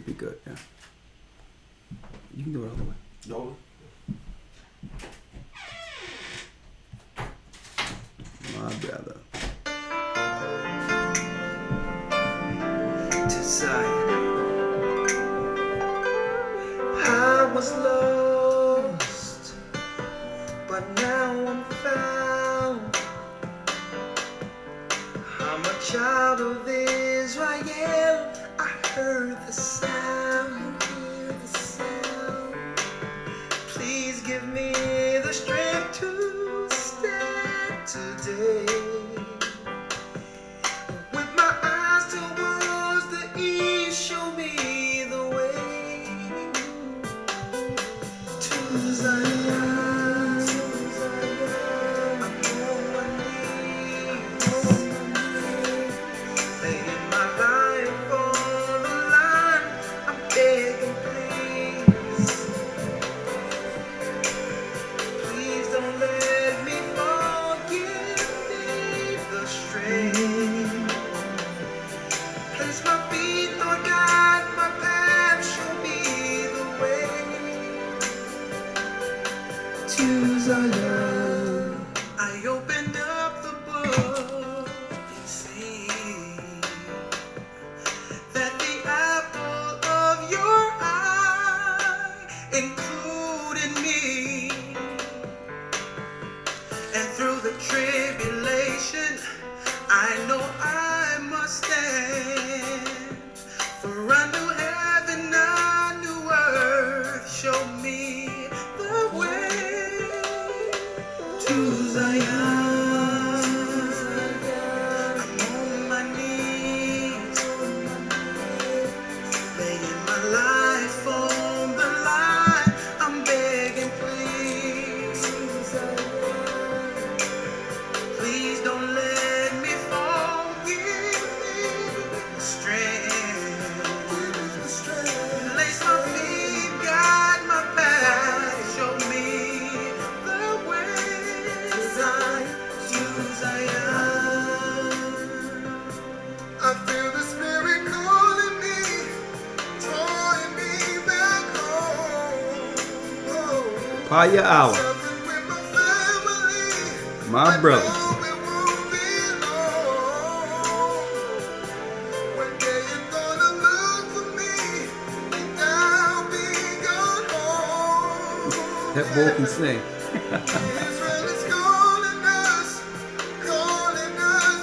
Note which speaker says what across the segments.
Speaker 1: be good. Yeah. You can do it all the way.
Speaker 2: No.
Speaker 1: My brother.
Speaker 3: To Zion. I was lost, but now I'm found. I'm a child of Israel. I heard the sound. Hear the sound. Please give me the strength to stand today. With my eyes towards the east, show me the way to Zion. I'm on my knees, laying my life on the line. I'm begging, please, please don't let me fall. Give me the strength. Place my feet, Lord God, my path, show me the way to Zion. I opened up the book and see that the apple of your eye included me. And through the tribulation, I know I must stand. For unto heaven, a new earth, show me the way to Zion. I'm on my knees, laying my life on the line. I'm begging, please, please don't let me fall. Give me the strength. Place my feet, guide my path. Show me the way to Zion. I feel the Spirit calling me, drawing me back home.
Speaker 1: Paya hour.
Speaker 3: Something with my family.
Speaker 1: My brother.
Speaker 3: I know it won't be long. One day you're gonna look for me, and I'll be gone home.
Speaker 1: That boy can sing.
Speaker 3: Israel is calling us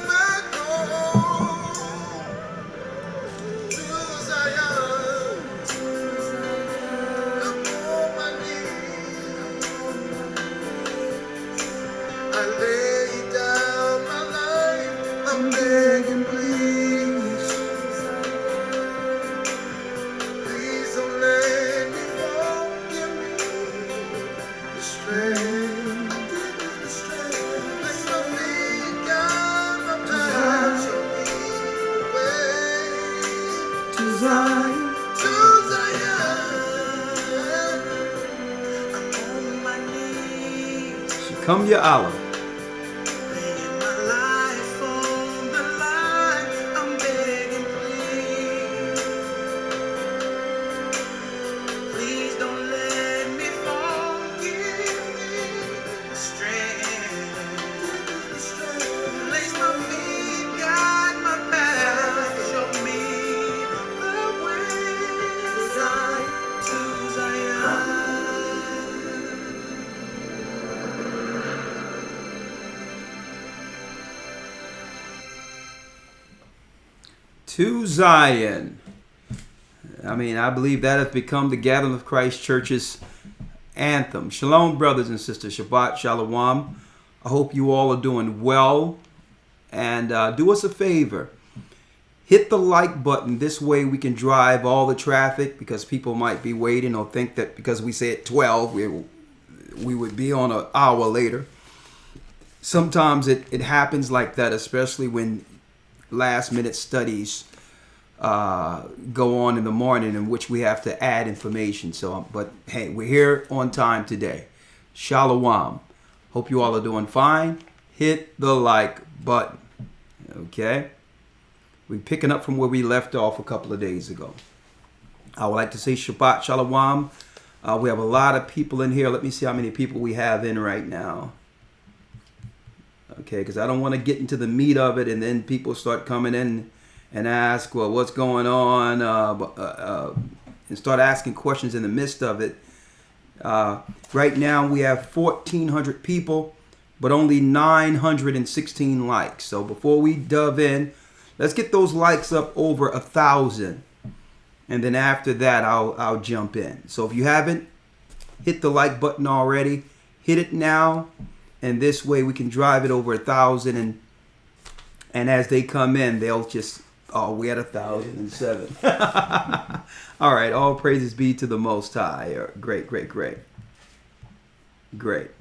Speaker 3: back home to Zion. I'm on my knees. I lay down my life. I'm begging, please, please don't let me fall. Give me the strength. Let my feet guide my path. Show me the way to Zion. I'm on my knees,
Speaker 1: Come your hour.
Speaker 3: laying my life on the line. I'm begging, please, please don't let me fall. Give me the strength. Place my feet, guide my path. Show me the way to Zion.
Speaker 1: To Zion. I mean, I believe that has become the Gathering of Christ Church's anthem. Shalom, brothers and sisters. Shabbat Shalom. I hope you all are doing well. And do us a favor. Hit the like button. This way we can drive all the traffic, because people might be waiting or think that because we said 12, we would be on an hour later. Sometimes it happens like that, especially when last minute studies go on in the morning, in which we have to add information. So, but hey, we're here on time today. Shalom. Hope you all are doing fine. Hit the like button. Okay. We're picking up from where we left off a couple of days ago. I would like to say Shabbat Shalom. We have a lot of people in here. Let me see how many people we have in right now. Okay, because I don't want to get into the meat of it and then people start coming in and ask, well, what's going on? And start asking questions in the midst of it. Right now we have 1,400 people, but only 916 likes. So before we dove in, let's get those likes up over 1,000. And then after that, I'll jump in. So if you haven't hit the like button already, hit it now. And this way we can drive it over 1,000. And as they come in, they'll just, oh, we had 1,007. All right. All praises be to the Most High. Great, great, great. Great.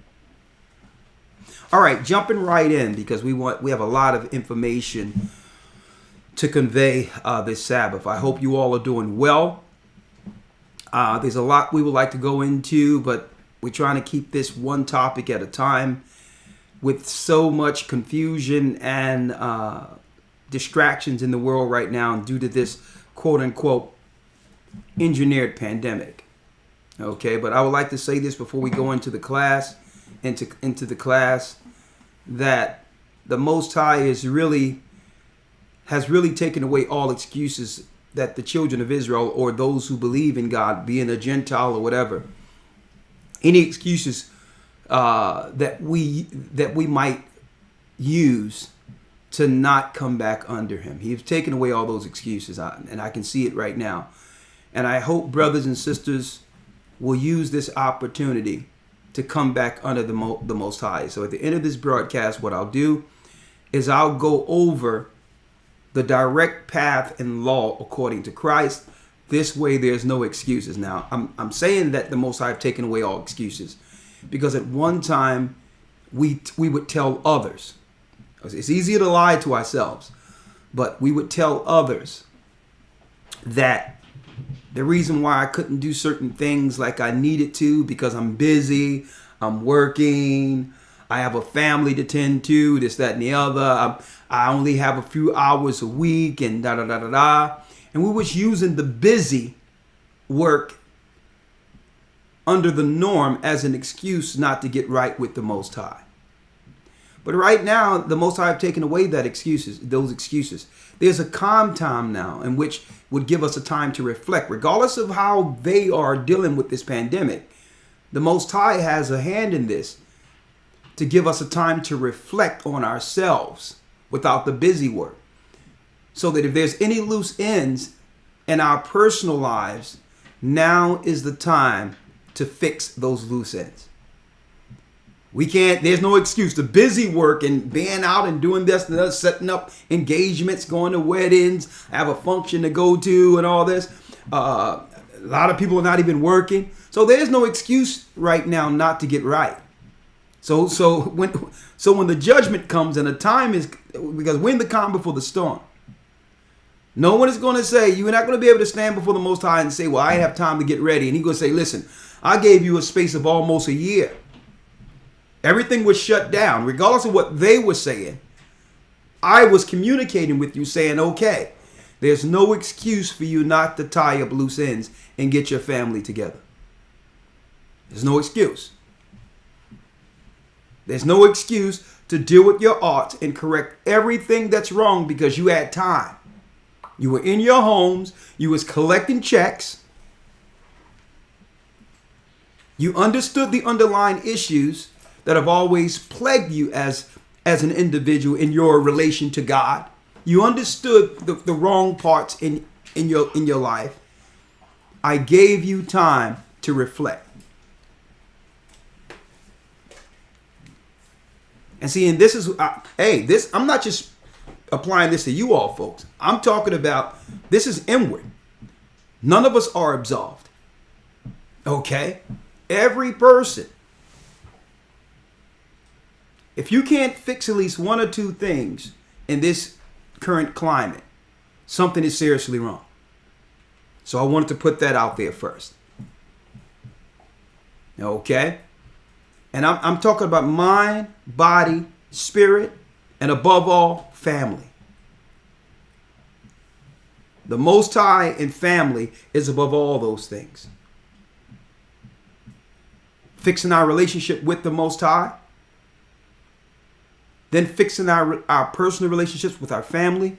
Speaker 1: All right. Jumping right in because we have a lot of information to convey this Sabbath. I hope you all are doing well. There's a lot we would like to go into, but we're trying to keep this one topic at a time with so much confusion and distractions in the world right now due to this quote-unquote engineered pandemic. Okay, but I would like to say this before we go into the class, into the class, that the Most High has really taken away all excuses that the children of Israel or those who believe in God, being a Gentile or whatever, any excuses that we might use to not come back under him. He's taken away all those excuses, and I can see it right now. And I hope brothers and sisters will use this opportunity to come back under the Most High. So at the end of this broadcast, what I'll do is I'll go over the direct path and law according to Christ. This way there's no excuses. Now, I'm saying that the Most High have taken away all excuses because at one time we would tell others. It's easier to lie to ourselves, but we would tell others that the reason why I couldn't do certain things like I needed to because I'm busy, I'm working, I have a family to tend to, this, that, and the other. I only have a few hours a week and da-da-da-da-da. And we was using the busy work under the norm as an excuse not to get right with the Most High. But right now, the Most High have taken away those excuses. There's a calm time now in which would give us a time to reflect. Regardless of how they are dealing with this pandemic, the Most High has a hand in this to give us a time to reflect on ourselves without the busy work. So that if there's any loose ends in our personal lives, now is the time to fix those loose ends. There's no excuse. The busy work and being out and doing this and that, setting up engagements, going to weddings, have a function to go to and all this. A lot of people are not even working. So there's no excuse right now not to get right. So when the judgment comes and the time is, because we're in the calm before the storm. No one is going to say, you're not going to be able to stand before the Most High and say, well, I have time to get ready. And he's going to say, listen, I gave you a space of almost a year. Everything was shut down. Regardless of what they were saying, I was communicating with you saying, okay, there's no excuse for you not to tie up loose ends and get your family together. There's no excuse. There's no excuse to deal with your arts and correct everything that's wrong because you had time. You were in your homes. You was collecting checks. You understood the underlying issues that have always plagued you as an individual in your relation to God. You understood the wrong parts in your life. I gave you time to reflect. And see, and this is, I'm not just applying this to you all folks. I'm talking about, this is inward. None of us are absolved. Okay? Every person. If you can't fix at least one or two things in this current climate, something is seriously wrong. So I wanted to put that out there first. Okay? And I'm talking about mind, body, spirit, and above all, family. The Most High and family is above all those things. Fixing our relationship with the Most High. Then fixing our personal relationships with our family.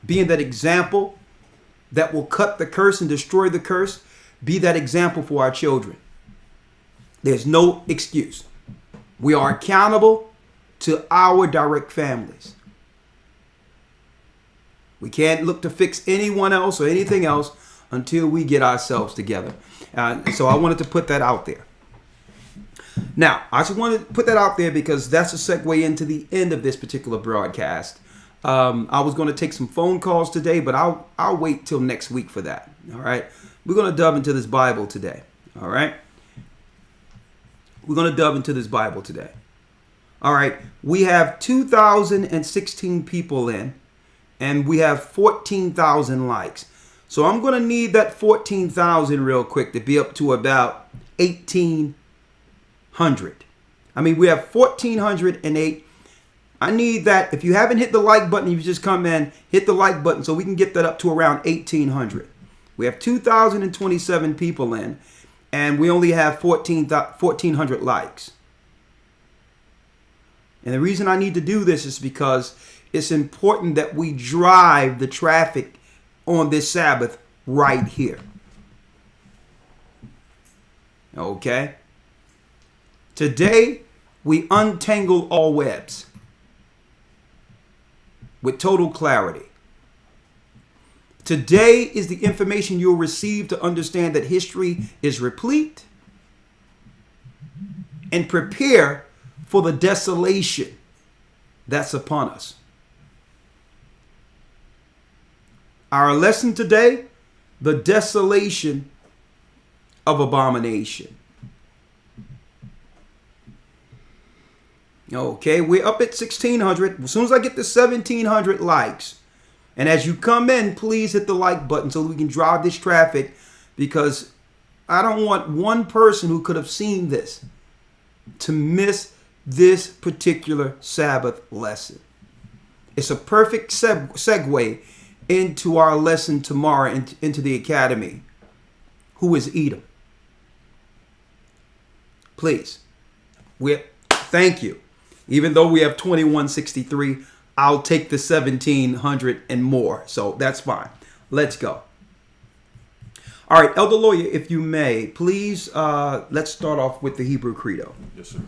Speaker 1: Being that example that will cut the curse and destroy the curse. Be that example for our children. There's no excuse. We are accountable to our direct families. We can't look to fix anyone else or anything else until we get ourselves together. So I wanted to put that out there. Now, I just wanted to put that out there because that's a segue into the end of this particular broadcast. I was going to take some phone calls today, but I'll wait till next week for that. All right. We're going to delve into this Bible today. All right. We're going to delve into this Bible today. All right. We have 2,016 people in, and we have 14,000 likes. So I'm going to need that 14,000 real quick to be up to about 1,800. I mean, we have 1,408. I need that. If you haven't hit the like button, you just come in, hit the like button so we can get that up to around 1,800. We have 2,027 people in, and we only have 1,400 likes. And the reason I need to do this is because it's important that we drive the traffic on this Sabbath right here. Okay? Today, we untangle all webs with total clarity. Today is the information you'll receive to understand that history is replete and prepare for the desolation that's upon us. Our lesson today, the desolation of abomination. Okay, we're up at 1,600. As soon as I get to 1,700 likes, and as you come in, please hit the like button so we can drive this traffic, because I don't want one person who could have seen this to miss this particular Sabbath lesson. It's a perfect segue into our lesson tomorrow, into the academy. Who is Edom? Please. Thank you. Even though we have 2163, I'll take the 1,700 and more. So that's fine. Let's go. All right, Elder Lawyer, if you may, please, let's start off with the Hebrew Credo.
Speaker 2: Yes, sir.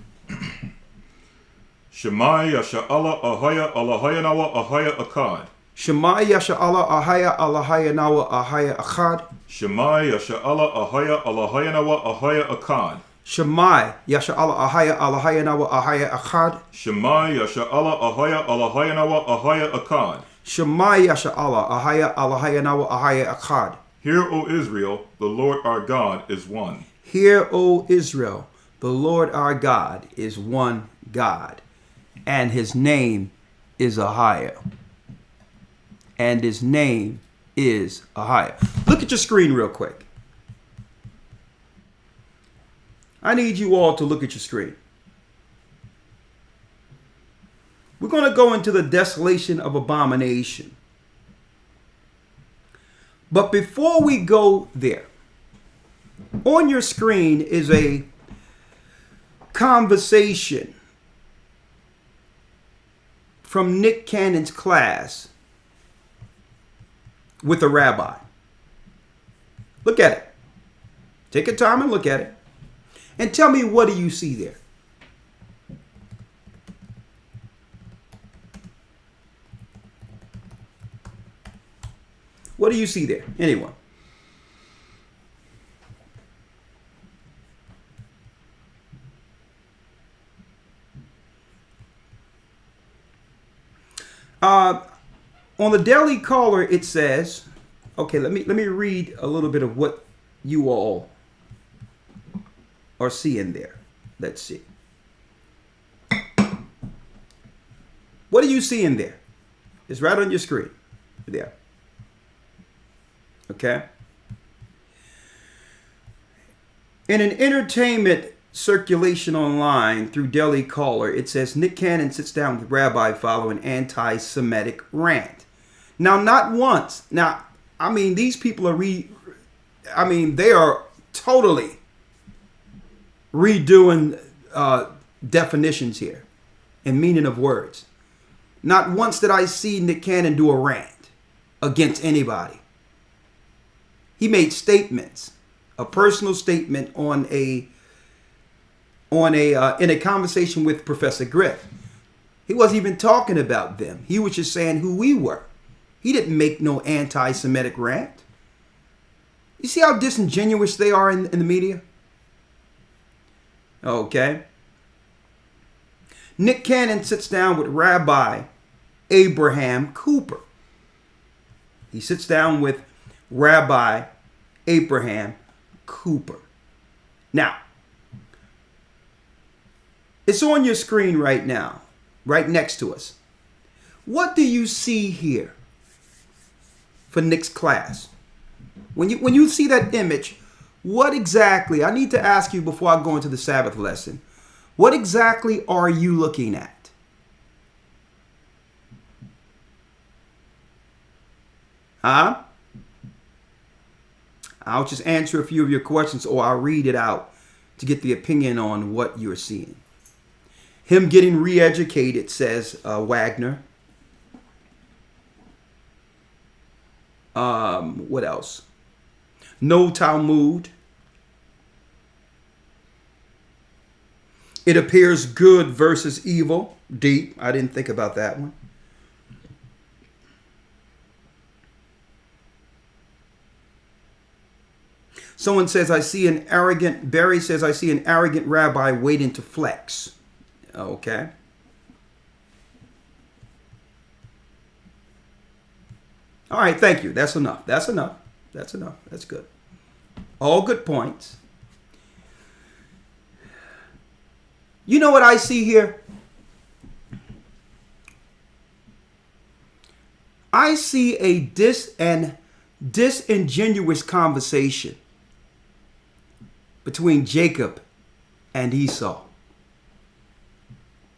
Speaker 2: Shema Yasha'Allah Ahaya Allahaya Nawa Ahaya Akkad.
Speaker 1: Shema Yasha'Allah Ahaya Allahaya Nawa Ahaya Akkad.
Speaker 2: Shema Yasha'Allah Ahaya Allahaya Nawa Ahaya Akkad.
Speaker 1: Shema Yasha'Allah Ahaya Allahaya Nawa Ahaya Akkad.
Speaker 2: Shema Yasha'Allah Ahaya Allahaya Nawa Ahaya Akkad.
Speaker 1: Shema Yasha'Allah Ahaya Allahaya Nawa Ahaya Akkad.
Speaker 2: Hear, O Israel, the Lord our God is one.
Speaker 1: Hear, O Israel, the Lord our God is one God, and his name is Ahaya. And his name is Ahaya. Look at your screen real quick. I need you all to look at your screen. We're going to go into the desolation of abomination. But before we go there, on your screen is a conversation from Nick Cannon's class with a rabbi. Look at it. Take your time and look at it. And tell me, what do you see there? What do you see there? Anyone? On the Daily Caller, it says, okay, let me read a little bit of what you all are seeing there. Let's see. What are you seeing there? It's right on your screen. There. Okay. In an entertainment circulation online through Daily Caller, it says Nick Cannon sits down with Rabbi following anti-Semitic rant. Now, not once. Now, I mean, these people are they are totally redoing definitions here and meaning of words. Not once did I see Nick Cannon do a rant against anybody. He made statements, a personal statement in a conversation with Professor Griff. He wasn't even talking about them. He was just saying who we were. He didn't make no anti-Semitic rant. You see how disingenuous they are in the media? Okay. Nick Cannon sits down with Rabbi Abraham Cooper. He sits down with Rabbi Abraham Cooper. Now, it's on your screen right now, right next to us. What do you see here for Nick's class? When you see that image, what exactly, I need to ask you before I go into the Sabbath lesson, what exactly are you looking at? Huh? I'll just answer a few of your questions, or I'll read it out to get the opinion on what you're seeing. Him getting re-educated, says Wagner. What else? No Talmud. It appears good versus evil. Deep. I didn't think about that one. Someone says, Barry says, I see an arrogant rabbi waiting to flex. Okay. All right, thank you. That's enough. That's enough. That's good. All good points. You know what I see here? I see a disingenuous conversation between Jacob and Esau.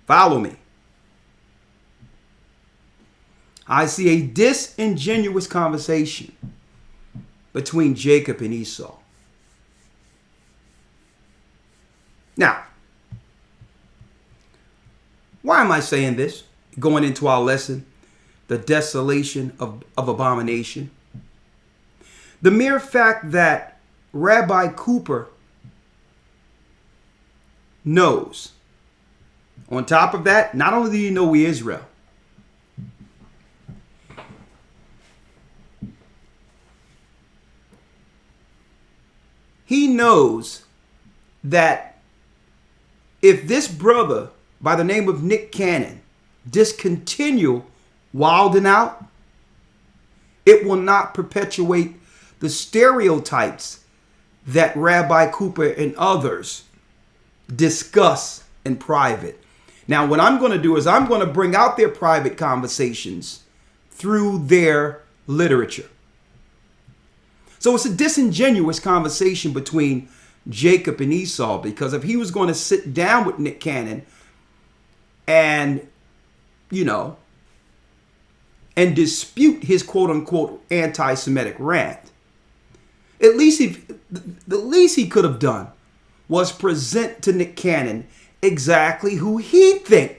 Speaker 1: Follow me. I see a disingenuous conversation between Jacob and Esau. Now, why am I saying this? Going into our lesson, the desolation of abomination. The mere fact that Rabbi Cooper knows. On top of that, not only do you know we Israel, he knows that if this brother by the name of Nick Cannon discontinue wilding out, it will not perpetuate the stereotypes that Rabbi Cooper and others discuss in private. Now, what I'm going to do is I'm going to bring out their private conversations through their literature. So it's a disingenuous conversation between Jacob and Esau, because if he was going to sit down with Nick Cannon and, and dispute his quote unquote anti-Semitic rant, the least he could have done was present to Nick Cannon exactly who he think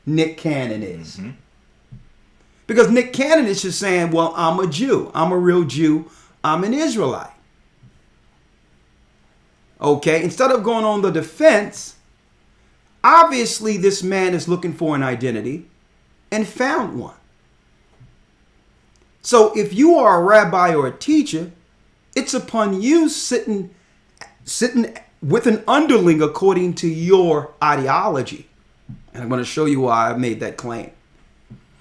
Speaker 1: Nick Cannon is. Mm-hmm. Because Nick Cannon is just saying, well, I'm a Jew. I'm a real Jew. I'm an Israelite. Okay, instead of going on the defense, obviously this man is looking for an identity and found one. So if you are a rabbi or a teacher, it's upon you sitting with an underling according to your ideology. And I'm going to show you why I made that claim.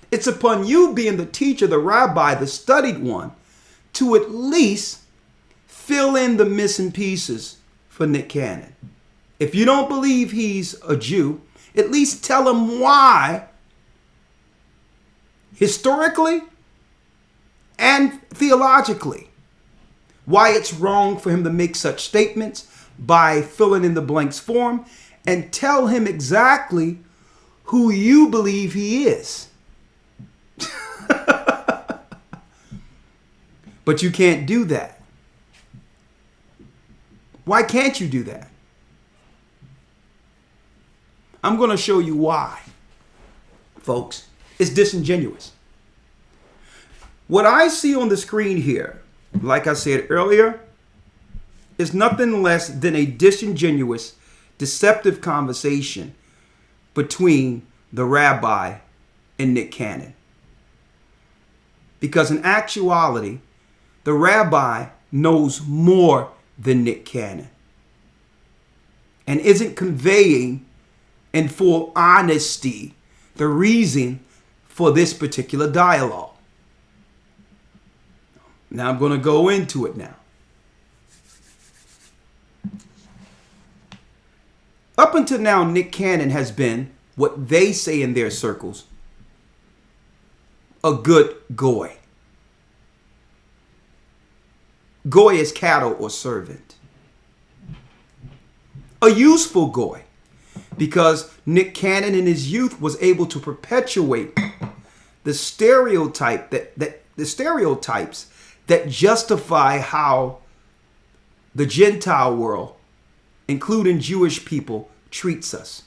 Speaker 1: It's upon you, being the teacher, the rabbi, the studied one, to at least fill in the missing pieces for Nick Cannon. If you don't believe he's a Jew, at least tell him why, historically and theologically, why it's wrong for him to make such statements by filling in the blanks for him, and tell him exactly who you believe he is. But you can't do that. Why can't you do that? I'm going to show you why, folks. It's disingenuous. What I see on the screen here, like I said earlier, is nothing less than a disingenuous, deceptive conversation between the rabbi and Nick Cannon. Because in actuality, the rabbi knows more than Nick Cannon and isn't conveying in full honesty the reason for this particular dialogue. Now I'm going to go into it now. Up until now, Nick Cannon has been, what they say in their circles, a good goy. Goy is cattle or servant. A useful goy, because Nick Cannon in his youth was able to perpetuate the stereotypes that justify how the Gentile world, including Jewish people, treats us.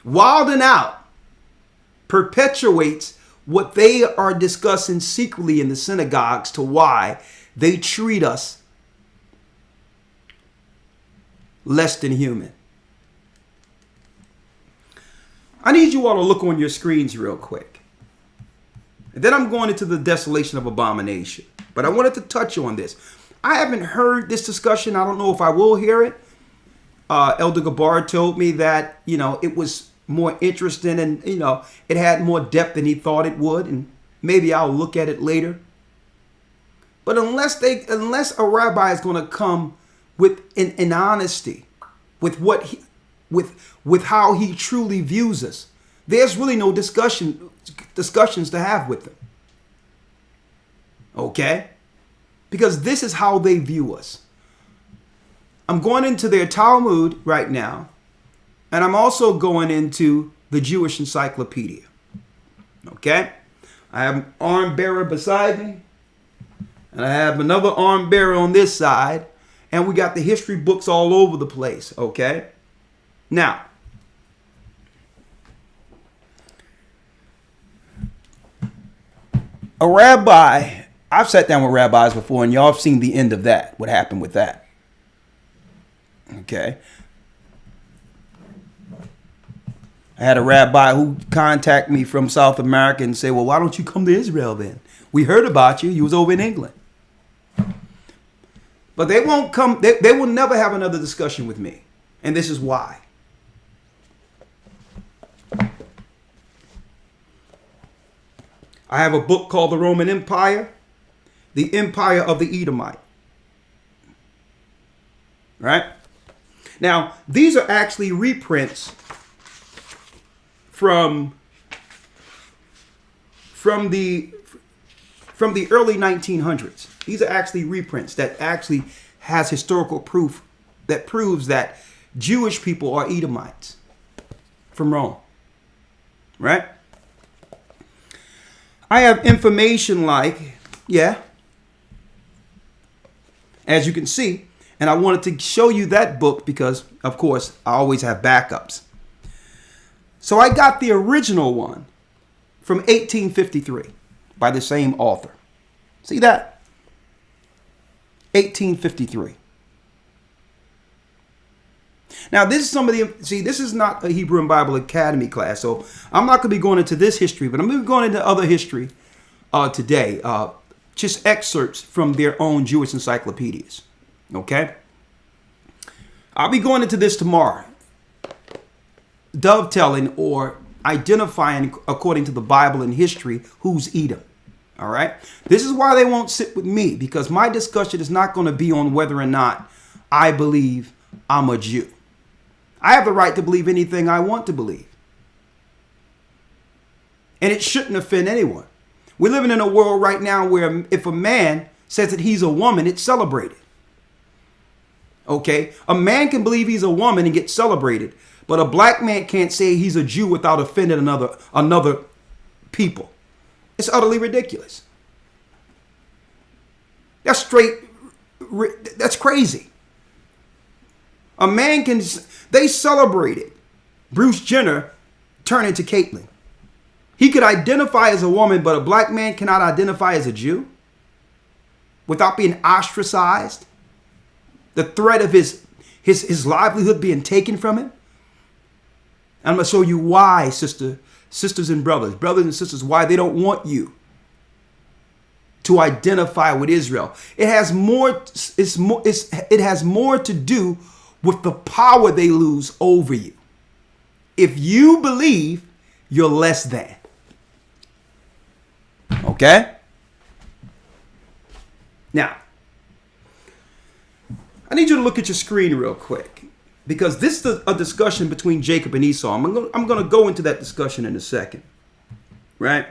Speaker 1: Wild and Out perpetuates what they are discussing secretly in the synagogues to why they treat us less than human. I need you all to look on your screens real quick. And then I'm going into the Desolation of Abomination. But I wanted to touch on this. I haven't heard this discussion. I don't know if I will hear it. Elder Gabar told me that, it was more interesting and, it had more depth than he thought it would. And maybe I'll look at it later. But unless a rabbi is going to come with an honesty with with how he truly views us, there's really no discussions to have with them. Okay? Because this is how they view us. I'm going into their Talmud right now, and I'm also going into the Jewish Encyclopedia. Okay? I have an arm bearer beside me, and I have another arm bearer on this side, and we got the history books all over the place. Okay? Now, a rabbi, I've sat down with rabbis before, and y'all have seen the end of that, what happened with that. Okay. I had a rabbi who contacted me from South America and say, well, why don't you come to Israel then? We heard about you. You was over in England. But they won't come. They will never have another discussion with me. And this is why. I have a book called The Roman Empire, the Empire of the Edomite. Right? Now, these are actually reprints from the early 1900s. These are actually reprints that actually has historical proof that proves that Jewish people are Edomites from Rome. Right? I have information like, as you can see, and I wanted to show you that book because, of course, I always have backups. So I got the original one from 1853 by the same author. See that? 1853. Now, this is not a Hebrew and Bible Academy class, so I'm not going to be going into this history, but I'm going to be going into other history today. Just excerpts from their own Jewish encyclopedias. Okay? I'll be going into this tomorrow. Dovetailing or identifying, according to the Bible and history, who's Edom. All right? This is why they won't sit with me, because my discussion is not going to be on whether or not I believe I'm a Jew. I have the right to believe anything I want to believe. And it shouldn't offend anyone. We're living in a world right now where if a man says that he's a woman, it's celebrated. Okay? A man can believe he's a woman and get celebrated, but a black man can't say he's a Jew without offending another people. It's utterly ridiculous. That's that's crazy. A man can, they celebrated Bruce Jenner turning to Caitlyn. He could identify as a woman, but a black man cannot identify as a Jew without being ostracized. The threat of his livelihood being taken from him. I'm going to show you why, sisters and brothers and sisters, why they don't want you to identify with Israel. It has more to do with the power they lose over you. If you believe you're less than. Okay? Now, I need you to look at your screen real quick, because this is a discussion between Jacob and Esau. I'm going to go into that discussion in a second. Right?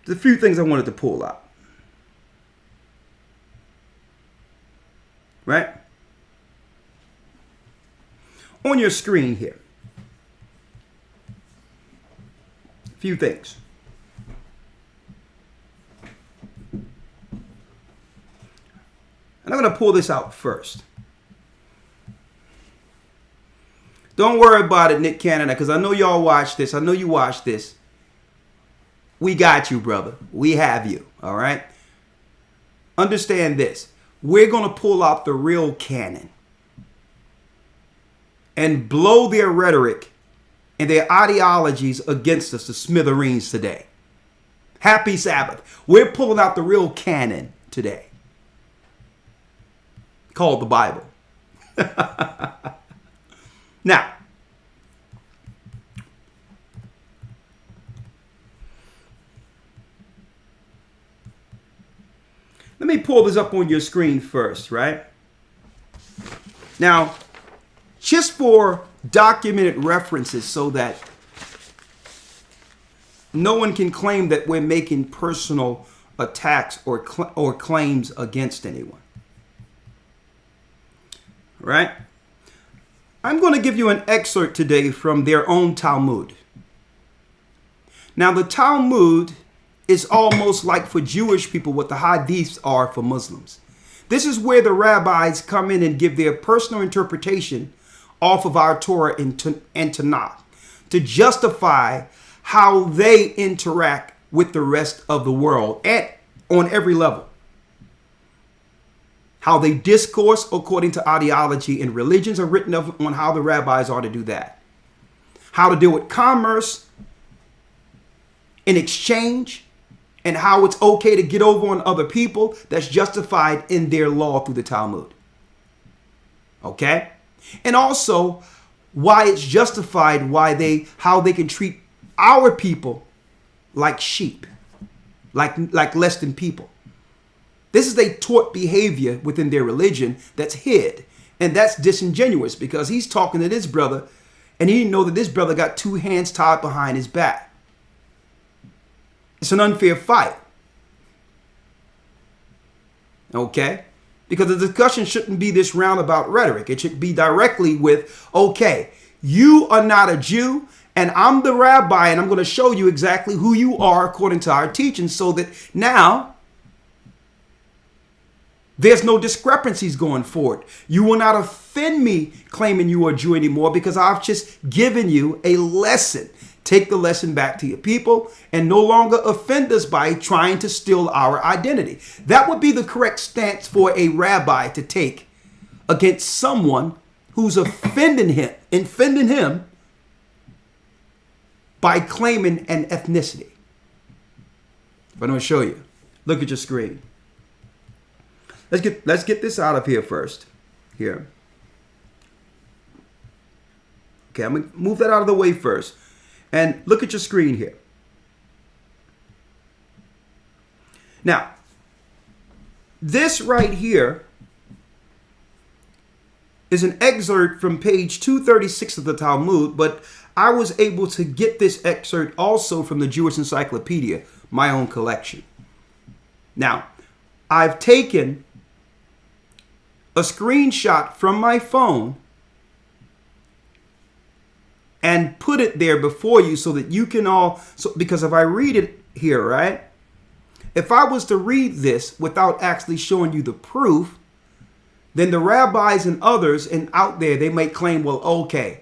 Speaker 1: There's a few things I wanted to pull out. Right? On your screen here. A few things. And I'm going to pull this out first. Don't worry about it, Nick Canada, because I know y'all watch this. I know you watch this. We got you, brother. We have you. All right? Understand this. We're going to pull out the real cannon and blow their rhetoric and their ideologies against us to smithereens today. Happy Sabbath. We're pulling out the real cannon today, called the Bible. Now, let me pull this up on your screen first, right? Now, just for documented references so that no one can claim that we're making personal attacks or claims against anyone. Right? I'm going to give you an excerpt today from their own Talmud. Now, the Talmud is almost like for Jewish people what the Hadiths are for Muslims. This is where the rabbis come in and give their personal interpretation off of our Torah and Tanakh to justify how they interact with the rest of the world on every level. How they discourse according to ideology and religions are written on how the rabbis are to do that. How to deal with commerce in exchange, and how it's okay to get over on other people, that's justified in their law through the Talmud. Okay? And also why it's justified, how they can treat our people like sheep, like less than people. This is a taught behavior within their religion that's hid. And that's disingenuous, because he's talking to this brother and he didn't know that this brother got two hands tied behind his back. It's an unfair fight. Okay? Because the discussion shouldn't be this roundabout rhetoric. It should be directly with, okay, you are not a Jew and I'm the rabbi and I'm going to show you exactly who you are according to our teaching, so that now there's no discrepancies going forward. You will not offend me claiming you are a Jew anymore, because I've just given you a lesson. Take the lesson back to your people and no longer offend us by trying to steal our identity. That would be the correct stance for a rabbi to take against someone who's offending him by claiming an ethnicity. But I'm going to show you. Look at your screen. Let's get this out of here first. Here. Okay, I'm going to move that out of the way first. And look at your screen here. Now, this right here is an excerpt from page 236 of the Talmud, but I was able to get this excerpt also from the Jewish Encyclopedia, my own collection. Now, I've taken a screenshot from my phone and put it there before you so that you can all, so because if I read it here, right? If I was to read this without actually showing you the proof, then the rabbis and others and out there, they might claim, well, okay,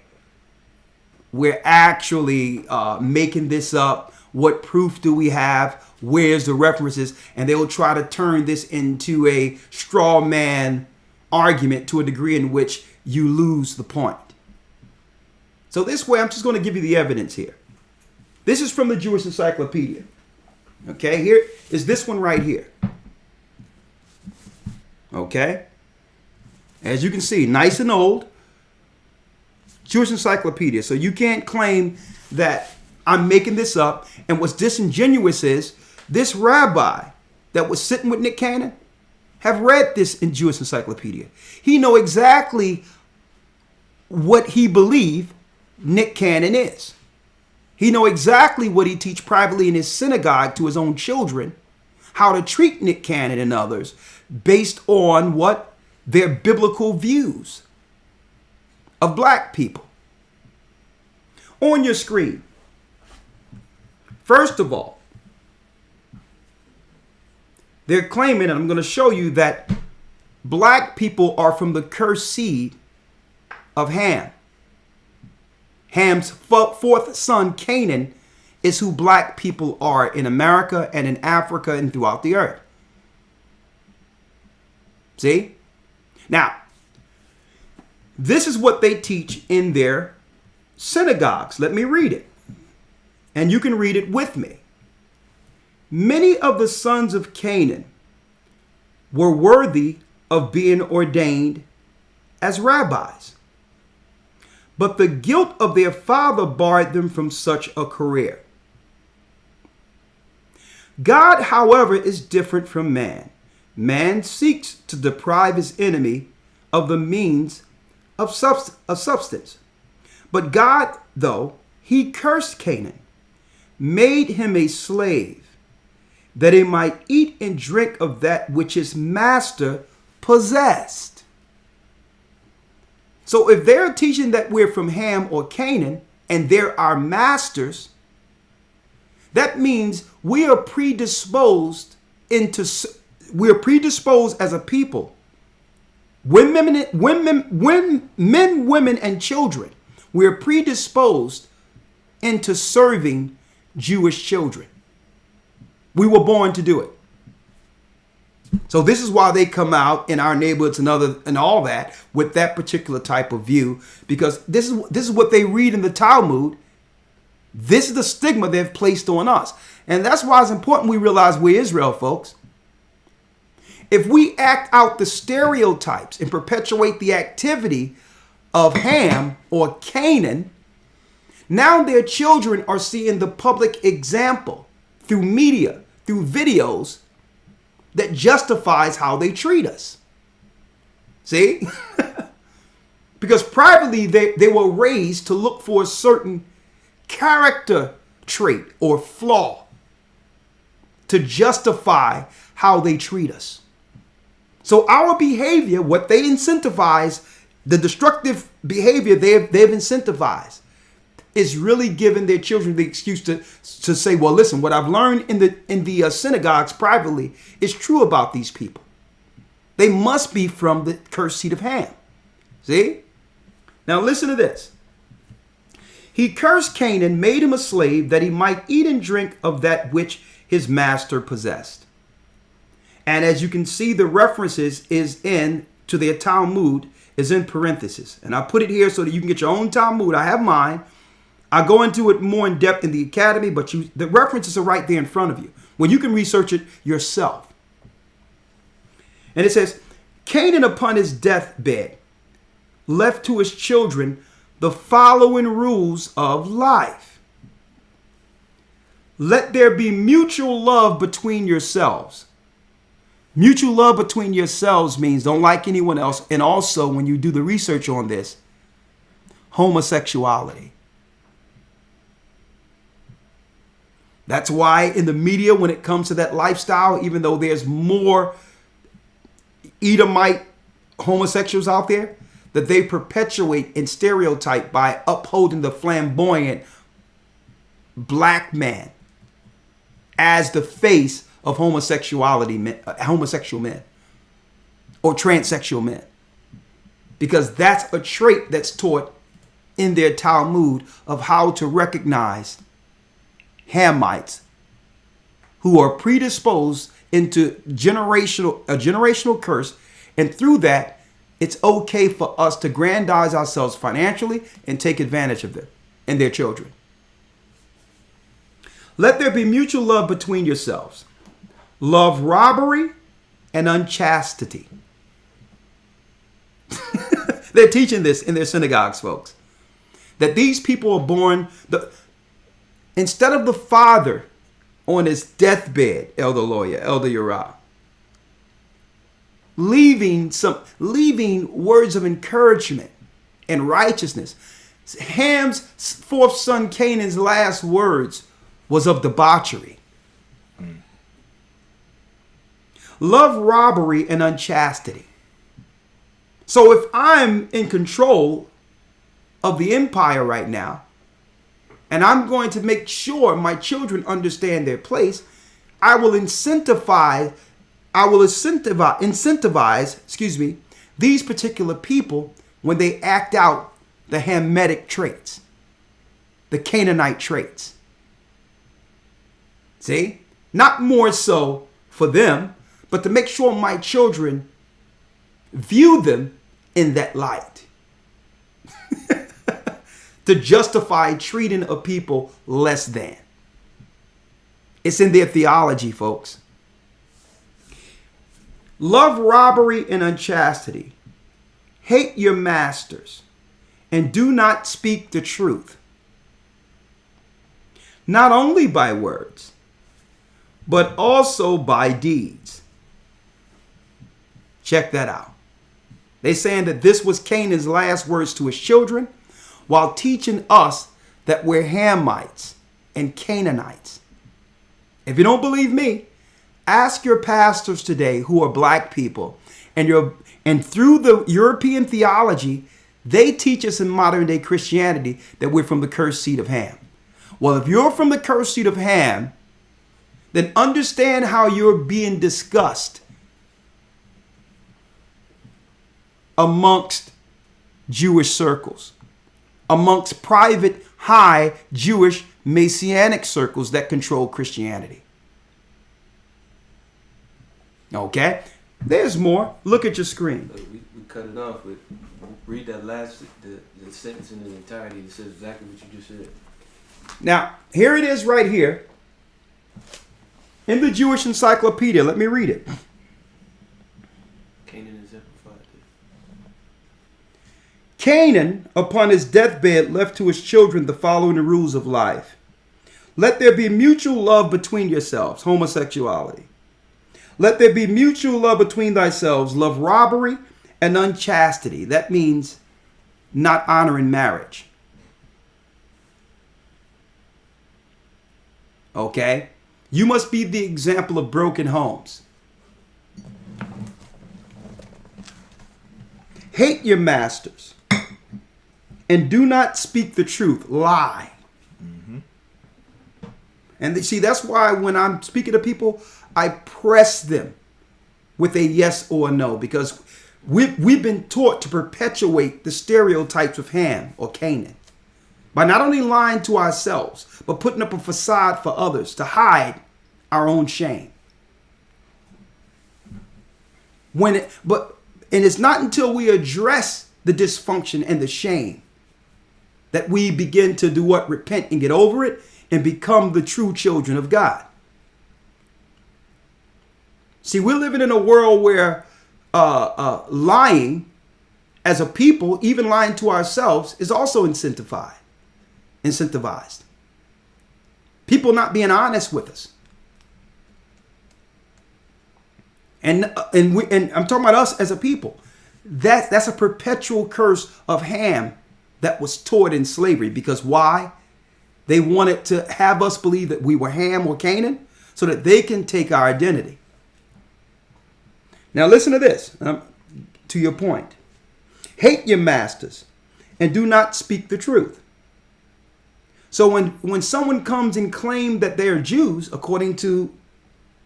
Speaker 1: we're actually making this up. What proof do we have? Where's the references? And they will try to turn this into a straw man argument to a degree in which you lose the point. So this way, I'm just going to give you the evidence here. This is from the Jewish Encyclopedia. Okay, here is this one right here. Okay. As you can see, nice and old. Jewish Encyclopedia. So you can't claim that I'm making this up. And what's disingenuous is this rabbi that was sitting with Nick Cannon have read this in Jewish Encyclopedia. He know exactly what he believed Nick Cannon is. He know exactly what he teach privately in his synagogue to his own children, how to treat Nick Cannon and others based on what? Their biblical views of black people. On your screen, first of all, they're claiming, and I'm going to show you that black people are from the cursed seed of Ham. Ham's fourth son, Canaan, is who black people are in America and in Africa and throughout the earth. See? Now, this is what they teach in their synagogues. Let me read it. And you can read it with me. Many of the sons of Canaan were worthy of being ordained as rabbis, but the guilt of their father barred them from such a career. God, however, is different from man. Man seeks to deprive his enemy of the means of substance. But God, though he cursed Canaan, made him a slave, that he might eat and drink of that which his master possessed. So if they're teaching that we're from Ham or Canaan and they're our masters, that means we are predisposed as a people. Men, women, and children, we're predisposed into serving Jewish children. We were born to do it. So this is why they come out in our neighborhoods and all that with that particular type of view, because this is what they read in the Talmud. This is the stigma they've placed on us. And that's why it's important we realize we're Israel, folks. If we act out the stereotypes and perpetuate the activity of Ham or Canaan, now their children are seeing the public example through media, through videos that justifies how they treat us. See? Because privately they were raised to look for a certain character trait or flaw to justify how they treat us. So our behavior, what they incentivize, the destructive behavior they've incentivized, is really giving their children the excuse to say, well, listen, what I've learned in the synagogues privately is true about these people. They must be from the cursed seed of Ham. See? Now listen to this. He cursed Canaan, made him a slave, that he might eat and drink of that which his master possessed. And as you can see, the references is in to their Talmud is in parentheses. And I put it here so that you can get your own Talmud. I have mine. I go into it more in depth in the academy, but the references are right there in front of you, where you can research it yourself. And it says, Canaan upon his deathbed left to his children the following rules of life. Let there be mutual love between yourselves. Mutual love between yourselves means don't like anyone else. And also, when you do the research on this, homosexuality. That's why in the media, when it comes to that lifestyle, even though there's more Edomite homosexuals out there, that they perpetuate and stereotype by upholding the flamboyant black man as the face of homosexual men or transsexual men. Because that's a trait that's taught in their Talmud of how to recognize Hamites who are predisposed into a generational curse, and through that, it's okay for us to grandize ourselves financially and take advantage of them and their children. Let there be mutual love between yourselves. Love robbery and unchastity. They're teaching this in their synagogues, folks. That these people are born, instead of the father on his deathbed, Elder Lawyer, Elder Uriah, leaving words of encouragement and righteousness. Ham's fourth son Canaan's last words was of debauchery. Love robbery and unchastity. So if I'm in control of the empire right now, and I'm going to make sure my children understand their place, I will incentivize, these particular people when they act out the Hamitic traits, the Canaanite traits. See? Not more so for them, but to make sure my children view them in that light. To justify treating a people less than. It's in their theology, folks. Love robbery and unchastity. Hate your masters and do not speak the truth. Not only by words, but also by deeds. Check that out. They're saying that this was Canaan's last words to his children, while teaching us that we're Hamites and Canaanites. If you don't believe me, ask your pastors today who are black people, and through the European theology, they teach us in modern day Christianity that we're from the cursed seed of Ham. Well, if you're from the cursed seed of Ham, then understand how you're being discussed amongst Jewish circles, amongst private, high Jewish Messianic circles that control Christianity. Okay? There's more. Look at your screen.
Speaker 4: We cut it off with, read that last, the sentence in its entirety. It says exactly what you just said.
Speaker 1: Now, here it is right here. In the Jewish Encyclopedia, let me read it.
Speaker 4: Canaan exemplified this.
Speaker 1: Canaan, upon his deathbed, left to his children the following rules of life. Let there be mutual love between yourselves, homosexuality. Let there be mutual love between thyselves, love robbery and unchastity. That means not honoring marriage. Okay? You must be the example of broken homes. Hate your masters and do not speak the truth. Lie. Mm-hmm. And see, that's why when I'm speaking to people, I press them with a yes or a no, because we've been taught to perpetuate the stereotypes of Ham or Canaan by not only lying to ourselves, but putting up a facade for others to hide our own shame. And it's not until we address the dysfunction and the shame that we begin to do what? Repent and get over it and become the true children of God. See, we're living in a world where lying as a people, even lying to ourselves, is also incentivized. People not being honest with us. And I'm talking about us as a people. That's a perpetual curse of Ham that was taught in slavery. Because why? They wanted to have us believe that we were Ham or Canaan so that they can take our identity. Now listen to this, to your point. Hate your masters and do not speak the truth. So when someone comes and claim that they are Jews, according to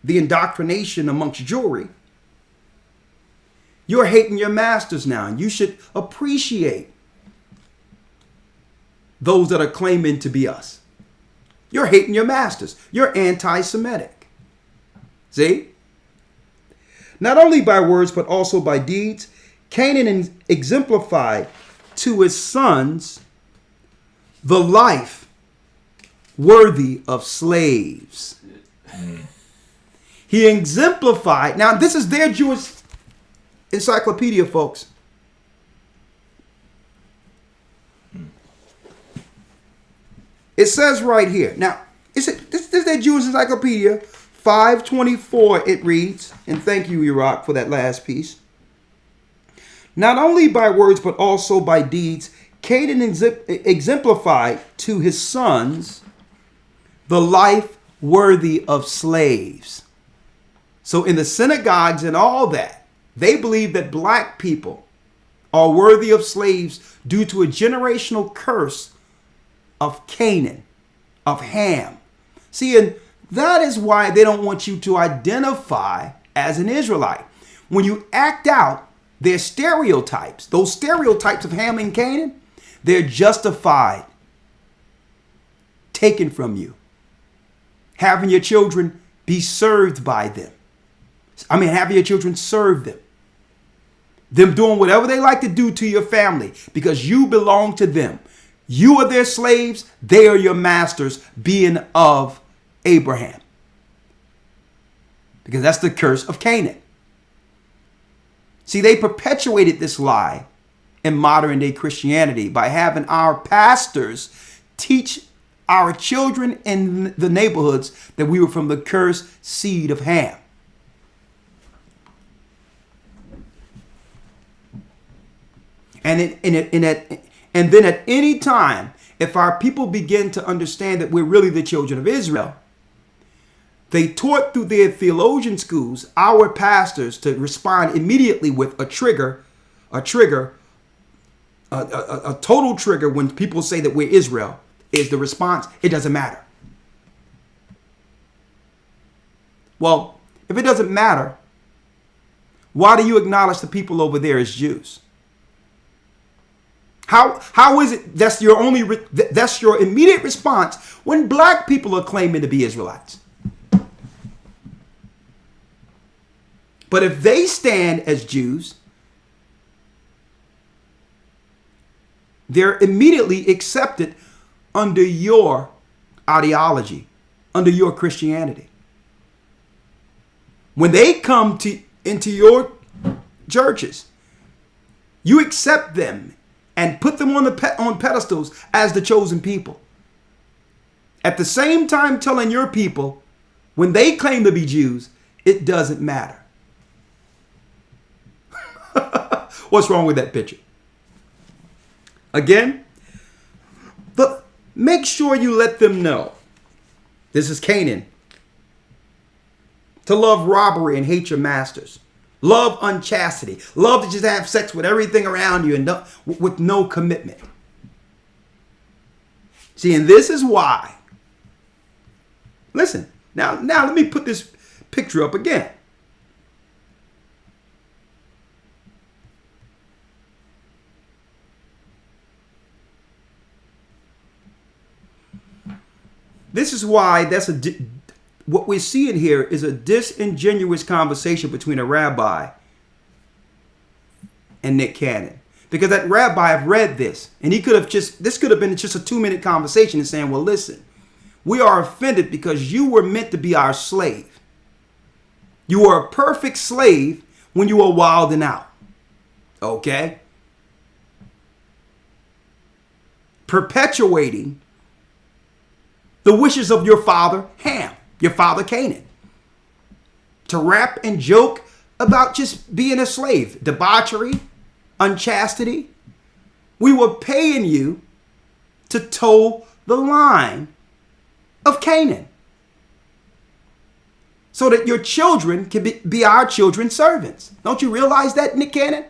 Speaker 1: the indoctrination amongst Jewry, you're hating your masters now, and you should appreciate those that are claiming to be us. You're hating your masters. You're anti-Semitic. See? Not only by words, but also by deeds, Canaan exemplified to his sons the life worthy of slaves. He exemplified. Now, this is their Jewish encyclopedia, folks. It says right here. Now, this is their Jewish encyclopedia, 524. It reads, and thank you, Iraq, for that last piece. Not only by words, but also by deeds, Canaan exemplified to his sons the life worthy of slaves. So in the synagogues and all that, they believe that black people are worthy of slaves due to a generational curse of Canaan, of Ham. See, and that is why they don't want you to identify as an Israelite. When you act out their stereotypes, those stereotypes of Ham and Canaan, they're justified, taken from you. Having your children be served by them. Having your children serve them. Them doing whatever they like to do to your family because you belong to them. You are their slaves. They are your masters, being of Abraham. Because that's the curse of Canaan. See, they perpetuated this lie in modern day Christianity by having our pastors teach our children in the neighborhoods that we were from the cursed seed of Ham. And then at any time, if our people begin to understand that we're really the children of Israel, they taught through their theologian schools, our pastors, to respond immediately with a total trigger when people say that we're Israel. Is the response, it doesn't matter. Well, if it doesn't matter, why do you acknowledge the people over there as Jews? How is it that's your immediate response when black people are claiming to be Israelites? But if they stand as Jews, they're immediately accepted under your ideology, under your Christianity. When they come into your churches, you accept them and put them on pedestals as the chosen people. At the same time telling your people, when they claim to be Jews, it doesn't matter. What's wrong with that picture? Again, make sure you let them know. This is Canaan. To love robbery and hate your masters. Love unchastity. Love to just have sex with everything around you and with no commitment. See, and this is why. Listen, now let me put this picture up again. This is why what we're seeing here is a disingenuous conversation between a rabbi and Nick Cannon. Because that rabbi have read this, and this could have been just a 2-minute conversation and saying, well, listen, we are offended because you were meant to be our slave. You were a perfect slave when you were wilding out. Okay? Perpetuating the wishes of your father, Ham, your father, Canaan. To rap and joke about just being a slave, debauchery, unchastity. We were paying you to toe the line of Canaan so that your children can be our children's servants. Don't you realize that, Nick Cannon?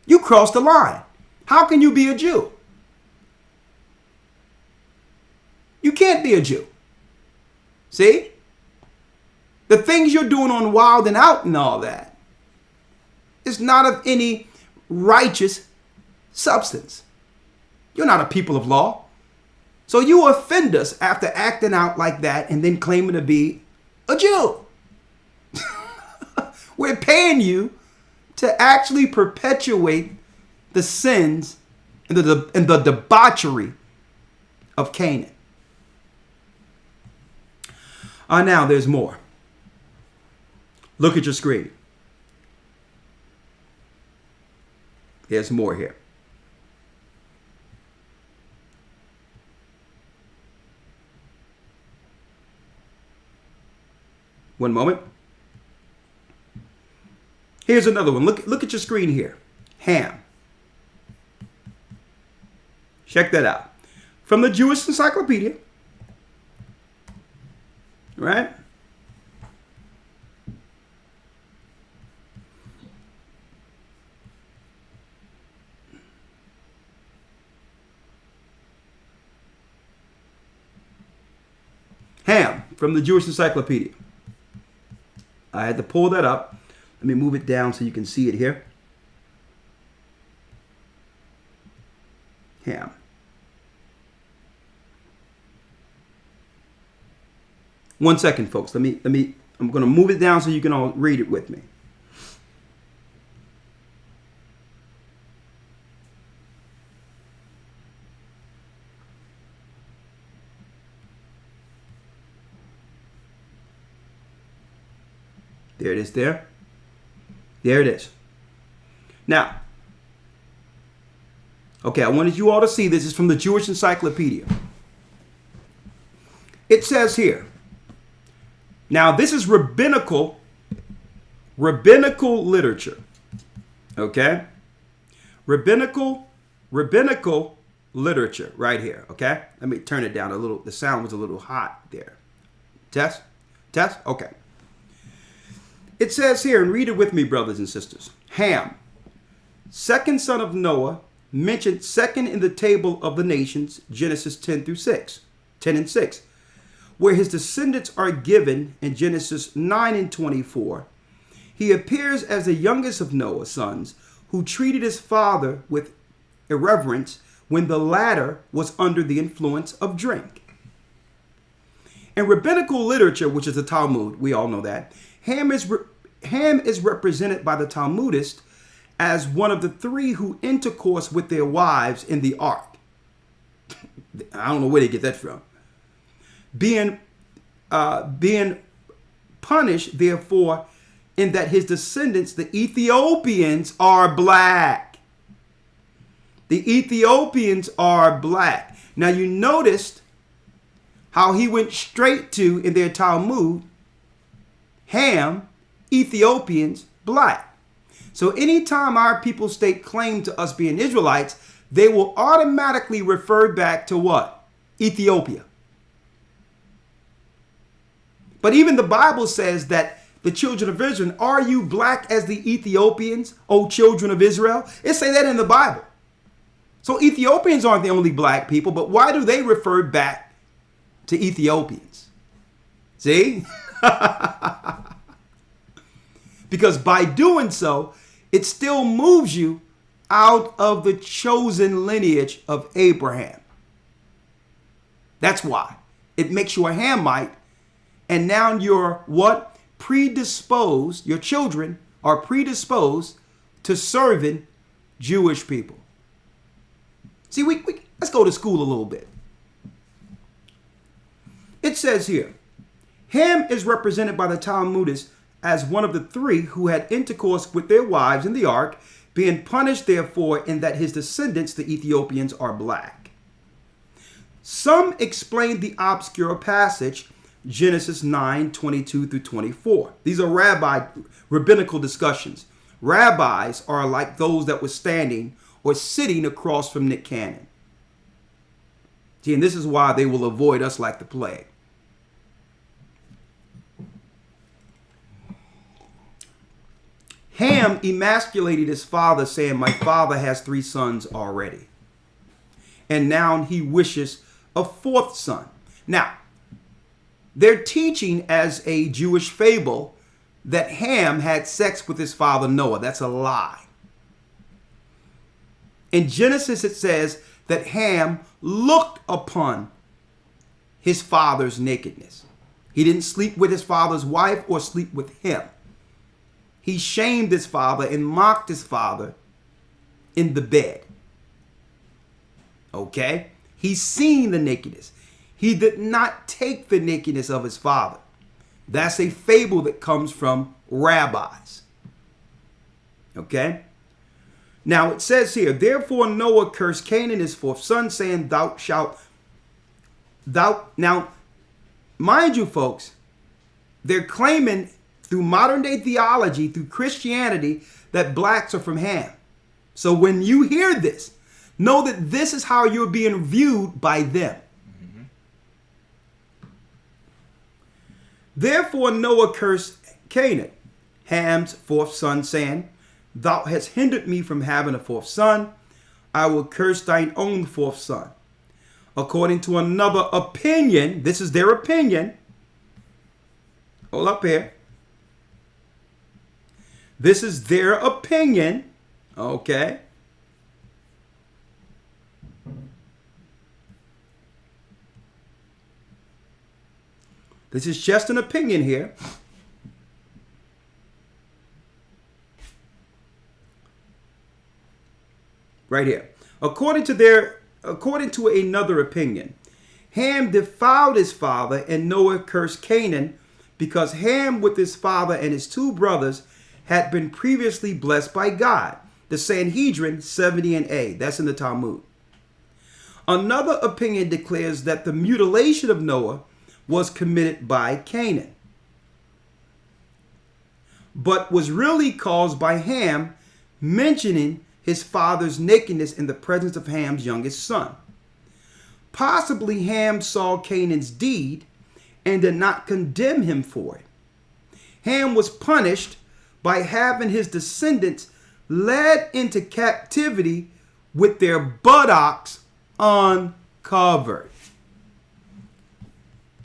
Speaker 1: You crossed the line. How can you be a Jew? You can't be a Jew. See? The things you're doing on Wild and Out and all that is not of any righteous substance. You're not a people of law. So you offend us after acting out like that and then claiming to be a Jew. We're paying you to actually perpetuate the sins and the debauchery of Canaan. Now there's more. Look at your screen. There's more here. One moment. Here's another one. Look at your screen here. Ham. Check that out. From the Jewish Encyclopedia. Right? Ham from the Jewish Encyclopedia. I had to pull that up. Let me move it down so you can see it here. Ham. One second, folks. I'm going to move it down so you can all read it with me. There it is there. There it is. Now, okay, I wanted you all to see this. Is from the Jewish Encyclopedia. It says here. Now, this is rabbinical literature. Okay? Rabbinical literature right here. Okay? Let me turn it down a little. The sound was a little hot there. Test? Okay. It says here, and read it with me, brothers and sisters. Ham, second son of Noah, mentioned second in the table of the nations, Genesis 10 and 6, where his descendants are given in Genesis 9 and 24. He appears as the youngest of Noah's sons, who treated his father with irreverence when the latter was under the influence of drink. In rabbinical literature, which is the Talmud, we all know that, Ham is represented by the Talmudists as one of the three who intercourse with their wives in the ark. I don't know where they get that from. Being punished, therefore, in that his descendants, the Ethiopians, are black. The Ethiopians are black. Now you noticed how he went straight to, in their Talmud, Ham, Ethiopians, black. So anytime our people stake claim to us being Israelites, they will automatically refer back to what? Ethiopia. But even the Bible says that the children of Israel, are you black as the Ethiopians, O children of Israel? It say that in the Bible. So Ethiopians aren't the only black people, but why do they refer back to Ethiopians? See? Because by doing so, it still moves you out of the chosen lineage of Abraham. That's why. It makes you a Hamite. And now you're what? Predisposed. Your children are predisposed to serving Jewish people. See, let's go to school a little bit. It says here, Ham is represented by the Talmudists as one of the three who had intercourse with their wives in the ark, being punished therefore in that his descendants, the Ethiopians, are black. Some explain the obscure passage, Genesis 9, 22 through 24. These are rabbinical discussions. Rabbis are like those that were standing or sitting across from Nick Cannon. See, and this is why they will avoid us like the plague. Ham emasculated his father, saying, my father has 3 sons already. And now he wishes a 4th son. Now, they're teaching as a Jewish fable that Ham had sex with his father Noah. That's a lie. In Genesis, it says that Ham looked upon his father's nakedness. He didn't sleep with his father's wife or sleep with him. He shamed his father and mocked his father in the bed. Okay? He's seen the nakedness. He did not take the nakedness of his father. That's a fable that comes from rabbis. Okay? Now it says here, therefore Noah cursed Canaan his 4th son, saying, thou shalt. Now, mind you, folks, they're claiming through modern day theology, through Christianity, that blacks are from Ham. So when you hear this, know that this is how you're being viewed by them. Mm-hmm. Therefore Noah cursed Canaan, Ham's 4th son, saying, thou hast hindered me from having a 4th son. I will curse thine own 4th son. According to another opinion, this is their opinion. Hold up here. This is their opinion. Okay. This is just an opinion here. Right here. According to another opinion, Ham defiled his father, and Noah cursed Canaan, because Ham with his father and his 2 brothers had been previously blessed by God. The Sanhedrin 70 and A. That's in the Talmud. Another opinion declares that the mutilation of Noah was committed by Canaan, but was really caused by Ham mentioning his father's nakedness in the presence of Ham's youngest son. Possibly Ham saw Canaan's deed and did not condemn him for it. Ham was punished by having his descendants led into captivity with their buttocks uncovered.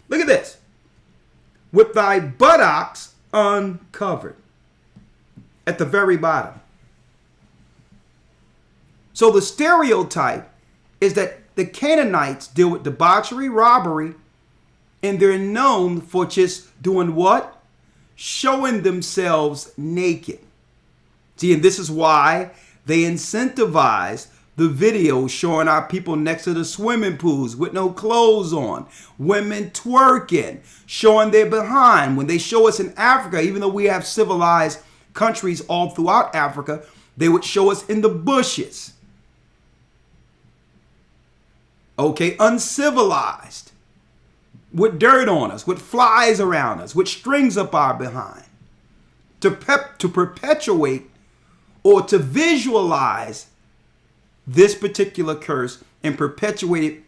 Speaker 1: Look at this. With thy buttocks uncovered. At the very bottom. So the stereotype is that the Canaanites deal with debauchery, robbery, and they're known for just doing what? Showing themselves naked. See, and this is why they incentivize the videos showing our people next to the swimming pools with no clothes on, women twerking, showing their behind. When they show us in Africa, even though we have civilized countries all throughout Africa, they would show us in the bushes. Okay, uncivilized, with dirt on us, with flies around us, with strings up our behind, to perpetuate or to visualize this particular curse and perpetuate it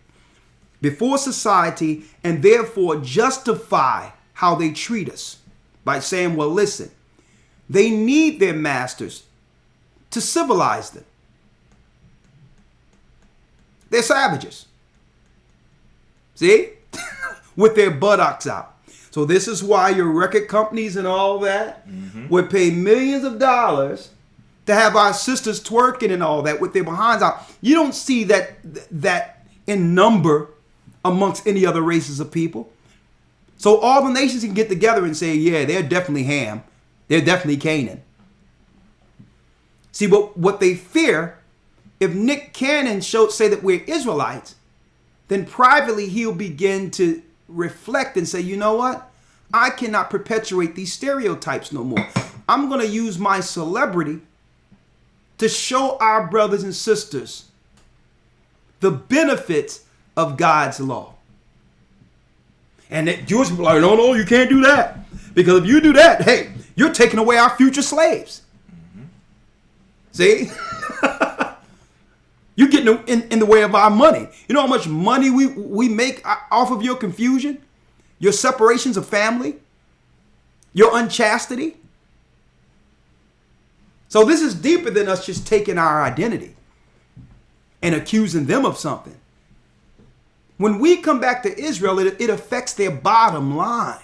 Speaker 1: before society, and therefore justify how they treat us by saying, well, listen, they need their masters to civilize them. They're savages. See? With their buttocks out. So this is why your record companies and all that would pay millions of dollars to have our sisters twerking and all that with their behinds out. You don't see that in number amongst any other races of people. So all the nations can get together and say, yeah, they're definitely Ham. They're definitely Canaan. See, what they fear, if Nick Cannon say that we're Israelites, then privately he'll begin to reflect and say, you know what? I cannot perpetuate these stereotypes no more. I'm going to use my celebrity to show our brothers and sisters the benefits of God's law. And that Jewish people are like, no, you can't do that. Because if you do that, hey, you're taking away our future slaves. See? You're getting in the way of our money. You know how much money we make off of your confusion? Your separations of family? Your unchastity? So this is deeper than us just taking our identity and accusing them of something. When we come back to Israel, it affects their bottom line.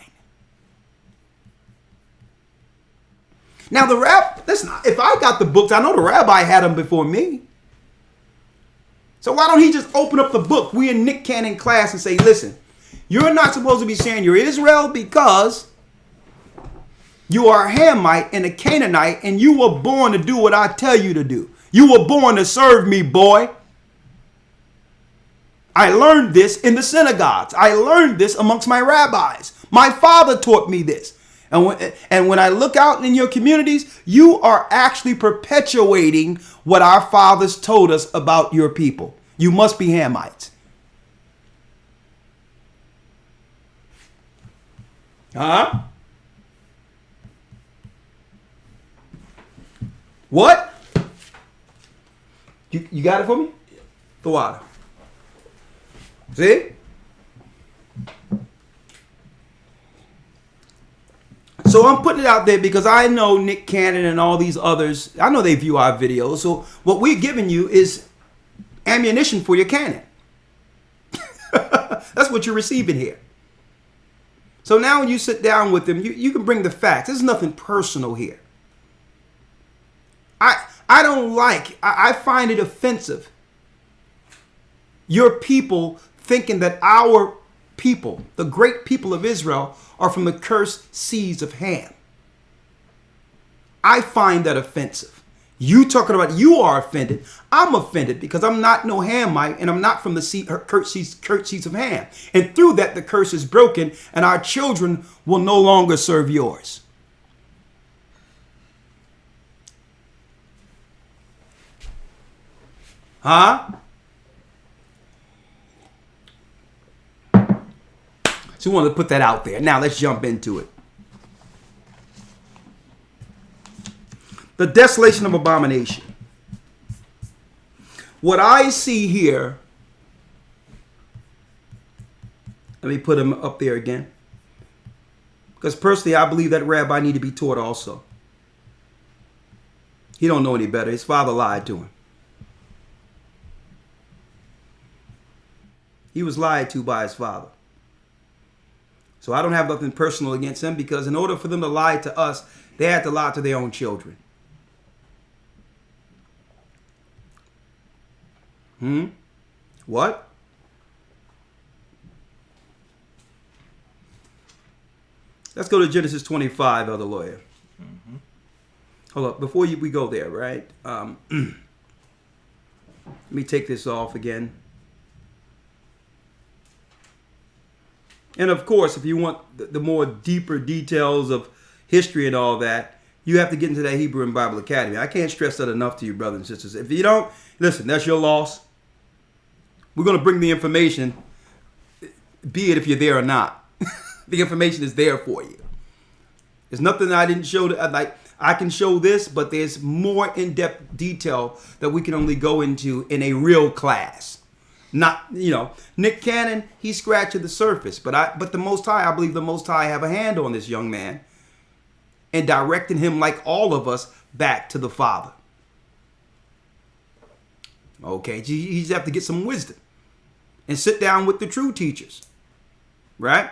Speaker 1: Now listen, if I got the books, I know the rabbi had them before me. So why don't he just open up the book, we in Nick Cannon class, and say, listen, you're not supposed to be saying you're Israel because you are a Hamite and a Canaanite, and you were born to do what I tell you to do. You were born to serve me, boy. I learned this in the synagogues. I learned this amongst my rabbis. My father taught me this. And when I look out in your communities, you are actually perpetuating what our fathers told us about your people. You must be Hamites. Huh? What? You got it for me? The water. See? So I'm putting it out there because I know Nick Cannon and all these others, I know they view our videos. So what we're giving you is ammunition for your cannon. That's what you're receiving here. So now when you sit down with them, you can bring the facts. There's nothing personal here. I find it offensive. Your people thinking that our people, the great people of Israel, are from the cursed seeds of Ham. I find that offensive. You talking about you are offended. I'm offended because I'm not no Hamite and I'm not from the cursed seeds of Ham. And through that, the curse is broken and our children will no longer serve yours. Huh? So we wanted to put that out there. Now let's jump into it. The Desolation of Abomination. What I see here, let me put him up there again. Because personally, I believe that rabbi need to be taught also. He don't know any better. His father lied to him. He was lied to by his father. So I don't have nothing personal against him because in order for them to lie to us, they had to lie to their own children. What? Let's go to Genesis 25, Elder Lawyer. Hold up. Before we go there, right? Let me take this off again. And of course, if you want the more deeper details of history and all that, you have to get into that Hebrew and Bible Academy. I can't stress that enough to you, brothers and sisters. If you don't, listen, that's your loss. We're going to bring the information, be it if you're there or not. The information is there for you. There's nothing I didn't show. I can show this, but there's more in-depth detail that we can only go into in a real class. Not, Nick Cannon, he's scratching the surface. But the Most High, I believe the Most High have a hand on this young man and directing him, like all of us, back to the Father. Okay, you just have to get some wisdom and sit down with the true teachers. Right?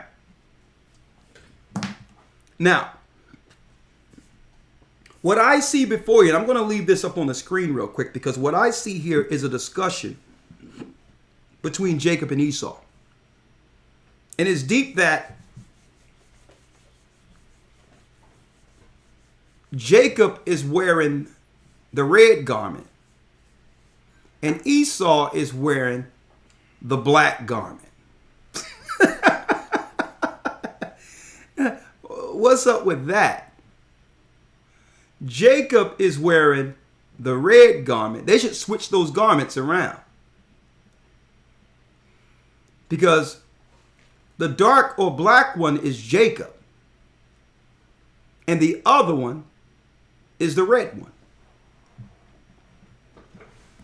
Speaker 1: Now, what I see before you, and I'm going to leave this up on the screen real quick because what I see here is a discussion between Jacob and Esau. And it's deep that Jacob is wearing the red garment and Esau is wearing the black garment. What's up with that? Jacob is wearing the red garment. They should switch those garments around. Because the dark or black one is Jacob. And the other one is the red one.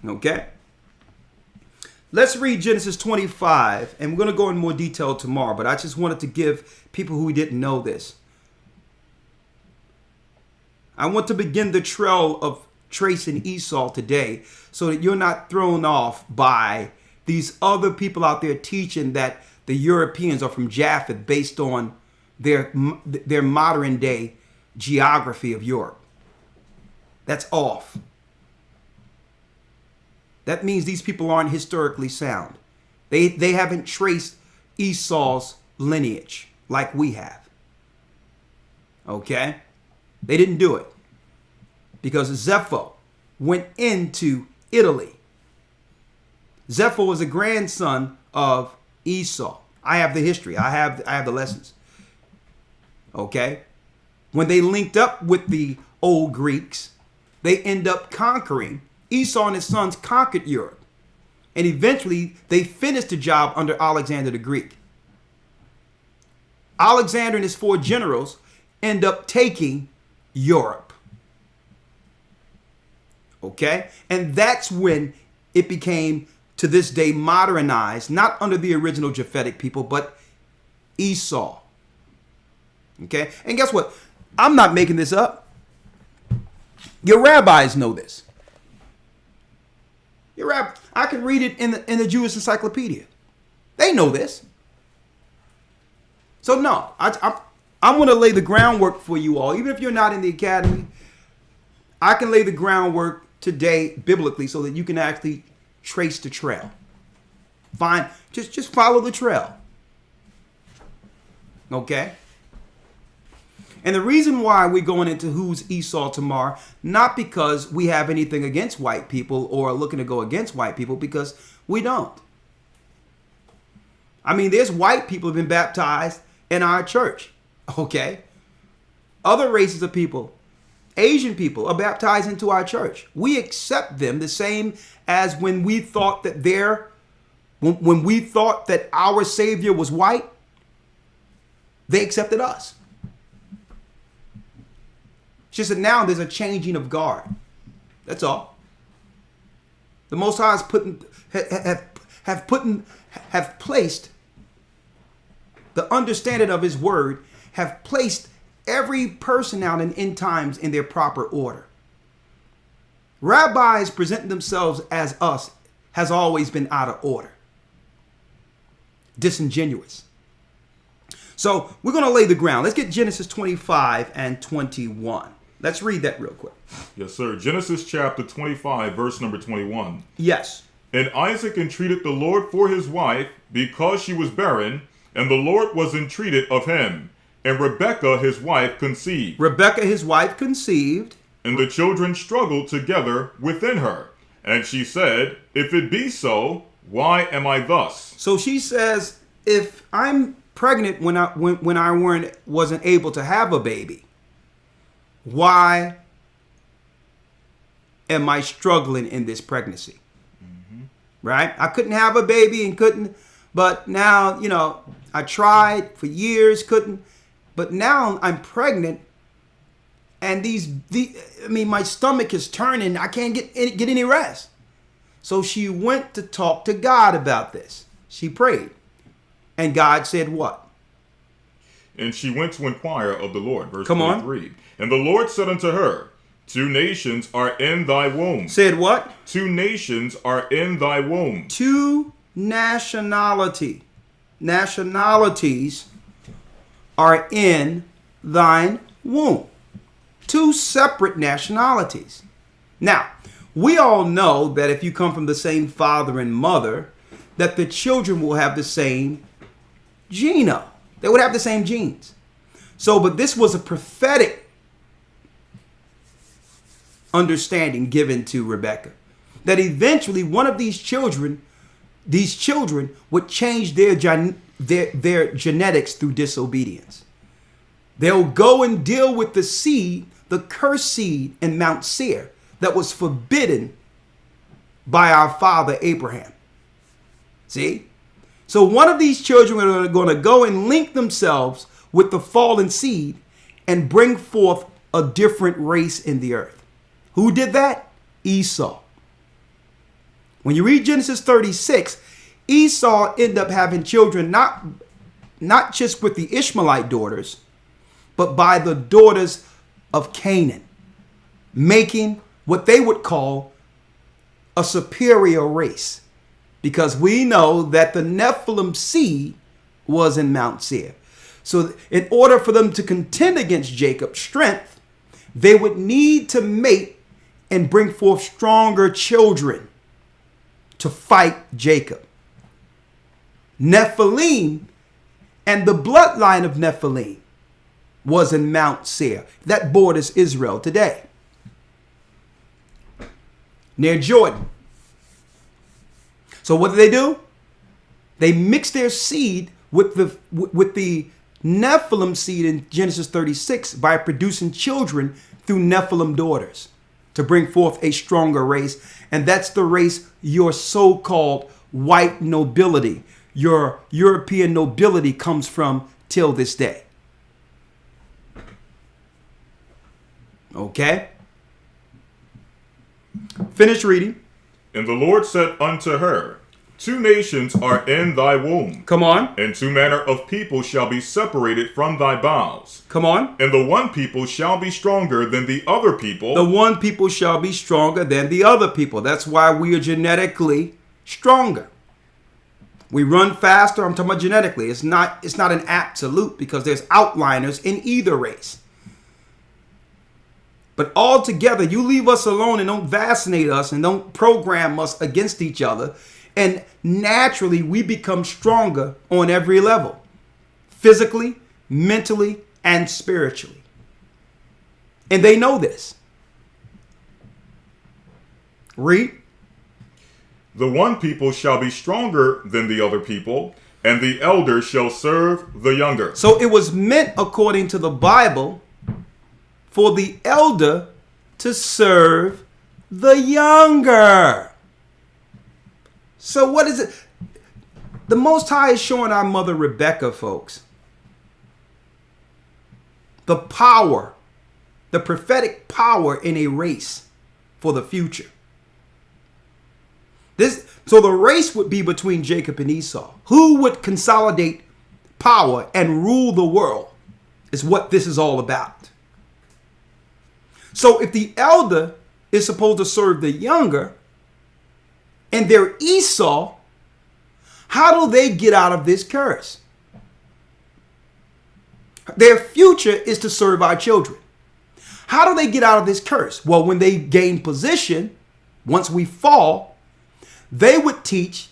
Speaker 1: Okay? Let's read Genesis 25. And we're going to go in more detail tomorrow. But I just wanted to give people who didn't know this. I want to begin the trail of tracing Esau today so that you're not thrown off by these other people out there teaching that the Europeans are from Japheth based on their modern day geography of Europe. That's off. That means these people aren't historically sound. They haven't traced Esau's lineage like we have. Okay? They didn't do it because Zepho went into Italy. Zepho was a grandson of Esau. I have the history. I have the lessons. Okay? When they linked up with the old Greeks, they end up conquering. Esau and his sons conquered Europe. And eventually they finished the job under Alexander the Greek. Alexander and his 4 generals end up taking Europe. Okay? And that's when it became, to this day, modernized, not under the original Japhetic people, but Esau. Okay? And guess what? I'm not making this up. Your rabbis know this. I can read it in the Jewish encyclopedia. They know this. So no, I'm going to lay the groundwork for you all. Even if you're not in the academy, I can lay the groundwork today biblically so that you can actually trace the trail. Fine. Just follow the trail. Okay? And the reason why we're going into who's Esau tomorrow, not because we have anything against white people or are looking to go against white people, because we don't. I mean, there's white people who have been baptized in our church. Okay? Other races of people, Asian people, are baptized into our church. We accept them the same as when we thought that when we thought that our Savior was white, they accepted us. It's just that now there's a changing of guard. That's all. The Most High have placed the understanding of His word, have placed every person out in end times in their proper order. Rabbis presenting themselves as us has always been out of order, disingenuous. So we're going to lay the ground. Let's get Genesis 25 and 21. Let's read that real quick.
Speaker 2: Yes, sir. Genesis chapter 25, verse number 21.
Speaker 1: Yes.
Speaker 2: And Isaac entreated the Lord for his wife, because she was barren, and the Lord was entreated of him. And Rebekah his wife conceived.
Speaker 1: Rebekah his wife conceived.
Speaker 2: And the children struggled together within her. And she said, If it be so, why am I thus?
Speaker 1: So she says, if I'm pregnant when I wasn't able to have a baby, why am I struggling in this pregnancy? Mm-hmm. Right? I couldn't have a baby and couldn't, but now, I tried for years, couldn't, but now I'm pregnant and my stomach is turning. I can't get any rest. So she went to talk to God about this. She prayed. And God said what?
Speaker 2: And she went to inquire of the Lord. Verse
Speaker 1: Come
Speaker 2: 23. And the Lord said unto her, 2 nations are in thy womb.
Speaker 1: Said what?
Speaker 2: 2 nations are in thy womb.
Speaker 1: 2 nationalities are in thine womb. 2 separate nationalities. Now, we all know that if you come from the same father and mother, that the children will have the same genome. They would have the same genes. So, but this was a prophetic understanding given to Rebekah, that eventually one of these children would change their genetics through disobedience. They'll go and deal with the seed, the cursed seed in Mount Seir that was forbidden by our father Abraham. See? So one of these children are going to go and link themselves with the fallen seed and bring forth a different race in the earth. Who did that? Esau. When you read Genesis 36, Esau ended up having children not just with the Ishmaelite daughters, but by the daughters of Canaan. making what they would call a superior race, because we know that the Nephilim seed was in Mount Seir. So in order for them to contend against Jacob's strength, they would need to mate and bring forth stronger children to fight Jacob. Nephilim and the bloodline of Nephilim was in Mount Seir. That borders Israel today, near Jordan. So what do? They mix their seed with the Nephilim seed in Genesis 36 by producing children through Nephilim daughters to bring forth a stronger race. And that's the race your so-called white nobility, your European nobility comes from till this day. Okay? Finish reading.
Speaker 2: And the Lord said unto her, 2 nations are in thy womb,
Speaker 1: Come on.
Speaker 2: and 2 manner of people shall be separated from thy bowels.
Speaker 1: Come on.
Speaker 2: And the one people shall be stronger than the other people.
Speaker 1: The one people shall be stronger than the other people. That's why we are genetically stronger. We run faster. I'm talking about genetically. It's not an absolute, because there's outliners in either race. But altogether, you leave us alone and don't vaccinate us and don't program us against each other. And naturally, we become stronger on every level. Physically, mentally, and spiritually. And they know this. Read.
Speaker 2: The one people shall be stronger than the other people, and the elder shall serve the younger.
Speaker 1: So it was meant, according to the Bible, for the elder to serve the younger. So what is it? The Most High is showing our mother Rebecca, folks, the power, the prophetic power in a race for the future. So the race would be between Jacob and Esau. Who would consolidate power and rule the world is what this is all about. So if the elder is supposed to serve the younger, and they're Esau, how do they get out of this curse? Their future is to serve our children. How do they get out of this curse? Well, when they gain position, once we fall, they would teach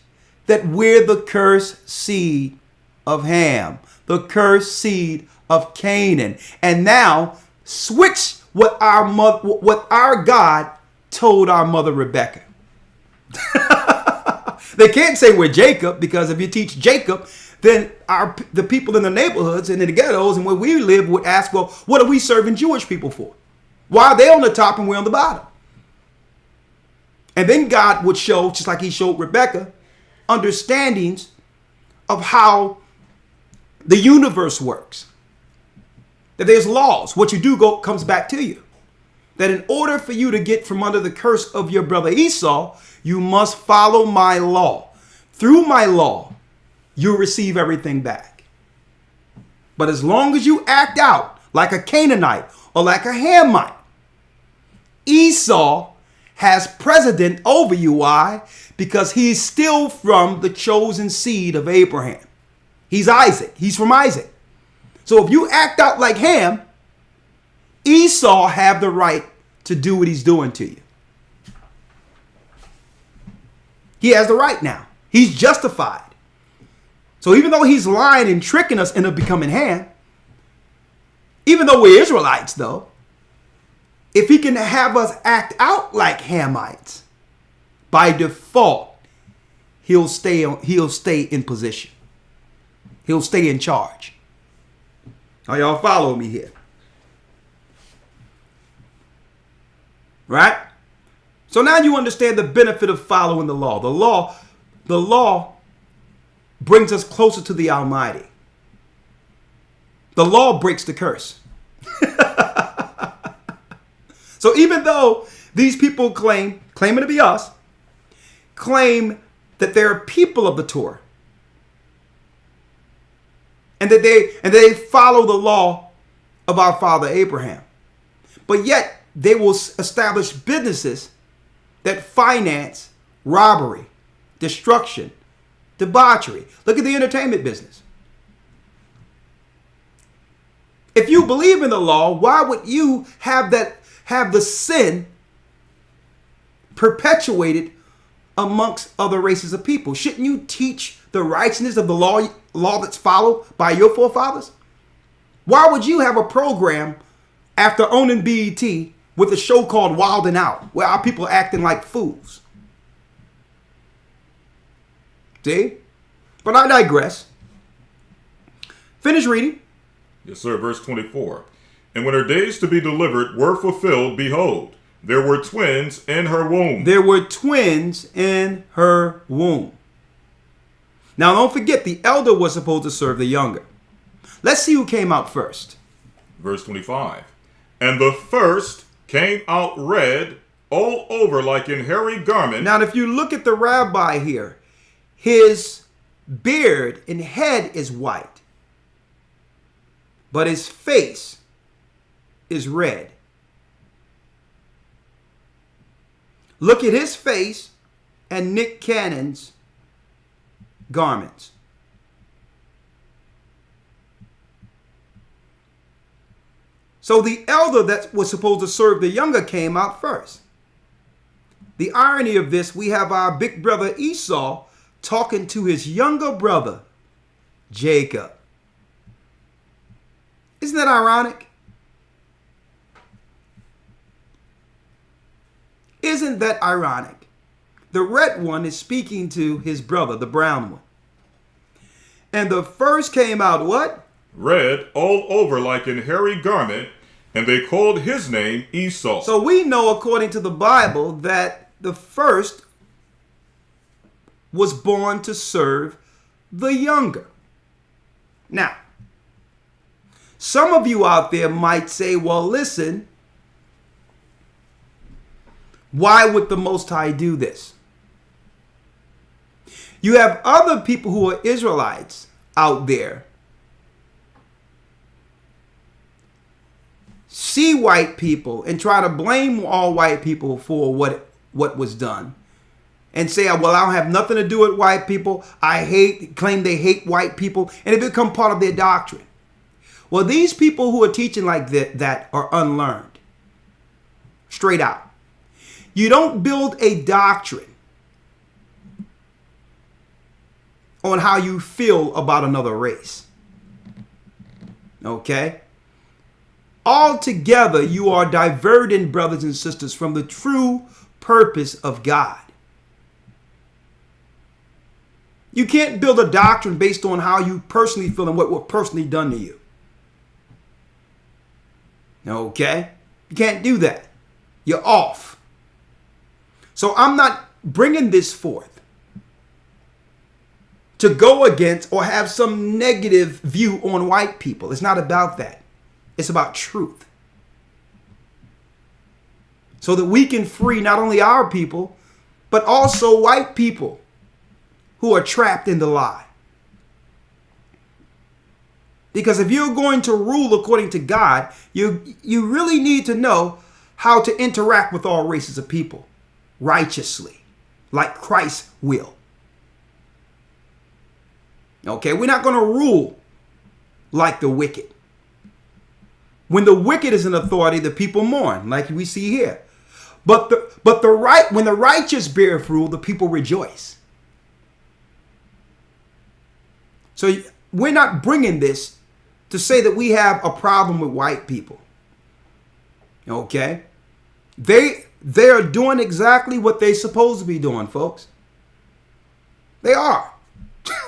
Speaker 1: that we're the cursed seed of Ham, the cursed seed of Canaan, and now switch what our God told our mother Rebecca. They can't say we're Jacob, because if you teach Jacob, then the people in the neighborhoods and in the ghettos and where we live would ask, well, what are we serving Jewish people for? Why are they on the top and we're on the bottom? And then God would show, just like he showed Rebecca, understandings of how the universe works. That there's laws. What you do comes back to you. That in order for you to get from under the curse of your brother Esau, you must follow my law. Through my law, you'll receive everything back. But as long as you act out like a Canaanite or like a Hamite, Esau has precedent over you. Why? Because he's still from the chosen seed of Abraham. He's Isaac. He's from Isaac. So if you act out like Ham, Esau have the right to do what he's doing to you. He has the right now. He's justified. So even though he's lying and tricking us into becoming Ham, even though we're Israelites though, if he can have us act out like Hamites, by default, he'll stay in position. He'll stay in charge. Are y'all follow me here? Right? So now you understand the benefit of following the law. The law brings us closer to the Almighty. The law breaks the curse. So even though these people claiming to be us, claim that they're people of the Torah, and that they follow the law of our father Abraham, but yet they will establish businesses that finance robbery, destruction, debauchery. Look at the entertainment business. If you believe in the law, why would you have the sin perpetuated amongst other races of people? Shouldn't you teach the righteousness of the law that's followed by your forefathers? Why would you have a program after owning BET with a show called Wild and Out, where our people are acting like fools? See? But I digress. Finish reading.
Speaker 2: Yes, sir. Verse 24. And when her days to be delivered were fulfilled, behold, there were twins in her womb.
Speaker 1: There were twins in her womb. Now, don't forget, the elder was supposed to serve the younger. Let's see who came out first.
Speaker 2: Verse 25. And the first came out red all over like in hairy garment.
Speaker 1: Now, if you look at the rabbi here, his beard and head is white, but his face is red. Look at his face and Nick Cannon's garments. So the elder that was supposed to serve the younger came out first. The irony of this, we have our big brother Esau talking to his younger brother, Jacob. Isn't that ironic? Isn't that ironic? The red one is speaking to his brother, the brown one. And the first came out what?
Speaker 2: Red all over like in hairy garment, and they called his name Esau.
Speaker 1: So we know, according to the Bible, that the first was born to serve the younger. Now, some of you out there might say, well, listen, why would the Most High do this? You have other people who are Israelites out there see white people and try to blame all white people for what was done and say, well, I don't have nothing to do with white people. Claim they hate white people, and it become part of their doctrine. Well, these people who are teaching like that are unlearned. Straight out. You don't build a doctrine on how you feel about another race. Okay? Altogether, you are diverting, brothers and sisters, from the true purpose of God. You can't build a doctrine based on how you personally feel and what was personally done to you. Okay? You can't do that. You're off. So I'm not bringing this forth to go against or have some negative view on white people. It's not about that. It's about truth. So that we can free not only our people, but also white people who are trapped in the lie. Because if you're going to rule according to God, you really need to know how to interact with all races of people righteously, like Christ will. Okay, we're not going to rule like the wicked. When the wicked is in authority, the people mourn, like we see here. But when the righteous bear rule, the people rejoice. So we're not bringing this to say that we have a problem with white people. Okay? They are doing exactly what they're supposed to be doing, folks. They are,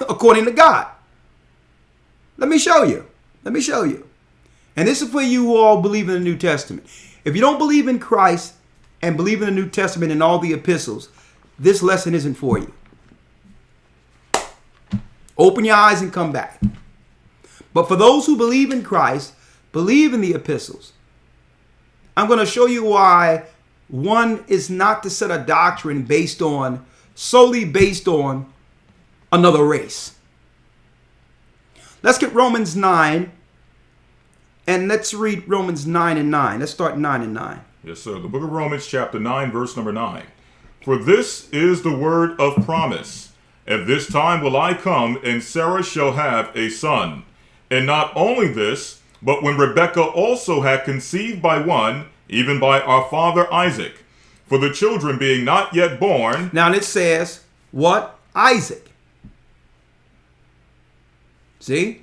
Speaker 1: according to God. Let me show you. And this is for you who all believe in the New Testament. If you don't believe in Christ and believe in the New Testament and all the epistles, this lesson isn't for you. Open your eyes and come back. But for those who believe in Christ, believe in the epistles, I'm going to show you why one is not to set a doctrine solely based on another race. Let's get Romans 9, and let's read Romans 9 and 9. Let's start 9 and 9.
Speaker 2: Yes, sir. The book of Romans, chapter 9, verse number 9. For this is the word of promise. At this time will I come, and Sarah shall have a son. And not only this, but when Rebekah also had conceived by one, even by our father Isaac, for the children being not yet born.
Speaker 1: Now it says, what? Isaac. See?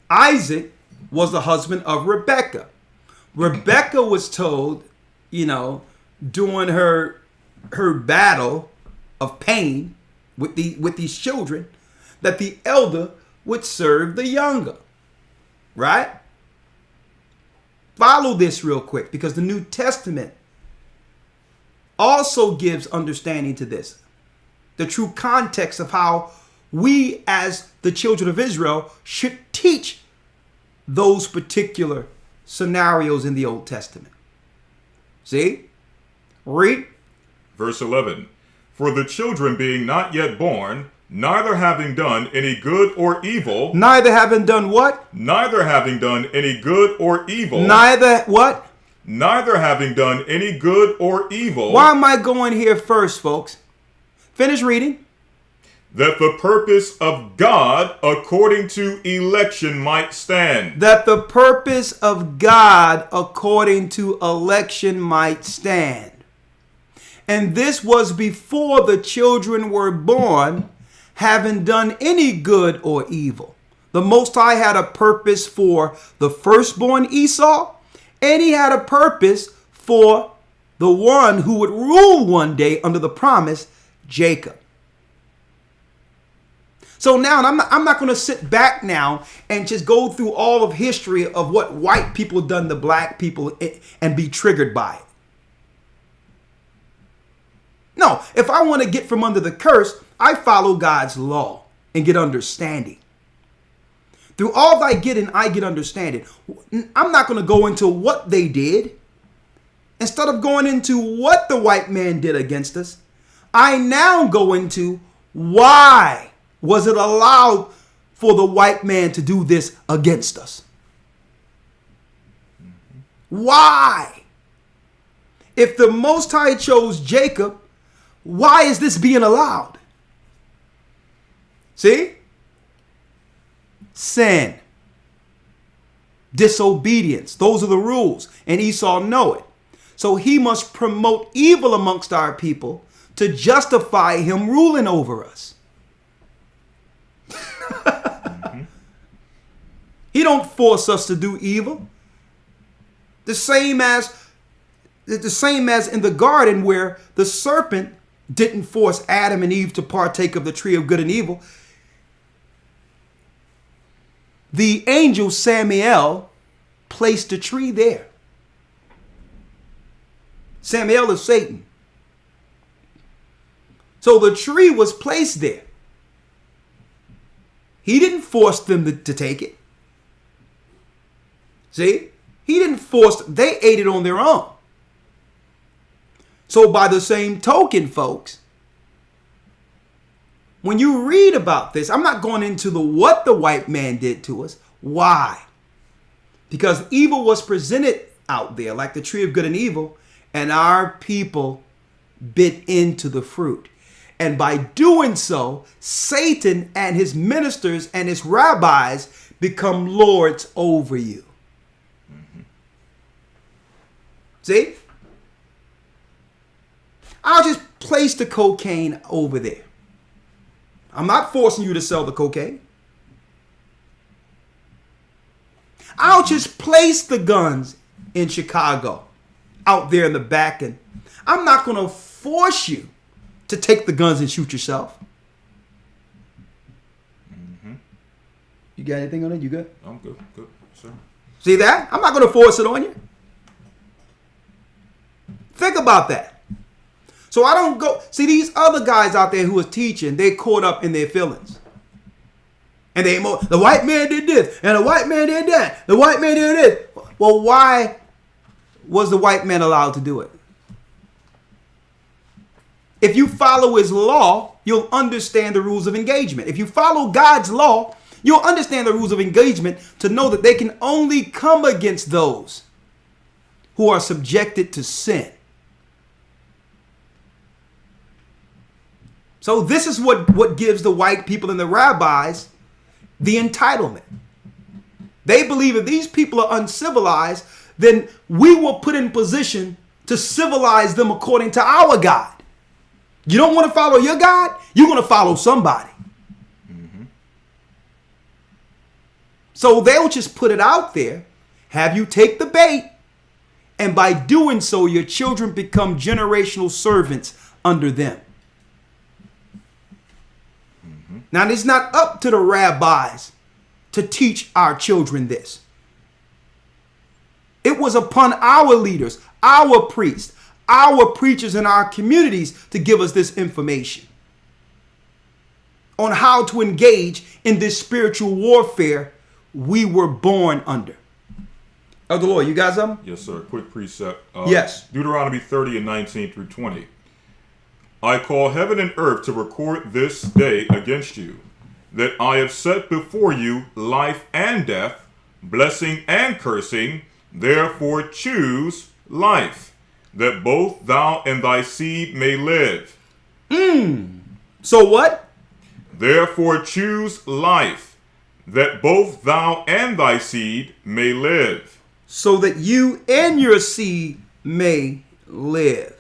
Speaker 1: Isaac was the husband of Rebekah. Rebekah was told, during her battle of pain with these children, that the elder would serve the younger. Right? Follow this real quick, because the New Testament also gives understanding to this. The true context of how we as the children of Israel should teach those particular scenarios in the Old Testament. See? Read.
Speaker 2: Verse 11. For the children being not yet born, neither having done any good or evil.
Speaker 1: Neither having done what?
Speaker 2: Neither having done any good or evil.
Speaker 1: Neither what?
Speaker 2: Neither having done any good or evil.
Speaker 1: Why am I going here first, folks? Finish reading.
Speaker 2: That the purpose of God according to election might stand.
Speaker 1: That the purpose of God according to election might stand. And this was before the children were born, having done any good or evil. The Most High had a purpose for the firstborn Esau, and he had a purpose for the one who would rule one day under the promise, Jacob. So now I'm not going to sit back now and just go through all of history of what white people done to black people and be triggered by it. No, if I want to get from under the curse, I follow God's law and get understanding. Through all thy getting, I get understanding. I'm not going to go into what they did. Instead of going into what the white man did against us, I now go into why was it allowed for the white man to do this against us? Why? If the Most High chose Jacob, why is this being allowed? See? Sin. Disobedience. Those are the rules. And Esau know it. So he must promote evil amongst our people to justify him ruling over us. He don't force us to do evil. The same as in the garden where the serpent didn't force Adam and Eve to partake of the tree of good and evil. The angel Samael placed a tree there. Samael is Satan. So the tree was placed there. He didn't force them to take it. See? He didn't force them. They ate it on their own. So by the same token, folks, when you read about this, I'm not going into what the white man did to us. Why? Because evil was presented out there like the tree of good and evil, and our people bit into the fruit. And by doing so, Satan and his ministers and his rabbis become lords over you. Mm-hmm. See? I'll just place the cocaine over there. I'm not forcing you to sell the cocaine. I'll just place the guns in Chicago out there in the back, and I'm not going to force you to take the guns and shoot yourself.
Speaker 2: Mm-hmm.
Speaker 1: You got anything on it? You good?
Speaker 2: I'm good. Good, sir.
Speaker 1: See that? I'm not going to force it on you. Think about that. So I don't go. See, these other guys out there who are teaching, they caught up in their feelings. And the white man did this, and the white man did that. The white man did this. Well, why was the white man allowed to do it? If you follow his law, you'll understand the rules of engagement. If you follow God's law, you'll understand the rules of engagement to know that they can only come against those who are subjected to sin. So this is what gives the white people and the rabbis the entitlement. They believe if these people are uncivilized, then we will put in position to civilize them according to our God. You don't want to follow your God? You're going to follow somebody. So they'll just put it out there, have you take the bait, and by doing so, your children become generational servants under them. Now, it's not up to the rabbis to teach our children this. It was upon our leaders, our priests, our preachers in our communities to give us this information on how to engage in this spiritual warfare we were born under. Elder Lloyd, you got something?
Speaker 2: Yes, sir. Quick precept.
Speaker 1: Yes.
Speaker 2: Deuteronomy 30 and 19 through 20. I call heaven and earth to record this day against you, that I have set before you life and death, blessing and cursing. Therefore choose life, that both thou and thy seed may live.
Speaker 1: So what?
Speaker 2: Therefore choose life, that both thou and thy seed may live.
Speaker 1: So that you and your seed may live.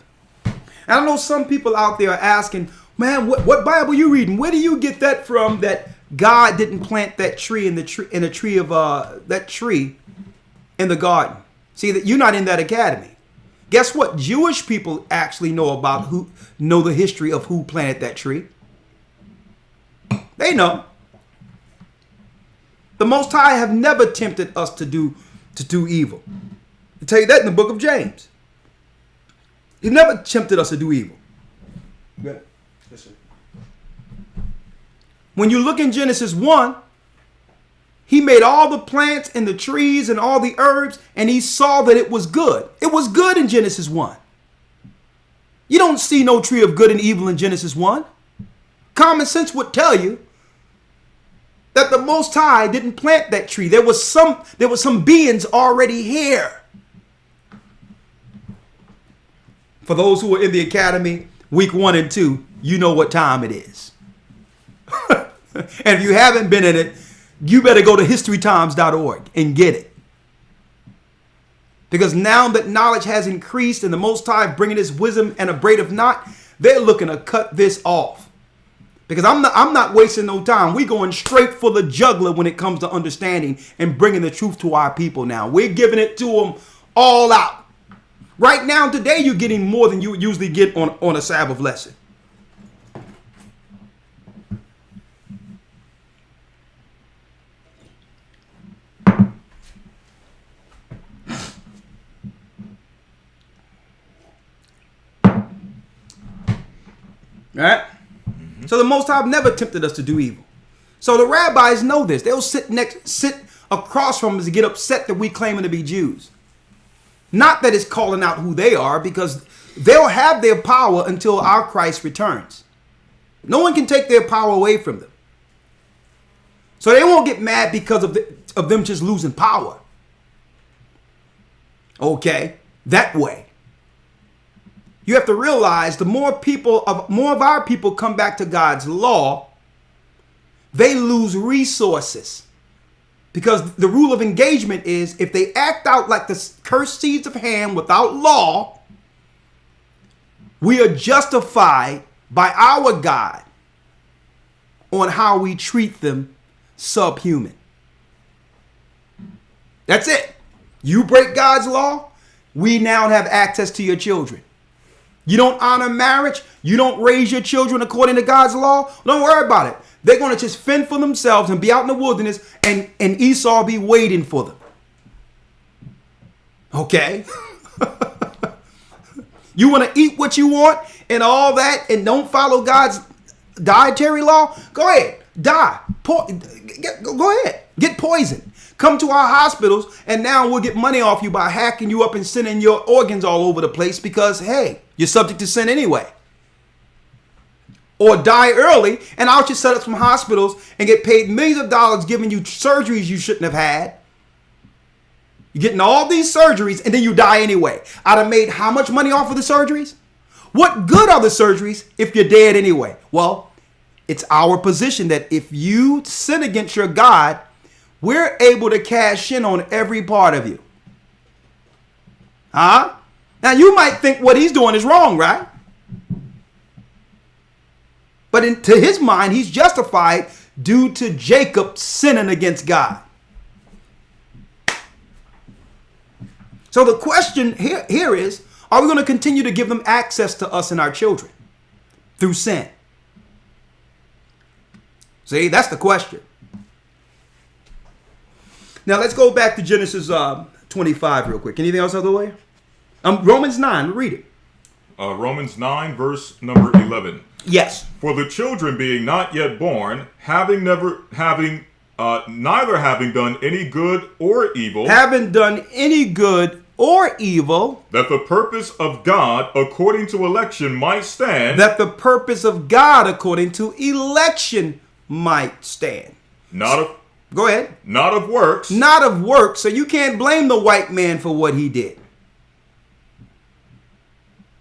Speaker 1: And I know some people out there are asking, man, what Bible you reading? Where do you get that from? That God didn't plant that tree in the tree in a tree of that tree in the garden. See that you're not in that academy. Guess what? Jewish people actually know the history of who planted that tree. They know. The Most High have never tempted us to do evil. I tell you that in the book of James. He never tempted us to do evil.
Speaker 4: Yes, sir.
Speaker 1: When you look in Genesis 1, he made all the plants and the trees and all the herbs, and he saw that it was good. It was good in Genesis 1. You don't see no tree of good and evil in Genesis 1. Common sense would tell you that the Most High didn't plant that tree. There was some beings already here. For those who are in the academy, week 1 and 2, you know what time it is. And if you haven't been in it, you better go to historytimes.org and get it. Because now that knowledge has increased and the Most High bringing his wisdom and abradeth not, they're looking to cut this off. Because I'm not wasting no time. We're going straight for the jugular when it comes to understanding and bringing the truth to our people now. We're giving it to them all out. Right now, today, you're getting more than you would usually get on a Sabbath lesson. All right? So the Most High never tempted us to do evil. So the rabbis know this. They'll sit across from us to get upset that we claiming to be Jews. Not that it's calling out who they are, because they'll have their power until our Christ returns. No one can take their power away from them. So they won't get mad because of them just losing power. Okay, that way. You have to realize the more of our people come back to God's law, they lose resources. Because the rule of engagement is if they act out like the cursed seeds of Ham without law, we are justified by our God on how we treat them subhuman. That's it. You break God's law, we now have access to your children. You don't honor marriage, you don't raise your children according to God's law, don't worry about it. They're going to just fend for themselves and be out in the wilderness, and Esau be waiting for them. Okay? You want to eat what you want and all that and don't follow God's dietary law? Go ahead. Die. Go ahead. Get poisoned. Come to our hospitals, and now we'll get money off you by hacking you up and sending your organs all over the place because, hey, you're subject to sin anyway. Or die early, and I'll just set up some hospitals and get paid millions of dollars giving you surgeries you shouldn't have had. You're getting all these surgeries and then you die anyway. I'd have made how much money off of the surgeries? What good are the surgeries if you're dead anyway? Well, it's our position that if you sin against your God, we're able to cash in on every part of you. Huh? Now you might think what he's doing is wrong, right? But to his mind, he's justified due to Jacob sinning against God. So the question here is, are we going to continue to give them access to us and our children through sin? See, that's the question. Now let's go back to Genesis 25 real quick. Anything else, other way? Romans 9, read it.
Speaker 2: Romans 9, verse number 11.
Speaker 1: Yes.
Speaker 2: For the children being not yet born, neither having done any good or evil,
Speaker 1: Haven't done any good or evil,
Speaker 2: that the purpose of God according to election might stand,
Speaker 1: that the purpose of God according to election might stand. Go ahead.
Speaker 2: Not of works,
Speaker 1: Not of works, so you can't blame the white man for what he did.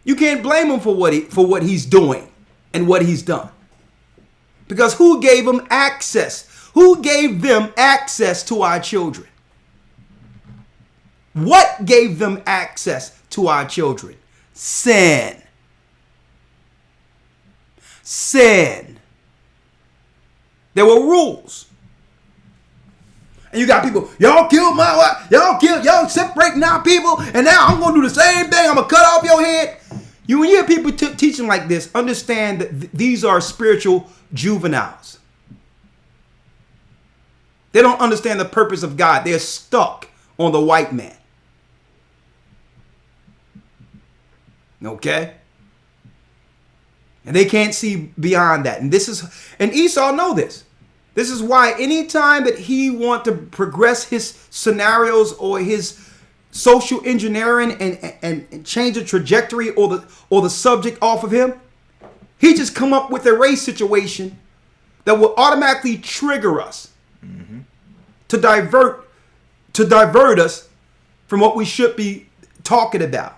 Speaker 1: You can't blame him for what he's doing and what he's done. Because who gave him access? Who gave them access to our children? What gave them access to our children? Sin. Sin. There were rules. And you got people, y'all killed my wife, y'all separating our people, and now I'm going to do the same thing. I'm going to cut off your head. When you hear people teaching like this, understand that these are spiritual juveniles. They don't understand the purpose of God. They're stuck on the white man. Okay? And they can't see beyond that. And Esau know this. This is why anytime that he want to progress his scenarios or his social engineering and change the trajectory or the subject off of him, he just come up with a race situation that will automatically trigger us to divert us from what we should be talking about.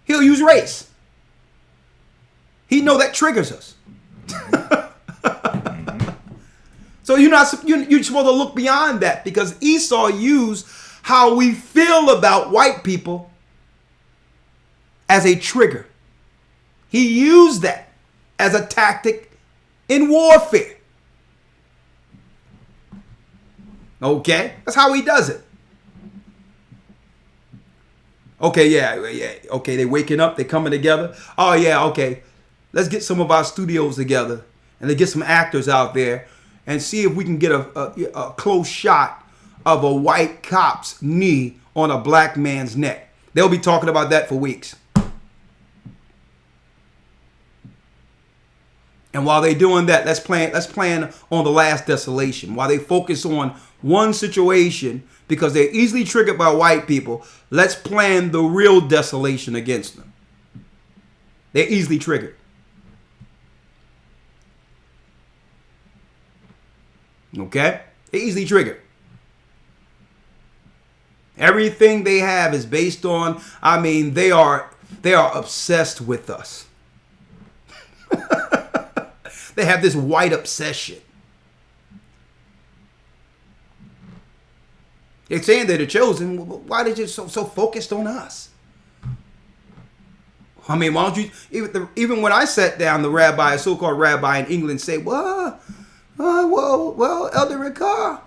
Speaker 1: He'll use race. He know that triggers us. So you're supposed to look beyond that, because Esau used how we feel about white people as a trigger. He used that as a tactic in warfare. Okay? That's how he does it. Okay, yeah. Okay, they waking up, they coming together. Oh, yeah, okay. Let's get some of our studios together and let's get some actors out there and see if we can get a close shot of a white cop's knee on a black man's neck. They'll be talking about that for weeks. And while they're doing that, let's plan on the last desolation. While they focus on one situation because they're easily triggered by white people, let's plan the real desolation against them. They're easily triggered. Okay? They're easily triggered. Everything they have is based on, they are obsessed with us. They have this white obsession. They're saying they're the chosen. Why are they just so focused on us? Why don't you, even when I sat down, the rabbi, a so-called rabbi in England, say, well, Elder Ricard,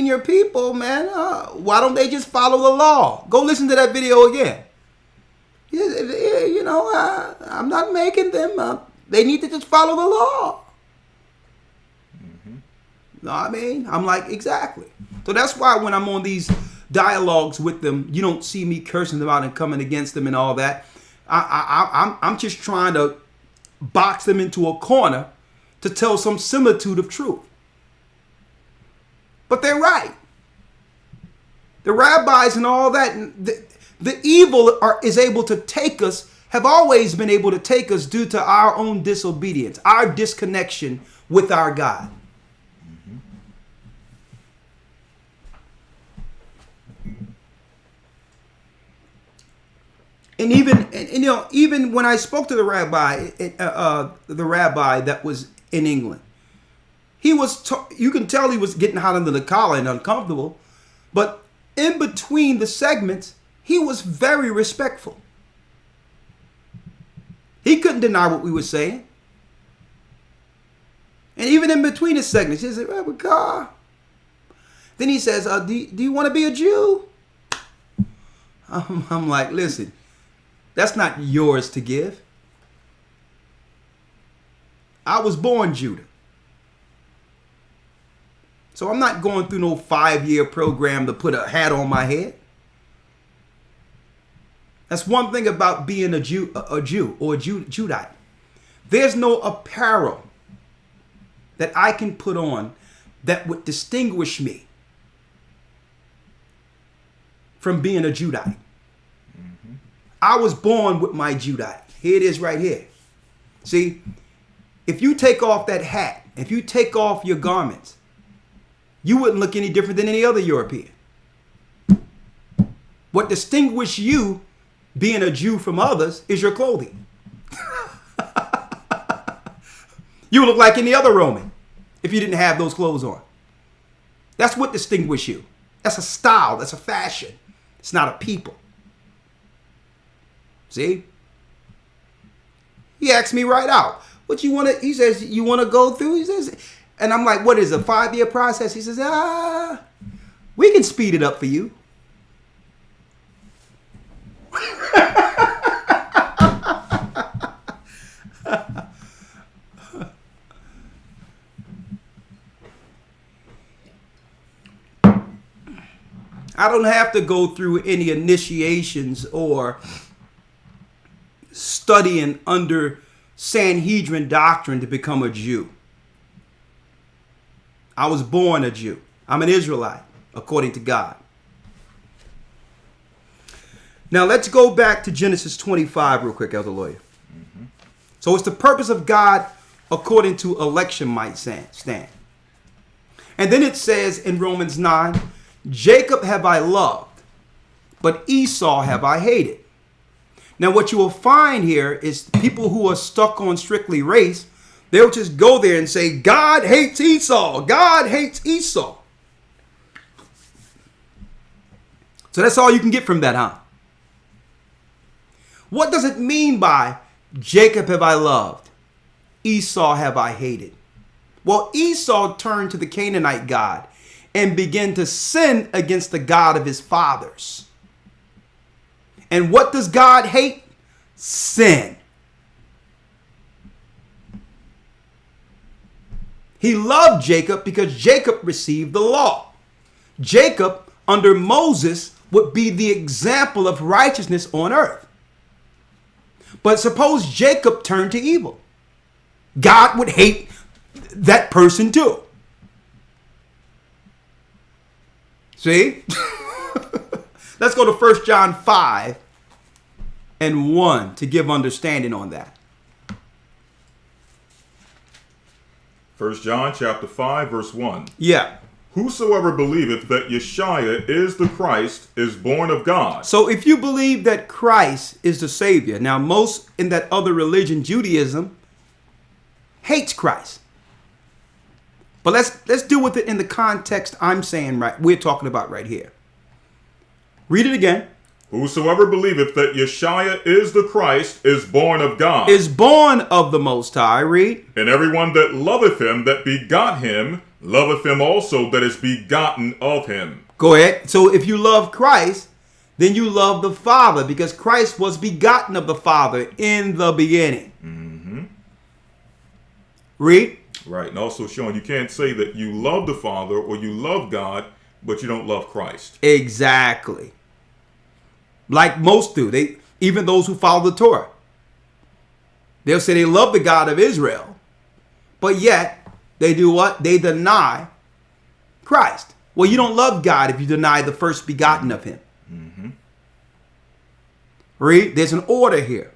Speaker 1: your people, man, why don't they just follow the law? Go listen to that video again. I'm not making them. They need to just follow the law. I'm like, exactly. So that's why when I'm on these dialogues with them, you don't see me cursing them out and coming against them and all that. I'm just trying to box them into a corner to tell some similitude of truth. But they're right. The rabbis and all that, the evil is able to take us, have always been able to take us due to our own disobedience, our disconnection with our God. And even when I spoke to the rabbi that was in England, he was. You can tell he was getting hot under the collar and uncomfortable, but in between the segments, he was very respectful. He couldn't deny what we were saying, and even in between the segments, he said, "Rabbi God." Then he says, "Do you want to be a Jew?" I'm like, listen. That's not yours to give. I was born Judah. So I'm not going through no 5-year program to put a hat on my head. That's one thing about being a Jew or a Judite. There's no apparel that I can put on that would distinguish me from being a Judite. I was born with my Judite. Here it is right here. See, if you take off that hat, if you take off your garments, you wouldn't look any different than any other European. What distinguishes you being a Jew from others is your clothing. You look like any other Roman if you didn't have those clothes on. That's what distinguishes you. That's a style. That's a fashion. It's not a people. See? He asked me right out, what you want to, he says, you want to go through? He says, and I'm like, what is a 5-year process? He says, we can speed it up for you. I don't have to go through any initiations or studying under Sanhedrin doctrine to become a Jew. I was born a Jew. I'm an Israelite, according to God. Now let's go back to Genesis 25 real quick, Elder Lawyer. So it's the purpose of God according to election might stand. And then it says in Romans 9, Jacob have I loved, but Esau have I hated. Now what you will find here is people who are stuck on strictly race, they'll just go there and say, God hates Esau. God hates Esau. So that's all you can get from that, huh? What does it mean by Jacob have I loved, Esau have I hated? Well, Esau turned to the Canaanite God and began to sin against the God of his fathers. And what does God hate? Sin. He loved Jacob because Jacob received the law. Jacob, under Moses, would be the example of righteousness on earth. But suppose Jacob turned to evil. God would hate that person too. See? Let's go to 1 John 5 and 1 to give understanding on that.
Speaker 2: 1 John chapter 5 verse 1.
Speaker 1: Yeah.
Speaker 2: Whosoever believeth that Yeshua is the Christ is born of God.
Speaker 1: So if you believe that Christ is the Savior, now most in that other religion, Judaism, hates Christ. But let's deal with it in the context I'm saying we're talking about right here. Read it again.
Speaker 2: Whosoever believeth that Yeshua is the Christ is born of God.
Speaker 1: Is born of the Most High. Read.
Speaker 2: And everyone that loveth him that begot him, loveth him also that is begotten of him.
Speaker 1: Go ahead. So if you love Christ, then you love the Father because Christ was begotten of the Father in the beginning.
Speaker 2: Mm-hmm.
Speaker 1: Read.
Speaker 2: Right. And also showing you can't say that you love the Father or you love God, but you don't love Christ.
Speaker 1: Exactly. Like most do. Even those who follow the Torah. They'll say they love the God of Israel, but yet they do what? They deny Christ. Well, you don't love God if you deny the first begotten of him.
Speaker 2: Mm-hmm.
Speaker 1: Read. There's an order here.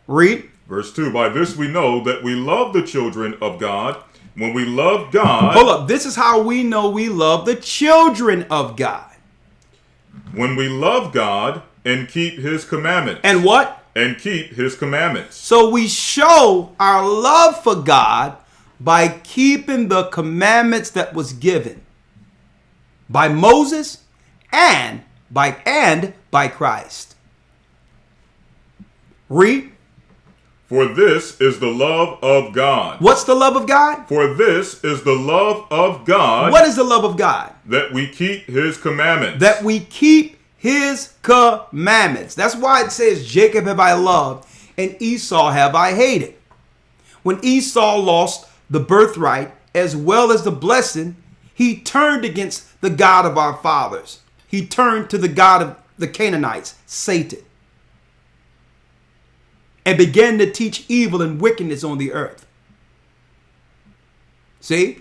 Speaker 1: Read.
Speaker 2: Verse 2, by this we know that we love the children of God when we love God.
Speaker 1: Hold up. This is how we know we love the children of God.
Speaker 2: When we love God and keep his commandments.
Speaker 1: And what?
Speaker 2: And keep his commandments.
Speaker 1: So we show our love for God by keeping the commandments that was given by Moses and by Christ. Read.
Speaker 2: For this is the love of God.
Speaker 1: What's the love of God?
Speaker 2: For this is the love of God.
Speaker 1: What is the love of God?
Speaker 2: That we keep his commandments.
Speaker 1: That we keep his commandments. That's why it says, Jacob have I loved and Esau have I hated. When Esau lost the birthright as well as the blessing, he turned against the God of our fathers. He turned to the God of the Canaanites, Satan, and began to teach evil and wickedness on the earth. See?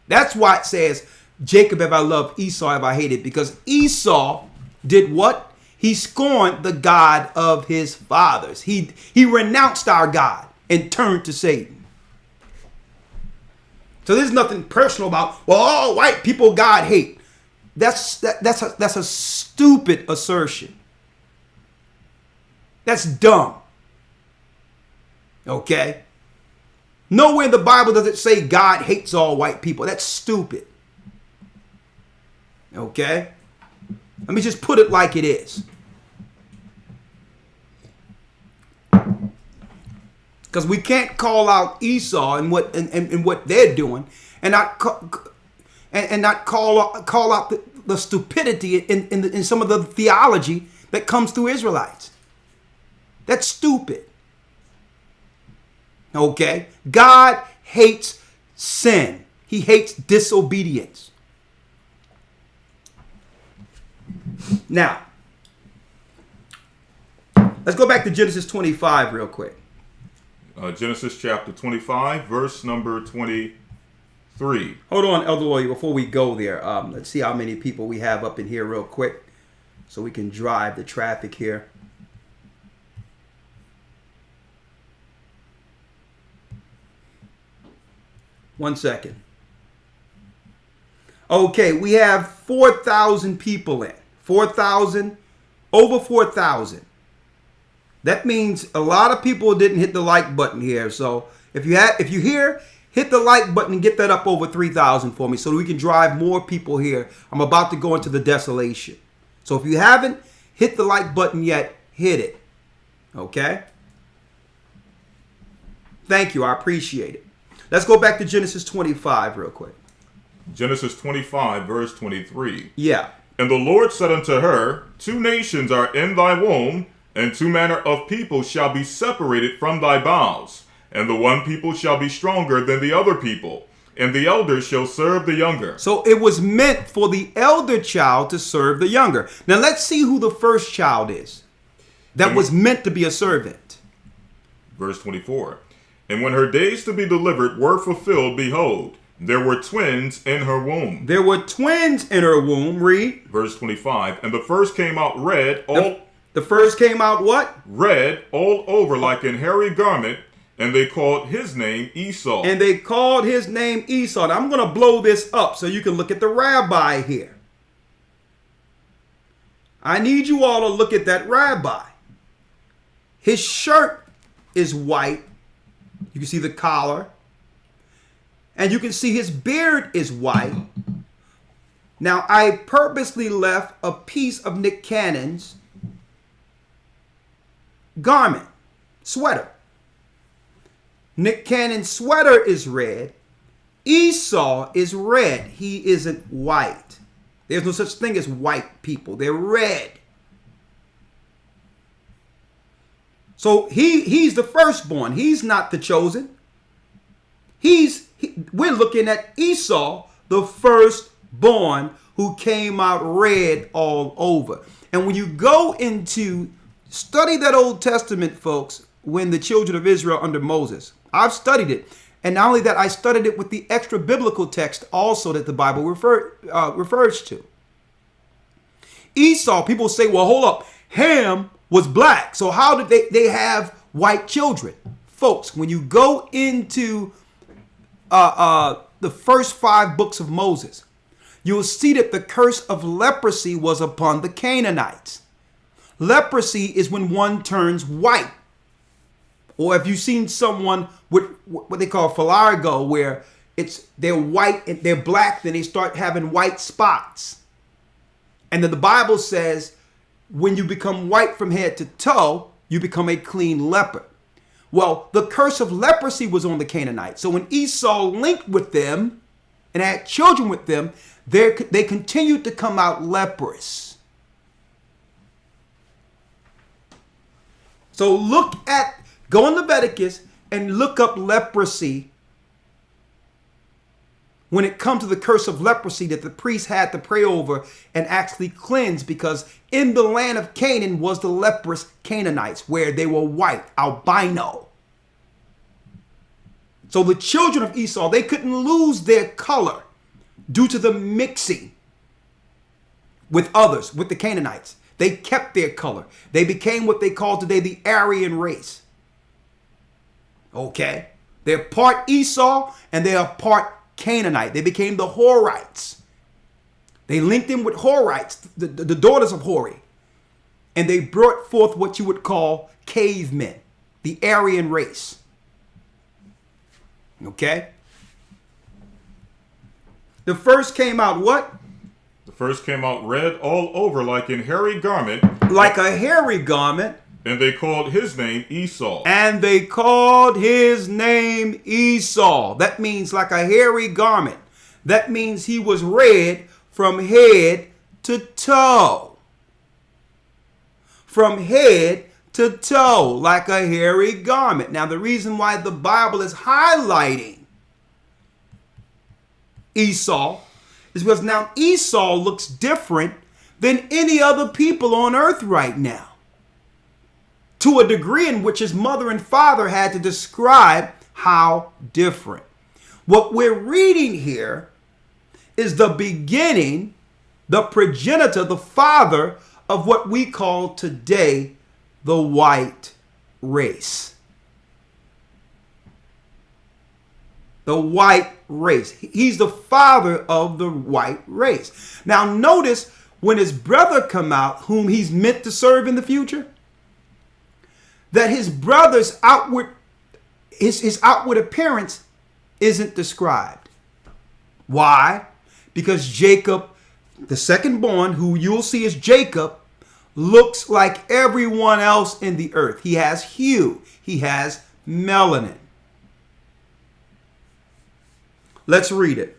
Speaker 1: That's why it says, Jacob have I loved, Esau have I hated, because Esau did what? He scorned the God of his fathers. He renounced our God and turned to Satan. So there's nothing personal about, well, all white people God hate. That's a stupid assertion. That's dumb. Okay? Nowhere in the Bible does it say God hates all white people. That's stupid. Okay? Let me just put it like it is. Because we can't call out Esau and what they're doing and not call out the stupidity in some of the theology that comes through Israelites. That's stupid. Okay? God hates sin. He hates disobedience. Now, let's go back to Genesis 25 real quick.
Speaker 2: Genesis chapter 25, verse number 23.
Speaker 1: Hold on, Elder Lawyer, before we go there. Let's see how many people we have up in here real quick so we can drive the traffic here. One second. Okay, we have 4,000 people in. 4,000, over 4,000. That means a lot of people didn't hit the like button here. So if you hear, hit the like button and get that up over 3,000 for me so we can drive more people here. I'm about to go into the desolation. So if you haven't hit the like button yet, hit it. Okay? Thank you. I appreciate it. Let's go back to Genesis 25 real quick.
Speaker 2: Genesis 25, verse 23.
Speaker 1: Yeah.
Speaker 2: And the Lord said unto her, 2 nations are in thy womb, and 2 manner of people shall be separated from thy bowels. And the one people shall be stronger than the other people, and the elder shall serve the younger.
Speaker 1: So it was meant for the elder child to serve the younger. Now let's see who the first child is that was meant to be a servant.
Speaker 2: Verse 24. And when her days to be delivered were fulfilled, behold, there were twins in her womb.
Speaker 1: There were twins in her womb. Read.
Speaker 2: Verse 25. And the first came out red,
Speaker 1: the first came out what?
Speaker 2: Red all over like an hairy garment, and they called his name Esau.
Speaker 1: And they called his name Esau. Now I'm going to blow this up so you can look at the rabbi here. I need you all to look at that rabbi. His shirt is white. You can see the collar. And you can see his beard is white. Now, I purposely left a piece of Nick Cannon's garment, sweater. Nick Cannon's sweater is red. Esau is red. He isn't white. There's no such thing as white people. They're red. So he's the firstborn. He's not the chosen. We're looking at Esau, the firstborn, who came out red all over. And when you go into study that Old Testament, folks, when the children of Israel under Moses, I've studied it. And not only that, I studied it with the extra biblical text also that the Bible refers to. Esau, people say, well, hold up, Ham was black. So how did they have white children? Folks, when you go into the first 5 books of Moses, you'll see that the curse of leprosy was upon the Canaanites. Leprosy is when one turns white. Or if you've seen someone with what they call filarigo, where they're white and they're black, then they start having white spots. And then the Bible says when you become white from head to toe, you become a clean leper. Well, the curse of leprosy was on the Canaanites. So when Esau linked with them and had children with them, they continued to come out leprous. So go in Leviticus and look up leprosy when it comes to the curse of leprosy that the priest had to pray over and actually cleanse, because in the land of Canaan was the leprous Canaanites, where they were white, albino. So the children of Esau, they couldn't lose their color due to the mixing with others, with the Canaanites. They kept their color. They became what they call today the Aryan race. Okay? They're part Esau and they are part Canaanite. They became the Horites. They linked in with Horites, the daughters of Hori. And they brought forth what you would call cavemen, the Aryan race. Okay? The first came out what?
Speaker 2: The first came out red all over like in hairy garment.
Speaker 1: Like a hairy garment.
Speaker 2: And they called his name Esau.
Speaker 1: And they called his name Esau. That means like a hairy garment. That means he was red from head to toe. From head to toe, like a hairy garment. Now, the reason why the Bible is highlighting Esau is because now Esau looks different than any other people on earth right now, to a degree in which his mother and father had to describe how different. What we're reading here is the beginning, the progenitor, the father of what we call today the white race. The white race. He's the father of the white race. Now notice when his brother come out, whom he's meant to serve in the future, that his brother's outward, his outward appearance isn't described. Why? Because Jacob, the second born, who you'll see as Jacob, looks like everyone else in the earth. He has hue. He has melanin. Let's read it.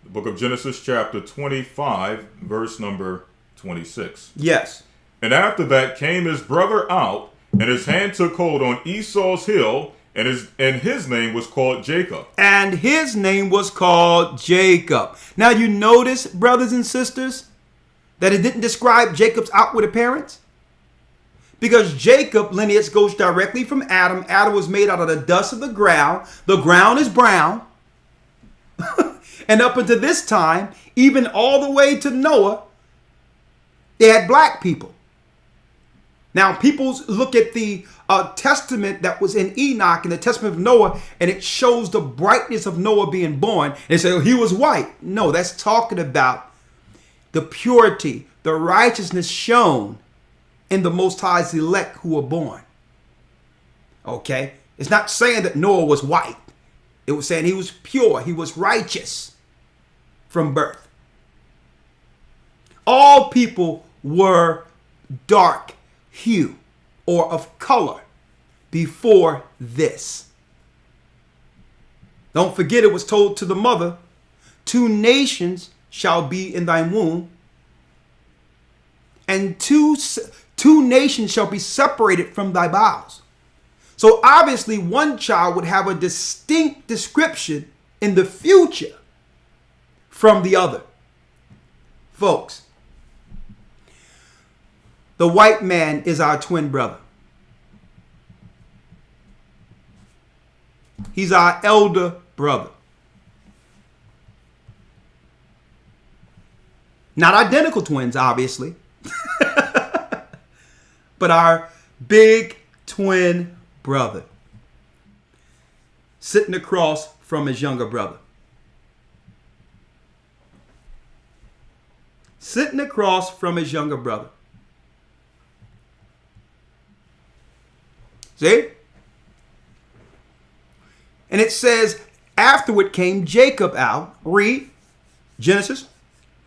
Speaker 2: The book of Genesis chapter 25, verse number 26.
Speaker 1: Yes.
Speaker 2: And after that came his brother out, and his hand took hold on Esau's heel, and his name was called Jacob.
Speaker 1: And his name was called Jacob. Now you notice, brothers and sisters, that it didn't describe Jacob's outward appearance? Because Jacob lineage goes directly from Adam. Adam was made out of the dust of the ground. The ground is brown. And up until this time, even all the way to Noah, they had black people. Now, people look at the testament that was in Enoch and the testament of Noah, and it shows the brightness of Noah being born. And they say, oh, he was white. No, that's talking about the purity, the righteousness shown in the Most High's elect who were born. Okay? It's not saying that Noah was white. It was saying he was pure. He was righteous from birth. All people were dark hue or of color before this. Don't forget, it was told to the mother, 2 nations shall be in thy womb, and two nations shall be separated from thy bowels. So obviously one child would have a distinct description in the future from the other. Folks, the white man is our twin brother. He's our elder brother. Not identical twins, obviously, but our big twin brother, sitting across from his younger brother. Sitting across from his younger brother. See? And it says, afterward came Jacob out. Read Genesis.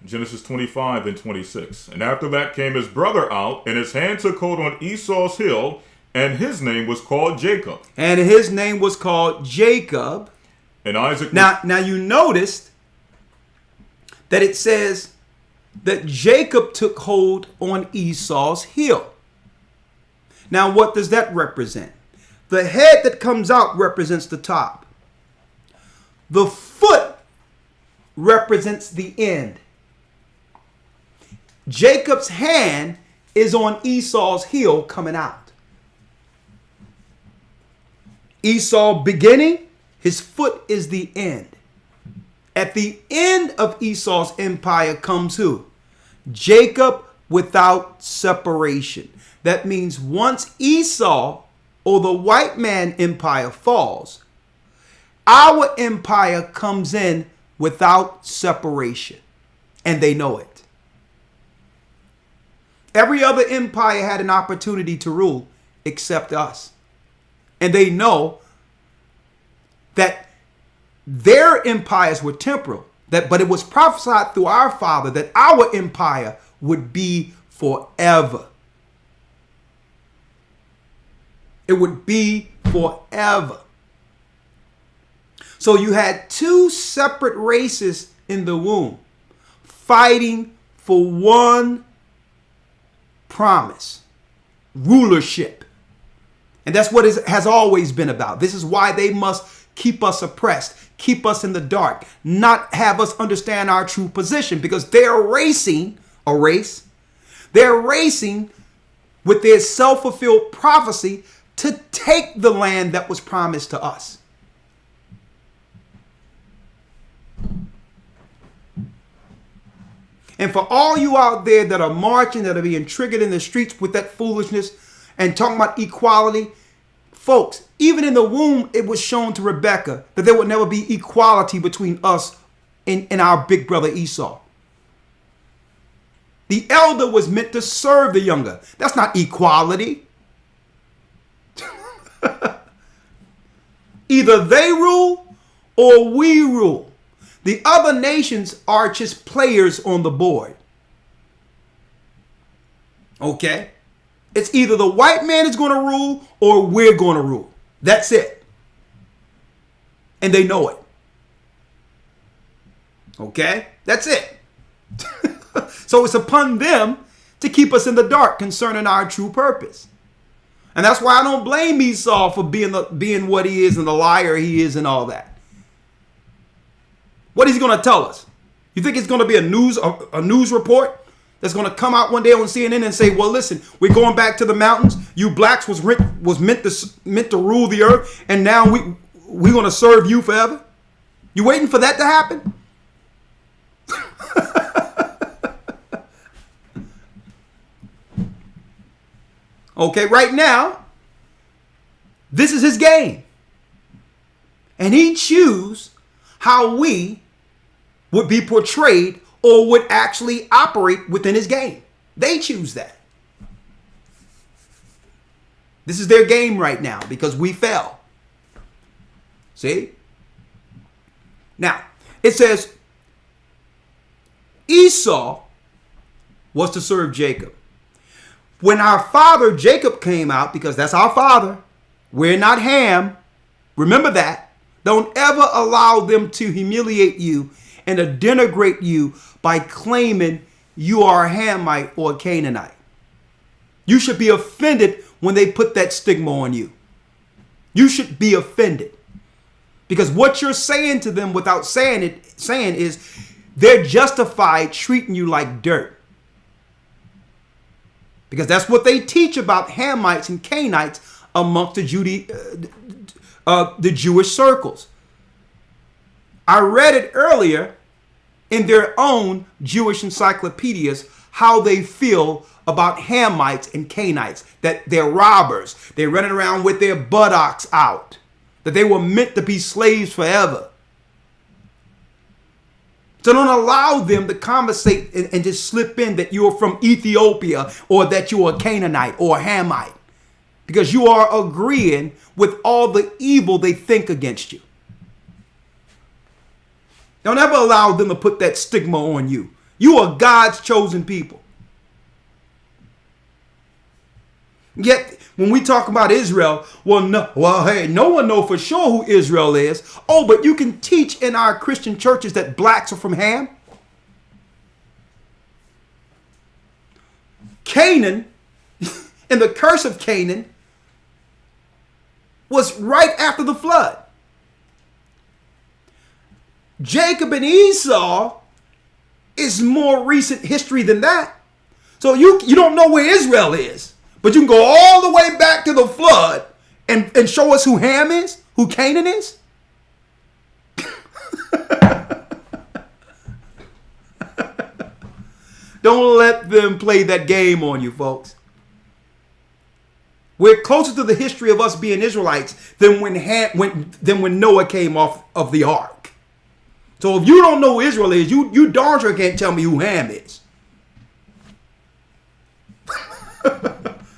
Speaker 2: Genesis 25 and 26. And after that came his brother out, and his hand took hold on Esau's heel, and his name was called Jacob.
Speaker 1: And his name was called Jacob.
Speaker 2: And Isaac...
Speaker 1: Now you noticed that it says that Jacob took hold on Esau's heel. Now what does that represent? The head that comes out represents the top. The foot represents the end. Jacob's hand is on Esau's heel coming out. Esau beginning, his foot is the end. At the end of Esau's empire comes who? Jacob without separation. That means once Esau or the white man empire falls, our empire comes in without separation. And they know it. Every other empire had an opportunity to rule except us. And they know that their empires were temporal, but it was prophesied through our father that our empire would be forever. It would be forever. So you had two separate races in the womb fighting for one promise, rulership. And that's what it has always been about. This is why they must keep us oppressed, keep us in the dark, not have us understand our true position, because they're racing a race. They're racing with their self-fulfilled prophecy to take the land that was promised to us. And for all you out there that are marching, that are being triggered in the streets with that foolishness and talking about equality, folks, even in the womb, it was shown to Rebekah that there would never be equality between us and our big brother Esau. The elder was meant to serve the younger. That's not equality. Either they rule or we rule. The other nations are just players on the board. Okay? It's either the white man is going to rule or we're going to rule. That's it. And they know it. Okay? That's it. So it's upon them to keep us in the dark concerning our true purpose. And that's why I don't blame Esau for being what he is and the liar he is and all that. What is he going to tell us? You think it's going to be a news report that's going to come out one day on CNN and say, well, listen, we're going back to the mountains. You blacks was meant to rule the earth, and now we're going to serve you forever? You waiting for that to happen? Okay, right now, this is his game. And he chooses how we would be portrayed or would actually operate within his game. They choose that. This is their game right now because we fell. See? Now, it says Esau was to serve Jacob. When our father Jacob came out, because that's our father, we're not Ham. Remember that. Don't ever allow them to humiliate you and to denigrate you by claiming you are a Hamite or a Canaanite. You should be offended when they put that stigma on you. You should be offended. Because what you're saying to them without saying is they're justified treating you like dirt. Because that's what they teach about Hamites and Canaanites amongst the Jewish circles. I read it earlier in their own Jewish encyclopedias how they feel about Hamites and Canaanites, that they're robbers, they're running around with their buttocks out, that they were meant to be slaves forever. So don't allow them to conversate and just slip in that you're from Ethiopia or that you're a Canaanite or a Hamite. because you are agreeing with all the evil they think against you. Don't ever allow them to put that stigma on you. You are God's chosen people. Yet, when we talk about Israel, hey, no one knows for sure who Israel is. Oh, but you can teach in our Christian churches that blacks are from Ham. Canaan, and the curse of Canaan, was right after the flood. Jacob and Esau is more recent history than that. So you don't know where Israel is, but you can go all the way back to the flood and show us who Ham is, who Canaan is. Don't let them play that game on you, folks. We're closer to the history of us being Israelites than when Noah came off of the ark. So if you don't know who Israel is, you darn sure can't tell me who Ham is.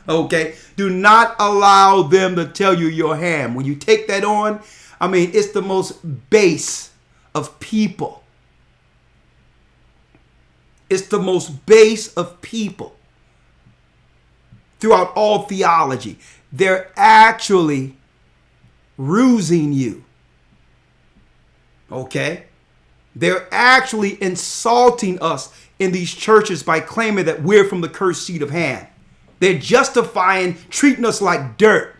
Speaker 1: Okay? Do not allow them to tell you you're Ham. When you take that on, I mean, it's the most base of people. It's the most base of people throughout all theology. They're actually rusing you. Okay? They're actually insulting us in these churches by claiming that we're from the cursed seed of Ham. They're justifying treating us like dirt.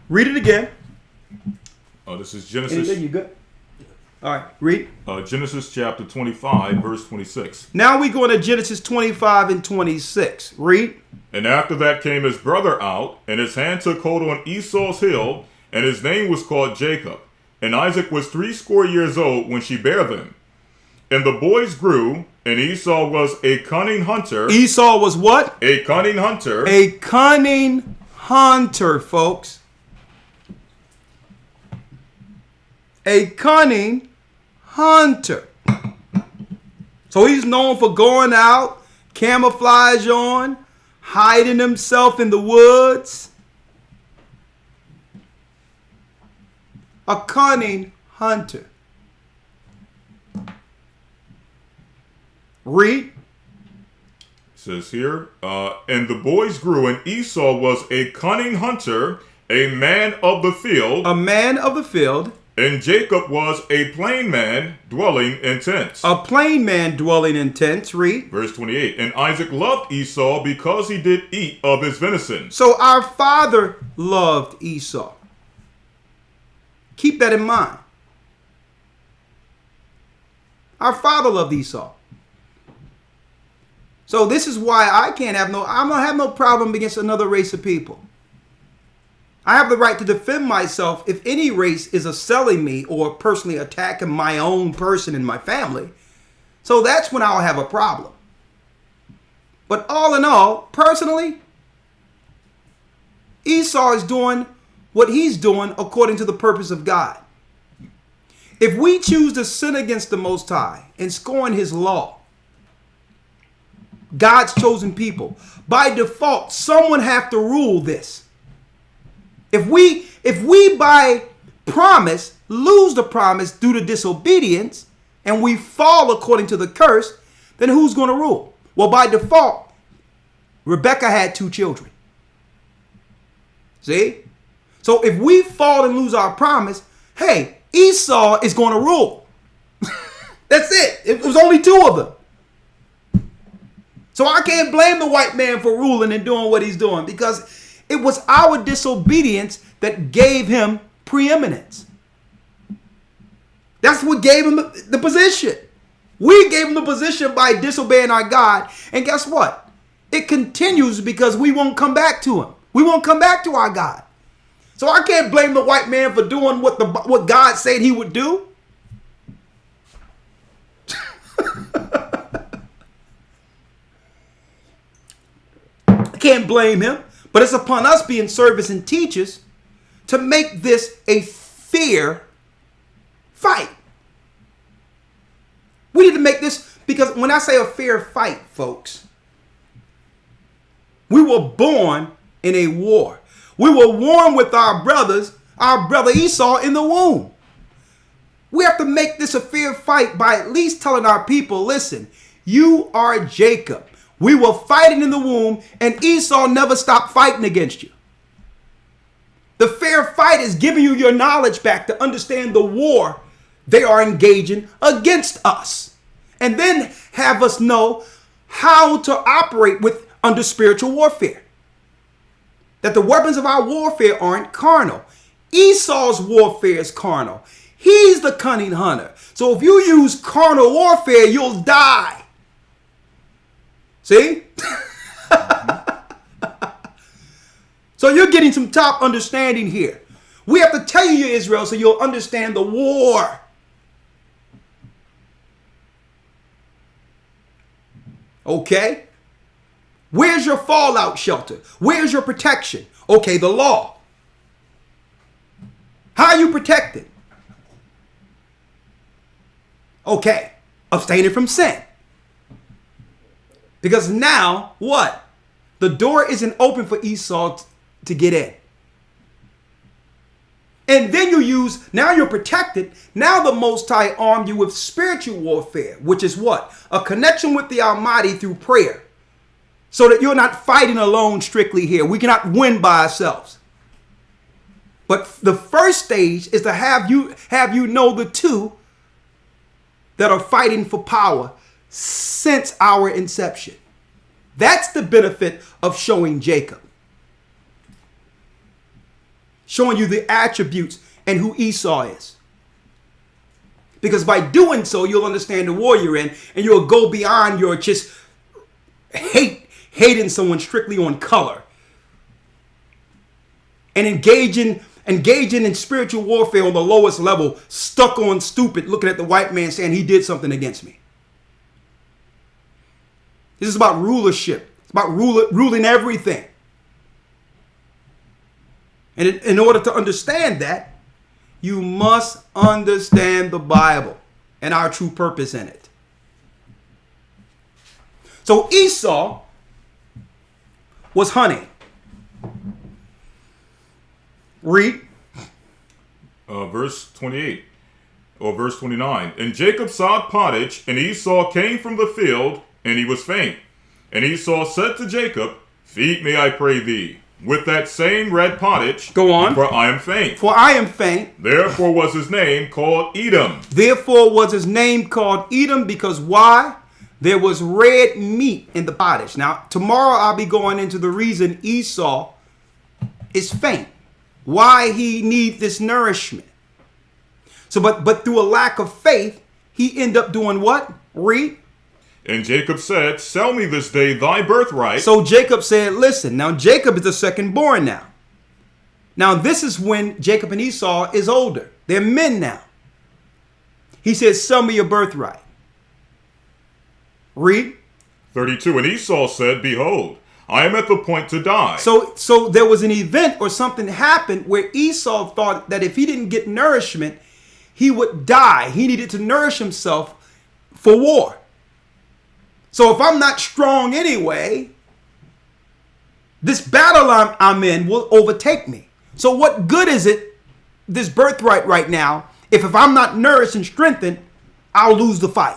Speaker 1: Read it again.
Speaker 2: This is Genesis.
Speaker 1: You good? All right, read.
Speaker 2: Genesis chapter 25, verse 26.
Speaker 1: Now we go into Genesis 25 and 26. Read.
Speaker 2: And after that came his brother out, and his hand took hold on Esau's heel, and his name was called Jacob. And Isaac was 80 years old when she bare them. And the boys grew, and Esau was a cunning hunter.
Speaker 1: Esau was what?
Speaker 2: A cunning hunter.
Speaker 1: A cunning hunter, folks. A cunning hunter. So he's known for going out, camouflage on, hiding himself in the woods. A cunning hunter. Read.
Speaker 2: It says here, and the boys grew, and Esau was a cunning hunter, a man of the field.
Speaker 1: A man of the field.
Speaker 2: And Jacob was a plain man dwelling in tents.
Speaker 1: A plain man dwelling in tents. Read.
Speaker 2: Verse 28. And Isaac loved Esau because he did eat of his venison.
Speaker 1: So our father loved Esau. Keep that in mind. Our father loved Esau. So this is why I'm gonna have no problem against another race of people. I have the right to defend myself if any race is assailing me or personally attacking my own person and my family. So that's when I'll have a problem. But all in all, personally, Esau is doing what he's doing according to the purpose of God. If we choose to sin against the Most High and scorn his law, God's chosen people, by default, someone have to rule this. If we by promise lose the promise due to disobedience and we fall according to the curse, then who's going to rule? Well, by default, Rebecca had 2 children. See? So if we fall and lose our promise, hey, Esau is going to rule. That's it. It was only 2 of them. So I can't blame the white man for ruling and doing what he's doing because it was our disobedience that gave him preeminence. That's what gave him the position. We gave him the position by disobeying our God. And guess what? It continues because we won't come back to him. We won't come back to our God. So I can't blame the white man for doing what God said he would do. I can't blame him. But it's upon us being servants and teachers to make this a fair fight. We need to make this Because when I say a fair fight, folks, we were born in a war. We were warned with our brother Esau in the womb. We have to make this a fair fight by at least telling our people, listen, you are Jacob. We were fighting in the womb, and Esau never stopped fighting against you. The fair fight is giving you your knowledge back to understand the war they are engaging against us. And then have us know how to operate under spiritual warfare. That the weapons of our warfare aren't carnal. Esau's warfare is carnal. He's the cunning hunter. So if you use carnal warfare, you'll die. See? So you're getting some top understanding here. We have to tell you, Israel, so you'll understand the war. Okay? Where's your fallout shelter? Where's your protection? Okay, the law. How are you protected? Okay, abstaining from sin. Because now, what? The door isn't open for Esau to get in. And then now you're protected. Now the Most High armed you with spiritual warfare, which is what? A connection with the Almighty through prayer. So that you're not fighting alone strictly here. We cannot win by ourselves. But the first stage is to have you know the two that are fighting for power since our inception. That's the benefit of showing Jacob. Showing you the attributes and who Esau is. Because by doing so, you'll understand the war you're in, and you'll go beyond your just hating someone strictly on color. And engaging in spiritual warfare on the lowest level, stuck on stupid, looking at the white man saying he did something against me. This is about rulership. It's about ruling everything. And in order to understand that, you must understand the Bible and our true purpose in it. So Esau was hunting. Read.
Speaker 2: Verse 28 or verse 29. And Jacob sowed pottage, and Esau came from the field, and he was faint. And Esau said to Jacob, feed me, I pray thee, with that same red pottage.
Speaker 1: Go on.
Speaker 2: For I am faint.
Speaker 1: For I am faint.
Speaker 2: Therefore was his name called Edom.
Speaker 1: Therefore was his name called Edom, because why? There was red meat in the pottage. Now, tomorrow I'll be going into the reason Esau is faint. Why he needs this nourishment. So, but through a lack of faith, he ended up doing what? Read.
Speaker 2: And Jacob said, sell me this day thy birthright.
Speaker 1: So Jacob said, listen, now Jacob is the second born now. Now this is when Jacob and Esau is older. They're men now. He says, sell me your birthright. Read.
Speaker 2: 32. And Esau said, behold, I am at the point to die.
Speaker 1: So there was an event or something happened where Esau thought that if he didn't get nourishment, he would die. He needed to nourish himself for war. So if I'm not strong anyway, this battle I'm in will overtake me. So what good is it, this birthright right now, if I'm not nourished and strengthened, I'll lose the fight.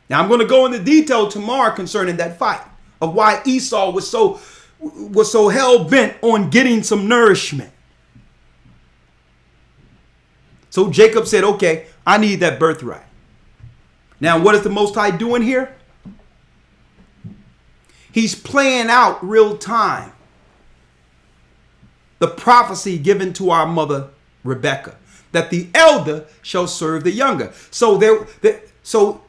Speaker 1: Now I'm going to go into detail tomorrow concerning that fight of why Esau was so hell-bent on getting some nourishment. So Jacob said, okay, I need that birthright. Now what is the Most High doing here? He's playing out real time the prophecy given to our mother Rebecca, that the elder shall serve the younger. So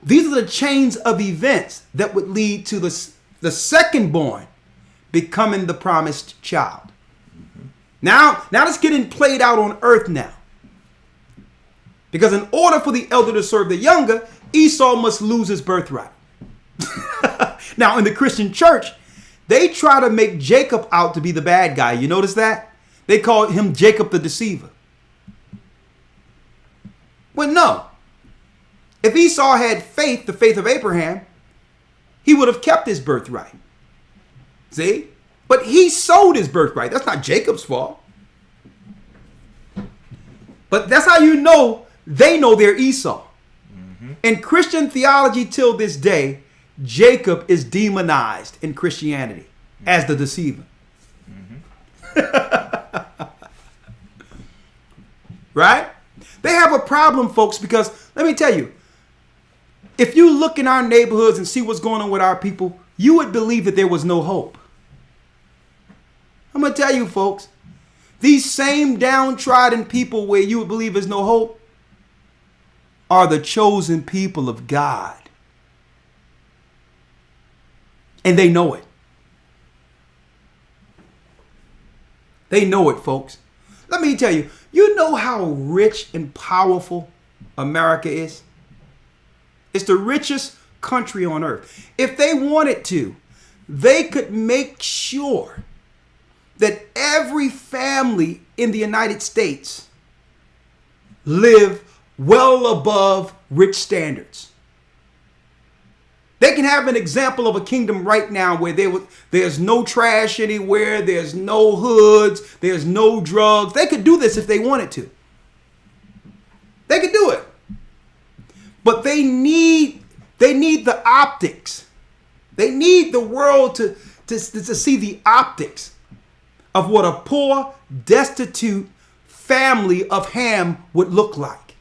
Speaker 1: these are the chains of events that would lead to the second born becoming the promised child. Now it's getting played out on earth now. Because in order for the elder to serve the younger, Esau must lose his birthright. Now, in the Christian church, they try to make Jacob out to be the bad guy. You notice that? They call him Jacob the deceiver. Well, no. If Esau had faith, the faith of Abraham, he would have kept his birthright. See? But he sold his birthright. That's not Jacob's fault. But that's how you know they know they're Esau. In Christian theology till this day, Jacob is demonized in Christianity as the deceiver. Right? They have a problem, folks, because let me tell you, if you look in our neighborhoods and see what's going on with our people, you would believe that there was no hope. I'm going to tell you, folks, these same downtrodden people where you would believe there's no hope are the chosen people of God. And they know it. They know it, folks. Let me tell you, you know how rich and powerful America is? It's the richest country on earth. If they wanted to, they could make sure that every family in the United States live well above rich standards. They can have an example of a kingdom right now where there's no trash anywhere, there's no hoods, there's no drugs. They could do this if they wanted to. They could do it. But they need the optics. They need the world to see the optics of what a poor, destitute family of Ham would look like.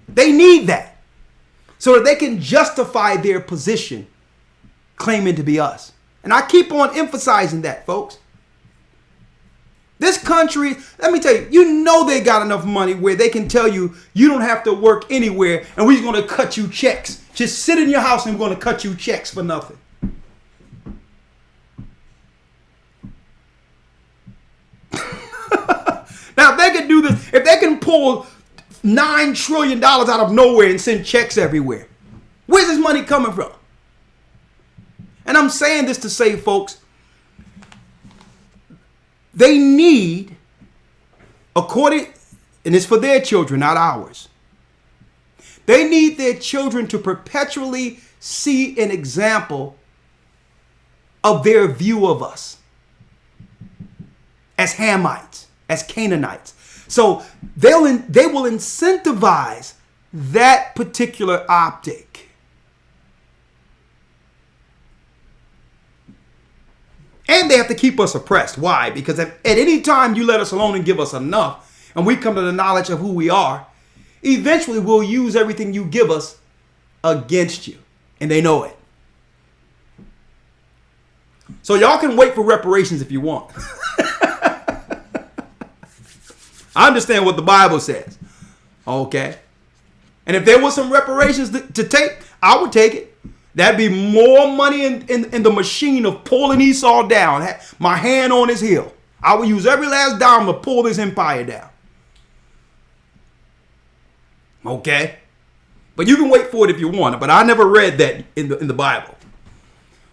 Speaker 1: They need that so that they can justify their position claiming to be us. And I keep on emphasizing that, folks. This country, let me tell you, you know they got enough money where they can tell you you don't have to work anywhere and we're going to cut you checks. Just sit in your house and we're going to cut you checks for nothing. Now, if they can do this, if they can pull $9 trillion out of nowhere and send checks everywhere, where's this money coming from? And I'm saying this to say, folks, they need, and it's for their children, not ours. They need their children to perpetually see an example of their view of us as Hamites, as Canaanites. So they will incentivize that particular optic. And they have to keep us oppressed. Why? Because at any time you let us alone and give us enough, and we come to the knowledge of who we are, eventually we'll use everything you give us against you. And they know it. So y'all can wait for reparations if you want. I understand what the Bible says. Okay. And if there was some reparations to take, I would take it. That'd be more money in the machine of pulling Esau down. My hand on his heel. I would use every last dime to pull this empire down. Okay. But you can wait for it if you want it. But I never read that in the Bible,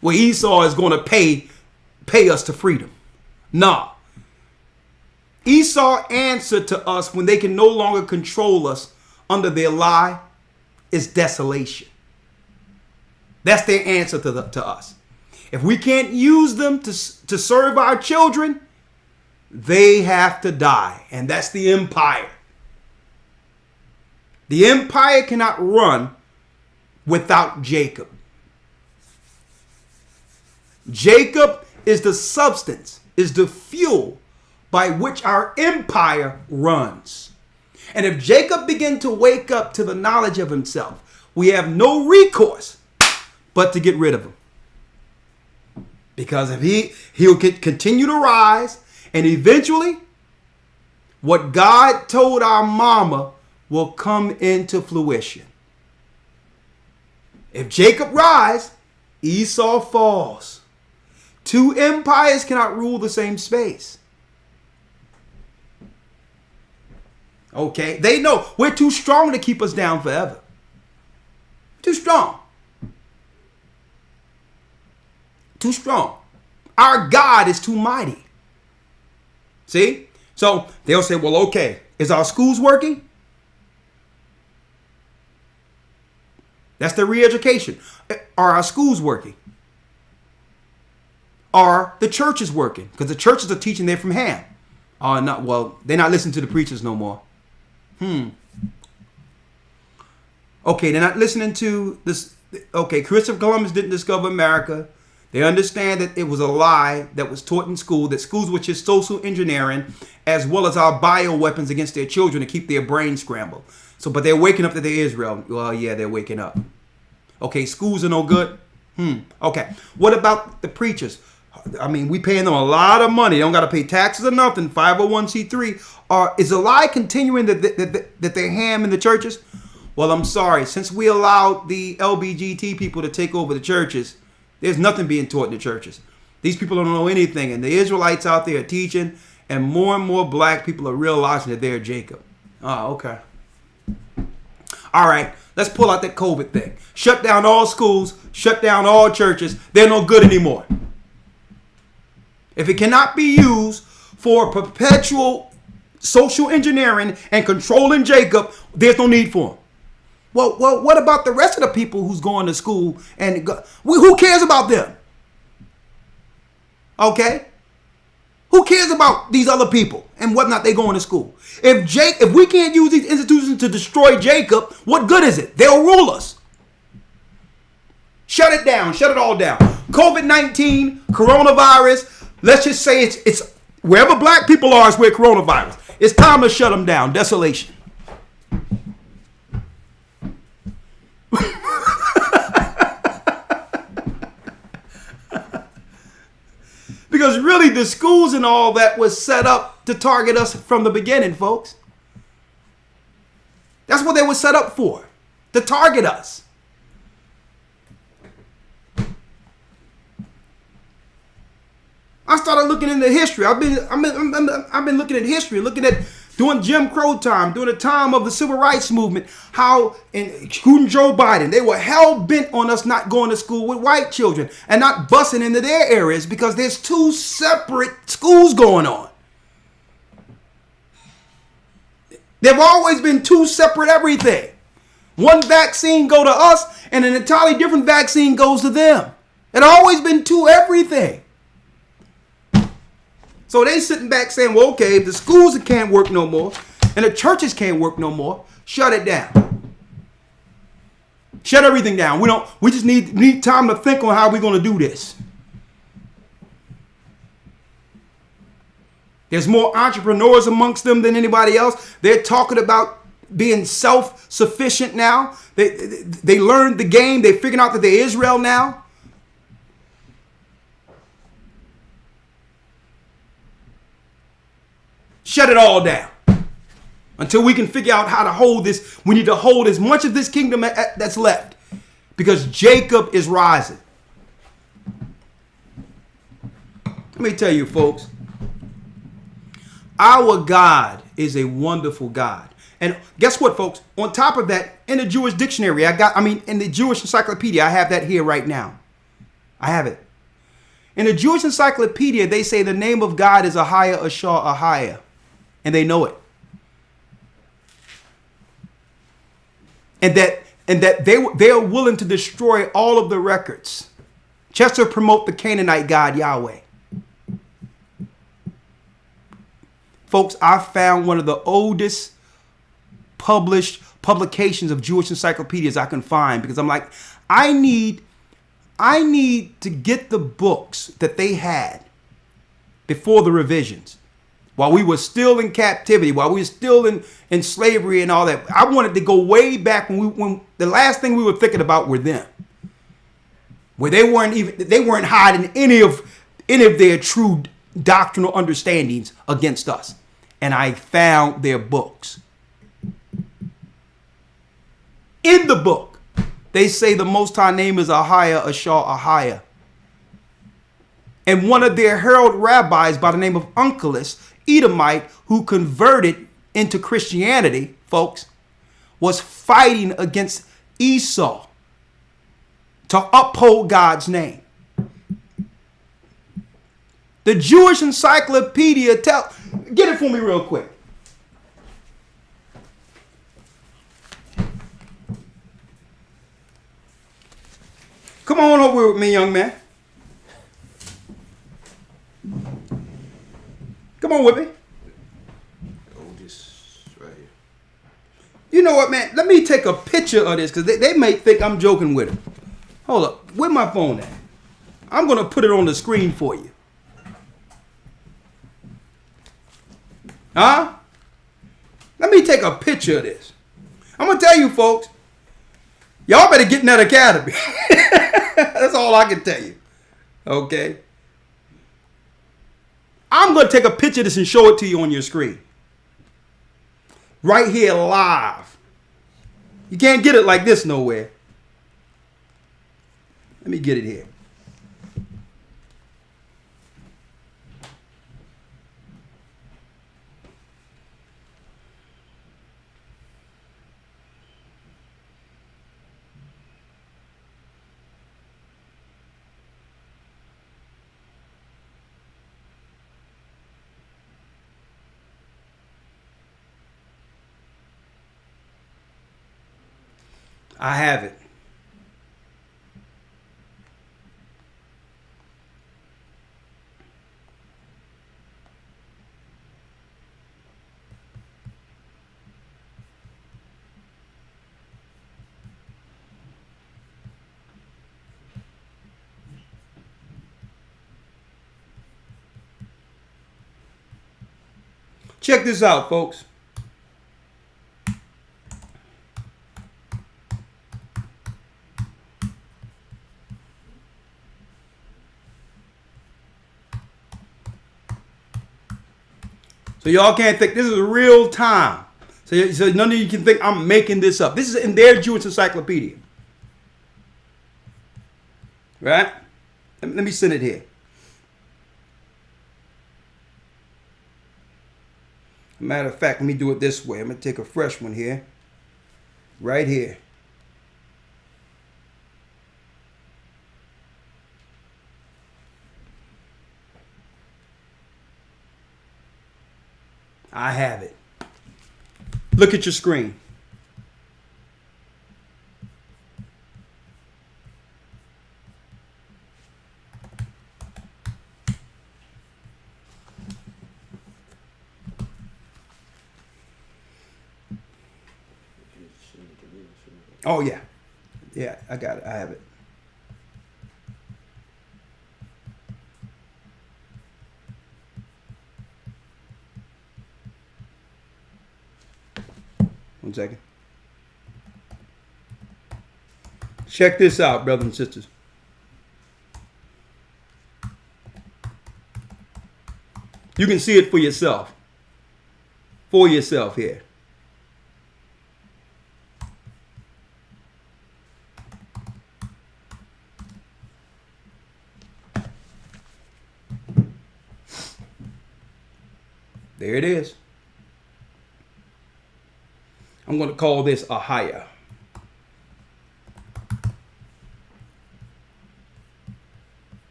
Speaker 1: where Esau is going to pay us to freedom. Nah. Esau answered to us when they can no longer control us under their lie is desolation. That's their answer to us. If we can't use them to serve our children, they have to die. And that's the empire. The empire cannot run without Jacob. Jacob is the substance, is the fuel by which our empire runs. And if Jacob begin to wake up to the knowledge of himself, we have no recourse but to get rid of him. Because if he'll continue to rise, and eventually what God told our mama will come into fruition. If Jacob rise, Esau falls. Two empires cannot rule the same space. Okay, they know we're too strong to keep us down forever. Too strong. Too strong. Our God is too mighty. See? So they'll say, well, okay, is our schools working? That's their re-education. Are our schools working? Are the churches working? Because the churches are teaching there from Ham. Not well. They're not listening to the preachers no more. Okay, they're not listening to this. Okay, Christopher Columbus didn't discover America. They understand that it was a lie that was taught in school, that schools were just social engineering, as well as our bioweapons against their children to keep their brains scrambled. So, but they're waking up that they're Israel. Well, yeah, they're waking up. Okay, schools are no good. Okay, what about the preachers? I mean, we paying them a lot of money. They don't got to pay taxes or nothing. 501c3. Is a lie continuing that they're ham in the churches? Well, I'm sorry. Since we allowed the LBGT people to take over the churches, there's nothing being taught in the churches. These people don't know anything. And the Israelites out there are teaching. And more black people are realizing that they're Jacob. Oh, okay. All right. Let's pull out that COVID thing. Shut down all schools. Shut down all churches. They're no good anymore. If it cannot be used for perpetual social engineering and controlling Jacob, there's no need for them. Well, what about the rest of the people who's going to school? And who cares about them? Okay? Who cares about these other people and whatnot they going to school? If we can't use these institutions to destroy Jacob, what good is it? They'll rule us. Shut it down. Shut it all down. COVID-19, coronavirus. Let's just say it's wherever black people are is where coronavirus. It's time to shut them down. Desolation. Because really the schools and all that was set up to target us from the beginning, folks. That's what they were set up for. To target us. I started looking into history. I've been looking at history, looking at during Jim Crow time, during the time of the Civil Rights Movement, how, including Joe Biden, they were hell bent on us not going to school with white children and not busing into their areas because there's two separate schools going on. There've always been two separate everything. One vaccine go to us and an entirely different vaccine goes to them. It always been two everything. So they sitting back saying, well, okay, if the schools can't work no more and the churches can't work no more, shut it down. Shut everything down. We just need time to think on how we're going to do this. There's more entrepreneurs amongst them than anybody else. They're talking about being self-sufficient now. They learned the game. They figured out that they're Israel now. Shut it all down. Until we can figure out how to hold this. We need to hold as much of this kingdom that's left. Because Jacob is rising. Let me tell you, folks. Our God is a wonderful God. And guess what, folks? On top of that, in the Jewish dictionary, in the Jewish encyclopedia, I have that here right now. I have it. In the Jewish encyclopedia, they say the name of God is Ahia, Ashar, Ahia. And they know it. And that they are willing to destroy all of the records just to promote the Canaanite God Yahweh. Folks, I found one of the oldest published publications of Jewish encyclopedias I can find because I'm like, I need to get the books that they had before the revisions. While we were still in captivity, while we were still in slavery and all that. I wanted to go way back when the last thing we were thinking about were them. Where they weren't hiding any of their true doctrinal understandings against us. And I found their books. In the book, they say the Most High name is Ahia, Ashar, Ahia. And one of their herald rabbis by the name of Onkelos, Edomite, who converted into Christianity, folks, was fighting against Esau to uphold God's name. The Jewish encyclopedia get it for me real quick. come on over with me, young man. Come on with me.
Speaker 4: Oh, this right here.
Speaker 1: You know what, man? Let me take a picture of this because they may think I'm joking with it. Hold up. Where my phone at? I'm going to put it on the screen for you. Huh? Let me take a picture of this. I'm going to tell you, folks, y'all better get in that academy. That's all I can tell you. Okay? I'm going to take a picture of this and show it to you on your screen. Right here, live. You can't get it like this nowhere. Let me get it here. I have it. Check this out, folks. So y'all can't think this is real time. So none of you can think I'm making this up. This is in their Jewish encyclopedia. Right? Let me send it here. Matter of fact, let me do it this way. I'm going to take a fresh one here. Right here. I have it. Look at your screen. Oh, yeah. Yeah, I got it. I have it. One second. Check this out, brothers and sisters. You can see it for yourself. For yourself here. There it is. I'm going to call this a higher.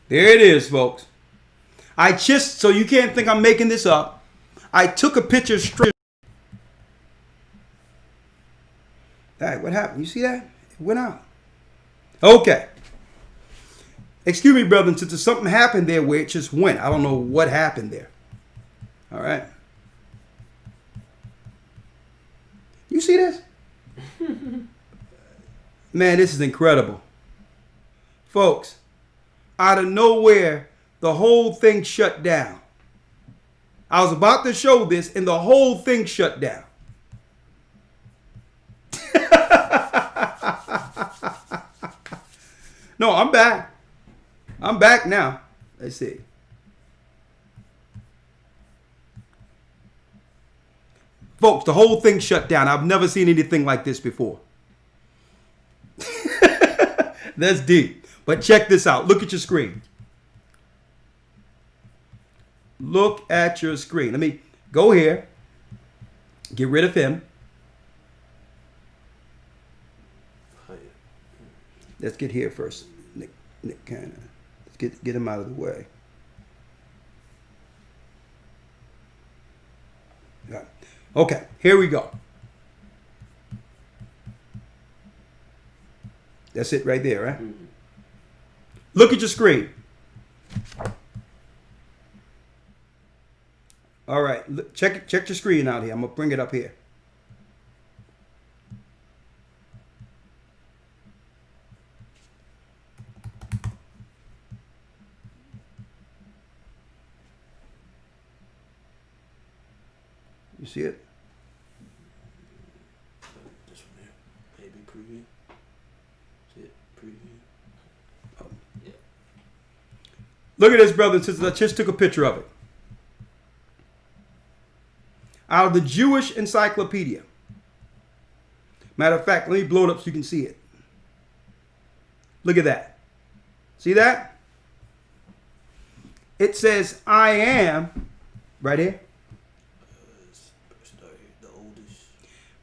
Speaker 1: There it is, folks. I just, so you can't think I'm making this up, I took a picture straight. All right, what happened? You see that? It went out. Okay. Excuse me, brother and sister. Something happened there where it just went. I don't know what happened there. All right. You see this? Man, this is incredible. Folks, out of nowhere, the whole thing shut down. I was about to show this and the whole thing shut down. No, I'm back. I'm back now. Let's see. Folks, the whole thing shut down. I've never seen anything like this before. That's deep. But check this out. Look at your screen. Look at your screen. Let me go here. Get rid of him. Let's get here first. Nick kind of. Let's get him out of the way. Okay, here we go. That's it right there, right?
Speaker 4: Mm-hmm.
Speaker 1: Look at your screen. All right, check your screen out here. I'm gonna bring it up here. You see it?
Speaker 4: This one here. Maybe preview. Is it preview?
Speaker 1: Oh.
Speaker 4: Yeah.
Speaker 1: Look at this, brother and sisters. I just took a picture of it. Out of the Jewish Encyclopedia. Matter of fact, let me blow it up so you can see it. Look at that. See that? It says, I am, right here.
Speaker 4: The oldest.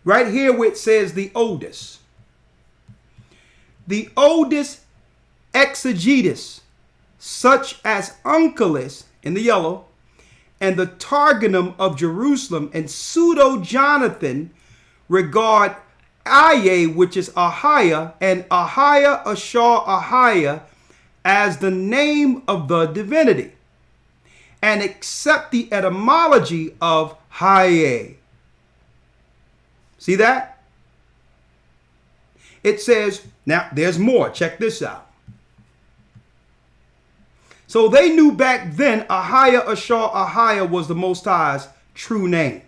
Speaker 1: Right here where it says the oldest. The oldest exegetus, such as Onkelos in the yellow, and the Targum of Jerusalem and Pseudo-Jonathan regard Aye, which is Ahiah, and Ahiah, Ashar, Ahiah, as the name of the divinity, and accept the etymology of Haye. See that? It says, now there's more. Check this out. So they knew back then Ahiah, Ashar, Ahiah was the Most High's true name.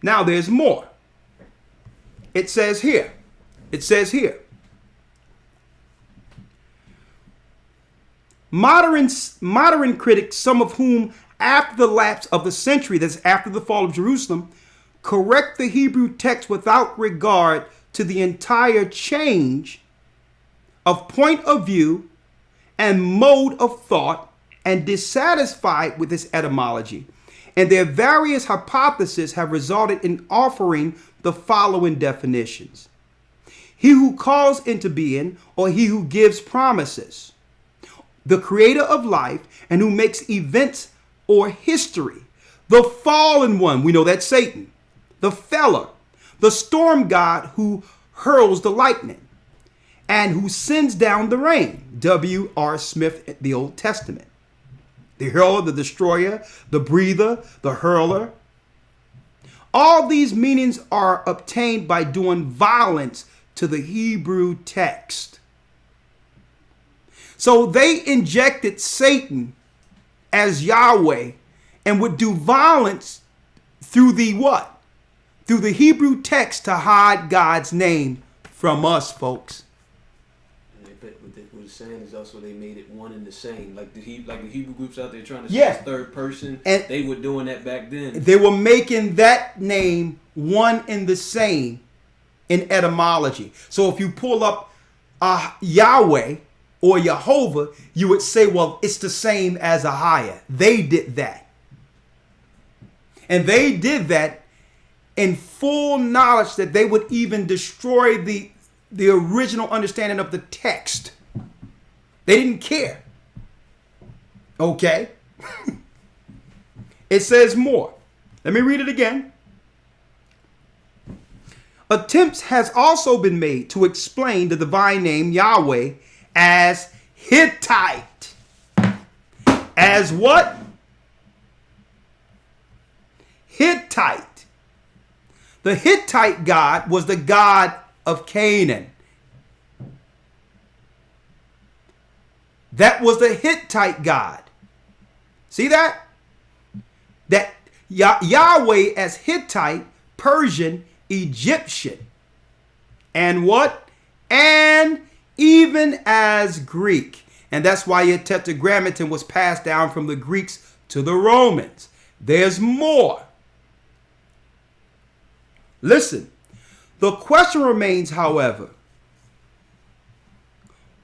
Speaker 1: Now there's more. It says here. Modern critics, some of whom after the lapse of the century, that's after the fall of Jerusalem, correct the Hebrew text without regard to the entire change of point of view and mode of thought, and dissatisfied with this etymology. And their various hypotheses have resulted in offering the following definitions. He who calls into being, or he who gives promises. The creator of life and who makes events or history. The fallen one, we know that's Satan. The feller, the storm god who hurls the lightning and who sends down the rain. W.R. Smith, the Old Testament. The hurler, the destroyer, the breather, the hurler. All these meanings are obtained by doing violence to the Hebrew text. So they injected Satan as Yahweh and would do violence through the what? Through the Hebrew text to hide God's name from us, folks.
Speaker 4: What it's saying is also they made it one and the same. Like the Hebrew groups out there trying to say
Speaker 1: Yeah.
Speaker 4: it's third person,
Speaker 1: And
Speaker 4: they were doing that back then.
Speaker 1: they were making that name one and the same in etymology. So if you pull up Yahweh or Jehovah, you would say, well, it's the same as Ahiah. They did that. And they did that in full knowledge that they would even destroy the original understanding of the text. They didn't care. Okay? It says more. Let me read it again. Attempts has also been made to explain the divine name Yahweh as Hittite. As what? Hittite. The Hittite god was the god of Canaan. That was the Hittite god. See that? That Yahweh as Hittite, Persian, Egyptian. And what? And even as Greek. And that's why your Tetragrammaton was passed down from the Greeks to the Romans. There's more. Listen, the question remains, however,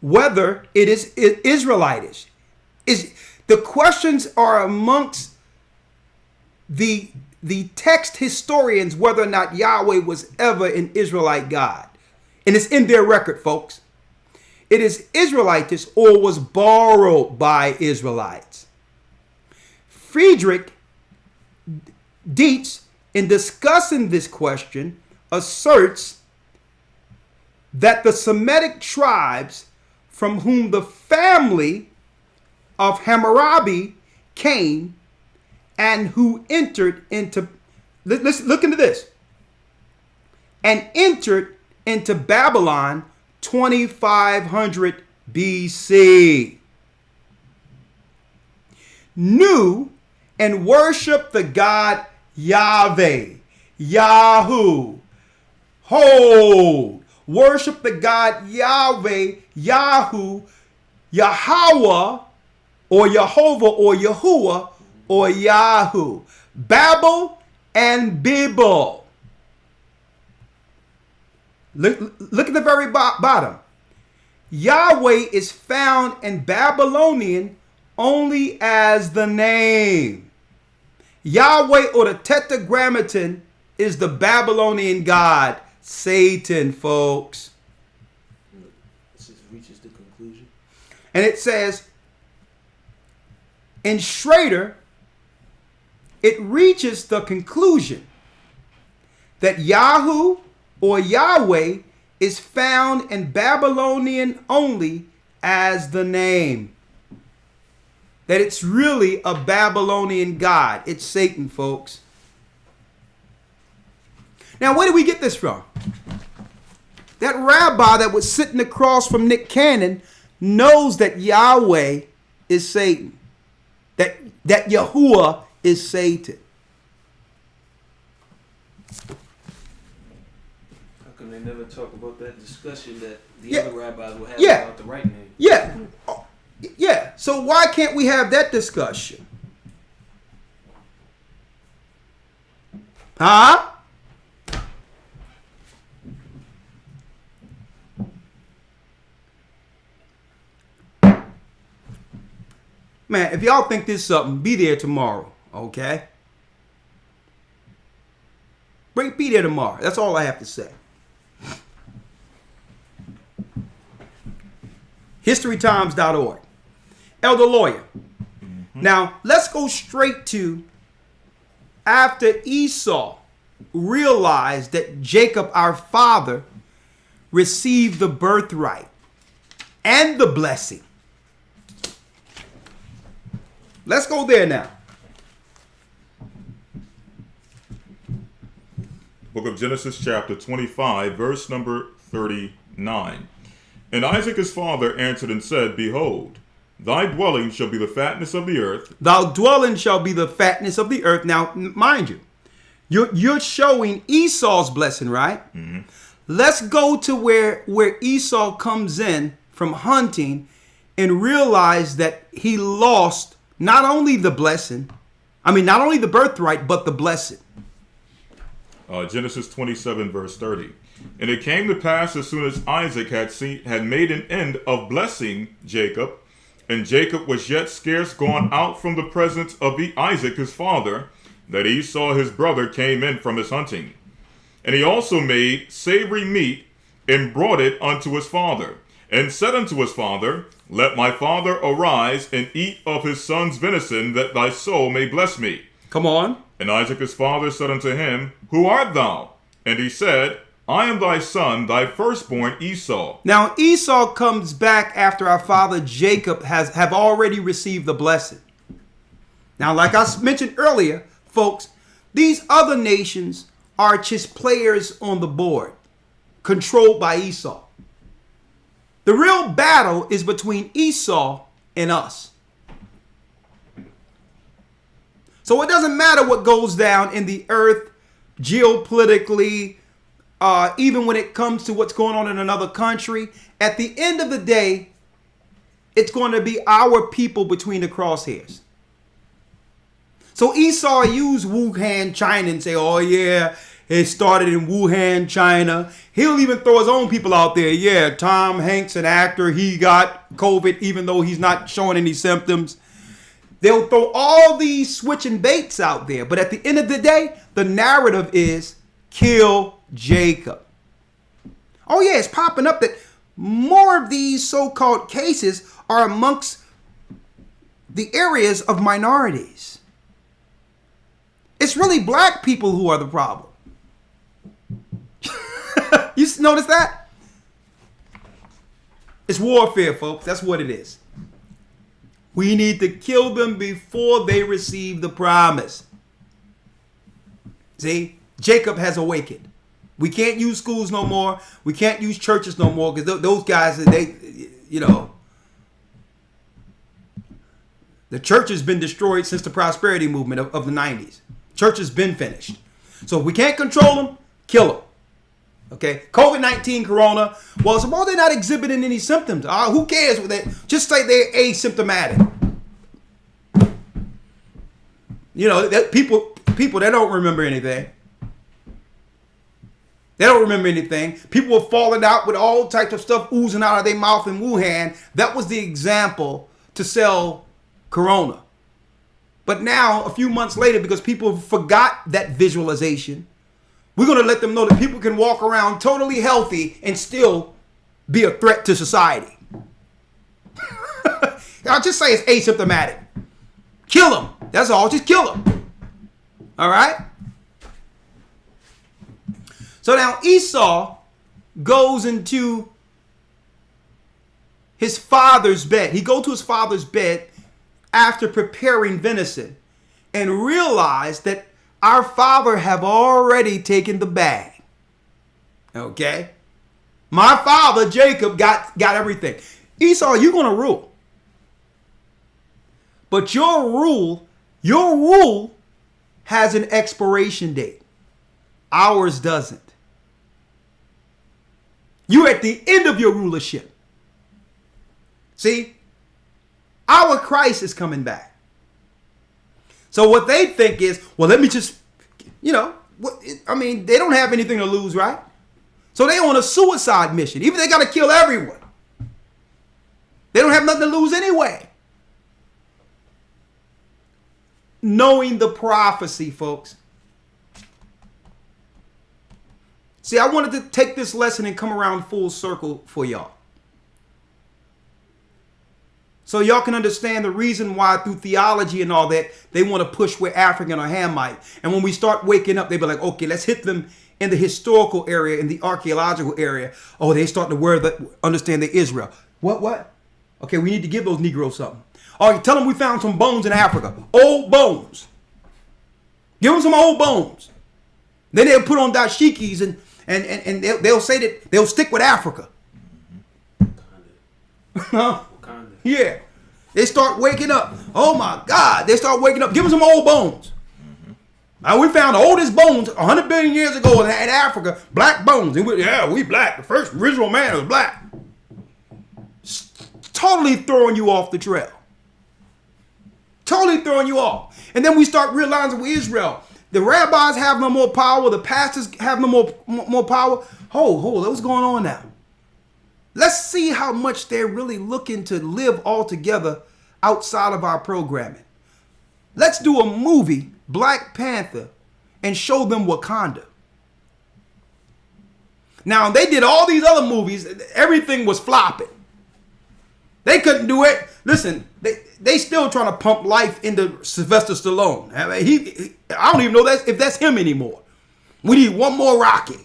Speaker 1: whether it is Israelitish. The questions are amongst the text historians whether or not Yahweh was ever an Israelite God. And it's in their record, folks. It is Israelitish or was borrowed by Israelites. Friedrich Dietz in discussing this question, asserts that the Semitic tribes from whom the family of Hammurabi came and who entered into, let's look into this, and entered into Babylon 2500 BC, knew and worshiped the god Yahweh, Yahoo, hold, worship the god Yahweh, Yahoo, Yahweh, or Jehovah, or Yahuwah, or Yahoo, Babel and Bibel. Look at the very bottom. Yahweh is found in Babylonian only as the name. Yahweh, or the Tetragrammaton, is the Babylonian god Satan, folks.
Speaker 4: This reaches the conclusion.
Speaker 1: And it says, in Schrader, it reaches the conclusion that Yahoo or Yahweh is found in Babylonian only as the name. That it's really a Babylonian god. It's Satan, folks. Now, where did we get this from? That rabbi that was sitting across from Nick Cannon knows that Yahweh is Satan. That Yahuwah is Satan.
Speaker 4: How come they never talk about that discussion that the
Speaker 1: Yeah.
Speaker 4: other rabbis will have
Speaker 1: Yeah.
Speaker 4: about the right name?
Speaker 1: Yeah. Yeah. So why can't we have that discussion? Huh? Man, if y'all think this is something, be there tomorrow, okay? Be there tomorrow. That's all I have to say. HistoryTimes.org. Elder Lawyer. Now, let's go straight to after Esau realized that Jacob, our father, received the birthright and the blessing. Let's go there now.
Speaker 2: Book of Genesis chapter 25, verse number 39. And Isaac his father answered and said, Behold, thy dwelling shall be the fatness of the earth.
Speaker 1: Thy dwelling shall be the fatness of the earth. Now, mind you, you're showing Esau's blessing, right? Mm-hmm. Let's go to where Esau comes in from hunting and realize that he lost not only the blessing, not only the birthright, but the blessing.
Speaker 2: Genesis 27, verse 30. And it came to pass as soon as Isaac had made an end of blessing Jacob, and Jacob was yet scarce gone out from the presence of Isaac his father, that Esau his brother came in from his hunting. And he also made savory meat, and brought it unto his father, and said unto his father, Let my father arise, and eat of his son's venison, that thy soul may bless me.
Speaker 1: Come on.
Speaker 2: And Isaac his father said unto him, Who art thou? And he said, I am thy son, thy firstborn Esau.
Speaker 1: Now Esau comes back after our father Jacob have already received the blessing. Now, like I mentioned earlier, folks, these other nations are just players on the board, controlled by Esau. The real battle is between Esau and us. So it doesn't matter what goes down in the earth geopolitically, even when it comes to what's going on in another country. At the end of the day, it's going to be our people between the crosshairs. So Esau used Wuhan, China, and say, oh yeah, it started in Wuhan, China. He'll even throw his own people out there. Yeah, Tom Hanks, an actor, he got COVID even though he's not showing any symptoms. They'll throw all these switching baits out there. But at the end of the day, the narrative is kill Jacob. Oh yeah, it's popping up that more of these so-called cases are amongst the areas of minorities. It's really black people who are the problem. You notice that? It's warfare, folks. That's what it is. We need to kill them before they receive the promise. See, Jacob has awakened. We can't use schools no more. We can't use churches no more because those guys, the church has been destroyed since the prosperity movement of the 90s. Church has been finished. So if we can't control them, kill them. Okay, COVID-19, Corona. Well, suppose they're not exhibiting any symptoms. Who cares? Just say they're asymptomatic. People they don't remember anything. They don't remember anything. People were falling out with all types of stuff oozing out of their mouth in Wuhan. That was the example to sell Corona. But now, a few months later, because people forgot that visualization, we're going to let them know that people can walk around totally healthy and still be a threat to society. I'll just say it's asymptomatic. Kill them. That's all. Just kill them. All right? So now Esau goes into his father's bed. He goes to his father's bed after preparing venison and realized that our father have already taken the bag. Okay? My father, Jacob, got everything. Esau, you're going to rule. But your rule has an expiration date. Ours doesn't. You're at the end of your rulership. See? Our Christ is coming back. So what they think is, well, let me just, they don't have anything to lose, right? So they on a suicide mission. Even they got to kill everyone. They don't have nothing to lose anyway. Knowing the prophecy, folks. See, I wanted to take this lesson and come around full circle for y'all. So y'all can understand the reason why through theology and all that, they want to push we're African or Hamite. And when we start waking up, they be like, okay, let's hit them in the historical area, in the archaeological area. Oh, they start to understand the Israel. What? Okay, we need to give those Negroes something. All right, tell them we found some bones in Africa. Old bones. Give them some old bones. Then they'll put on dashikis and they'll say that they'll stick with Africa. Yeah. They start waking up. Oh my God. They start waking up. Give them some old bones. Now we found the oldest bones 100 billion years ago in Africa. Black bones. And we black. The first original man was black. Totally throwing you off the trail. Totally throwing you off. And then we start realizing with Israel, the rabbis have no more power. The pastors have no more power. Hold. What's going on now? Let's see how much they're really looking to live altogether outside of our programming. Let's do a movie, Black Panther, and show them Wakanda. Now, they did all these other movies. Everything was flopping. They couldn't do it. Listen, they still trying to pump life into Sylvester Stallone. I mean, I don't even know if that's him anymore. We need one more Rocky.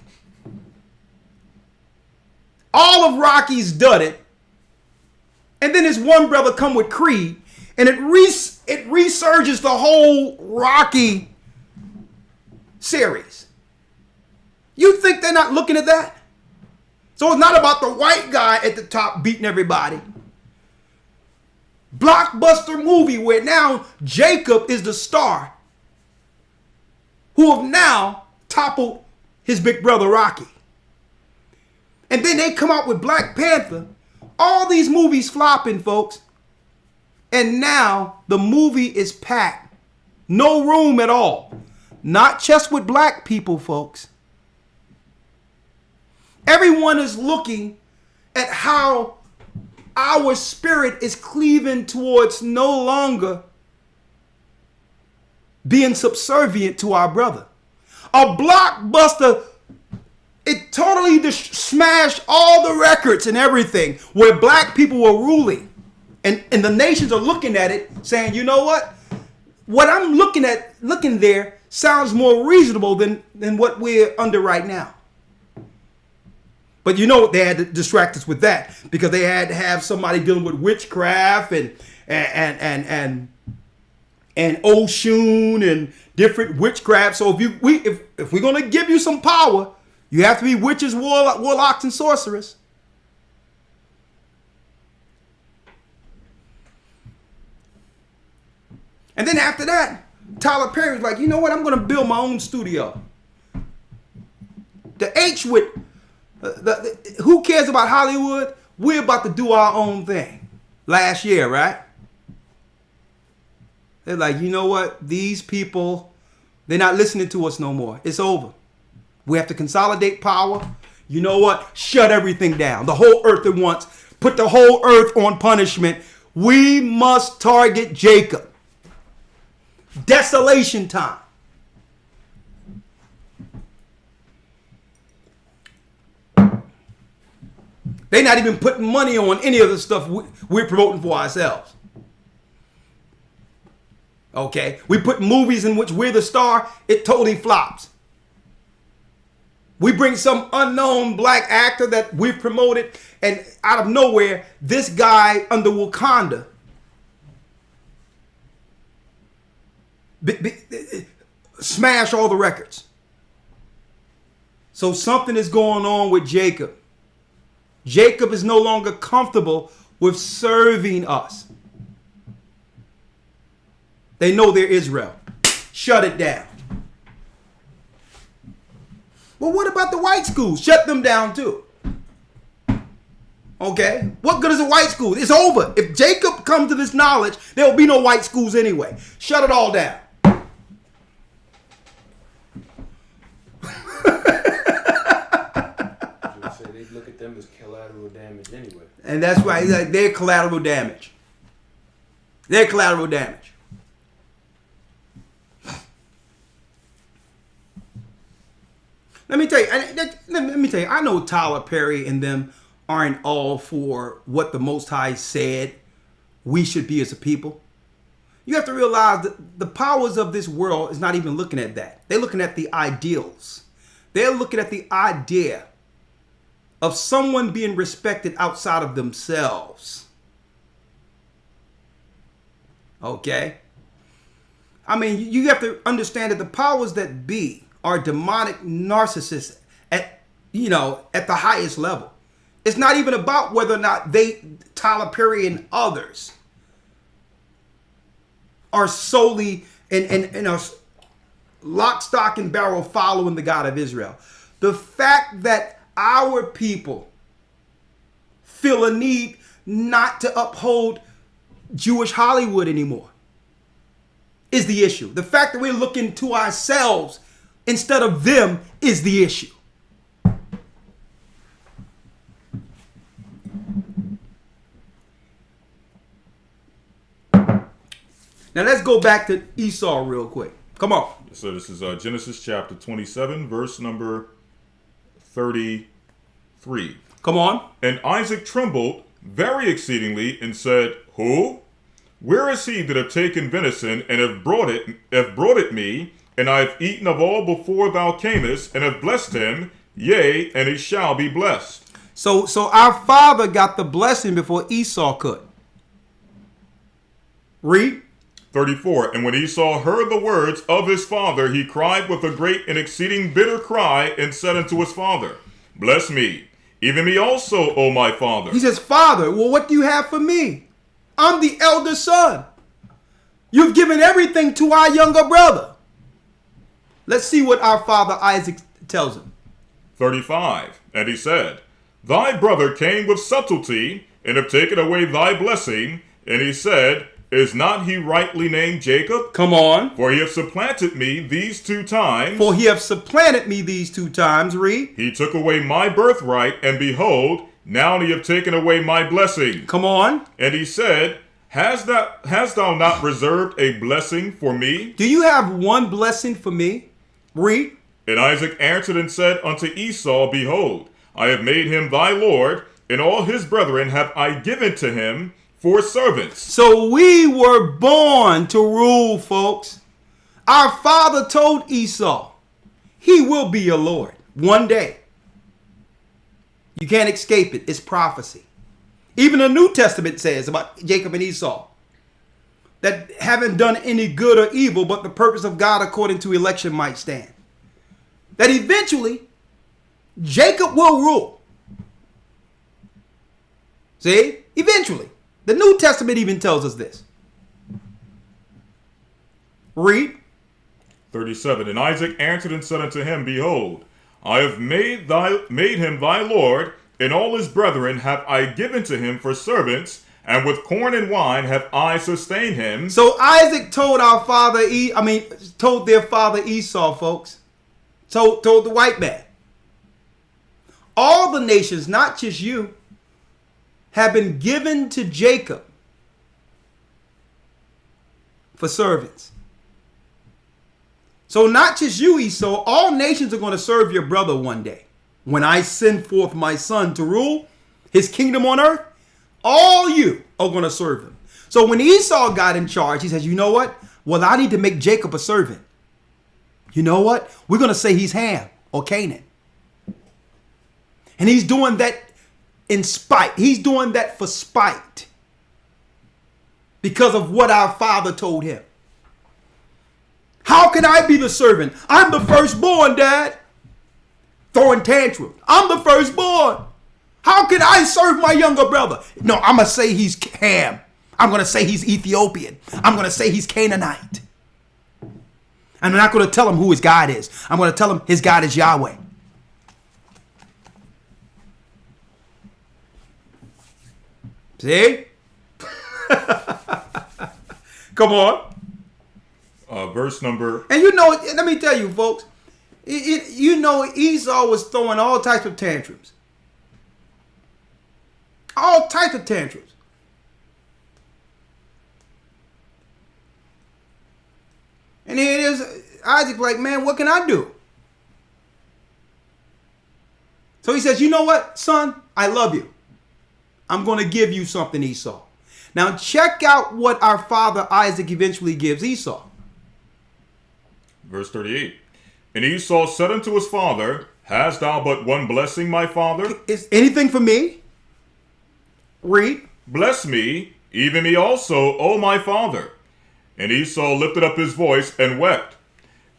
Speaker 1: All of Rocky's done it. And then his one brother come with Creed. And it resurges the whole Rocky series. You think they're not looking at that? So it's not about the white guy at the top beating everybody. Blockbuster movie where now Jacob is the star who have now toppled his big brother Rocky. And then they come out with Black Panther. All these movies flopping, folks. And now the movie is packed. No room at all. Not just with black people, folks. Everyone is looking at how our spirit is cleaving towards no longer being subservient to our brother. A blockbuster, it totally smashed all the records and everything where black people were ruling. And the nations are looking at it saying, you know what? what I'm looking there sounds more reasonable than what we're under right now. But you know, they had to distract us with that because they had to have somebody dealing with witchcraft and Oshun and different witchcraft. So if we're gonna give you some power, you have to be witches, warlocks, and sorcerers. And then after that, Tyler Perry was like, you know what? I'm gonna build my own studio. The H with who cares about Hollywood? We're about to do our own thing. Last year, right? They're like, you know what? These people, they're not listening to us no more. It's over. We have to consolidate power. You know what? Shut everything down. The whole earth at once. Put the whole earth on punishment. We must target Jacob. Desolation time. They're not even putting money on any of the stuff we're promoting for ourselves. Okay? We put movies in which we're the star, it totally flops. We bring some unknown black actor that we've promoted, and out of nowhere, this guy under Wakanda smash all the records. So something is going on with Jacob. Jacob is no longer comfortable with serving us. They know they're Israel. Shut it down. Well, what about the white schools? Shut them down too. Okay? What good is a white school? It's over. If Jacob comes to this knowledge, there will be no white schools anyway. Shut it all down.
Speaker 4: They look at them as collateral damage anyway.
Speaker 1: And that's why they're collateral damage. They're collateral damage. Let me tell you, I know Tyler Perry and them aren't all for what the Most High said we should be as a people. You have to realize that the powers of this world is not even looking at that. They're looking at the ideals. They're looking at the idea of someone being respected outside of themselves. Okay? I mean, you have to understand that the powers that be are demonic narcissists at the highest level. It's not even about whether or not Tyler Perry and others are solely and are lock, stock, and barrel following the God of Israel. The fact that our people feel a need not to uphold Jewish Hollywood anymore is the issue. The fact that we're looking to ourselves instead of them is the issue. Now let's go back to Esau real quick. Come on.
Speaker 2: So this is Genesis chapter 27, verse number 33.
Speaker 1: Come on.
Speaker 2: And Isaac trembled very exceedingly and said, Who? Where is he that have taken venison and have brought it me? And I have eaten of all before thou camest, and have blessed him, yea, and he shall be blessed.
Speaker 1: So our father got the blessing before Esau could. Read.
Speaker 2: 34. And when Esau heard the words of his father, he cried with a great and exceeding bitter cry, and said unto his father, Bless me, even me also, O my father.
Speaker 1: He says, Father, well, what do you have for me? I'm the elder son. You've given everything to our younger brother. Let's see what our father Isaac tells him.
Speaker 2: 35. And he said, Thy brother came with subtlety, and have taken away thy blessing. And he said, Is not he rightly named Jacob?
Speaker 1: Come on.
Speaker 2: For he hath supplanted me these 2 times.
Speaker 1: For he hath supplanted me these 2 times. Read.
Speaker 2: He took away my birthright, and behold, now he hath taken away my blessing.
Speaker 1: Come on.
Speaker 2: And he said, Hast thou not reserved a blessing for me?
Speaker 1: Do you have one blessing for me? Read.
Speaker 2: And Isaac answered and said unto Esau, Behold, I have made him thy lord, and all his brethren have I given to him, for servants.
Speaker 1: So we were born to rule, folks. Our father told Esau, he will be your Lord one day. You can't escape it. It's prophecy. Even the New Testament says about Jacob and Esau that haven't done any good or evil, but the purpose of God according to election might stand. That eventually Jacob will rule. See? Eventually. The New Testament even tells us this. Read.
Speaker 2: 37. And Isaac answered and said unto him, Behold, I have made him thy Lord, and all his brethren have I given to him for servants, and with corn and wine have I sustained him.
Speaker 1: So Isaac told told their father Esau, folks. Told the white man. All the nations, not just you, have been given to Jacob for servants. So not just you, Esau, all nations are going to serve your brother one day. When I send forth my son to rule his kingdom on earth, all you are going to serve him. So when Esau got in charge, he says, you know what? Well, I need to make Jacob a servant. You know what? We're going to say he's Ham or Canaan. And he's doing that in spite. He's doing that for spite. Because of what our father told him. How can I be the servant? I'm the firstborn, Dad. Throwing tantrums. I'm the firstborn. How can I serve my younger brother? No, I'm going to say he's Ham. I'm going to say he's Ethiopian. I'm going to say he's Canaanite. I'm not going to tell him who his God is. I'm going to tell him his God is Yahweh. See? Come on.
Speaker 2: Verse number...
Speaker 1: And you know, let me tell you, folks. You know, Esau was throwing all types of tantrums. All types of tantrums. And here it is, Isaac like, man, what can I do? So he says, you know what, son? I love you. I'm going to give you something, Esau. Now check out what our father Isaac eventually gives Esau.
Speaker 2: Verse 38. And Esau said unto his father, Hast thou but one blessing, my father?
Speaker 1: Is anything for me? Read.
Speaker 2: Bless me, even me also, O my father. And Esau lifted up his voice and wept.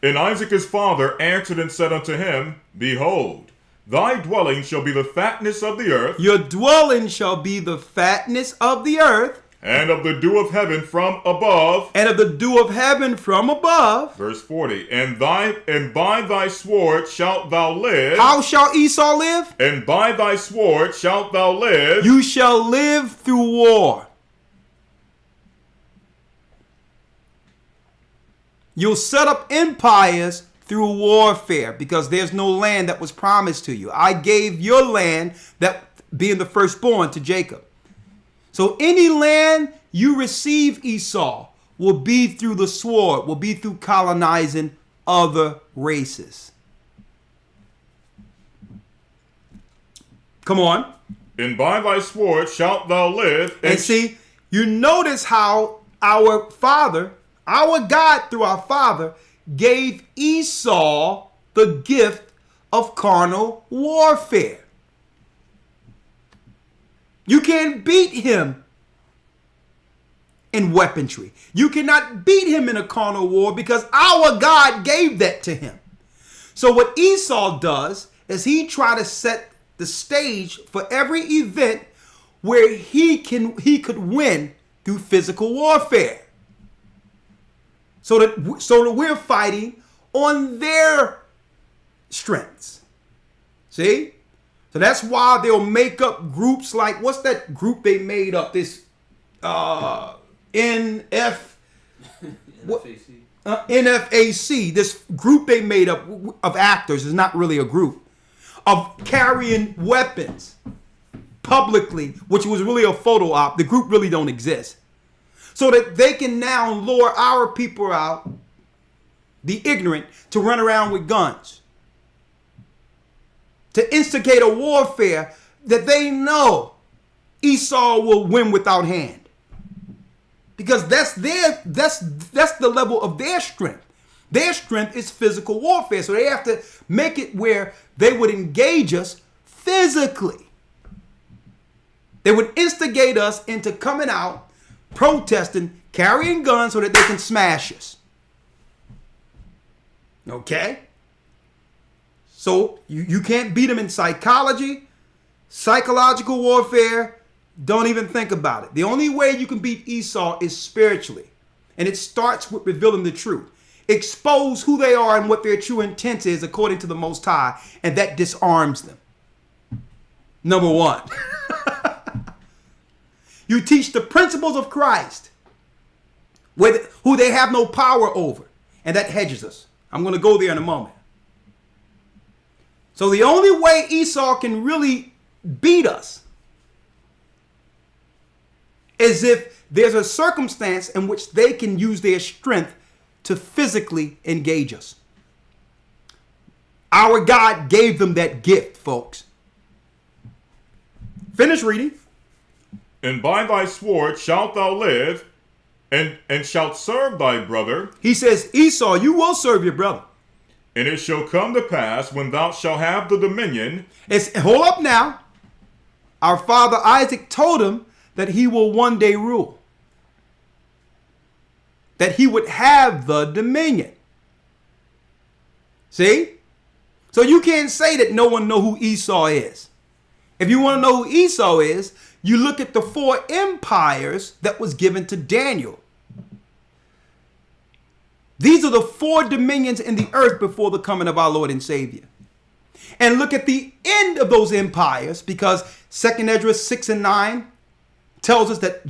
Speaker 2: And Isaac his father answered and said unto him, Behold, thy dwelling shall be the fatness of the earth.
Speaker 1: Your dwelling shall be the fatness of the earth.
Speaker 2: And of the dew of heaven from above.
Speaker 1: And of the dew of heaven from above.
Speaker 2: Verse 40. And by thy sword shalt thou live.
Speaker 1: How shall Esau live?
Speaker 2: And by thy sword shalt thou live.
Speaker 1: You shall live through war. You'll set up empires through warfare because there's no land that was promised to you. I gave your land, that being the firstborn, to Jacob. So any land you receive, Esau, will be through the sword, will be through colonizing other races. Come on.
Speaker 2: And by thy sword shalt thou live.
Speaker 1: And see, you notice how our father, our God through our father, gave Esau the gift of carnal warfare. You can't beat him in weaponry. You cannot beat him in a carnal war because our God gave that to him. So what Esau does is he try to set the stage for every event where he could win through physical warfare. So that we're fighting on their strengths. See? So that's why they'll make up groups like, what's that group they made up? This NFAC. This group they made up of actors is not really a group. Of carrying weapons publicly, which was really a photo op. The group really don't exist. So that they can now lure our people out, the ignorant, to run around with guns. To instigate a warfare that they know Esau will win without hand. because that's the level of their strength. Their strength is physical warfare. So they have to make it where they would engage us physically. They would instigate us into coming out, protesting, carrying guns so that they can smash us. Okay? So you can't beat them in psychology, psychological warfare. Don't even think about it. The only way you can beat Esau is spiritually. And it starts with revealing the truth. Expose who they are and what their true intent is according to the Most High. And that disarms them. Number one. You teach the principles of Christ, who they have no power over. And that hedges us. I'm going to go there in a moment. So the only way Esau can really beat us is if there's a circumstance in which they can use their strength to physically engage us. Our God gave them that gift, folks. Finish reading.
Speaker 2: And by thy sword shalt thou live, and shalt serve thy brother.
Speaker 1: He says, Esau, you will serve your brother.
Speaker 2: And it shall come to pass, when thou shalt have the dominion.
Speaker 1: Hold up now. Our father Isaac told him that he will one day rule. That he would have the dominion. See? So you can't say that no one know who Esau is. If you want to know who Esau is, you look at the 4 empires that was given to Daniel. These are the 4 dominions in the earth before the coming of our Lord and Savior. And look at the end of those empires, because 2nd Ezra 6 and 9 tells us that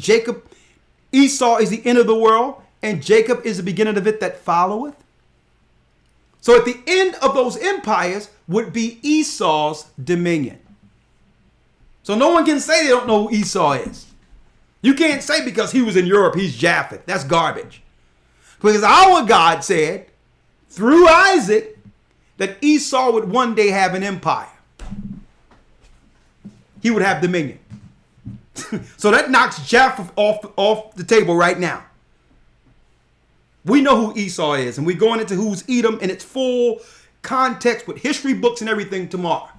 Speaker 1: Esau is the end of the world, and Jacob is the beginning of it that followeth. So at the end of those empires would be Esau's dominion. So no one can say they don't know who Esau is. You can't say because he was in Europe, he's Japheth. That's garbage. Because our God said, through Isaac, that Esau would one day have an empire. He would have dominion. So that knocks Japheth off the table right now. We know who Esau is, and we're going into who's Edom in its full context with history books and everything tomorrow.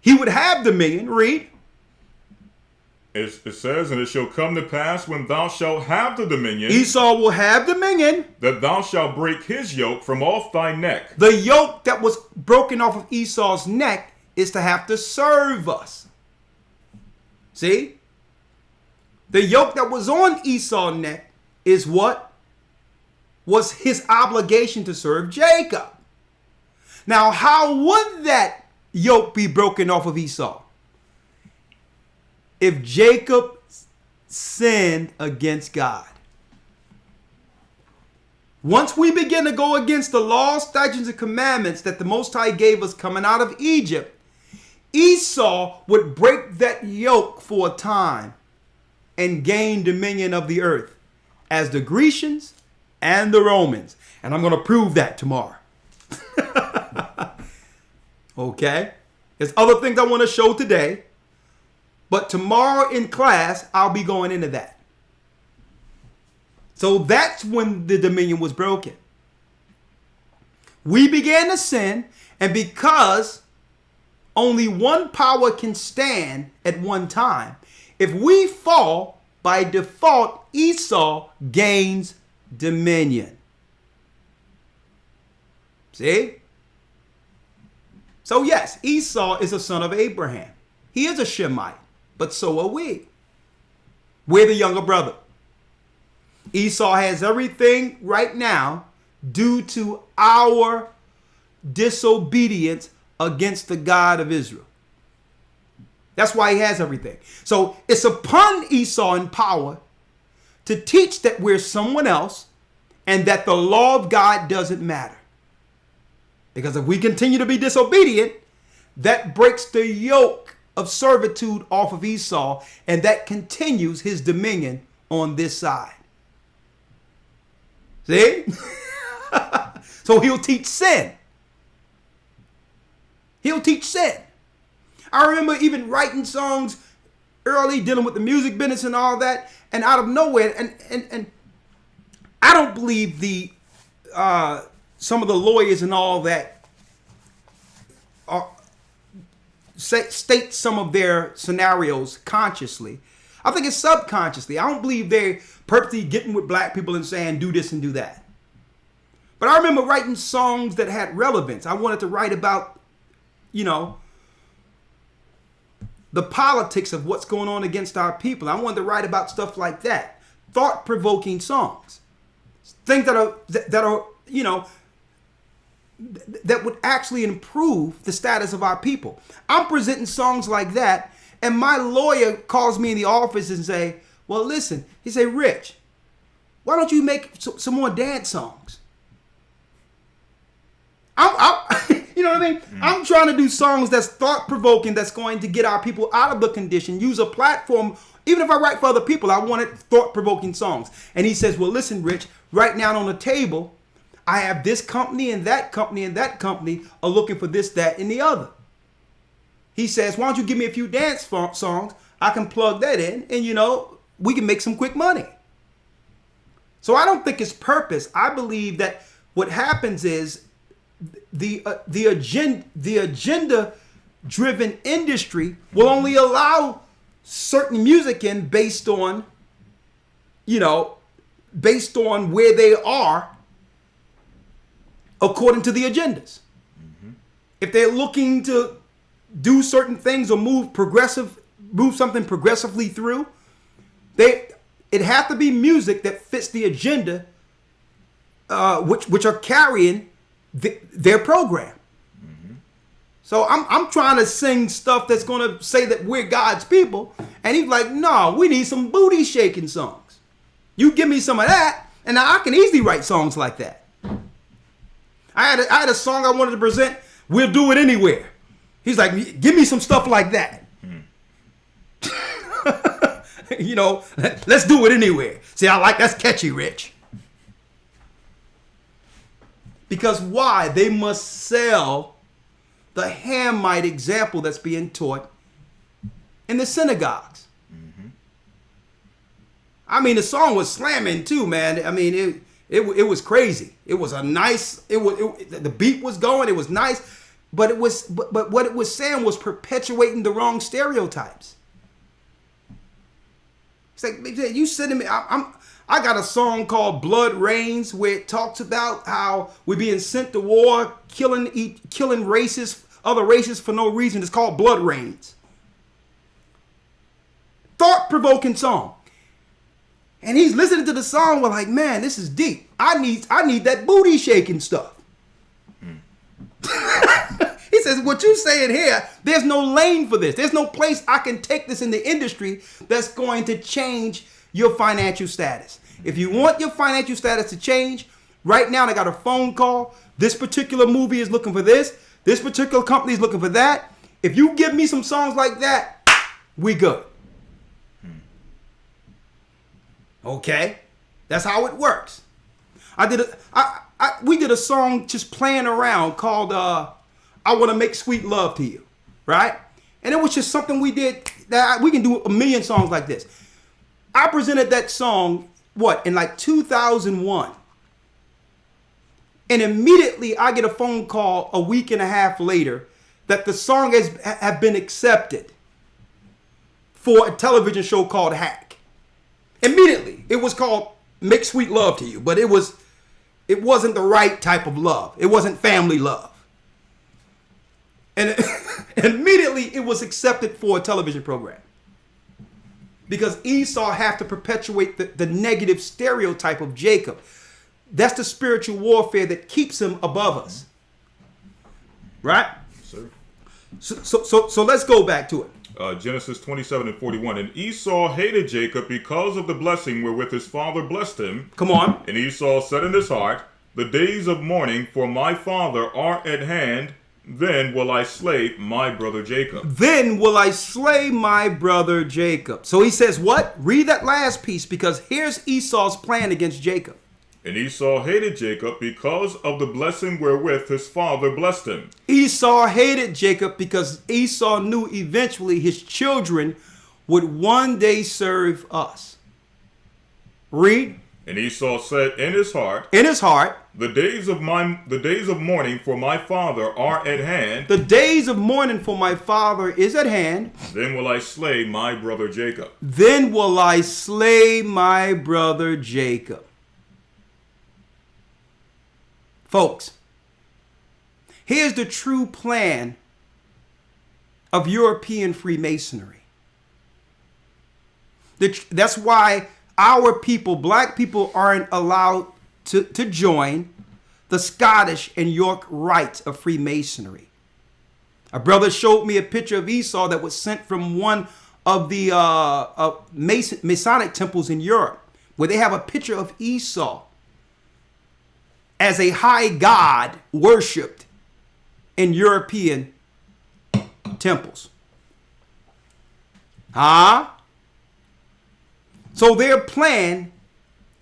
Speaker 1: He would have dominion. Read.
Speaker 2: It says, and it shall come to pass, when thou shalt have the dominion.
Speaker 1: Esau will have dominion.
Speaker 2: That thou shalt break his yoke from off thy neck.
Speaker 1: The yoke that was broken off of Esau's neck is to have to serve us. See? The yoke that was on Esau's neck is what was his obligation to serve Jacob. Now, how would that yoke be broken off of Esau? If Jacob sinned against God. Once we begin to go against the laws, statutes, and commandments that the Most High gave us coming out of Egypt, Esau would break that yoke for a time and gain dominion of the earth as the Grecians and the Romans. And I'm going to prove that tomorrow. Okay? There's other things I want to show today. But tomorrow in class, I'll be going into that. So that's when the dominion was broken. We began to sin, and because only one power can stand at one time, if we fall, by default, Esau gains dominion. See? So yes, Esau is a son of Abraham. He is a Shemite. But so are we. We're the younger brother. Esau has everything right now due to our disobedience against the God of Israel. That's why he has everything. So it's upon Esau in power to teach that we're someone else and that the law of God doesn't matter. Because if we continue to be disobedient, that breaks the yoke of servitude off of Esau, and that continues his dominion on this side. See? So he'll teach sin. He'll teach sin. I remember even writing songs early, dealing with the music business and all that, and out of nowhere, and I don't believe the some of the lawyers and all that state some of their scenarios consciously. I think it's subconsciously. I don't believe they're purposely getting with black people and saying do this and do that. But I remember writing songs that had relevance. I wanted to write about, the politics of what's going on against our people. I wanted to write about stuff like that. Thought-provoking songs. Things that are that would actually improve the status of our people. I'm presenting songs like that, and my lawyer calls me in the office and say, well, listen, he say, Rich, why don't you make some more dance songs? You know what I mean? I'm trying to do songs that's thought-provoking, that's going to get our people out of the condition, use a platform. Even if I write for other people, I wanted thought-provoking songs. And he says, well, listen, Rich, right now on the table, I have this company and that company and that company are looking for this, that, and the other. He says, why don't you give me a few dance songs? I can plug that in and, we can make some quick money. So I don't think it's purpose. I believe that what happens is the agenda-driven industry will only allow certain music in based on where they are according to the agendas. If they're looking to do certain things or move something progressively through, it has to be music that fits the agenda, which are carrying their program. So I'm trying to sing stuff that's going to say that we're God's people, and he's like, no, we need some booty shaking songs. You give me some of that, and now I can easily write songs like that. I had a song I wanted to present. We'll do it anywhere. He's like, give me some stuff like that. Let's do it anywhere. See, that's catchy, Rich. Because why? They must sell the Hamite example that's being taught in the synagogues. I mean, the song was slamming too, man. I mean, it was crazy. It was the beat was going. It was nice, but what it was saying was perpetuating the wrong stereotypes. It's like, you sending me. I got a song called Blood Rains where it talks about how we're being sent to war, killing other races for no reason. It's called Blood Rains. Thought-provoking song. And he's listening to the song, we're like, man, this is deep. I need that booty shaking stuff. He says, what you saying here, there's no lane for this. There's no place I can take this in the industry that's going to change your financial status. If you want your financial status to change, right now I got a phone call. This particular movie is looking for this. This particular company is looking for that. If you give me some songs like that, we good. Okay, that's how it works. We did a song just playing around called "I Want to Make Sweet Love to You," right? And it was just something we did that we can do a million songs like this. I presented that song in like 2001, and immediately I get a phone call a week and a half later that the song have been accepted for a television show called Hack. Immediately, it was called Make Sweet Love to You, but it wasn't the right type of love. It wasn't family love. And immediately it was accepted for a television program. Because Esau have to perpetuate the negative stereotype of Jacob. That's the spiritual warfare that keeps him above us. Right?
Speaker 2: Sir.
Speaker 1: So let's go back to it.
Speaker 2: Genesis 27:41. And Esau hated Jacob because of the blessing wherewith his father blessed him.
Speaker 1: Come on.
Speaker 2: And Esau said in his heart, the days of mourning for my father are at hand. Then will I slay my brother Jacob.
Speaker 1: Then will I slay my brother Jacob. So he says what? Read that last piece, because here's Esau's plan against Jacob.
Speaker 2: And Esau hated Jacob because of the blessing wherewith his father blessed him.
Speaker 1: Esau hated Jacob because Esau knew eventually his children would one day serve us. Read.
Speaker 2: And Esau said in his heart,
Speaker 1: The
Speaker 2: days of mourning for my father are at hand.
Speaker 1: The days of mourning for my father is at hand.
Speaker 2: Then will I slay my brother Jacob.
Speaker 1: Folks, here's the true plan of European Freemasonry. That's why our people, black people, aren't allowed to join the Scottish and York rites of Freemasonry. A brother showed me a picture of Esau that was sent from one of the Masonic temples in Europe, where they have a picture of Esau as a high god worshipped in European temples. So their plan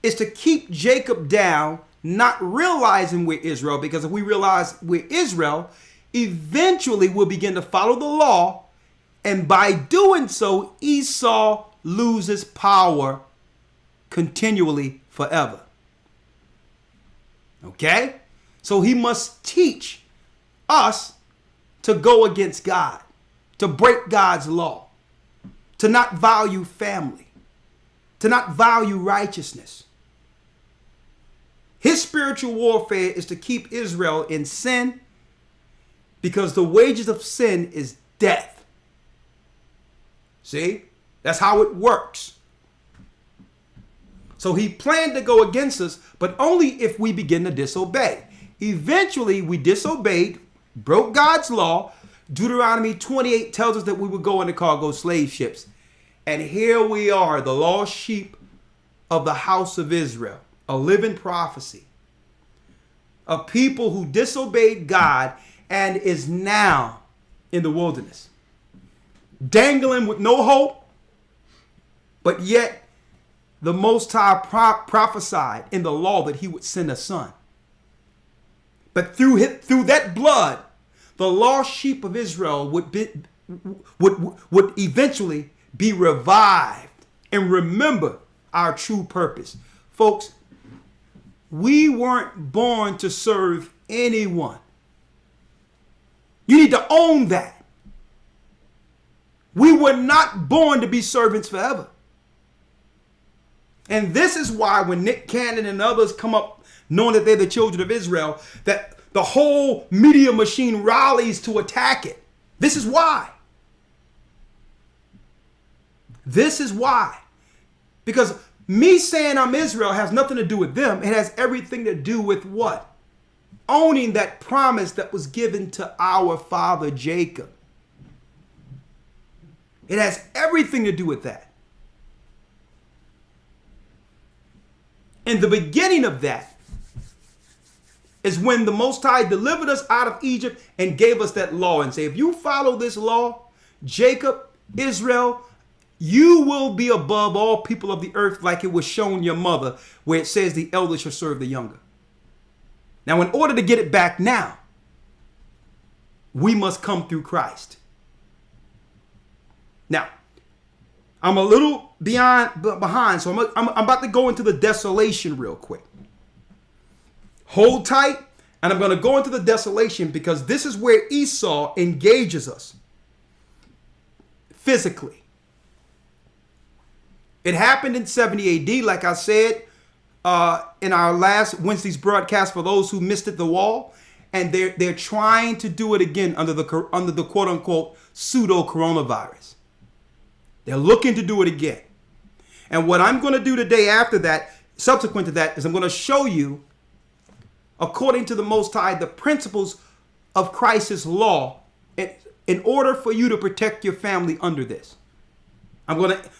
Speaker 1: is to keep Jacob down, not realizing we're Israel, because if we realize we're Israel, eventually we'll begin to follow the law, and by doing so, Esau loses power continually forever. Okay? So he must teach us to go against God, to break God's law, to not value family, to not value righteousness. His spiritual warfare is to keep Israel in sin, because the wages of sin is death. See? That's how it works. So he planned to go against us, but only if we begin to disobey. Eventually, we disobeyed, broke God's law. Deuteronomy 28 tells us that we would go into cargo slave ships. And here we are, the lost sheep of the house of Israel, a living prophecy. A people who disobeyed God and is now in the wilderness, dangling with no hope, but yet the Most High prophesied in the law that he would send a son. But through that blood, the lost sheep of Israel would eventually be revived and remember our true purpose. Folks, we weren't born to serve anyone. You need to own that. We were not born to be servants forever. And this is why when Nick Cannon and others come up knowing that they're the children of Israel, that the whole media machine rallies to attack it. This is why. This is why. Because me saying I'm Israel has nothing to do with them. It has everything to do with what? Owning that promise that was given to our father Jacob. It has everything to do with that. And the beginning of that is when the Most High delivered us out of Egypt and gave us that law and say, if you follow this law, Jacob, Israel, you will be above all people of the earth, like it was shown your mother, where it says the elder shall serve the younger. Now, in order to get it back now, we must come through Christ. Now, I'm a little behind, so I'm about to go into the desolation real quick. Hold tight, and I'm going to go into the desolation because this is where Esau engages us physically. It happened in 70 AD, like I said in our last Wednesday's broadcast for those who missed it, the wall, and they're trying to do it again under the quote unquote pseudo coronavirus. They're looking to do it again. And what I'm going to do today after that, subsequent to that, is I'm going to show you, according to the Most High, the principles of Christ's law in order for you to protect your family under this.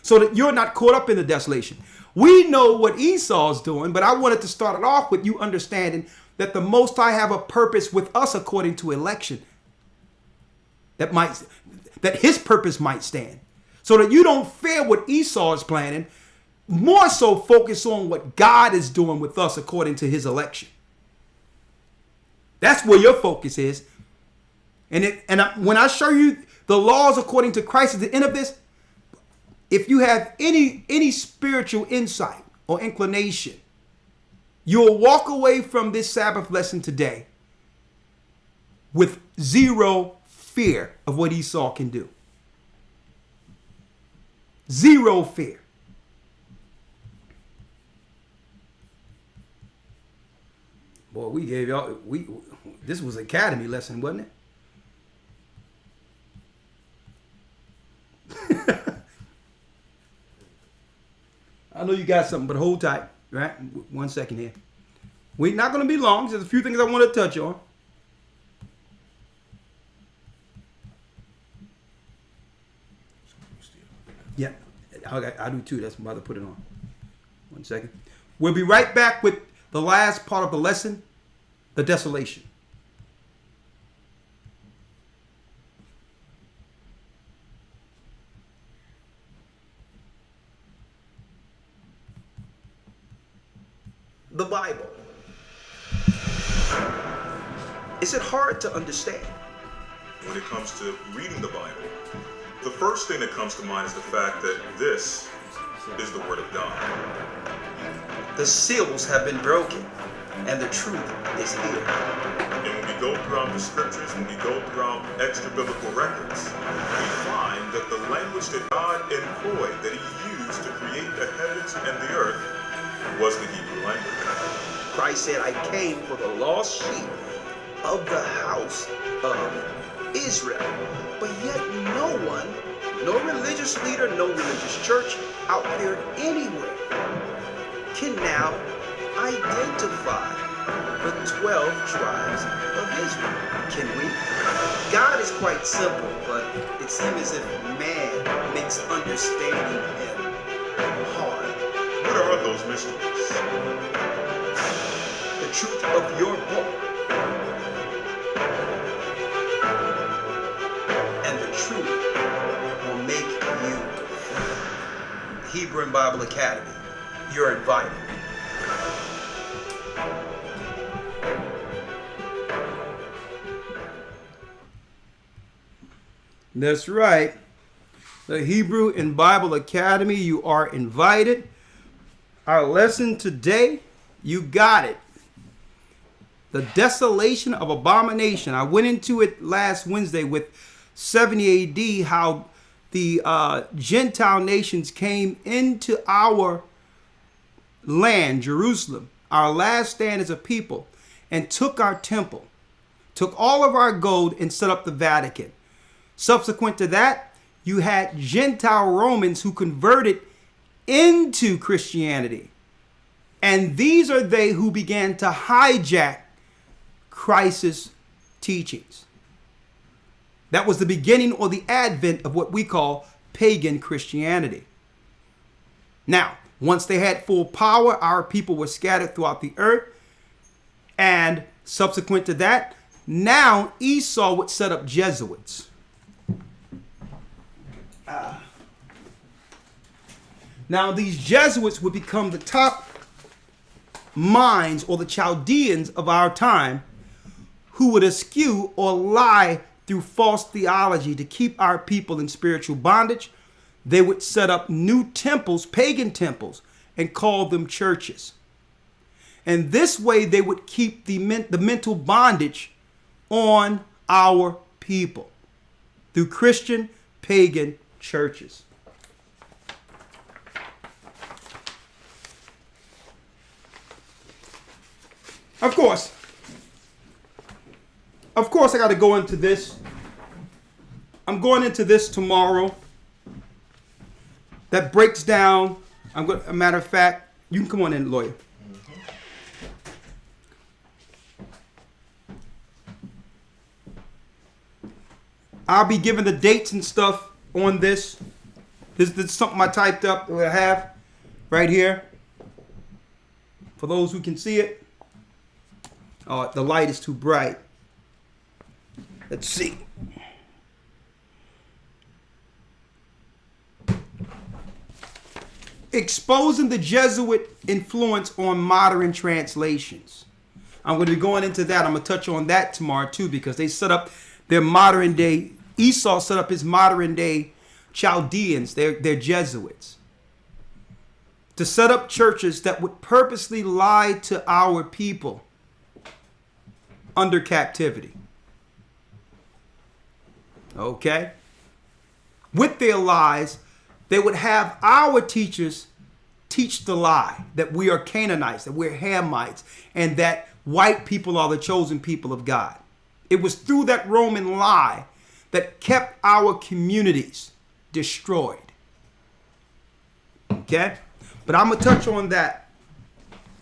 Speaker 1: So that you're not caught up in the desolation. We know what Esau's doing, but I wanted to start it off with you understanding that the Most High have a purpose with us according to election. That his purpose might stand. So that you don't fear what Esau is planning, more so focus on what God is doing with us according to his election. That's where your focus is. And when I show you the laws according to Christ at the end of this, if you have any spiritual insight or inclination, you'll walk away from this Sabbath lesson today with zero fear of what Esau can do. Zero fear. Boy, we gave y'all, this was an academy lesson, wasn't it? I know you got something, but hold tight, right? 1 second here. We're not going to be long. There's a few things I want to touch on. Yeah, I do too. That's why I put it on. 1 second. We'll be right back with the last part of the lesson, the desolation.
Speaker 3: The Bible. Is it hard to understand?
Speaker 2: When it comes to reading the Bible, the first thing that comes to mind is the fact that this is the Word of God.
Speaker 3: The seals have been broken, and the truth is here.
Speaker 2: And when we go throughout the scriptures, when we go throughout extra biblical records, we find that the language that God employed, that He used to create the heavens and the earth, was the Hebrew language.
Speaker 3: Christ said, I came for the lost sheep of the house of Israel. But yet no one, no religious leader, no religious church out there anywhere can now identify the 12 tribes of Israel. Can we? God is quite simple, but it seems as if man makes understanding him hard.
Speaker 2: What are those mysteries?
Speaker 3: The truth of your book and the truth will make you free. Hebrew and Bible Academy. You're invited.
Speaker 1: That's right. The Hebrew and Bible Academy, you are invited. Our lesson today, you got it. The Desolation of Abomination. I went into it last Wednesday with 70 AD, how the Gentile nations came into our land, Jerusalem, our last stand as a people, and took our temple, took all of our gold and set up the Vatican. Subsequent to that, you had Gentile Romans who converted into Christianity. And these are they who began to hijack Christ's teachings. That was the beginning or the advent of what we call pagan Christianity. Now, once they had full power, our people were scattered throughout the earth. And subsequent to that, now Esau would set up Jesuits. Now these Jesuits would become the top minds or the Chaldeans of our time, who would eschew or lie through false theology to keep our people in spiritual bondage. They would set up new temples, pagan temples, and call them churches. And this way they would keep the mental bondage on our people through Christian pagan churches. Of course, I got to go into this. I'm going into this tomorrow. That breaks down. A matter of fact, you can come on in, lawyer. I'll be giving the dates and stuff on this. This is something I typed up that I have right here. For those who can see it. Oh, the light is too bright. Let's see. Exposing the Jesuit influence on modern translations. I'm going to be going into that. I'm going to touch on that tomorrow too, because they set up their modern day, Esau set up his modern day Chaldeans, they're Jesuits, to set up churches that would purposely lie to our people under captivity. Okay? With their lies, they would have our teachers teach the lie that we are Canaanites, that we're Hamites, and that white people are the chosen people of God. It was through that Roman lie that kept our communities destroyed. Okay? But I'm going to touch on that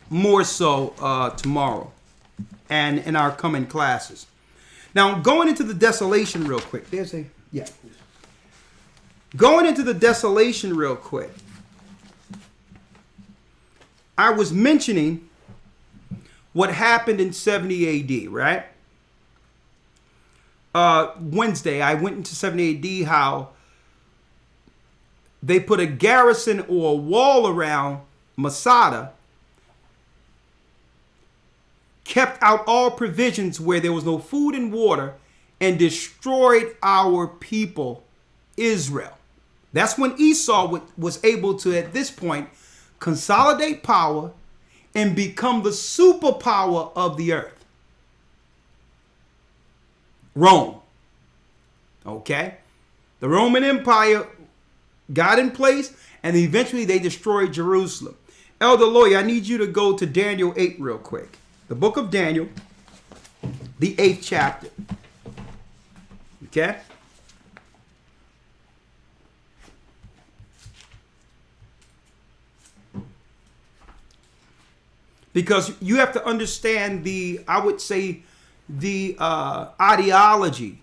Speaker 1: more so tomorrow and in our coming classes. Now, going into the desolation real quick. Going into the desolation real quick. I was mentioning what happened in 70 AD, right? Wednesday, I went into 70 AD, how they put a garrison or a wall around Masada, kept out all provisions where there was no food and water, and destroyed our people, Israel. That's when Esau was able to, at this point, consolidate power and become the superpower of the earth. Rome. Okay? The Roman Empire got in place, and eventually they destroyed Jerusalem. Elder Lawyer, I need you to go to Daniel 8 real quick. The book of Daniel, the 8th chapter. Okay? Because you have to understand the ideology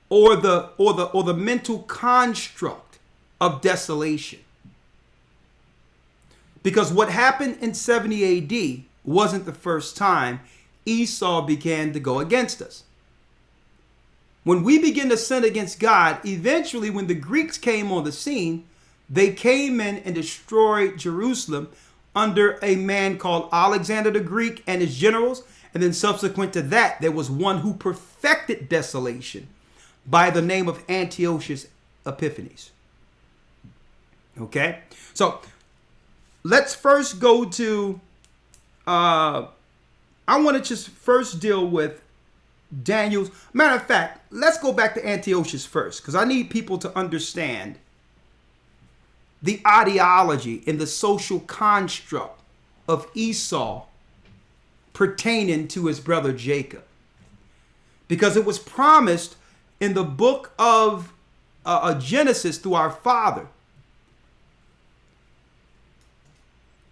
Speaker 1: or the mental construct of desolation. Because what happened in 70 AD wasn't the first time Esau began to go against us. When we begin to sin against God, eventually when the Greeks came on the scene, they came in and destroyed Jerusalem under a man called Alexander the Greek and his generals. And then subsequent to that, there was one who perfected desolation by the name of Antiochus Epiphanes. Okay? So let's first go to, I want to just first deal with Daniel's. Matter of fact, let's go back to Antiochus first, because I need people to understand the ideology and the social construct of Esau pertaining to his brother Jacob. Because it was promised in the book of Genesis through our father.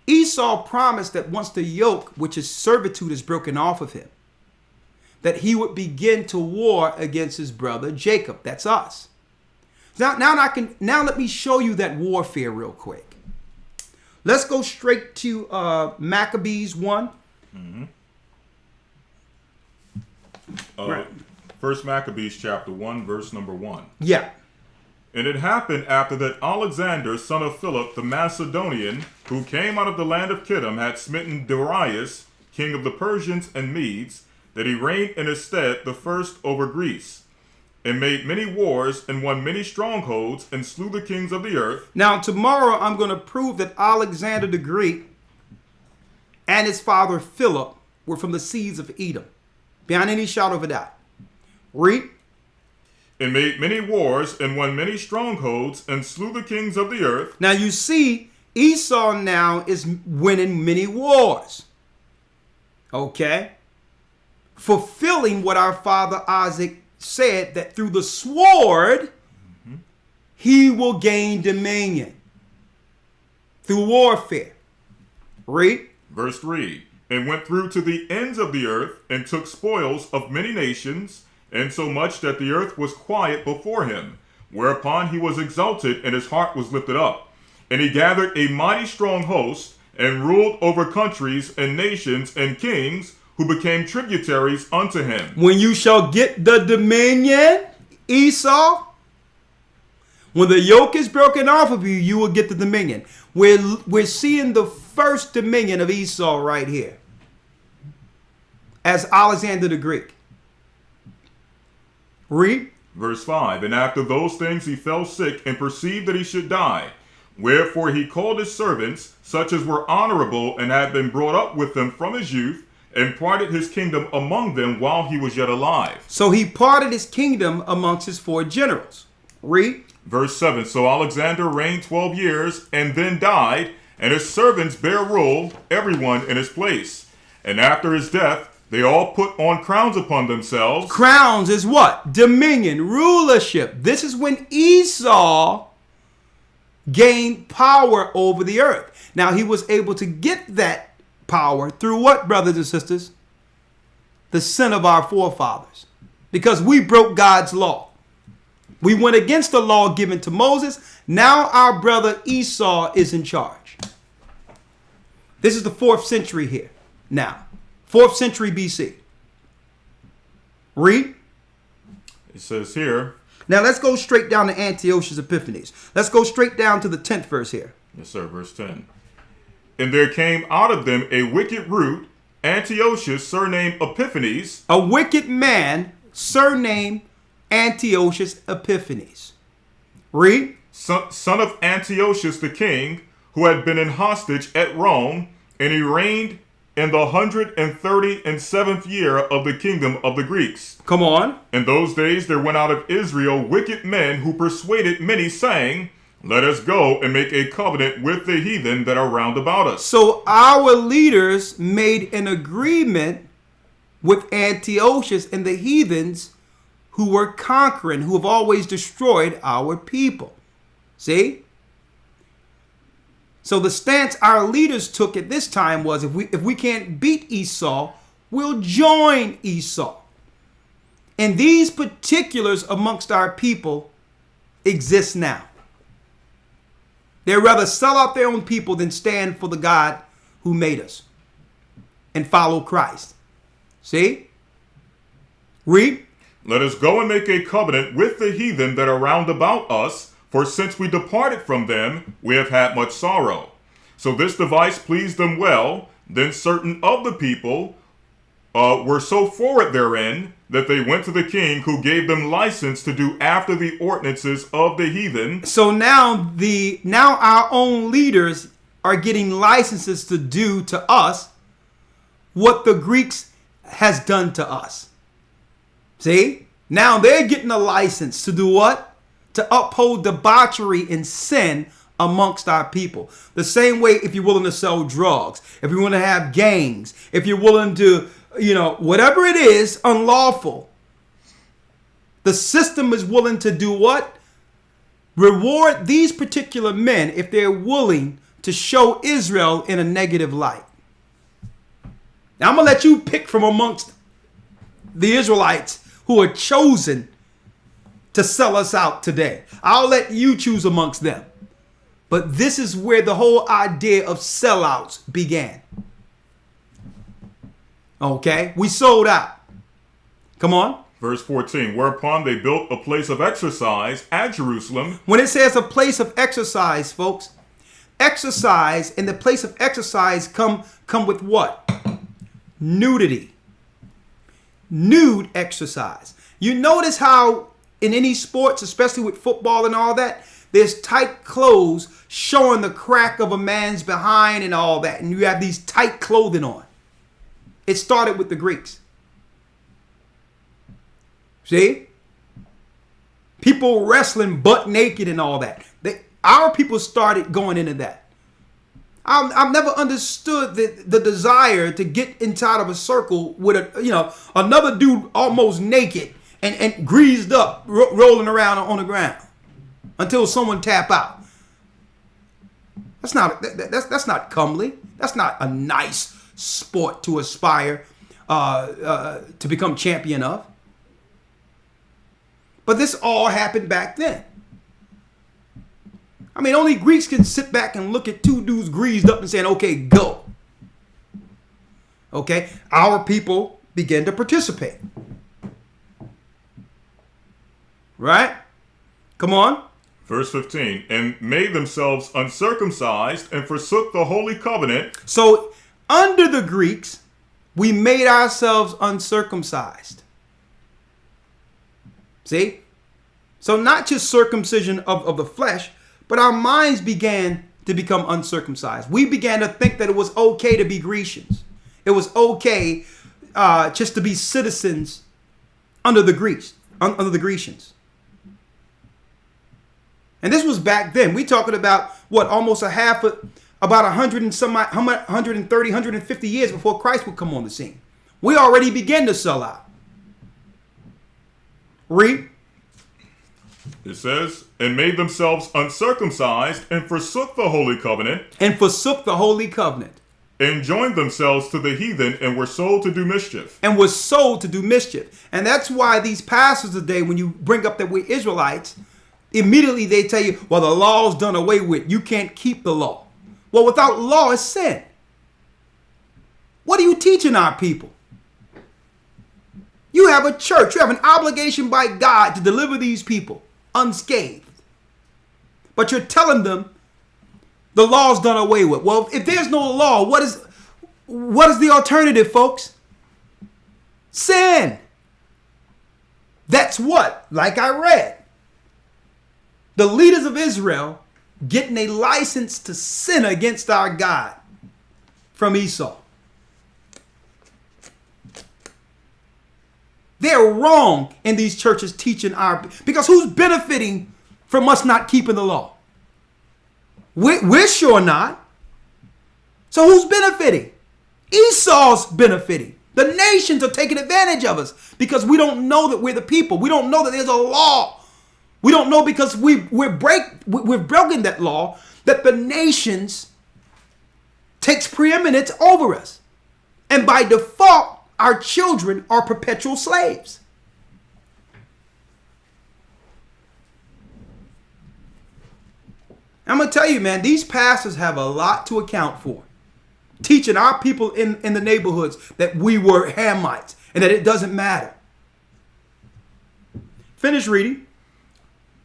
Speaker 1: Esau promised that once the yoke, which is servitude, is broken off of him, that he would begin to war against his brother Jacob. That's us. Now let me show you that warfare real quick. Let's go straight to Maccabees 1.
Speaker 2: Mm-hmm.
Speaker 1: Right.
Speaker 2: First Maccabees chapter 1, verse number 1.
Speaker 1: Yeah.
Speaker 2: And it happened after that Alexander, son of Philip the Macedonian, who came out of the land of Kittim, had smitten Darius, king of the Persians and Medes, that he reigned in his stead the first over Greece, and made many wars, and won many strongholds, and slew the kings of the earth.
Speaker 1: Now, tomorrow I'm going to prove that Alexander the Greek and his father Philip were from the seeds of Edom, beyond any shadow of a doubt. Read.
Speaker 2: And made many wars, and won many strongholds, and slew the kings of the earth.
Speaker 1: Now you see, Esau now is winning many wars. Okay? Fulfilling what our father Isaac said, that through the sword, he will gain dominion. Through warfare. Read.
Speaker 2: Verse 3. And went through to the ends of the earth, and took spoils of many nations, and so much that the earth was quiet before him. Whereupon he was exalted, and his heart was lifted up. And he gathered a mighty strong host, and ruled over countries and nations and kings, who became tributaries unto him.
Speaker 1: When you shall get the dominion, Esau, when the yoke is broken off of you, you will get the dominion. We're seeing the first dominion of Esau right here, as Alexander the Greek. Read.
Speaker 2: Verse 5, and after those things he fell sick and perceived that he should die. Wherefore he called his servants, such as were honorable and had been brought up with him from his youth, and parted his kingdom among them while he was yet alive.
Speaker 1: So he parted his kingdom amongst his 4 generals. Read.
Speaker 2: Verse 7, so Alexander reigned 12 years and then died, and his servants bare rule, everyone in his place. And after his death, they all put on crowns upon themselves.
Speaker 1: Crowns is what? Dominion, rulership. This is when Esau gained power over the earth. Now, he was able to get that power through what, brothers and sisters? The sin of our forefathers. Because we broke God's law. We went against the law given to Moses. Now our brother Esau is in charge. This is the 4th century here. Now, 4th century BC. Read.
Speaker 2: It says here.
Speaker 1: Now let's go straight down to Antiochus Epiphanes. Let's go straight down to the 10th verse here.
Speaker 2: Yes, sir. Verse 10. And there came out of them a wicked root, Antiochus, surnamed Epiphanes.
Speaker 1: A wicked man, surnamed Antiochus Epiphanes. Read.
Speaker 2: Son of Antiochus the king, who had been in hostage at Rome, and he reigned in the 137th year of the kingdom of the Greeks.
Speaker 1: Come on.
Speaker 2: In those days there went out of Israel wicked men who persuaded many, saying, let us go and make a covenant with the heathen that are round about us.
Speaker 1: So our leaders made an agreement with Antiochus and the heathens who were conquering, who have always destroyed our people. See? So the stance our leaders took at this time was, if we can't beat Esau, we'll join Esau. And these particulars amongst our people exist now. They'd rather sell out their own people than stand for the God who made us and follow Christ. See? Read.
Speaker 2: Let us go and make a covenant with the heathen that are round about us, for since we departed from them, we have had much sorrow. So this device pleased them well. Then certain of the people were so forward therein that they went to the king, who gave them license to do after the ordinances of the heathen.
Speaker 1: So now our own leaders are getting licenses to do to us what the Greeks has done to us. See? Now they're getting a license to do what? To uphold debauchery and sin amongst our people. The same way, if you're willing to sell drugs, if you want to have gangs, if you're willing to, whatever it is unlawful, the system is willing to do what? Reward these particular men if they're willing to show Israel in a negative light. Now I'm going to let you pick from amongst the Israelites who are chosen to sell us out today. I'll let you choose amongst them. But this is where the whole idea of sellouts began. Okay, we sold out. Come on.
Speaker 2: Verse 14, whereupon they built a place of exercise at Jerusalem.
Speaker 1: When it says a place of exercise, folks, exercise and the place of exercise come with what? Nudity. Nude exercise. You notice how in any sports, especially with football and all that, there's tight clothes showing the crack of a man's behind and all that. And you have these tight clothing on. It started with the Greeks. See? People wrestling butt naked and all that. Our people started going into that. I've never understood the desire to get inside of a circle with another dude almost naked and greased up, rolling around on the ground until someone tap out. That's not comely. That's not a nice sport to aspire to become champion of. But this all happened back then. I mean, only Greeks can sit back and look at two dudes greased up and saying, okay, go. Okay, our people began to participate. Right? Come on.
Speaker 2: Verse 15, and made themselves uncircumcised and forsook the holy covenant.
Speaker 1: So under the Greeks, we made ourselves uncircumcised. See? So not just circumcision of the flesh, but our minds began to become uncircumcised. We began to think that it was okay to be Grecians. It was okay just to be citizens under the Grecians. And this was back then. We talking about almost about 130, 150 years before Christ would come on the scene. We already began to sell out. Read.
Speaker 2: It says, and made themselves uncircumcised, and forsook the holy covenant,
Speaker 1: And forsook the holy covenant.
Speaker 2: and joined themselves to the heathen, and were sold to do mischief.
Speaker 1: And was sold to do mischief. And that's why these pastors today, when you bring up that we're Israelites, immediately they tell you, well, the law's done away with. You can't keep the law. Well, without law is sin. What are you teaching our people? You have a church. You have an obligation by God to deliver these people unscathed. But you're telling them the law's done away with. Well, if there's no law, what is the alternative, folks? Sin. That's what, like I read, the leaders of Israel getting a license to sin against our God from Esau. They're wrong in these churches teaching because who's benefiting from us not keeping the law? We're sure not. So who's benefiting? Esau's benefiting. The nations are taking advantage of us because we don't know that we're the people. We don't know that there's a law. We don't know because we've broken that law that the nations takes preeminence over us. And by default, our children are perpetual slaves. I'm going to tell you, man, these pastors have a lot to account for. Teaching our people in the neighborhoods that we were Hamites and that it doesn't matter. Finish reading.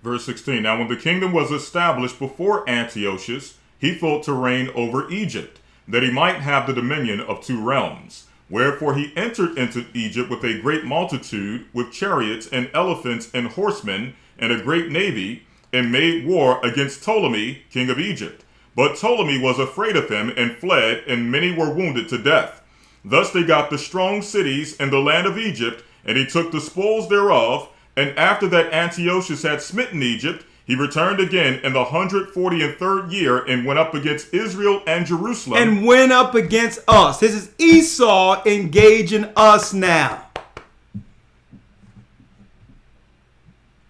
Speaker 2: Verse 16, now when the kingdom was established before Antiochus, he thought to reign over Egypt, that he might have the dominion of 2 realms. Wherefore he entered into Egypt with a great multitude, with chariots and elephants and horsemen, and a great navy, and made war against Ptolemy, king of Egypt. But Ptolemy was afraid of him, and fled, and many were wounded to death. Thus they got the strong cities in the land of Egypt, and he took the spoils thereof. And after that Antiochus had smitten Egypt, he returned again in the 143rd year, and went up against Israel and Jerusalem.
Speaker 1: And went up against us. This is Esau engaging us now.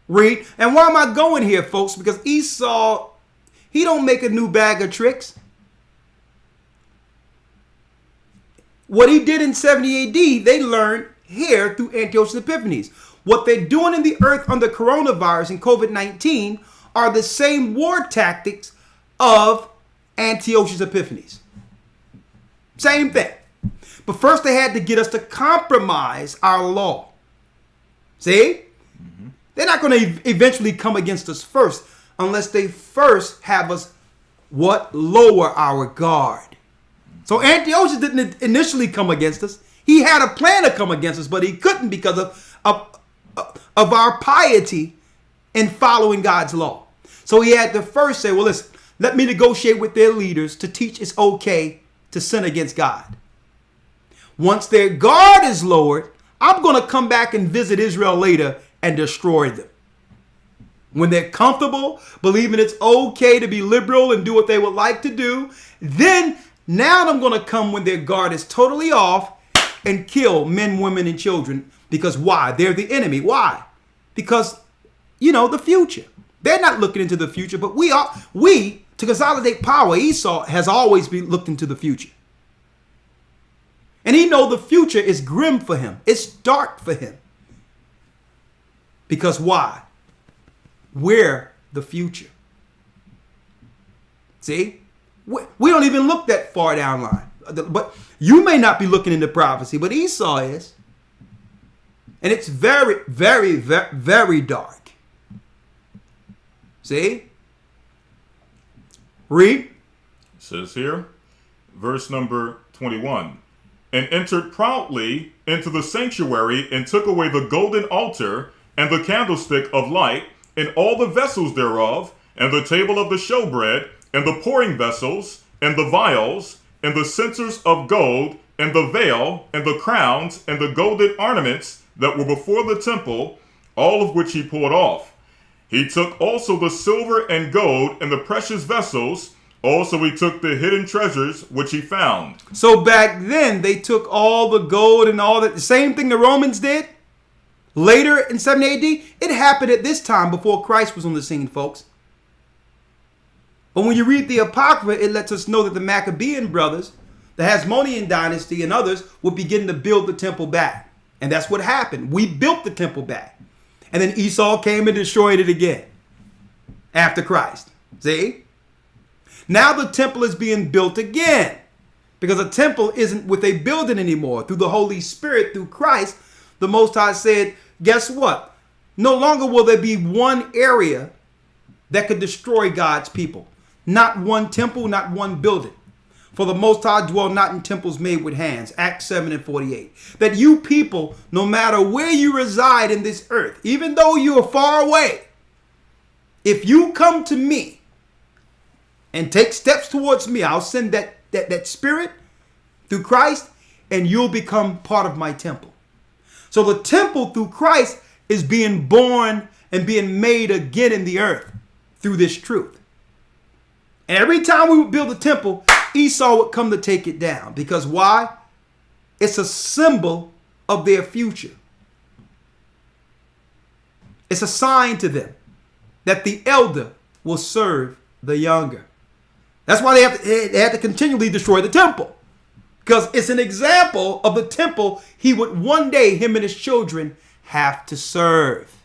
Speaker 1: Read. And why am I going here, folks? Because Esau, he don't make a new bag of tricks. What he did in 70 AD, they learned here through Antiochus Epiphanes. What they're doing in the earth under coronavirus and COVID-19 are the same war tactics of Antiochus Epiphanes. Same thing. But first they had to get us to compromise our law. See? Mm-hmm. They're not going to eventually come against us first unless they first have us lower our guard. So Antiochus didn't initially come against us. He had a plan to come against us, but he couldn't because of our piety in following God's law. So he had to first say, well, listen, let me negotiate with their leaders to teach it's okay to sin against God. Once their guard is lowered, I'm going to come back and visit Israel later and destroy them. When they're comfortable, believing it's okay to be liberal and do what they would like to do, then now I'm going to come when their guard is totally off and kill men, women, and children. Because why? They're the enemy. Why? Because, the future. They're not looking into the future, but we, to consolidate power, Esau has always been looked into the future. And he knows the future is grim for him. It's dark for him. Because why? We're the future. See? We don't even look that far down line. But you may not be looking into prophecy, but Esau is. And it's very, very, very, very dark. See? Read.
Speaker 2: It says here, verse number 21. And entered proudly into the sanctuary, and took away the golden altar and the candlestick of light, and all the vessels thereof, and the table of the showbread, and the pouring vessels, and the vials, and the censers of gold, and the veil, and the crowns, and the golden ornaments that were before the temple, all of which he poured off. He took also the silver and gold and the precious vessels. Also he took the hidden treasures which he found.
Speaker 1: So back then, they took all the gold and all that. The same thing the Romans did. Later in 70 AD, it happened at this time before Christ was on the scene, folks. But when you read the Apocrypha, it lets us know that the Maccabean brothers, the Hasmonean dynasty, and others would begin to build the temple back. And that's what happened. We built the temple back. And then Esau came and destroyed it again after Christ. See? Now the temple is being built again, because a temple isn't with a building anymore. Through the Holy Spirit, through Christ, the Most High said, guess what? No longer will there be one area that could destroy God's people. Not one temple, not one building. For the Most High dwell not in temples made with hands. Acts 7:48. That you people, no matter where you reside in this earth, even though you are far away, if you come to me and take steps towards me, I'll send that spirit through Christ, and you'll become part of my temple. So the temple through Christ is being born and being made again in the earth through this truth. And every time we would build a temple, Esau would come to take it down. Because why? It's a symbol of their future. It's a sign to them that the elder will serve the younger. That's why they had to continually destroy the temple. Because it's an example of the temple he would one day, him and his children, have to serve.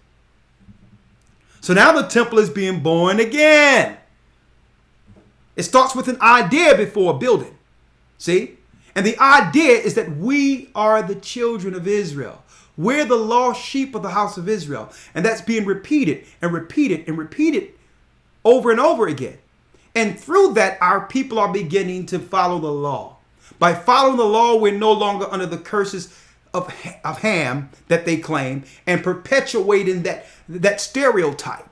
Speaker 1: So now the temple is being born again. It starts with an idea before a building. See? And the idea is that we are the children of Israel. We're the lost sheep of the house of Israel. And that's being repeated and repeated and repeated over and over again. And through that, our people are beginning to follow the law. By following the law, we're no longer under the curses of Ham that they claim, and perpetuating that stereotype.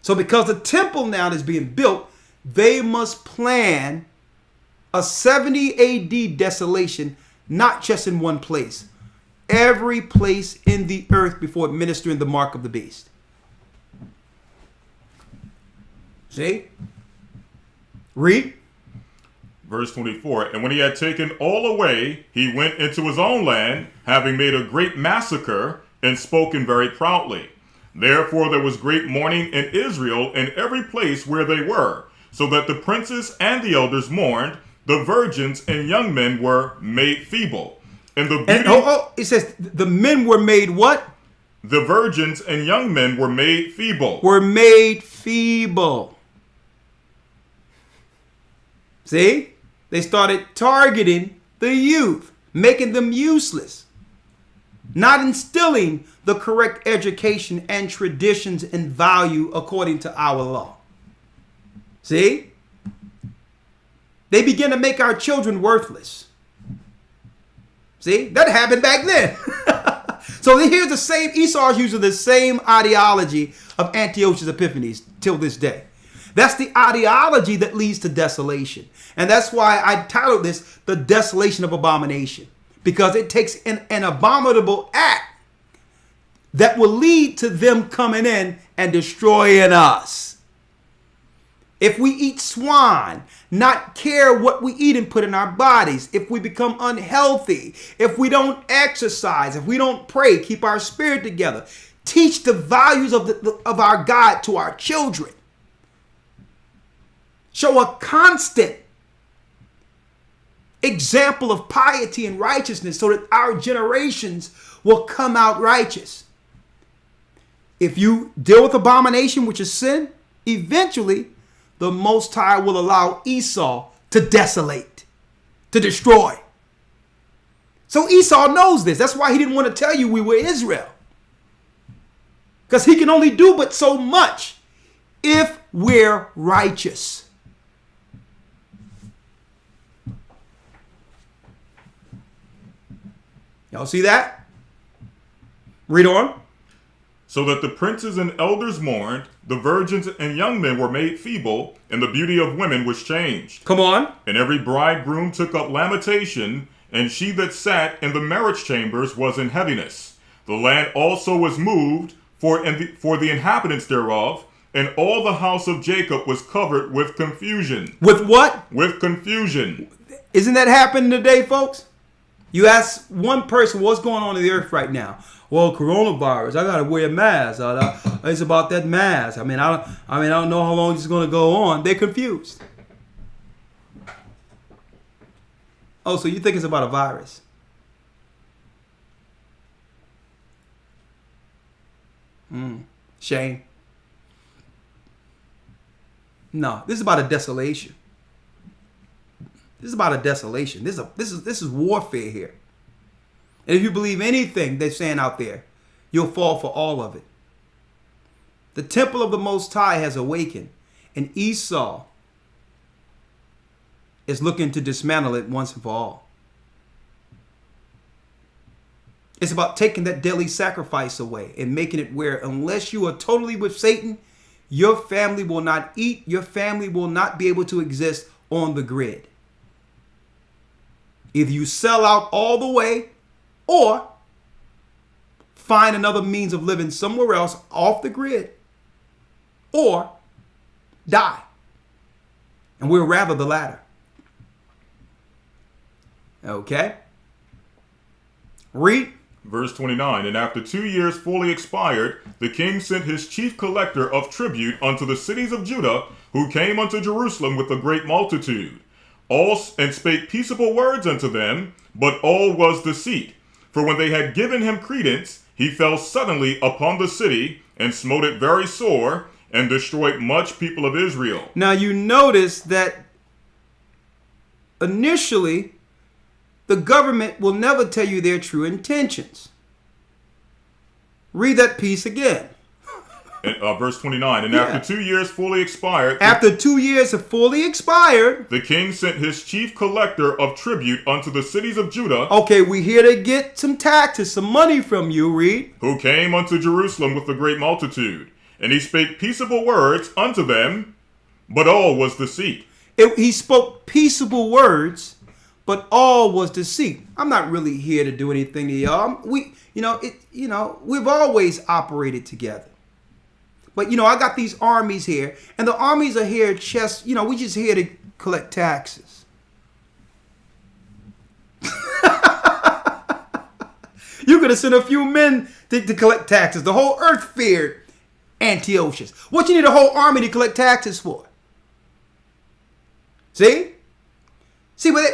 Speaker 1: So because the temple now is being built, they must plan a 70 AD desolation, not just in one place. Every place in the earth before administering the mark of the beast. See? Read.
Speaker 2: Verse 24, and when he had taken all away, he went into his own land, having made a great massacre, and spoken very proudly. Therefore there was great mourning in Israel in every place where they were, so that the princes and the elders mourned, the virgins and young men were made feeble. And the beauty,
Speaker 1: it says the men were made what?
Speaker 2: The virgins and young men were made feeble.
Speaker 1: Were made feeble. See? They started targeting the youth, making them useless, not instilling the correct education and traditions and value according to our law. See? They begin to make our children worthless. See? That happened back then. So here's the same, Esau's using the same ideology of Antiochus Epiphanes till this day. That's the ideology that leads to desolation. And that's why I titled this The Desolation of Abomination. Because it takes an abominable act that will lead to them coming in and destroying us. If we eat swine, not care what we eat and put in our bodies, if we become unhealthy, if we don't exercise, if we don't pray, keep our spirit together, teach the values of our God to our children, show a constant example of piety and righteousness so that our generations will come out righteous. If you deal with abomination, which is sin, eventually the Most High will allow Esau to desolate, to destroy. So Esau knows this. That's why he didn't want to tell you we were Israel. Because he can only do but so much if we're righteous. Y'all see that? Read on.
Speaker 2: So that the princes and elders mourned, the virgins and young men were made feeble, and the beauty of women was changed.
Speaker 1: Come on.
Speaker 2: And every bridegroom took up lamentation, and she that sat in the marriage chambers was in heaviness. The land also was moved for the inhabitants thereof, and all the house of Jacob was covered with confusion.
Speaker 1: With what?
Speaker 2: With confusion.
Speaker 1: Isn't that happening today, folks? You ask one person what's going on in the earth right now. Well, coronavirus. I gotta wear a mask. It's about that mask. I don't know how long it's gonna go on. They're confused. Oh, so you think it's about a virus? Shame. No, this is about a desolation. This is about a desolation. This is warfare here. And if you believe anything they're saying out there, you'll fall for all of it. The temple of the Most High has awakened, and Esau is looking to dismantle it once and for all. It's about taking that daily sacrifice away and making it where unless you are totally with Satan, your family will not eat, your family will not be able to exist on the grid. Either you sell out all the way or find another means of living somewhere else off the grid, or die. And we'll rather the latter. Okay? Read.
Speaker 2: Verse 29, and after 2 years fully expired, the king sent his chief collector of tribute unto the cities of Judah, who came unto Jerusalem with a great multitude. All and spake peaceable words unto them, but all was deceit. For when they had given him credence, he fell suddenly upon the city, and smote it very sore, and destroyed much people of Israel.
Speaker 1: Now you notice that initially, the government will never tell you their true intentions. Read that piece again.
Speaker 2: Verse 29, and after 2 years fully expired,
Speaker 1: after 2 years have fully expired,
Speaker 2: the king sent his chief collector of tribute unto the cities of Judah.
Speaker 1: Okay, we here to get some taxes, some money from you, read.
Speaker 2: Who came unto Jerusalem with a great multitude. And he spake peaceable words unto them, but all was deceit.
Speaker 1: He spoke peaceable words, but all was deceit. I'm not really here to do anything to y'all. We've always operated together. But, I got these armies here, and the armies are here we just here to collect taxes. You could have sent a few men to collect taxes. The whole earth feared Antiochus. What you need a whole army to collect taxes for? See, but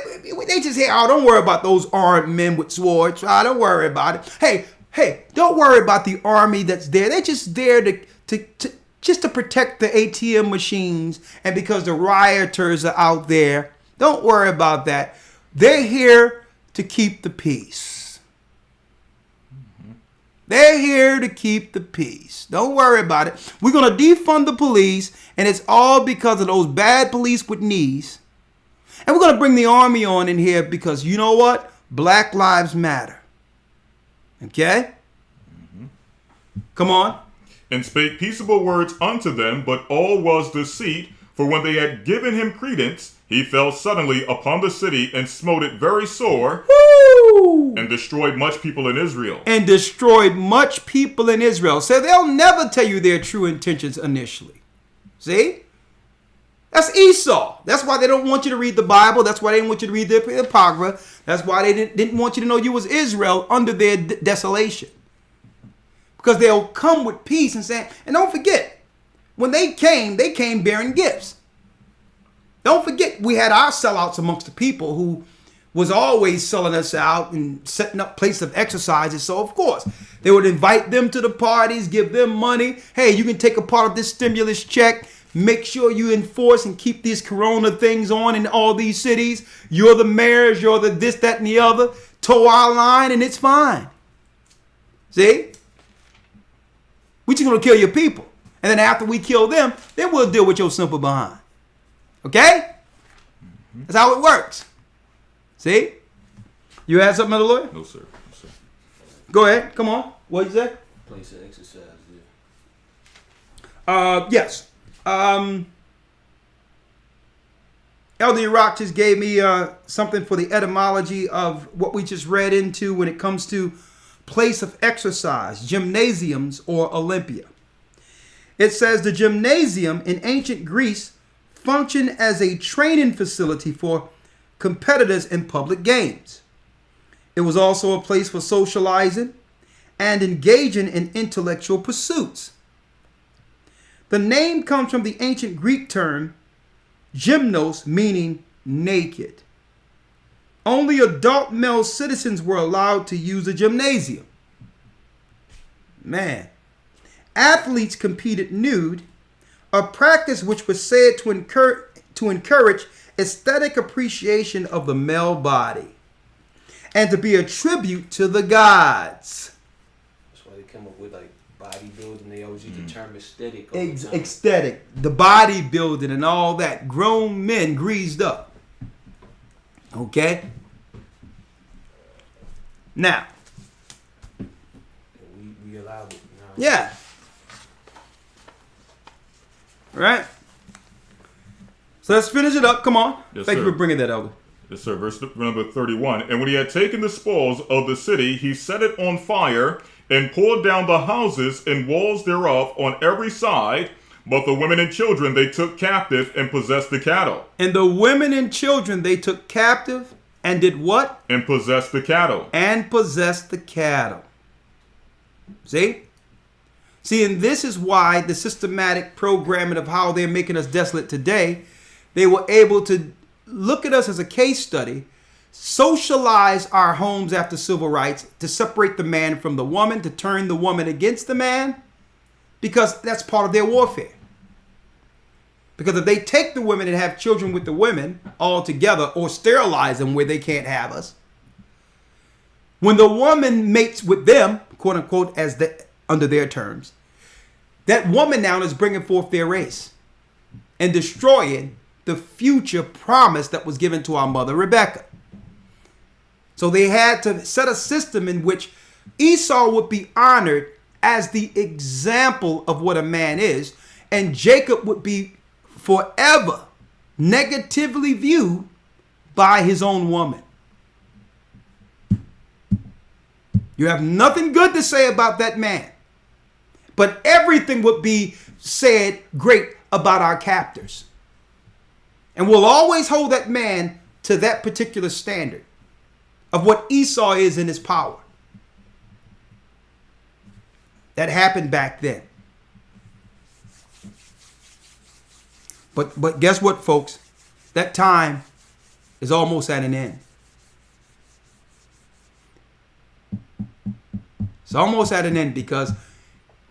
Speaker 1: they just say, oh, don't worry about those armed men with swords. Oh, don't worry about it. Hey, don't worry about the army that's there. They're just there to protect the ATM machines, and because the rioters are out there, don't worry about that. They're here to keep the peace. They're here to keep the peace. Don't worry about it. We're going to defund the police, and it's all because of those bad police with knees. And we're going to bring the army on in here because you know what? Black lives matter. Okay? Come on.
Speaker 2: And spake peaceable words unto them, but all was deceit. For when they had given him credence, he fell suddenly upon the city and smote it very sore.
Speaker 1: Woo!
Speaker 2: And destroyed much people in Israel.
Speaker 1: So they'll never tell you their true intentions initially. See? That's Esau. That's why they don't want you to read the Bible. That's why they didn't want you to read the Apocrypha. That's why they didn't want you to know you was Israel under their desolation. Because they'll come with peace and say, and don't forget, when they came bearing gifts. Don't forget, we had our sellouts amongst the people who was always selling us out and setting up places of exercises. So, of course, they would invite them to the parties, give them money. Hey, you can take a part of this stimulus check. Make sure you enforce and keep these corona things on in all these cities. You're the mayors, you're the this, that, and the other. Toe our line and it's fine. See? We just going to kill your people. And then after we kill them, then we'll deal with your simple behind. Okay? That's how it works. See? You had something, Mother Lawyer?
Speaker 2: No, sir.
Speaker 1: Go ahead. Come on. What you say?
Speaker 4: Place of exercise.
Speaker 1: Yes. Elder Iraq just gave me something for the etymology of what we just read into when it comes to place of exercise, gymnasiums or Olympia. It says the gymnasium in ancient Greece functioned as a training facility for competitors in public games. It was also a place for socializing and engaging in intellectual pursuits. The name comes from the ancient Greek term gymnos, meaning naked. Only adult male citizens were allowed to use the gymnasium. Man. Athletes competed nude, a practice which was said to encourage aesthetic appreciation of the male body and to be a tribute to the gods.
Speaker 4: That's why they come up with like bodybuilding. They always use the term aesthetic. All the time.
Speaker 1: Aesthetic, the bodybuilding and all that. Grown men greased up. Okay? Now.
Speaker 4: We allow it now.
Speaker 1: Yeah. Right? So let's finish it up. Come on.
Speaker 2: Yes,
Speaker 1: Thank you
Speaker 2: sir.
Speaker 1: for bringing that, Elder.
Speaker 2: Yes, sir. Verse number 31. And when he had taken the spoils of the city, he set it on fire and pulled down the houses and walls thereof on every side. But the women and children they took captive and possessed the cattle.
Speaker 1: And the women and children they took captive and did what?
Speaker 2: And possessed the cattle.
Speaker 1: And possessed the cattle. See? See, and this is why the systematic programming of how they're making us desolate today, they were able to look at us as a case study, socialize our homes after civil rights, to separate the man from the woman, to turn the woman against the man, because that's part of their warfare. Because if they take the women and have children with the women all together or sterilize them where they can't have us, when the woman mates with them, quote unquote, under their terms, that woman now is bringing forth their race and destroying the future promise that was given to our mother Rebecca. So they had to set a system in which Esau would be honored as the example of what a man is, and Jacob would be forever negatively viewed by his own woman. You have nothing good to say about that man, but everything would be said great about our captors. And we'll always hold that man to that particular standard of what Esau is in his power. That happened back then. But guess what, folks? That time is almost at an end. It's almost at an end because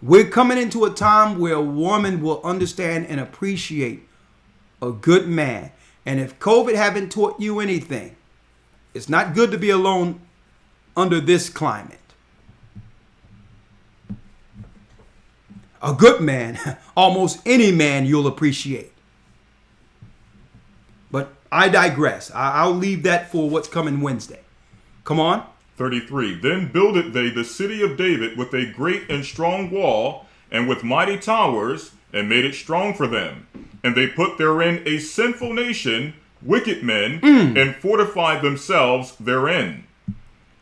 Speaker 1: we're coming into a time where a woman will understand and appreciate a good man. And if COVID haven't taught you anything, it's not good to be alone under this climate. A good man, almost any man you'll appreciate. But I digress. I'll leave that for what's coming Wednesday. Come on.
Speaker 2: 33. Then builded they the city of David with a great and strong wall, and with mighty towers, and made it strong for them. And they put therein a sinful nation, wicked men, and fortified themselves therein.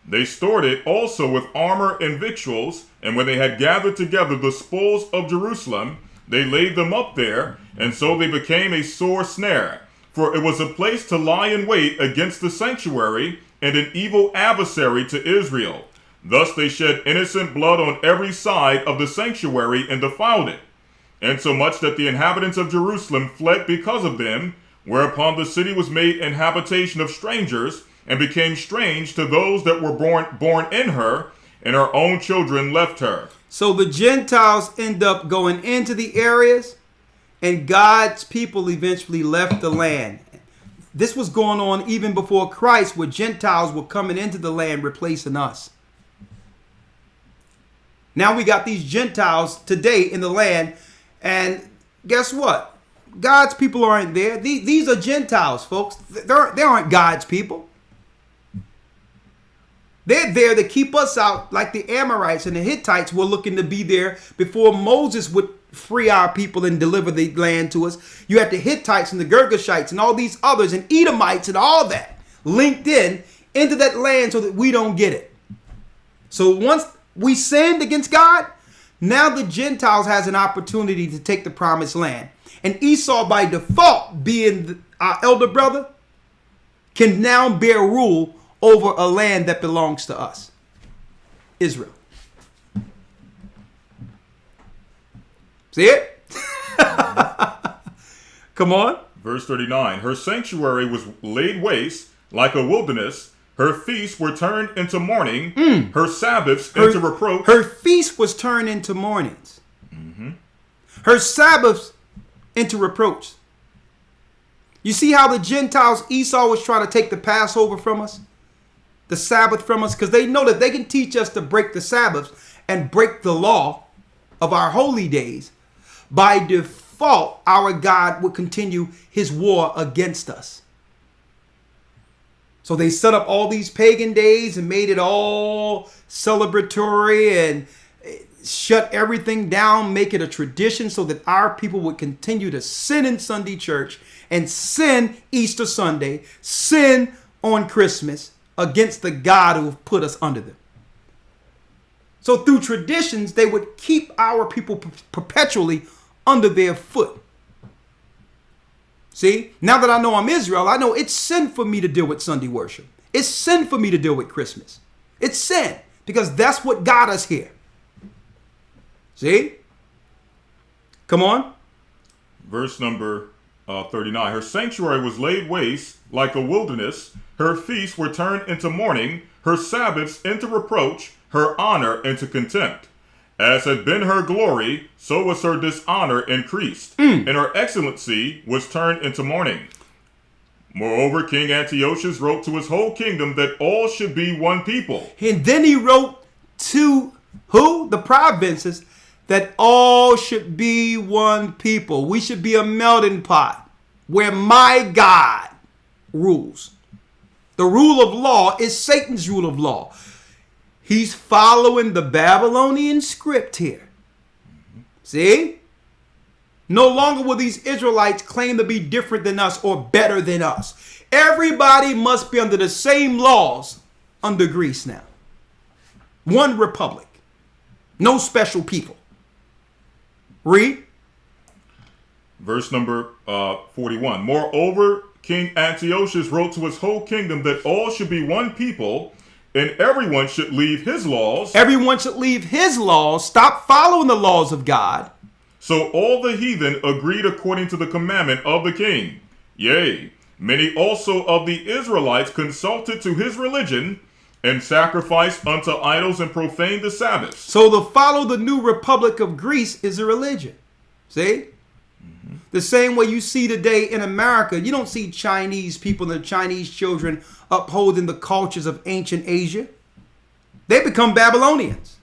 Speaker 2: They stored it also with armor and victuals, and when they had gathered together the spoils of Jerusalem, they laid them up there, and so they became a sore snare. For it was a place to lie in wait against the sanctuary, and an evil adversary to Israel. Thus they shed innocent blood on every side of the sanctuary and defiled it. And so much that the inhabitants of Jerusalem fled because of them, whereupon the city was made an habitation of strangers, and became strange to those that were born in her, and her own children left her.
Speaker 1: So the Gentiles end up going into the areas, and God's people eventually left the land. This was going on even before Christ, where Gentiles were coming into the land replacing us. Now we got these Gentiles today in the land, and guess what? God's people aren't there. These are Gentiles, folks. They aren't God's people. They're there to keep us out, like the Amorites and the Hittites were looking to be there before Moses would free our people and deliver the land to us. You had the Hittites and the Girgashites and all these others and Edomites and all that linked in into that land so that we don't get it. So once we sinned against God, now the Gentiles has an opportunity to take the promised land. And Esau, by default, being our elder brother, can now bear rule over a land that belongs to us, Israel. See it? Come on.
Speaker 2: Verse 39, her sanctuary was laid waste like a wilderness. Her feasts were turned into mourning. Her Sabbaths into reproach.
Speaker 1: Her feast was turned into mournings. Her Sabbaths into reproach. You see how the Gentiles, Esau was trying to take the Passover from us? The Sabbath from us? Because they know that they can teach us to break the Sabbaths and break the law of our holy days. By default, our God would continue his war against us. So they set up all these pagan days and made it all celebratory and shut everything down, make it a tradition so that our people would continue to sin in Sunday church and sin Easter Sunday, sin on Christmas against the God who have put us under them. So through traditions, they would keep our people perpetually under their foot. See, now that I know I'm Israel, I know it's sin for me to deal with Sunday worship. It's sin for me to deal with Christmas. It's sin because that's what got us here. See? Come on.
Speaker 2: Verse number 39. Her sanctuary was laid waste like a wilderness. Her feasts were turned into mourning. Her Sabbaths into reproach. Her honor into contempt. As had been her glory, so was her dishonor increased, and her excellency was turned into mourning. Moreover, King Antiochus wrote to his whole kingdom that all should be one people.
Speaker 1: And then he wrote to who? The provinces, that all should be one people. We should be a melting pot where my God rules. The rule of law is Satan's rule of law. He's following the Babylonian script here. See? No longer will these Israelites claim to be different than us or better than us. Everybody must be under the same laws under Greece now. One republic. No special people. Read.
Speaker 2: Verse number 41. Moreover, King Antiochus wrote to his whole kingdom that all should be one people, and everyone should leave his laws.
Speaker 1: Everyone should leave his laws. Stop following the laws of God.
Speaker 2: So all the heathen agreed according to the commandment of the king. Yea, many also of the Israelites consulted to his religion and sacrificed unto idols and profaned the Sabbaths.
Speaker 1: So to follow the new Republic of Greece is a religion. See? The same way you see today in America, you don't see Chinese people and Chinese children upholding the cultures of ancient Asia. They become Babylonians.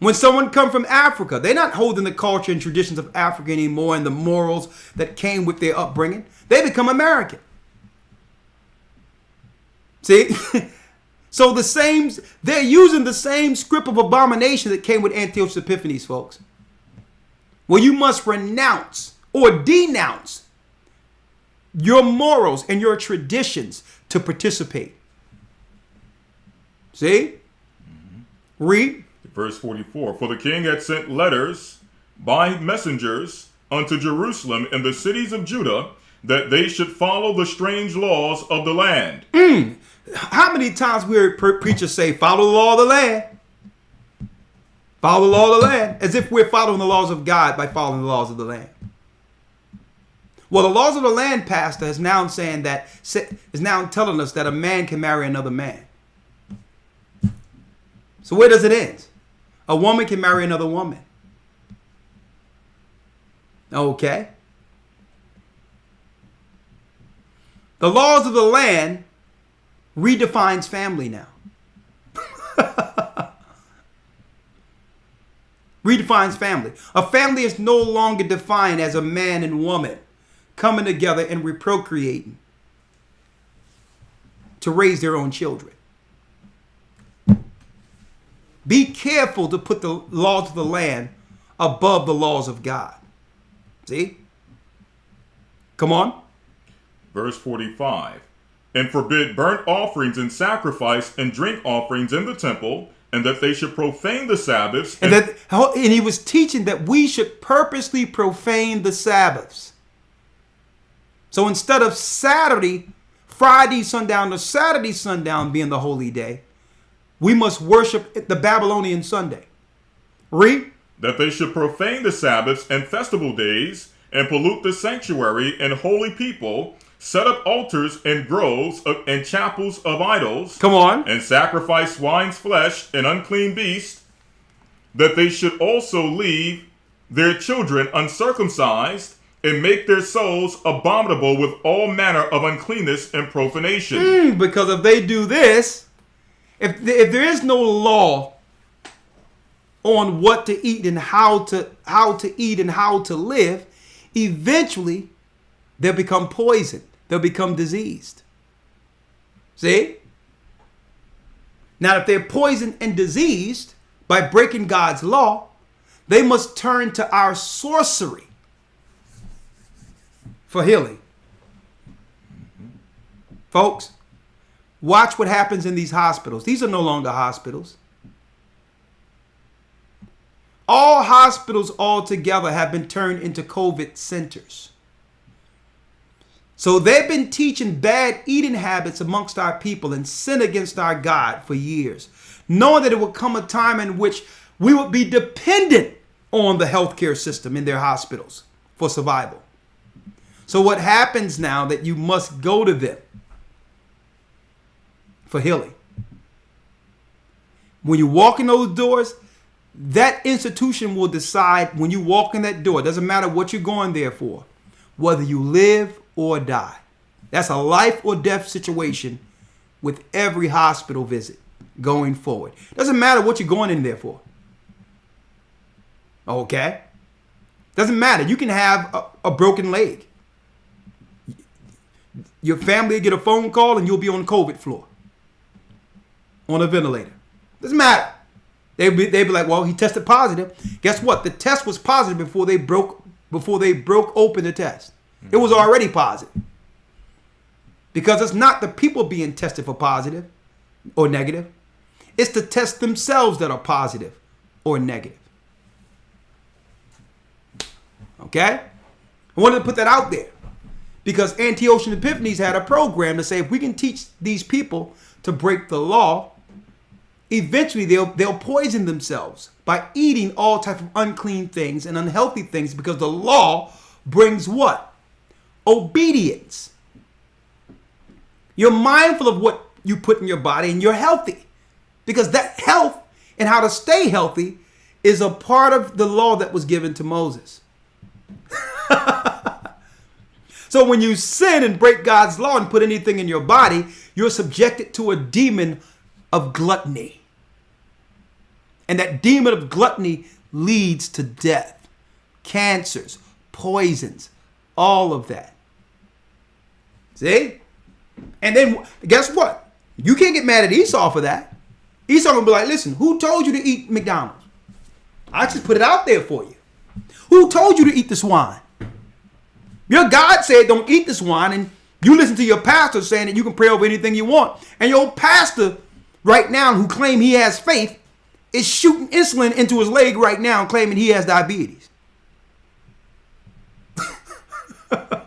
Speaker 1: When someone come from Africa, they're not holding the culture and traditions of Africa anymore and the morals that came with their upbringing. They become American. See? So they're using the same script of abomination that came with Antiochus Epiphanes, folks. Well, you must renounce or denounce your morals and your traditions to participate. See? Read.
Speaker 2: Verse 44. For the king had sent letters by messengers unto Jerusalem and the cities of Judah, that they should follow the strange laws of the land.
Speaker 1: How many times we heard preachers say, follow the law of the land? Follow the law of the land. As if we're following the laws of God by following the laws of the land. Well, the laws of the land, pastor, is now telling us that a man can marry another man. So where does it end? A woman can marry another woman. Okay. The laws of the land redefines family now. Redefines family. A family is no longer defined as a man and woman coming together and reprocreating to raise their own children. Be careful to put the laws of the land above the laws of God. See? Come on.
Speaker 2: Verse 45. And forbid burnt offerings and sacrifice and drink offerings in the temple, and that they should profane the Sabbaths.
Speaker 1: And he was teaching that we should purposely profane the Sabbaths. So instead of Friday sundown to Saturday sundown being the holy day, we must worship the Babylonian Sunday. Read.
Speaker 2: That they should profane the Sabbaths and festival days, and pollute the sanctuary and holy people, set up altars and groves and chapels of idols.
Speaker 1: Come on.
Speaker 2: And sacrifice swine's flesh and unclean beasts, that they should also leave their children uncircumcised, and make their souls abominable with all manner of uncleanness and profanation.
Speaker 1: Because if they do this, if there is no law on what to eat and how to eat and how to live, eventually they'll become poisoned. They'll become diseased. See? Now, if they're poisoned and diseased by breaking God's law, they must turn to our sorcery for healing. Folks, watch what happens in these hospitals. These are no longer hospitals. All hospitals altogether have been turned into COVID centers. So they've been teaching bad eating habits amongst our people and sin against our God for years, knowing that it would come a time in which we would be dependent on the healthcare system in their hospitals for survival. So what happens now that you must go to them for healing? When you walk in those doors, that institution will decide when you walk in that door. It doesn't matter what you're going there for, whether you live or die. That's a life or death situation with every hospital visit going forward. Doesn't matter what you're going in there for. Okay? Doesn't matter. You can have a broken leg. Your family will get a phone call and you'll be on the COVID floor on a ventilator. Doesn't matter. They'd be like, well, he tested positive. Guess what? The test was positive before they broke open the test. It was already positive. Because it's not the people being tested for positive or negative. It's the tests themselves that are positive or negative. Okay? I wanted to put that out there. Because Antiochian Epiphanies had a program to say if we can teach these people to break the law, eventually they'll poison themselves by eating all types of unclean things and unhealthy things, because the law brings what? Obedience. You're mindful of what you put in your body and you're healthy, because that health and how to stay healthy is a part of the law that was given to Moses. So when you sin and break God's law and put anything in your body, you're subjected to a demon of gluttony. And that demon of gluttony leads to death, cancers, poisons, all of that. See? And then guess what? You can't get mad at Esau for that. Esau will be like, listen, who told you to eat McDonald's? I just put it out there for you. Who told you to eat the swine? Your God said don't eat the swine, and you listen to your pastor saying that you can pray over anything you want. And your pastor right now, who claim he has faith, is shooting insulin into his leg right now, claiming he has diabetes.
Speaker 2: And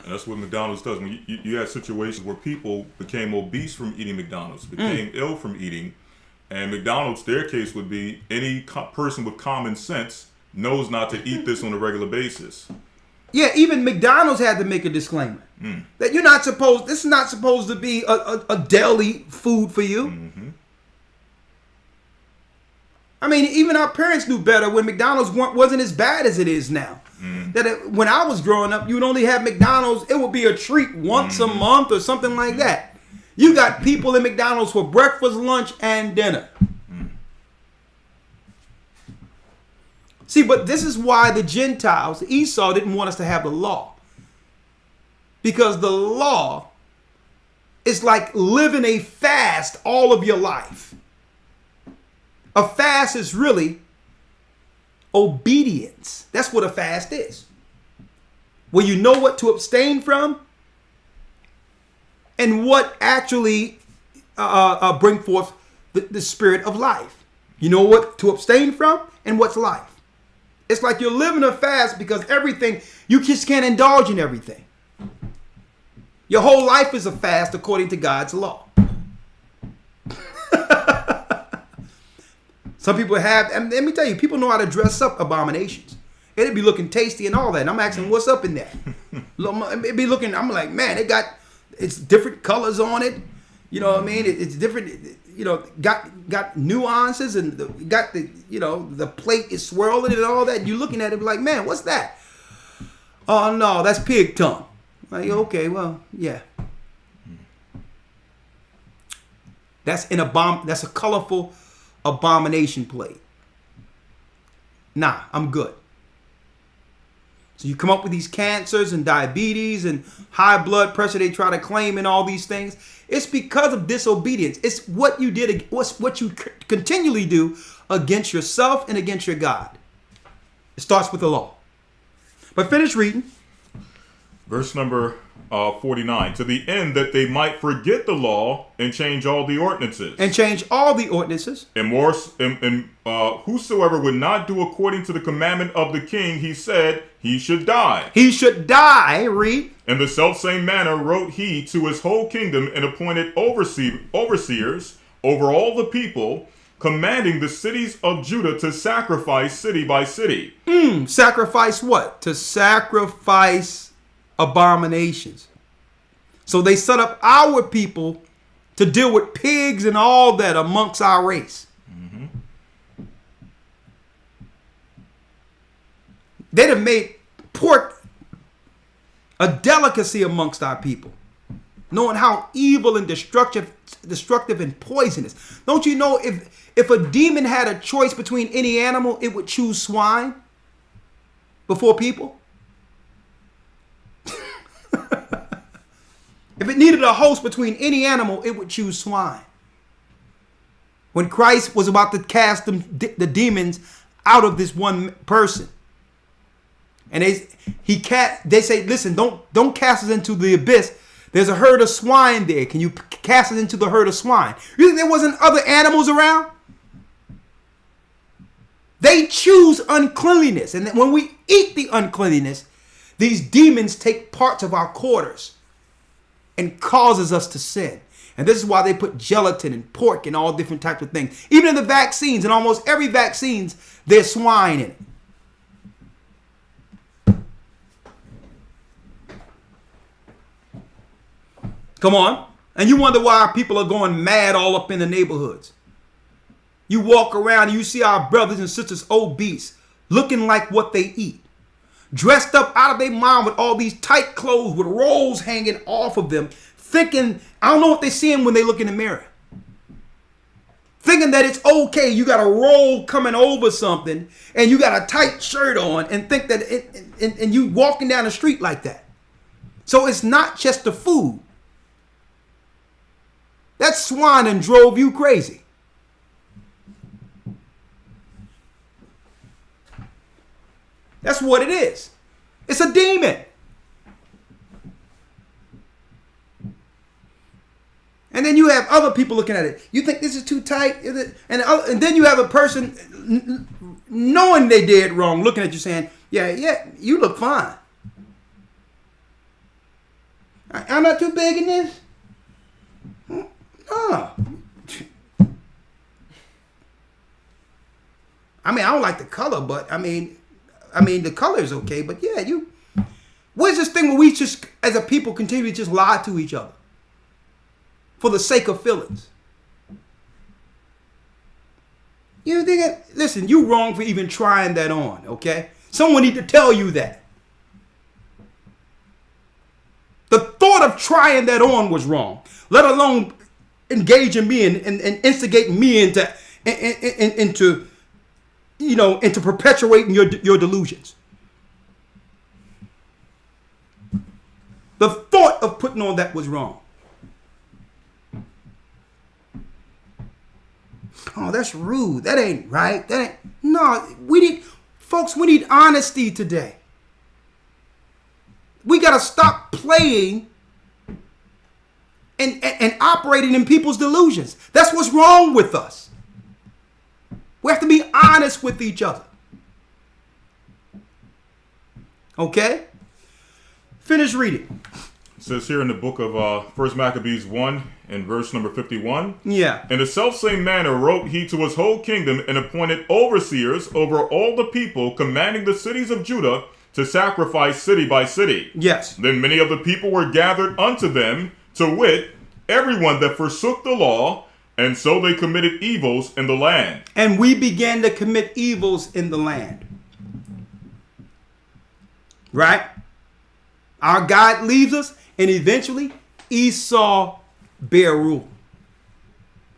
Speaker 2: that's what McDonald's does. When you had situations where people became obese from eating McDonald's, became ill from eating, and McDonald's, their case would be any person with common sense knows not to eat this on a regular basis.
Speaker 1: Yeah, even McDonald's had to make a disclaimer that you're not supposed. This is not supposed to be a daily food for you.
Speaker 2: Mm-hmm.
Speaker 1: I mean, even our parents knew better when McDonald's wasn't as bad as it is now. When I was growing up, you would only have McDonald's. It would be a treat once a month or something like that. You got people in McDonald's for breakfast, lunch, and dinner. See, but this is why the Gentiles, Esau, didn't want us to have the law. Because the law is like living a fast all of your life. A fast is really obedience. That's what a fast is. Where you know what to abstain from and what actually bring forth the spirit of life. You know what to abstain from and what's life. It's like you're living a fast because everything, you just can't indulge in everything. Your whole life is a fast according to God's law. Some people have, and let me tell you, people know how to dress up abominations. It'd be looking tasty and all that. And I'm asking, what's up in there? It'd be looking, I'm like, man, it's different colors on it. You know what I mean? It's different, you know, got nuances and got the, you know, the plate is swirling and all that. You're looking at it like, man, what's that? Oh, no, that's pig tongue. Like, okay, well, yeah. That's a colorful abomination plate. Nah, I'm good. So you come up with these cancers and diabetes and high blood pressure they try to claim and all these things. It's because of disobedience. It's what you did, what you continually do against yourself and against your God. It starts with the law. But finish reading.
Speaker 2: Verse number 49. To the end that they might forget the law and change all the ordinances.
Speaker 1: And change all the ordinances.
Speaker 2: And whosoever would not do according to the commandment of the king, he said, he should die.
Speaker 1: He should die, read.
Speaker 2: In the selfsame manner wrote he to his whole kingdom and appointed overseers over all the people, commanding the cities of Judah to sacrifice city by city.
Speaker 1: Sacrifice what? To sacrifice abominations. So they set up our people to deal with pigs and all that amongst our race. They'd have made pork a delicacy amongst our people, knowing how evil and destructive and poisonous. Don't you know if a demon had a choice between any animal, it would choose swine before people? If it needed a host between any animal, it would choose swine. When Christ was about to cast the demons out of this one person, and they say, listen, don't cast us into the abyss. There's a herd of swine there. Can you cast us into the herd of swine? You think there wasn't other animals around? They choose uncleanliness, and when we eat the uncleanliness, these demons take parts of our quarters and causes us to sin. And this is why they put gelatin and pork and all different types of things. Even in the vaccines, in almost every vaccines, there's swine in it. Come on. And you wonder why our people are going mad all up in the neighborhoods. You walk around and you see our brothers and sisters obese, looking like what they eat. Dressed up out of their mind with all these tight clothes with rolls hanging off of them, thinking, I don't know what they're seeing when they look in the mirror. Thinking that it's okay, you got a roll coming over something and you got a tight shirt on and think that and you walking down the street like that. So it's not just the food. That swine and drove you crazy. That's what it is. It's a demon. And then you have other people looking at it. You think this is too tight? And then you have a person knowing they did wrong, looking at you saying, yeah, you look fine. I'm not too big in this? No. I mean, I don't like the color, but I mean, the color is okay, but yeah, where's this thing where we just, as a people, continue to just lie to each other for the sake of feelings? You think, listen, you wrong for even trying that on, okay? Someone need to tell you that. The thought of trying that on was wrong, let alone engaging me and instigating me into perpetuating your delusions. The thought of putting on that was wrong. Oh, that's rude. That ain't right. No, we didn't. Folks, we need honesty today. We got to stop playing and operating in people's delusions. That's what's wrong with us. We have to be honest with each other. Okay? Finish reading.
Speaker 2: It says here in the book of 1 Maccabees 1 and verse number 51.
Speaker 1: Yeah.
Speaker 2: In the selfsame manner wrote he to his whole kingdom and appointed overseers over all the people, commanding the cities of Judah to sacrifice city by city.
Speaker 1: Yes.
Speaker 2: Then many of the people were gathered unto them, to wit, everyone that forsook the law, and so they committed evils in the land.
Speaker 1: And we began to commit evils in the land. Right? Our God leaves us, and eventually Esau bear rule.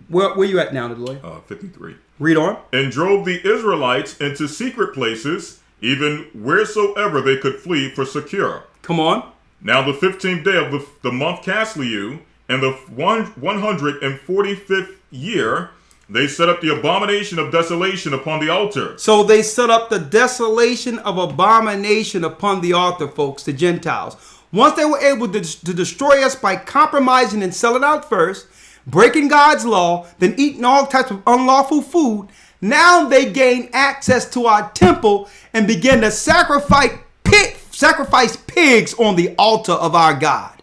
Speaker 1: Where you at now, Deloy?
Speaker 2: 53.
Speaker 1: Read on.
Speaker 2: And drove the Israelites into secret places, even wheresoever they could flee for secure.
Speaker 1: Come on.
Speaker 2: Now the 15th day of the month Casliu, and the 145th year, they set up the abomination of desolation upon the altar.
Speaker 1: So they set up the desolation of abomination upon the altar, folks, the Gentiles. Once they were able to destroy us by compromising and selling out first, breaking God's law, then eating all types of unlawful food, now they gain access to our temple and begin to sacrifice pigs on the altar of our God.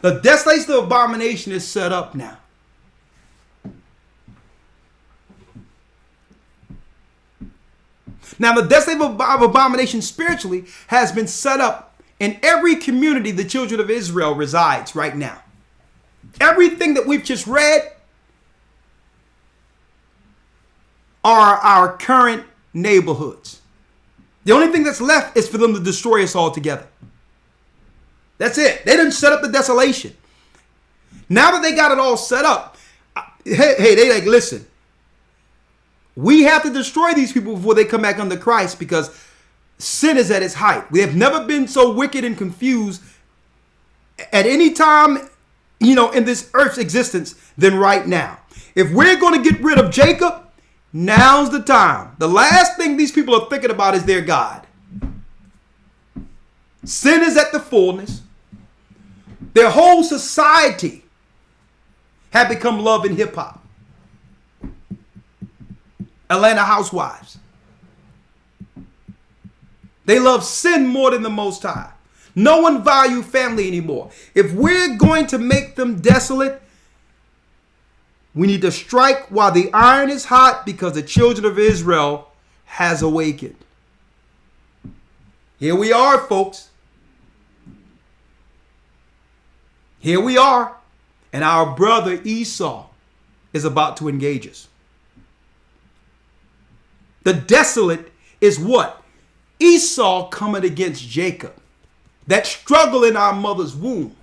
Speaker 1: The desolation of abomination is set up now. Now, the desolation of abomination spiritually has been set up in every community the children of Israel resides right now. Everything that we've just read are our current neighborhoods. The only thing that's left is for them to destroy us altogether. That's it. They didn't set up the desolation. Now that they got it all set up, they like, listen, we have to destroy these people before they come back under Christ, because sin is at its height. We have never been so wicked and confused at any time, in this earth's existence than right now. If we're going to get rid of Jacob, now's the time. The last thing these people are thinking about is their God. Sin is at the fullness. Their whole society had become love and hip hop. Atlanta housewives. They love sin more than the Most High. No one value family anymore. If we're going to make them desolate, we need to strike while the iron is hot, because the children of Israel has awakened. Here we are, folks. Here we are. And our brother Esau is about to engage us. The desolate is what? Esau coming against Jacob. That struggle in our mother's womb.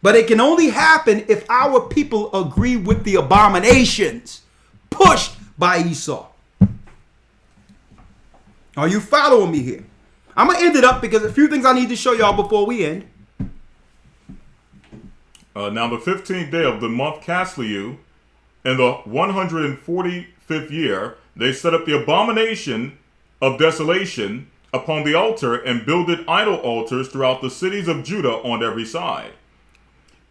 Speaker 1: But it can only happen if our people agree with the abominations pushed by Esau. Are you following me here? I'm going to end it up because a few things I need to show y'all before we end.
Speaker 2: Now the 15th day of the month Casliu, in the 145th year, they set up the abomination of desolation upon the altar and builded idol altars throughout the cities of Judah on every side,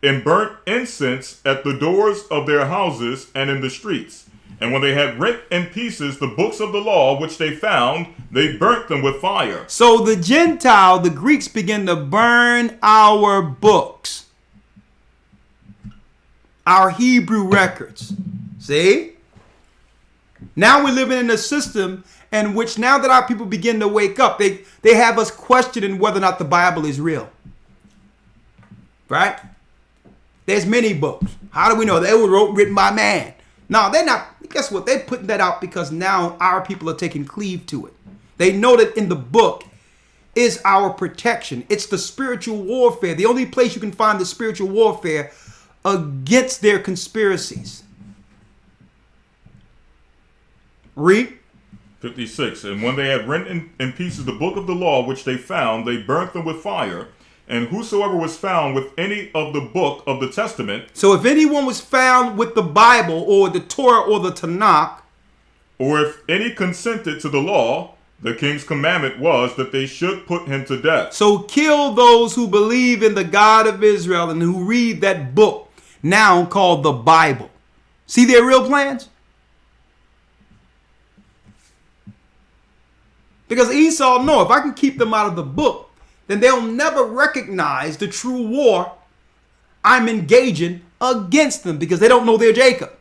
Speaker 2: and burnt incense at the doors of their houses and in the streets. And when they had rent in pieces the books of the law which they found, they burnt them with fire.
Speaker 1: So the Greeks began to burn our books. Our Hebrew records. See? Now we're living in a system in which, now that our people begin to wake up, they have us questioning whether or not the Bible is real. Right? There's many books. How do we know? They were written by man. No, they're not. Guess what? They're putting that out because now our people are taking cleave to it. They know that in the book is our protection. It's the spiritual warfare. The only place you can find the spiritual warfare against their conspiracies. Read.
Speaker 2: 56. And when they had rent in pieces the book of the law which they found, they burnt them with fire. And whosoever was found with any of the book of the testament.
Speaker 1: So if anyone was found with the Bible or the Torah or the Tanakh,
Speaker 2: or if any consented to the law, the king's commandment was that they should put him to death.
Speaker 1: So kill those who believe in the God of Israel and who read that book now called the Bible. See their real plans? Because Esau know if I can keep them out of the book, then they'll never recognize the true war I'm engaging against them because they don't know they're Jacob.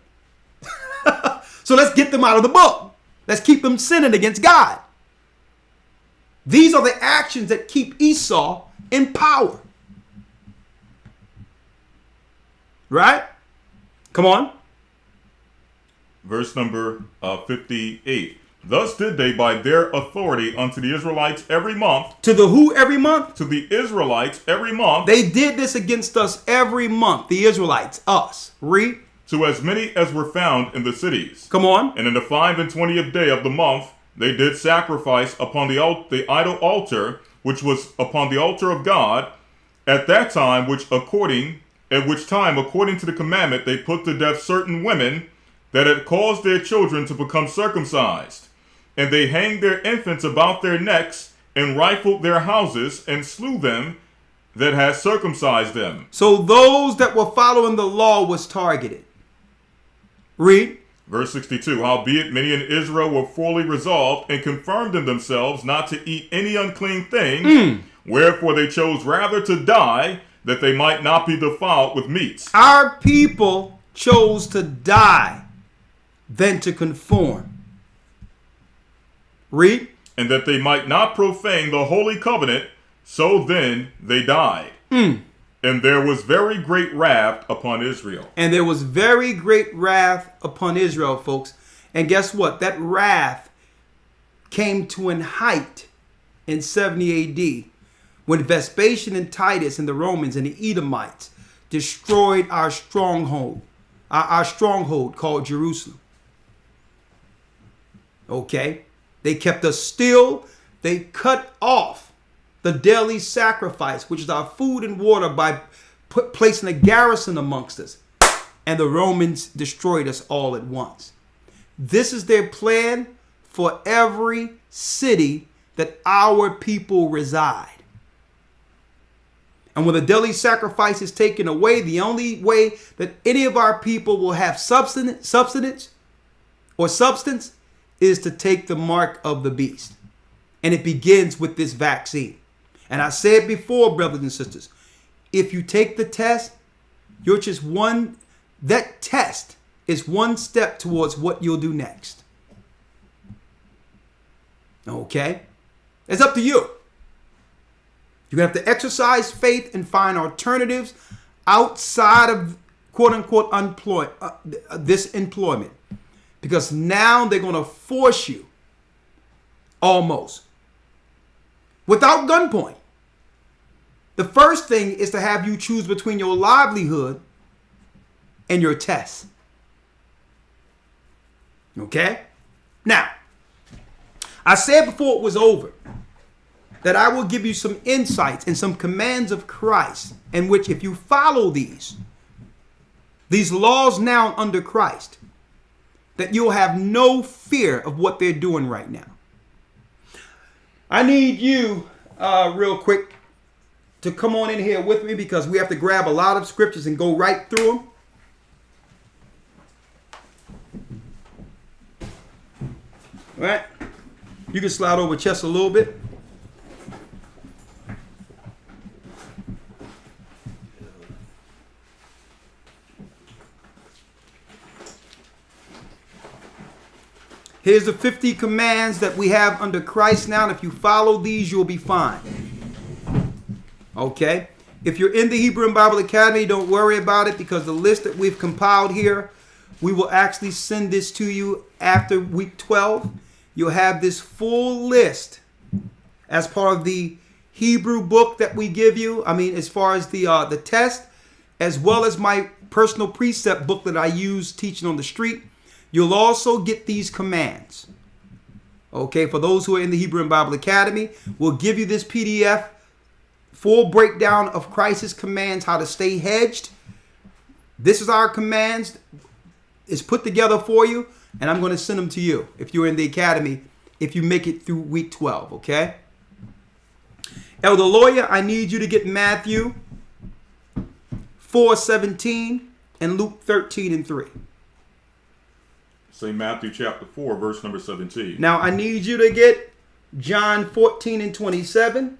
Speaker 1: So let's get them out of the book. Let's keep them sinning against God. These are the actions that keep Esau in power. Right? Come on.
Speaker 2: Verse number 58. Thus did they by their authority unto the Israelites every month.
Speaker 1: To the who every month?
Speaker 2: To the Israelites every month.
Speaker 1: They did this against us every month. The Israelites, us. Read.
Speaker 2: To as many as were found in the cities.
Speaker 1: Come on.
Speaker 2: And in the 25th day of the month, they did sacrifice upon the idol altar, which was upon the altar of God, at that time, according to the commandment, they put to death certain women that had caused their children to become circumcised. And they hanged their infants about their necks, and rifled their houses, and slew them that had circumcised them.
Speaker 1: So those that were following the law was targeted. Read.
Speaker 2: Verse 62, howbeit many in Israel were fully resolved and confirmed in themselves not to eat any unclean thing, wherefore they chose rather to die, that they might not be defiled with meats.
Speaker 1: Our people chose to die than to conform. Read.
Speaker 2: And that they might not profane the holy covenant, so then they died. And there was very great wrath upon Israel.
Speaker 1: And there was very great wrath upon Israel, folks. And guess what? That wrath came to an height in 70 AD when Vespasian and Titus and the Romans and the Edomites destroyed our stronghold called Jerusalem. Okay? They kept us still. They cut off the daily sacrifice, which is our food and water, by placing a garrison amongst us. And the Romans destroyed us all at once. This is their plan for every city that our people reside. And when the daily sacrifice is taken away, the only way that any of our people will have substance is to take the mark of the beast. And it begins with this vaccine. And I said before, brothers and sisters, if you take the test, you're just that test is one step towards what you'll do next. Okay? It's up to you. You're going to have to exercise faith and find alternatives outside of quote unquote this employment. Because now they're going to force you almost without gunpoint. The first thing is to have you choose between your livelihood and your test. Okay? Now, I said before it was over that I will give you some insights and some commands of Christ in which if you follow these laws now under Christ, that you'll have no fear of what they're doing right now. I need you real quick to come on in here with me because we have to grab a lot of scriptures and go right through them. All right? You can slide over chest a little bit. Here's the 50 commands that we have under Christ now. And if you follow these, you'll be fine. Okay? If you're in the Hebrew and Bible Academy, don't worry about it because the list that we've compiled here, we will actually send this to you after week 12. You'll have this full list as part of the Hebrew book that we give you. I mean, as far as the test, as well as my personal precept book that I use teaching on the street. You'll also get these commands. Okay, for those who are in the Hebrew and Bible Academy, we'll give you this PDF, full breakdown of Christ's commands, how to stay hedged. This is our commands. It's put together for you and I'm going to send them to you if you're in the academy, if you make it through week 12, okay? Elder Lawyer, I need you to get Matthew 4:17 and Luke 13:3.
Speaker 2: Say Matthew chapter 4, verse number 17.
Speaker 1: Now, I need you to get John 14:27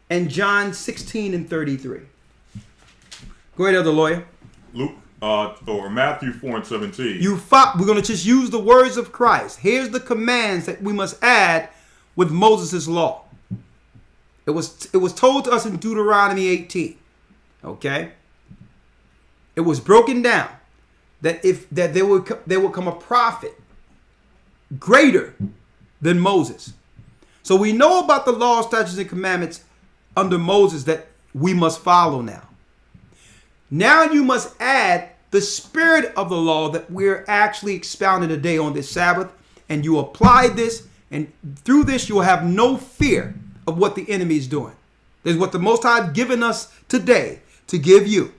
Speaker 1: and John 16:33. Go ahead, Elder Lawyer.
Speaker 2: Luke, or Matthew 4:17.
Speaker 1: We're going to just use the words of Christ. Here's the commands that we must add with Moses' law. It was told to us in Deuteronomy 18. Okay? It was broken down that there will come a prophet greater than Moses. So we know about the law, statutes, and commandments under Moses that we must follow now. Now you must add the spirit of the law that we're actually expounding today on this Sabbath, and you apply this, and through this you will have no fear of what the enemy is doing. This is what the Most High has given us today to give you.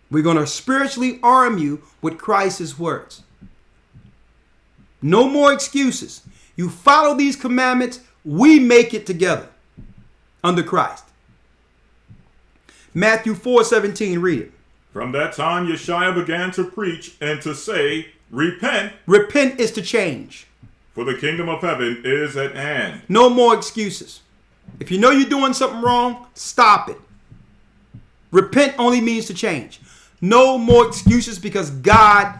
Speaker 1: We're going to spiritually arm you with Christ's words. No more excuses. You follow these commandments, we make it together under Christ. Matthew 4:17, read it.
Speaker 2: From that time Yeshua began to preach and to say, repent,
Speaker 1: Repent is to change.
Speaker 2: for the kingdom of heaven is at hand.
Speaker 1: No more excuses. If you know you're doing something wrong, stop it. Repent only means to change. No more excuses because God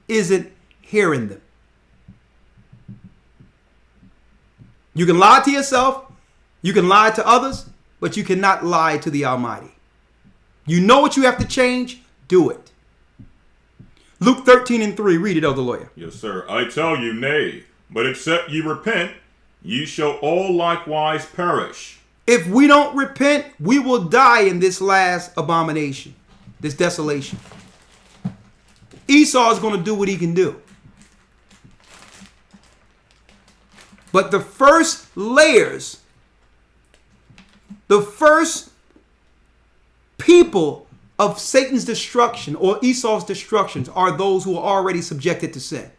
Speaker 1: isn't hearing them. You can lie to yourself, you can lie to others, but you cannot lie to the Almighty. You know what you have to change, do it. Luke 13:3, read it, Elder Lawyer.
Speaker 2: Yes, sir. I tell you, nay, but except ye repent, ye shall all likewise perish.
Speaker 1: If we don't repent, we will die in this last abomination, this desolation. Esau is going to do what he can do. But the first layers, the first people of Satan's destruction or Esau's destructions are those who are already subjected to sin.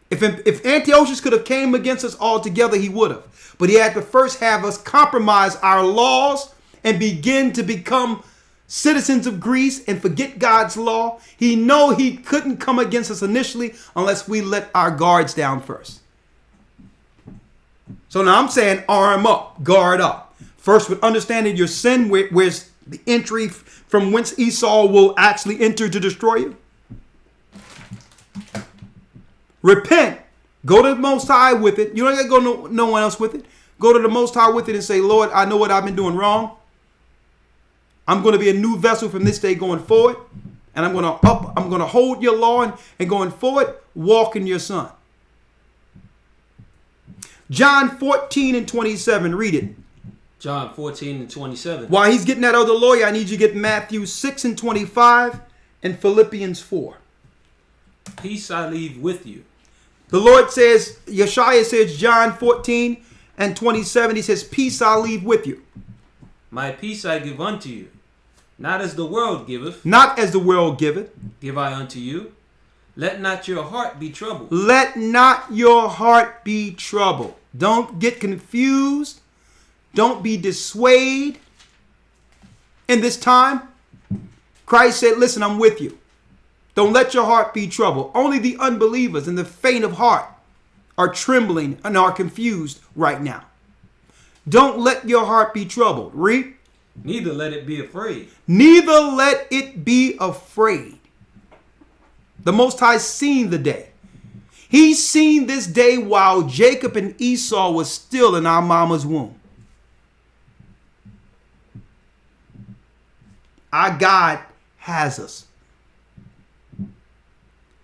Speaker 1: If Antiochus could have came against us altogether, he would have. But he had to first have us compromise our laws and begin to become citizens of Greece and forget God's law. He know he couldn't come against us initially unless we let our guards down first. So now I'm saying arm up, guard up. First with understanding your sin, where's the entry from whence Esau will actually enter to destroy you. Repent. Go to the Most High with it. You don't got to go no one else with it. Go to the Most High with it and say, Lord, I know what I've been doing wrong. I'm going to be a new vessel from this day going forward. And I'm going to hold your law and going forward, walk in your son. John 14:27, read it.
Speaker 4: John 14:27.
Speaker 1: While he's getting that other lawyer, I need you to get Matthew 6:25 and Philippians 4.
Speaker 4: Peace I leave with you.
Speaker 1: The Lord says, Yeshua says, John 14:27, he says, peace I leave with you.
Speaker 4: My peace I give unto you. Not as the world giveth,
Speaker 1: Not as the world giveth.
Speaker 4: give I unto you. Let not your heart be troubled.
Speaker 1: Let not your heart be troubled. Don't get confused. Don't be dissuaded. In this time, Christ said, listen, I'm with you. Don't let your heart be troubled. Only the unbelievers and the faint of heart are trembling and are confused right now. Don't let your heart be troubled. Read.
Speaker 4: Neither let it be afraid.
Speaker 1: Neither let it be afraid. The Most High seen the day. He's seen this day while Jacob and Esau was still in our mama's womb. Our God has us.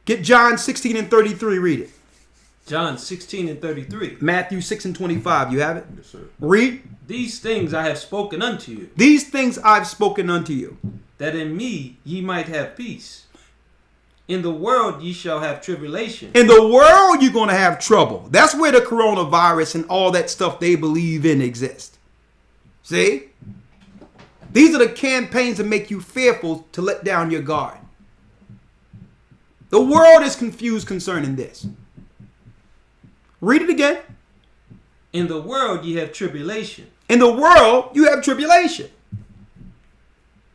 Speaker 1: Get John 16:33, read it.
Speaker 4: John 16:33.
Speaker 1: Matthew 6:25, you have it?
Speaker 2: Yes, sir.
Speaker 1: Read.
Speaker 4: These things I have spoken unto you,
Speaker 1: These things I've spoken unto you.
Speaker 4: that in me ye might have peace. In the world ye shall have tribulation.
Speaker 1: In the world, you're going to have trouble. That's where the coronavirus and all that stuff they believe in exist. See? These are the campaigns that make you fearful to let down your guard. The world is confused concerning this. Read it again.
Speaker 4: In the world ye have tribulation,
Speaker 1: In the world, you have tribulation.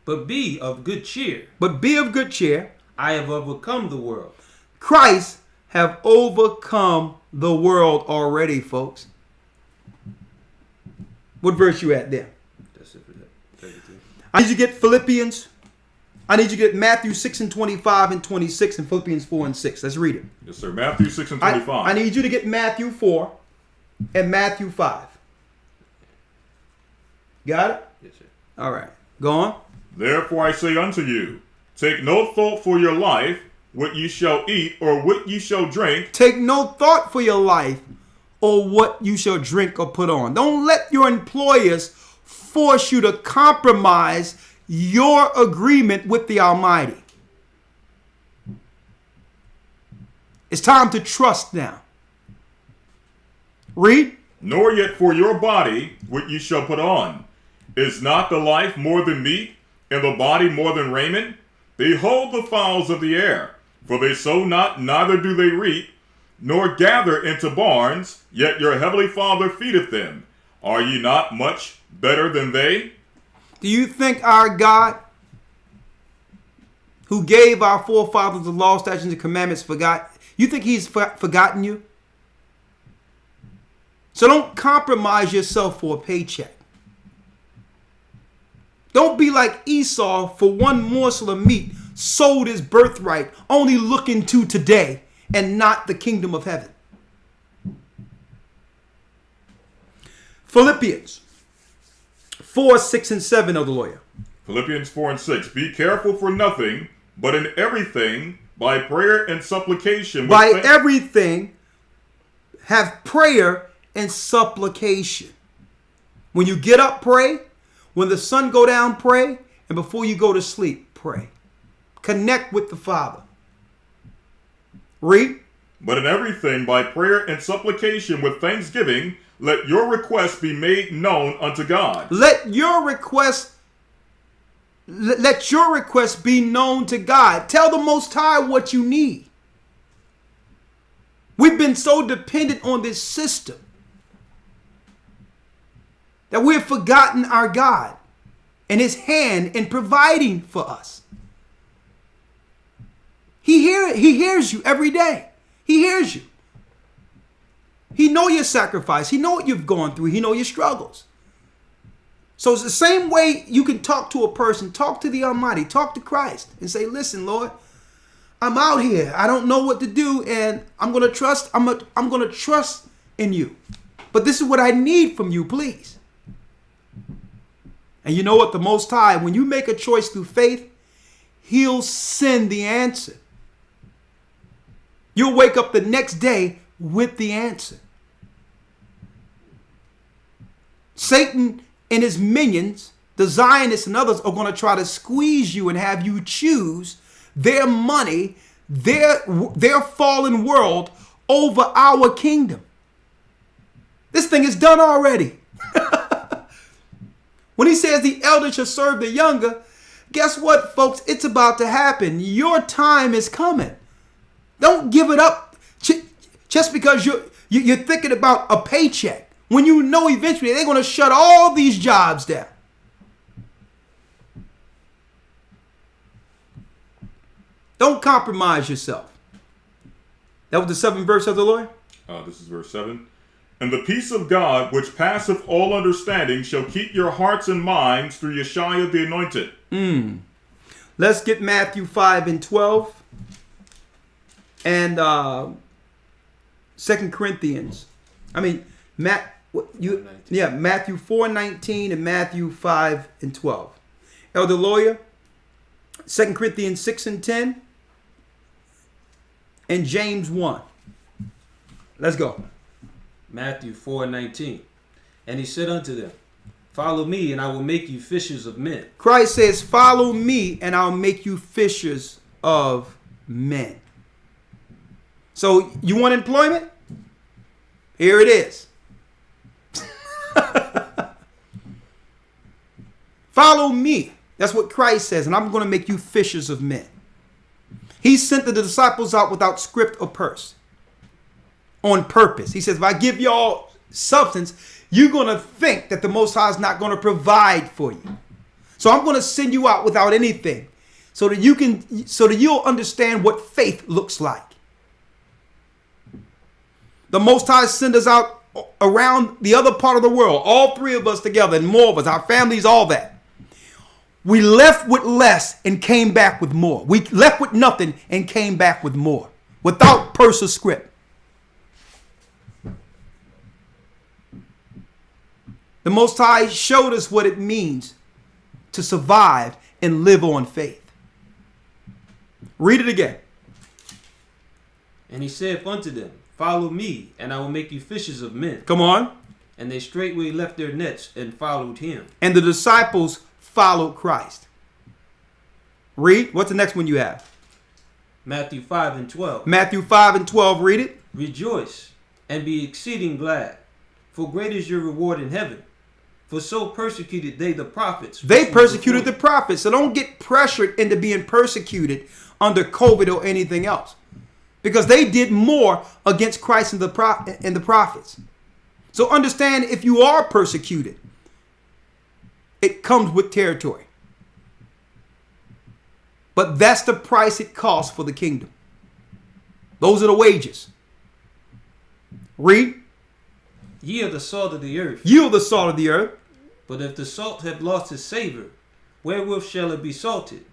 Speaker 4: but be of good cheer.
Speaker 1: But be of good cheer.
Speaker 4: I have overcome the world.
Speaker 1: Christ have overcome the world already, folks. What verse you at there?
Speaker 4: That's it for that. 32.
Speaker 1: I need you to get Philippians. I need you to get Matthew 6 and 25 and 26 and Philippians 4 and 6. Let's read it.
Speaker 2: Yes, sir. Matthew 6 and 25.
Speaker 1: I need you to get Matthew 4 and Matthew 5. Got it?
Speaker 4: Yes, sir.
Speaker 1: All right. Go on.
Speaker 2: Therefore I say unto you, take no thought for your life, what ye shall eat, or what ye shall drink.
Speaker 1: Take no thought for your life or what you shall drink or put on. Don't let your employers force you to compromise your agreement with the Almighty. It's time to trust now. Read.
Speaker 2: Nor yet for your body what ye shall put on. Is not the life more than meat, and the body more than raiment? Behold the fowls of the air, for they sow not, neither do they reap, nor gather into barns, yet your heavenly Father feedeth them. Are ye not much better than they?
Speaker 1: Do you think our God, who gave our forefathers the law, statutes, and commandments, forgot? You think he's forgotten you? So don't compromise yourself for a paycheck. Don't be like Esau for one morsel of meat, sold his birthright, only looking to today and not the kingdom of heaven. Philippians 4, 6, and 7 of the lawyer.
Speaker 2: Philippians 4 and 6. Be careful for nothing, but in everything, by prayer and supplication. with
Speaker 1: By
Speaker 2: thank-
Speaker 1: everything, have prayer and supplication. When you get up, pray. When the sun go down, pray. And before you go to sleep, pray. Connect with the Father. Read.
Speaker 2: But in everything, by prayer and supplication with thanksgiving, let your requests be made known unto God.
Speaker 1: Let your request be known to God. Tell the Most High what you need. We've been so dependent on this system that we've forgotten our God and his hand in providing for us. He hears you every day. He hears you. He know your sacrifice. He know what you've gone through. He know your struggles. So it's the same way you can talk to a person, talk to the Almighty, talk to Christ and say, listen, Lord, I'm out here. I don't know what to do, and I'm going to trust. I'm going to trust in you. But this is what I need from you, please. And you know what? The Most High, when you make a choice through faith, he'll send the answer. You'll wake up the next day with the answer. Satan and his minions, the Zionists and others, are going to try to squeeze you and have you choose their money, their fallen world over our kingdom. This thing is done already. When he says the elder shall serve the younger, guess what, folks? It's about to happen. Your time is coming. Don't give it up just because you're thinking about a paycheck, when you know eventually they're going to shut all these jobs down. Don't compromise yourself. That was the 7th verse of the Lord.
Speaker 2: This is verse 7. And the peace of God, which passeth all understanding, shall keep your hearts and minds through Yeshua the Anointed.
Speaker 1: Let's get Matthew 5 and 12. And 2 Corinthians. Matthew 4:19 and Matthew 5 and 12. Elder Lawyer, 2 Corinthians 6 and 10. And James 1. Let's go.
Speaker 4: Matthew 4:19. And he said unto them, follow me, and I will make you fishers of men.
Speaker 1: Christ says, follow me, and I'll make you fishers of men. So you want employment? Here it is. Follow me. That's what Christ says, and I'm going to make you fishers of men. He sent the disciples out without script or purse. On purpose. He says, if I give y'all substance, you're going to think that the Most High is not going to provide for you. So I'm going to send you out without anything so that you'll understand what faith looks like. The Most High sent us out around the other part of the world, all three of us together and more of us, our families, all that. We left with less and came back with more. We left with nothing and came back with more without purse or script. The Most High showed us what it means to survive and live on faith. Read it again.
Speaker 4: And he saith unto them, follow me, and I will make you fishers of men.
Speaker 1: Come on.
Speaker 4: And they straightway left their nets and followed him.
Speaker 1: And the disciples followed Christ. Read. What's the next one you have?
Speaker 4: Matthew 5:12.
Speaker 1: Matthew 5:12. Read it.
Speaker 4: Rejoice and be exceeding glad, for great is your reward in heaven. For so persecuted they the prophets.
Speaker 1: They persecuted the prophets. So don't get pressured into being persecuted under COVID or anything else. Because they did more against Christ and the prophets. So understand, if you are persecuted, it comes with territory. But that's the price it costs for the kingdom. Those are the wages. Read.
Speaker 4: Ye are the salt of the earth.
Speaker 1: You are the salt of the earth.
Speaker 4: But if the salt have lost its savor, wherewith shall it be salted?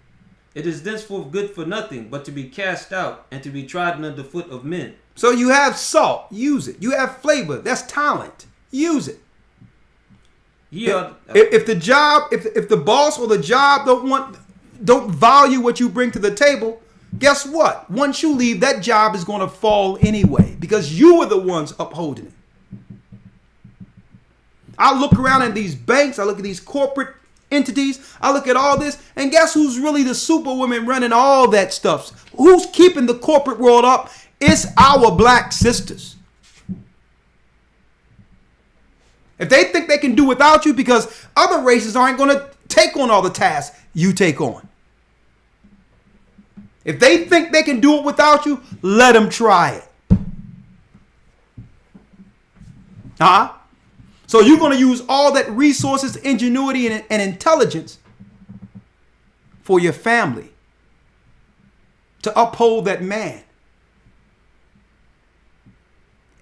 Speaker 4: It is thenceforth good for nothing, but to be cast out and to be trodden under foot of men.
Speaker 1: So you have salt, use it. You have flavor, that's talent, use it. If the boss or the job don't value what you bring to the table, guess what? Once you leave, that job is going to fall anyway because you were the ones upholding it. I look around at these banks, I look at these corporate entities, I look at all this, and guess who's really the superwoman running all that stuff? Who's keeping the corporate world up? It's our black sisters. If they think they can do without you because other races aren't going to take on all the tasks you take on. If they think they can do it without you, let them try it. Huh? So you're going to use all that resources, ingenuity, and intelligence for your family to uphold that man.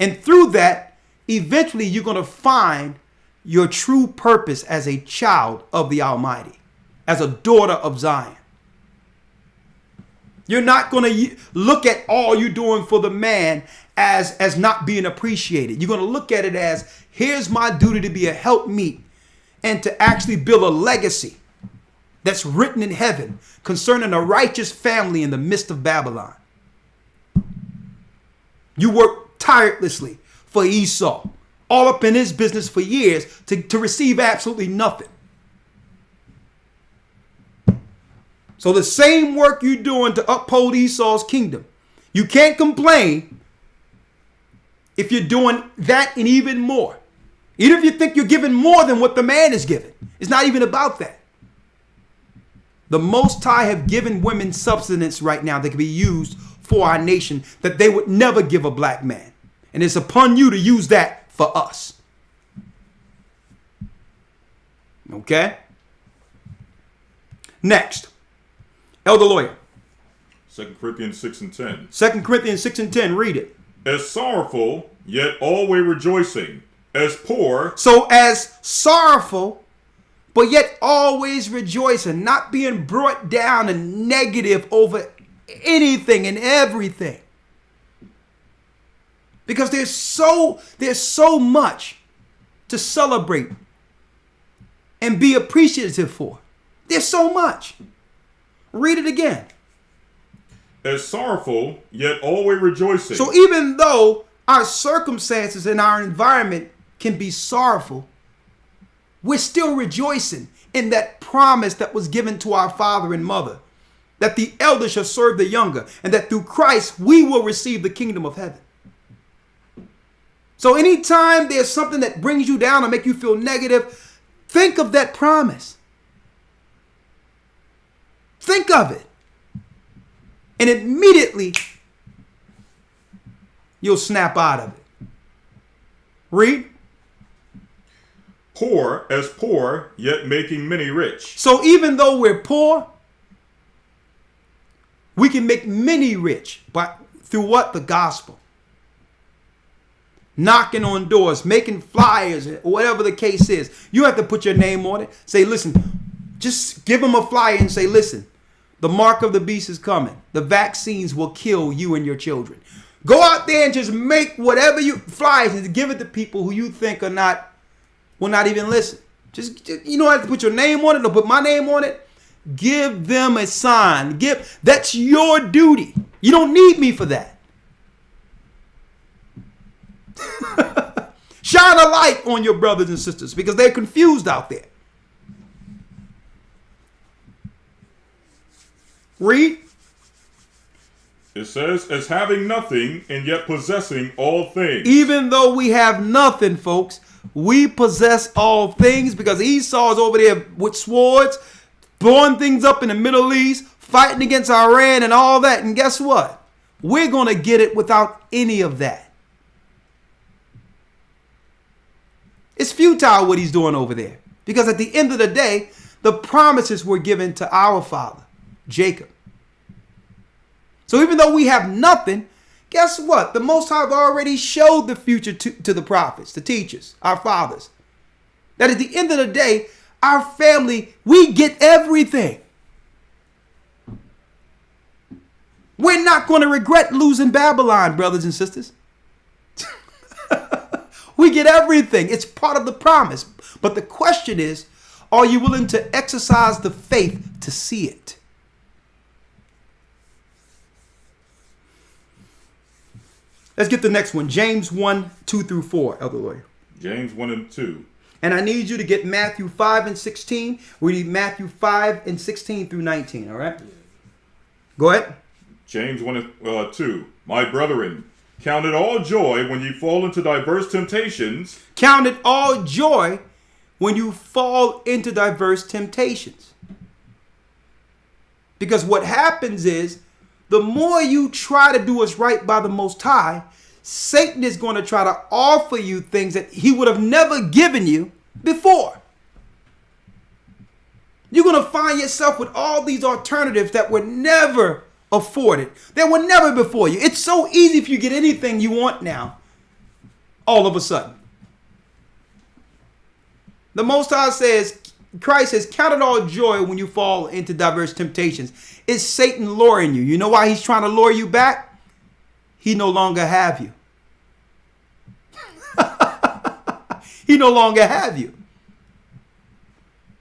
Speaker 1: And through that, eventually you're going to find your true purpose as a child of the Almighty, as a daughter of Zion. You're not going to look at all you're doing for the man as not being appreciated. You're going to look at it as, here's my duty to be a helpmeet and to actually build a legacy that's written in heaven concerning a righteous family in the midst of Babylon. You work tirelessly for Esau, all up in his business for years to receive absolutely nothing. So the same work you're doing to uphold Esau's kingdom, you can't complain if you're doing that and even more. Even if you think you're giving more than what the man is giving. It's not even about that. The Most High have given women substance right now that can be used for our nation that they would never give a black man. And it's upon you to use that for us. Okay? Next. Elder Lawyer.
Speaker 2: 2 Corinthians 6 and 10.
Speaker 1: 2 Corinthians 6 and 10. Read it.
Speaker 2: As sorrowful, yet always rejoicing. As poor.
Speaker 1: So as sorrowful, but yet always rejoicing. Not being brought down and negative over anything and everything. Because there's so much to celebrate and be appreciative for. There's so much. Read it again.
Speaker 2: As sorrowful, yet always rejoicing.
Speaker 1: So even though our circumstances and our environment can be sorrowful, we're still rejoicing in that promise that was given to our father and mother, that the elder shall serve the younger, and that through Christ we will receive the kingdom of heaven. So anytime there's something that brings you down or make you feel negative, think of that promise. Think of it. And immediately you'll snap out of it. Read.
Speaker 2: Poor as poor, yet making many rich.
Speaker 1: So even though we're poor, we can make many rich. But through what? The gospel. Knocking on doors, making flyers, or whatever the case is. You have to put your name on it. Say, listen, just give them a flyer and say, listen, the mark of the beast is coming. The vaccines will kill you and your children. Go out there and just make whatever you flyers and give it to people who you think will not even listen. Just you don't have to put your name on it or put my name on it. Give them a sign. That's your duty. You don't need me for that. Shine a light on your brothers and sisters because they're confused out there. Read.
Speaker 2: It says, as having nothing and yet possessing all things.
Speaker 1: Even though we have nothing, folks, we possess all things because Esau's over there with swords, blowing things up in the Middle East, fighting against Iran and all that. And guess what? We're going to get it without any of that. It's futile what he's doing over there. Because at the end of the day, the promises were given to our father, Jacob. So even though we have nothing, guess what? The Most High already showed the future to the prophets, the teachers, our fathers. That at the end of the day, our family, we get everything. We're not going to regret losing Babylon, brothers and sisters. We get everything. It's part of the promise. But the question is, are you willing to exercise the faith to see it? Let's get the next one. James 1, 2 through 4, Elder Lawyer.
Speaker 2: James 1 and 2.
Speaker 1: And I need you to get Matthew 5 and 16. We need Matthew 5 and 16 through 19, all right? Go ahead.
Speaker 2: James 1 and 2. My brethren, count it all joy when you fall into diverse temptations.
Speaker 1: Count it all joy when you fall into diverse temptations. Because what happens is, the more you try to do what's right by the Most High, Satan is going to try to offer you things that he would have never given you before. You're going to find yourself with all these alternatives that were never afforded. They were never before you. It's so easy if you get anything you want now, all of a sudden. The Most High says, Christ says, count it all joy when you fall into diverse temptations. It's Satan luring you. You know why he's trying to lure you back? He no longer have you. He no longer have you.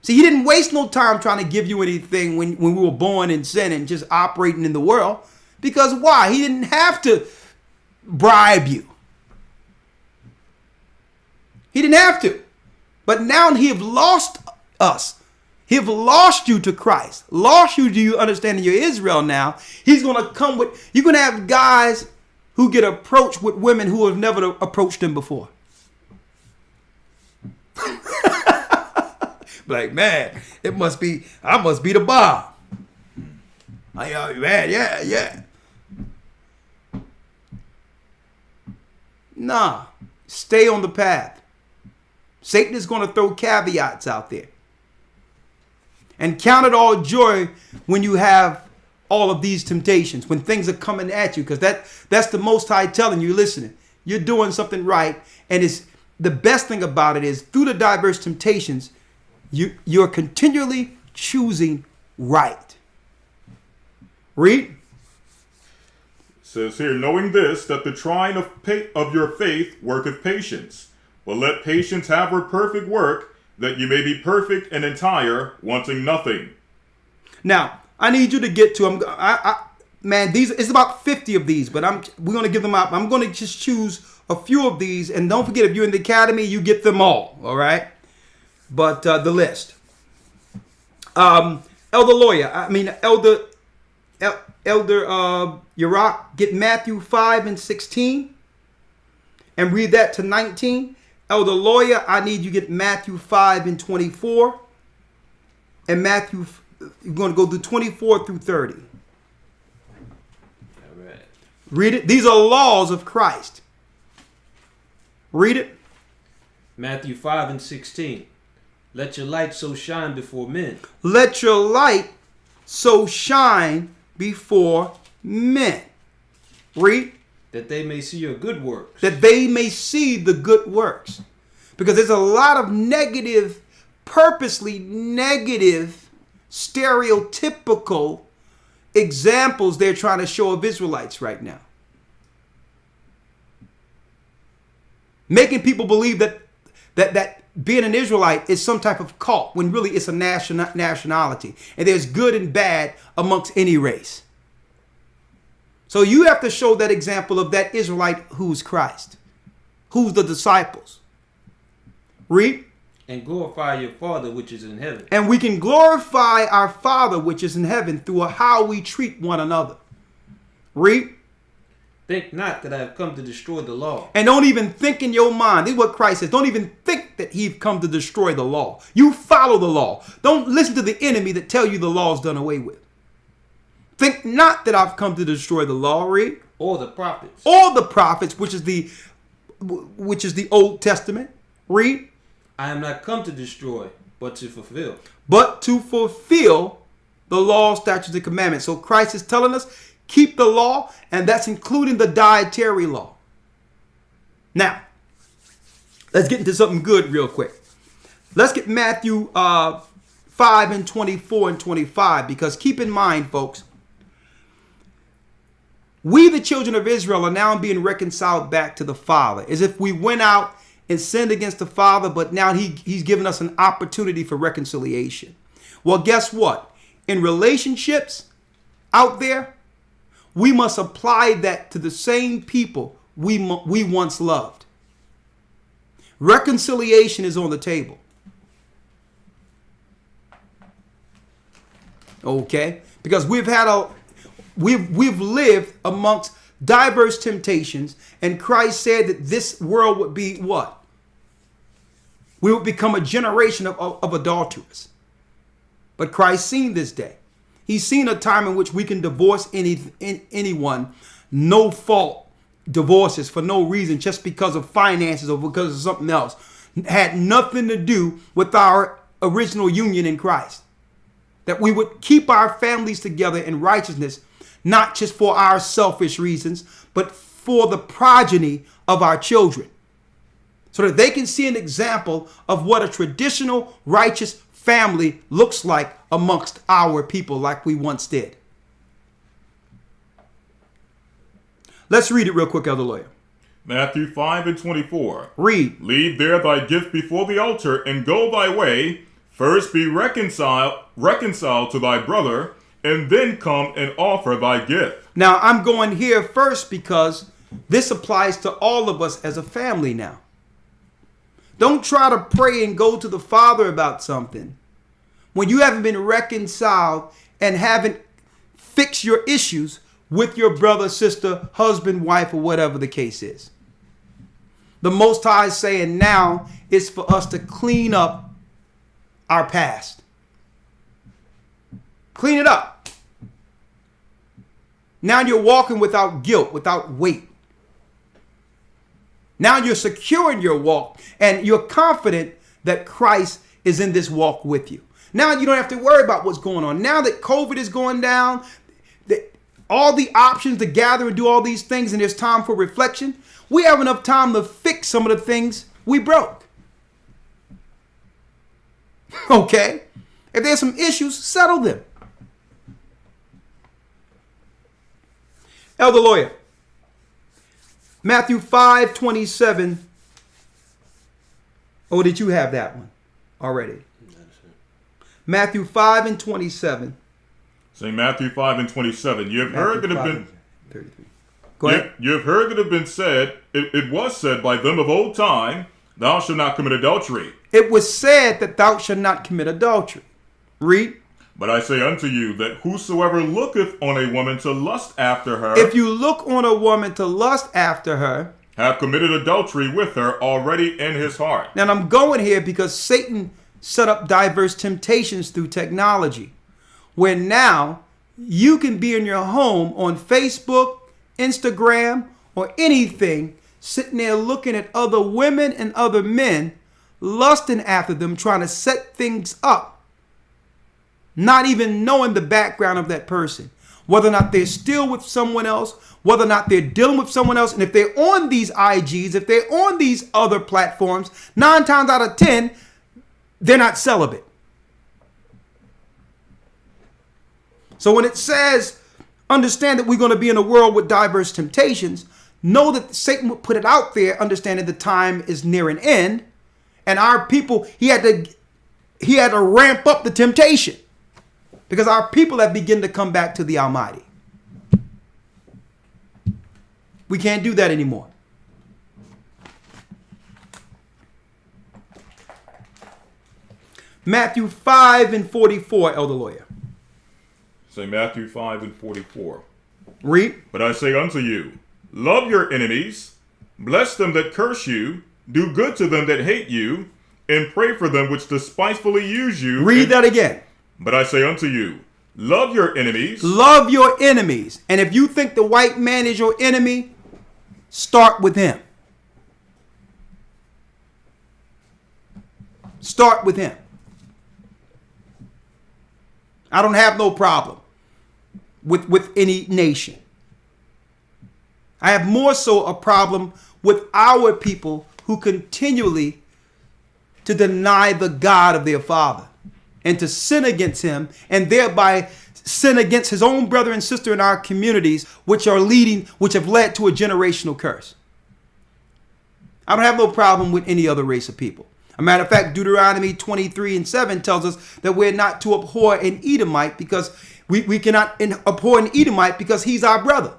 Speaker 1: See, he didn't waste no time trying to give you anything when we were born in sin and just operating in the world. Because why? He didn't have to bribe you. He didn't have to. But now he have lost us. He have lost you to Christ. Lost you to you understanding you're Israel now. He's going to come with, you're going to have guys who get approached with women who have never approached him before. Like, man, I must be the bomb. Man, yeah. Nah, stay on the path. Satan is going to throw caveats out there. And count it all joy when you have all of these temptations, when things are coming at you, because that's the Most High telling you, listen, you're doing something right. And it's the best thing about it is through the diverse temptations, you're continually choosing right. Read.
Speaker 2: It says here, knowing this, that the trying of your faith worketh patience. But let patience have her perfect work, that you may be perfect and entire, wanting nothing.
Speaker 1: Now, I need you to get to man, these it's about 50 of these, but we're going to give them out. I'm going to just choose a few of these, and don't forget, if you're in the academy, you get them all right? But the list. Elder Yirach, get Matthew 5 and 16 and read that to 19. Elder Lawyer, I need you to get Matthew 5 and 24. And you're going to go through 24 through 30. Read it. These are laws of Christ. Read it.
Speaker 4: Matthew 5 and 16. Let your light so shine before men.
Speaker 1: Let your light so shine before men. Read.
Speaker 4: That they may see your good works.
Speaker 1: That they may see the good works. Because there's a lot of negative, purposely negative, stereotypical examples they're trying to show of Israelites right now. Making people believe that being an Israelite is some type of cult, when really it's a nationality. And there's good and bad amongst any race. So you have to show that example of that Israelite who's Christ. Who's the disciples. Read.
Speaker 4: And glorify your Father which is in heaven.
Speaker 1: And we can glorify our Father which is in heaven through how we treat one another. Read.
Speaker 4: Think not that I have come to destroy the law.
Speaker 1: And don't even think in your mind. This is what Christ says. Don't even think that he's come to destroy the law. You follow the law. Don't listen to the enemy that tell you the law is done away with. Think not that I've come to destroy the law. Read.
Speaker 4: Or the prophets.
Speaker 1: Or the prophets, which is the Old Testament. Read.
Speaker 4: I am not come to destroy, but to fulfill.
Speaker 1: But to fulfill the law, statutes, and commandments. So Christ is telling us, keep the law, and that's including the dietary law. Now, let's get into something good real quick. Let's get Matthew 5 and 24 and 25, because keep in mind, folks, we, the children of Israel, are now being reconciled back to the Father, as if we went out and sinned against the Father, but now he's given us an opportunity for reconciliation. Well, guess what? In relationships out there, we must apply that to the same people we once loved. Reconciliation is on the table. Okay? Because we've lived amongst diverse temptations, and Christ said that this world would be what? We would become a generation of adulterers. But Christ seen this day. He's seen a time in which we can divorce anyone, no fault divorces for no reason, just because of finances or because of something else. Had nothing to do with our original union in Christ. That we would keep our families together in righteousness, not just for our selfish reasons, but for the progeny of our children. So that they can see an example of what a traditional righteous family looks like amongst our people, like we once did. Let's read it real quick, Elder Lawyer.
Speaker 2: Matthew 5 and 24.
Speaker 1: Read.
Speaker 2: Leave there thy gift before the altar, and go thy way. First be reconciled to thy brother, and then come and offer thy gift.
Speaker 1: Now, I'm going here first because this applies to all of us as a family now. Don't try to pray and go to the Father about something when you haven't been reconciled and haven't fixed your issues with your brother, sister, husband, wife, or whatever the case is. The Most High is saying now is for us to clean up our past. Clean it up. Now you're walking without guilt, without weight. Now you're secure in your walk, and you're confident that Christ is in this walk with you. Now you don't have to worry about what's going on. Now that COVID is going down, all the options to gather and do all these things, and there's time for reflection, we have enough time to fix some of the things we broke. Okay? If there's some issues, settle them. Elder Lawyer, Matthew 5:27. Oh, did you have that one already? Matthew 5 and 27.
Speaker 2: St. Matthew 5 and 27. You have heard that have been
Speaker 1: 33. Go ahead.
Speaker 2: You have heard that have been said, it was said by them of old time, thou shalt not commit adultery.
Speaker 1: It was said that thou shalt not commit adultery. Read.
Speaker 2: But I say unto you that whosoever looketh on a woman to lust after her,
Speaker 1: If you look on a woman to lust after her,
Speaker 2: have committed adultery with her already in his heart.
Speaker 1: now I'm going here because Satan set up diverse temptations through technology, where now you can be in your home on Facebook, Instagram, or anything, sitting there looking at other women and other men, lusting after them, trying to set things up, not even knowing the background of that person, whether or not they're still with someone else, whether or not they're dealing with someone else. And if they're on these IGs, if they're on these other platforms, 9 times out of 10, they're not celibate. So when it says, understand that we're going to be in a world with diverse temptations, know that Satan would put it out there, understanding the time is near an end. And our people, he had to ramp up the temptation, because our people have begun to come back to the Almighty. We can't do that anymore. Matthew 5:44, Elder Lawyer.
Speaker 2: Say Matthew 5:44.
Speaker 1: Read.
Speaker 2: But I say unto you, love your enemies, bless them that curse you, do good to them that hate you, and pray for them which despitefully use you.
Speaker 1: Read that again.
Speaker 2: But I say unto you, love your enemies.
Speaker 1: Love your enemies. And if you think the white man is your enemy, start with him. Start with him. I don't have no problem with any nation. I have more so a problem with our people who continually to deny the God of their father and to sin against him, and thereby sin against his own brother and sister in our communities, which have led to a generational curse. I don't have no problem with any other race of people. A matter of fact, Deuteronomy 23:7 tells us that we're not to abhor an Edomite, because we cannot abhor an Edomite because he's our brother.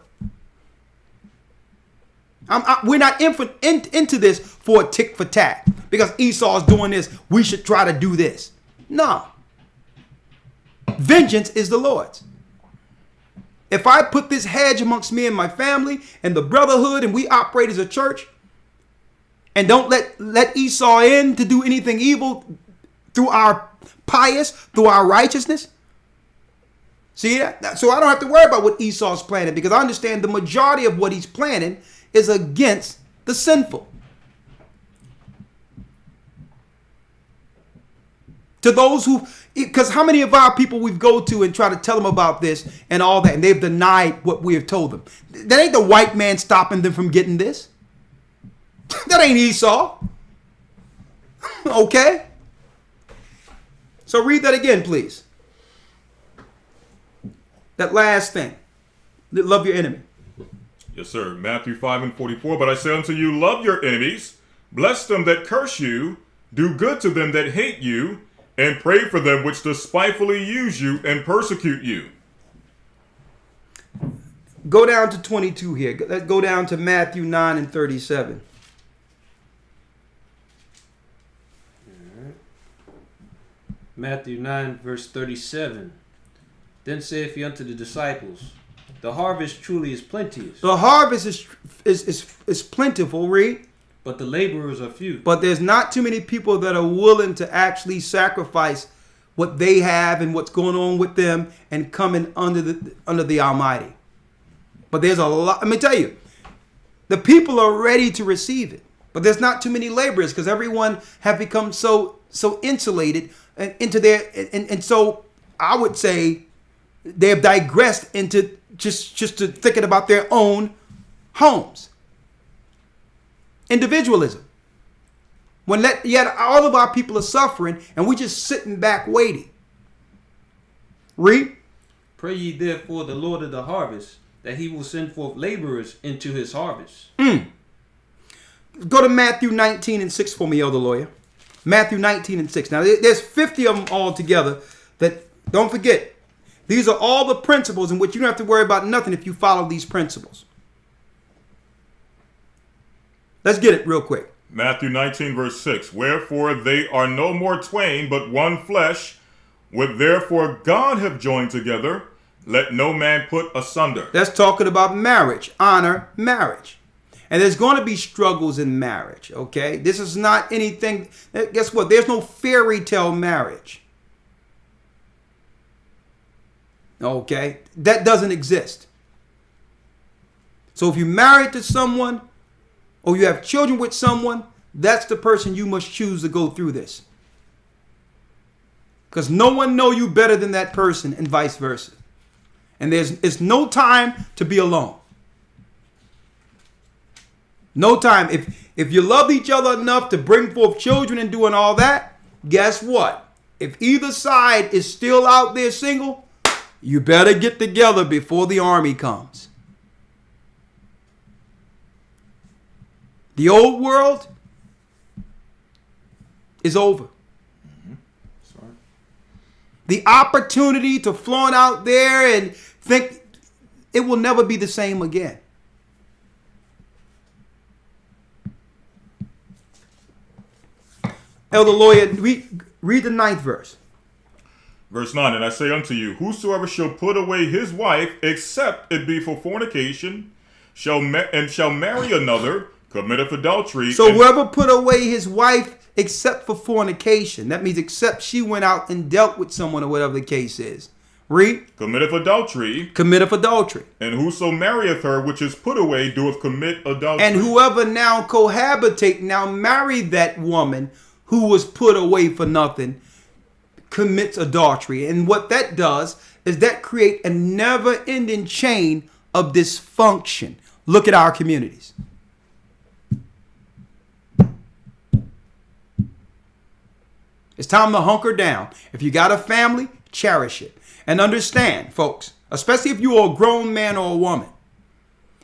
Speaker 1: We're not into this for a tick for tat. Because Esau's doing this, we should try to do this. No. Vengeance is the Lord's. If I put this hedge amongst me and my family and the brotherhood, and we operate as a church, and don't let Esau in to do anything evil through our through our righteousness. See that? So I don't have to worry about what Esau's planning, because I understand the majority of what he's planning is against the sinful. To those who, because how many of our people we've go to and try to tell them about this and all that, and they've denied what we have told them. That ain't the white man stopping them from getting this. That ain't Esau. Okay? So read that again, please. That last thing. Love your enemy.
Speaker 2: Yes, sir. Matthew 5:44. But I say unto you, love your enemies, bless them that curse you, do good to them that hate you, and pray for them which despitefully use you and persecute you.
Speaker 1: Go down to 22 here. Let's go down to Matthew 9:37.
Speaker 4: Matthew 9, verse 37. Then saith he unto the disciples, the harvest truly is plenteous.
Speaker 1: The harvest is plentiful, read.
Speaker 4: But the laborers are few.
Speaker 1: But there's not too many people that are willing to actually sacrifice what they have and what's going on with them and coming under the Almighty. But there's a lot. Let me tell you, the people are ready to receive it, but there's not too many laborers, because everyone have become so insulated into their and so I would say they have digressed into just to thinking about their own homes. Individualism. Yet all of our people are suffering, and we just sitting back waiting. Read.
Speaker 4: Pray ye therefore the Lord of the harvest, that he will send forth laborers into his harvest.
Speaker 1: Go to Matthew 19:6 for me, Elder Lawyer. Matthew 19:6. Now, there's 50 of them all together. That, don't forget, these are all the principles in which you don't have to worry about nothing if you follow these principles. Let's get it real quick.
Speaker 2: Matthew 19, verse 6. Wherefore they are no more twain, but one flesh. What therefore God have joined together, let no man put asunder.
Speaker 1: That's talking about marriage. Honor marriage. And there's going to be struggles in marriage, okay? This is not anything. Guess what? There's no fairy tale marriage. Okay? That doesn't exist. So if you're married to someone or you have children with someone, that's the person you must choose to go through this. Because no one know you better than that person and vice versa. And it's no time to be alone. No time. If you love each other enough to bring forth children and doing all that, guess what? If either side is still out there single, you better get together before the army comes. The old world is over.
Speaker 2: Sorry.
Speaker 1: The opportunity to flaunt out there and think it will never be the same again. Elder Lawyer, read the 9th verse.
Speaker 2: Verse 9, and I say unto you, whosoever shall put away his wife, except it be for fornication, shall marry another, committeth adultery.
Speaker 1: So whoever put away his wife except for fornication, that means except she went out and dealt with someone or whatever the case is. Read.
Speaker 2: Committeth adultery.
Speaker 1: Committeth adultery.
Speaker 2: And whoso marrieth her which is put away doeth commit adultery.
Speaker 1: And whoever now cohabitate, now marry that woman who was put away for nothing, commits adultery. And what that does is that create a never-ending chain of dysfunction. Look at our communities. It's time to hunker down. If you got a family, cherish it. And understand, folks, especially if you're a grown man or a woman,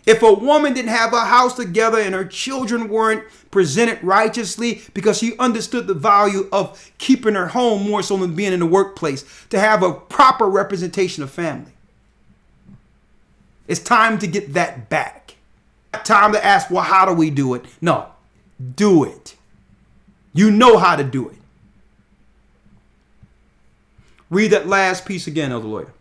Speaker 1: if a woman didn't have a house together and her children weren't presented righteously because she understood the value of keeping her home more so than being in the workplace, to have a proper representation of family, it's time to get that back. Time to ask, well, how do we do it? No, do it. You know how to do it. Read that last piece again, Elder Lawyer.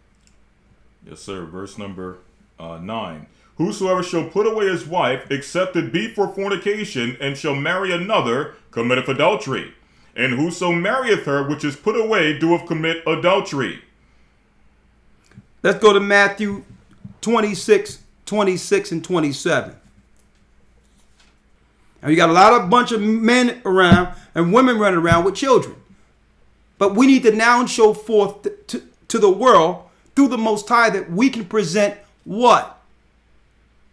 Speaker 2: Yes, sir. Verse number 9. Whosoever shall put away his wife, except it be for fornication, and shall marry another, committeth adultery. And whoso marrieth her which is put away doeth commit adultery.
Speaker 1: Let's go to Matthew 26, 26, and 27. Now you got a bunch of men around and women running around with children. But we need to now show forth to the world through the Most High that we can present what?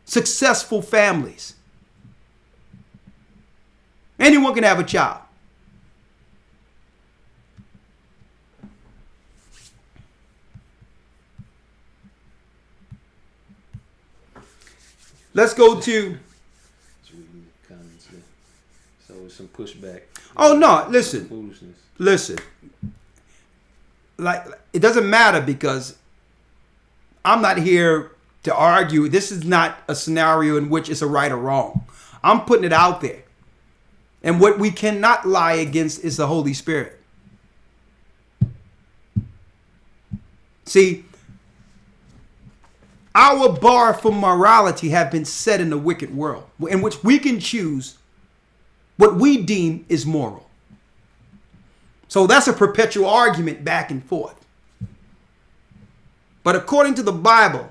Speaker 1: Successful families. Anyone can have a child. Let's go to...
Speaker 4: So some pushback.
Speaker 1: Oh, no, listen.
Speaker 4: Foolishness.
Speaker 1: Listen. Like, it doesn't matter because I'm not here to argue. This is not a scenario in which it's a right or wrong. I'm putting it out there. And what we cannot lie against is the Holy Spirit. See, our bar for morality have been set in the wicked world, in which we can choose what we deem is moral. So that's a perpetual argument back and forth. But according to the Bible,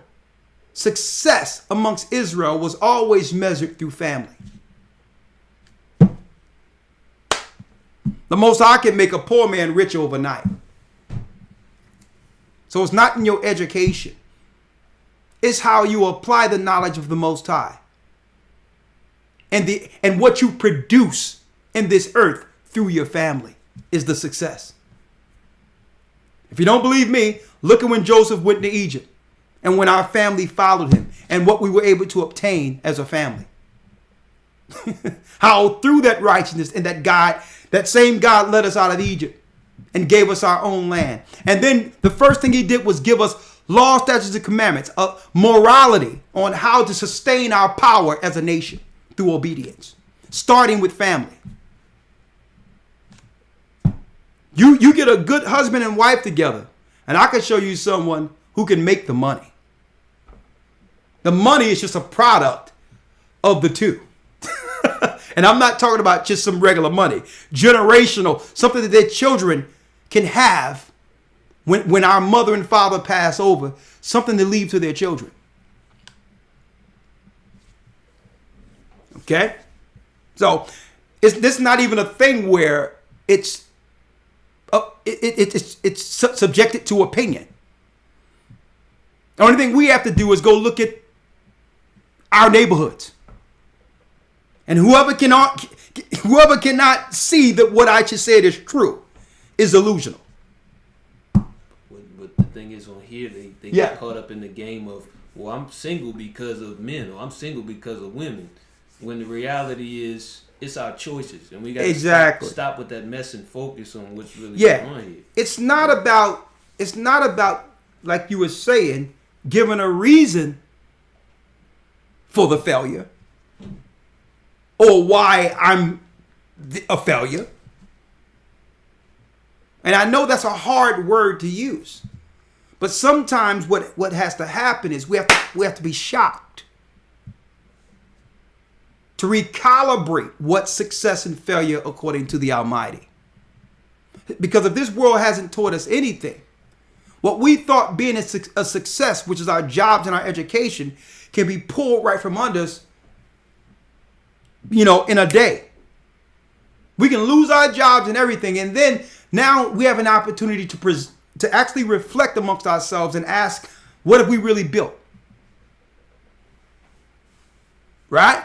Speaker 1: success amongst Israel was always measured through family. The Most High can make a poor man rich overnight. So it's not in your education. It's how you apply the knowledge of the Most High. And what you produce in this earth through your family is the success. If you don't believe me, look at when Joseph went to Egypt and when our family followed him and what we were able to obtain as a family. How through that righteousness and that same God led us out of Egypt and gave us our own land. And then the first thing he did was give us law, statutes, and commandments, morality on how to sustain our power as a nation through obedience, starting with family. You get a good husband and wife together, and I can show you someone who can make the money. The money is just a product of the two. And I'm not talking about just some regular money. Generational, something that their children can have when our mother and father pass over, something to leave to their children. Okay? So this is not even a thing where it's subjected to opinion. The only thing we have to do is go look at our neighborhoods. And whoever cannot see that what I just said is true is delusional.
Speaker 4: But the thing is, on here, they
Speaker 1: Yeah.
Speaker 4: get caught up in the game of, well, I'm single because of men, or I'm single because of women. When the reality is, it's our choices, and we got to stop with that mess and focus on what's really going on here.
Speaker 1: It's not about like you were saying, giving a reason for the failure or why I'm a failure. And I know that's a hard word to use, but sometimes what has to happen is we have to be shocked to recalibrate what's success and failure according to the Almighty. Because if this world hasn't taught us anything, what we thought being a success, which is our jobs and our education, can be pulled right from under us, in a day. We can lose our jobs and everything, and then now we have an opportunity to actually reflect amongst ourselves and ask, what have we really built? Right?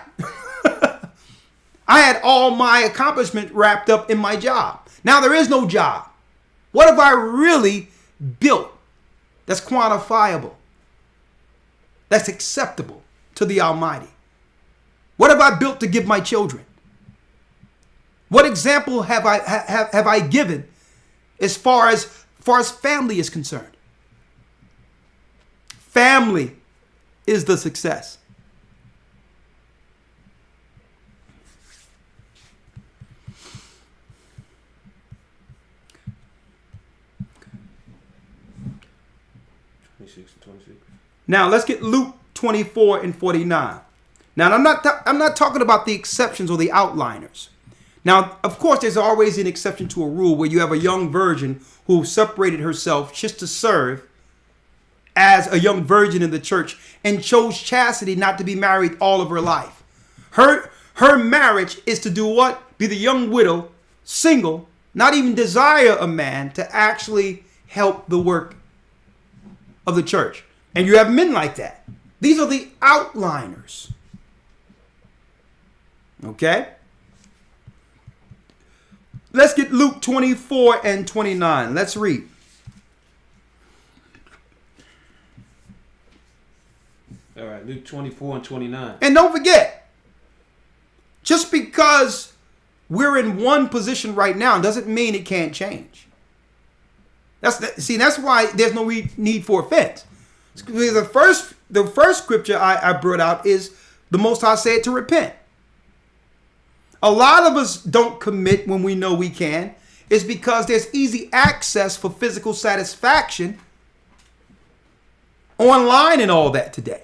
Speaker 1: I had all my accomplishment wrapped up in my job. Now there is no job. What have I really built that's quantifiable, that's acceptable to the Almighty? What have I built to give my children? What example have I given as far as family is concerned? Family is the success. Now let's get Luke 24 and 49. Now I'm not talking about the exceptions or the outliners. Now, of course, there's always an exception to a rule where you have a young virgin who separated herself just to serve as a young virgin in the church and chose chastity, not to be married all of her life. Her marriage is to do what? Be the young widow, single, not even desire a man to actually help the work of the church. And you have men like that. These are the outliners. Okay? Let's get Luke 24 and 29. Let's read.
Speaker 4: All right, Luke 24 and 29.
Speaker 1: And don't forget, just because we're in one position right now doesn't mean it can't change. That's why there's no need for offense. The first scripture I brought out is the Most High said to repent. A lot of us don't commit when we know we can. It's because there's easy access for physical satisfaction online and all that today.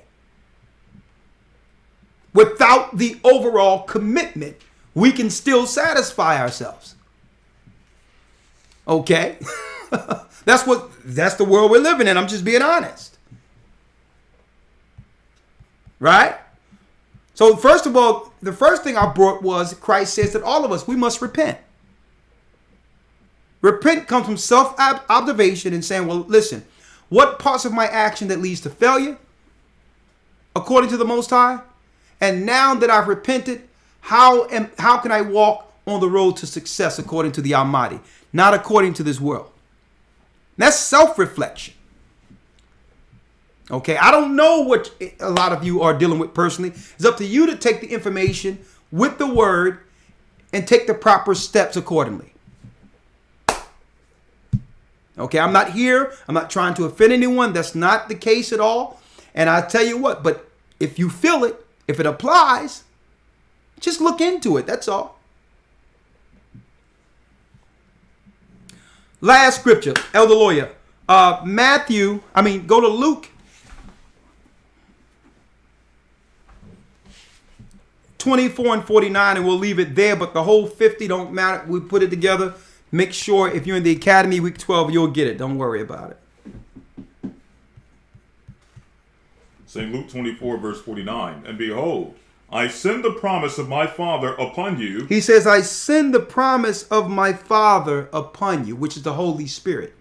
Speaker 1: Without the overall commitment, we can still satisfy ourselves. Okay? That's the world we're living in. I'm just being honest. Right? So first of all, the first thing I brought was Christ says that all of us, we must repent. Repent comes from self-observation and saying, well, listen, what parts of my action that leads to failure, according to the Most High? And now that I've repented, how can I walk on the road to success according to the Almighty, not according to this world? That's self-reflection. Okay, I don't know what a lot of you are dealing with personally. It's up to you to take the information with the word and take the proper steps accordingly. Okay, I'm not trying to offend anyone. That's not the case at all. And I tell you what, but if you feel it, if it applies, just look into it. That's all. Last scripture, Elder Lawyer. Go to Luke 24 and 49, and we'll leave it there, but the whole 50 don't matter. We put it together. Make sure if you're in the academy week 12, you'll get it. Don't worry about it.
Speaker 2: St. Luke 24, verse 49. And behold, I send the promise of my Father upon you.
Speaker 1: He says, I send the promise of my Father upon you, which is the Holy Spirit.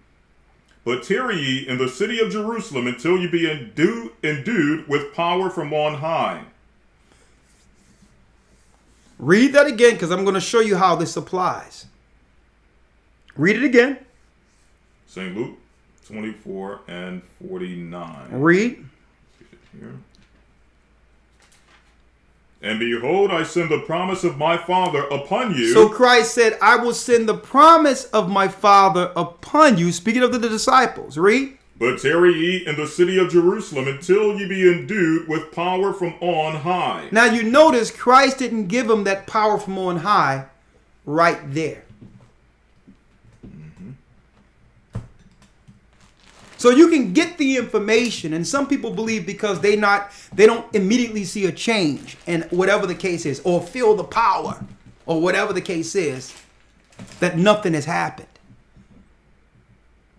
Speaker 2: But tarry ye in the city of Jerusalem until you be endued with power from on high.
Speaker 1: Read that again, because I'm going to show you how this applies. Read it again.
Speaker 2: St. Luke 24 and 49.
Speaker 1: Read.
Speaker 2: Here. And behold, I send the promise of my Father upon you.
Speaker 1: So Christ said, I will send the promise of my Father upon you. Speaking of the disciples. Read.
Speaker 2: But tarry ye in the city of Jerusalem until ye be endued with power from on high.
Speaker 1: Now you notice Christ didn't give them that power from on high right there. So you can get the information, and some people believe because they don't immediately see a change, and whatever the case is, or feel the power, or whatever the case is, that nothing has happened.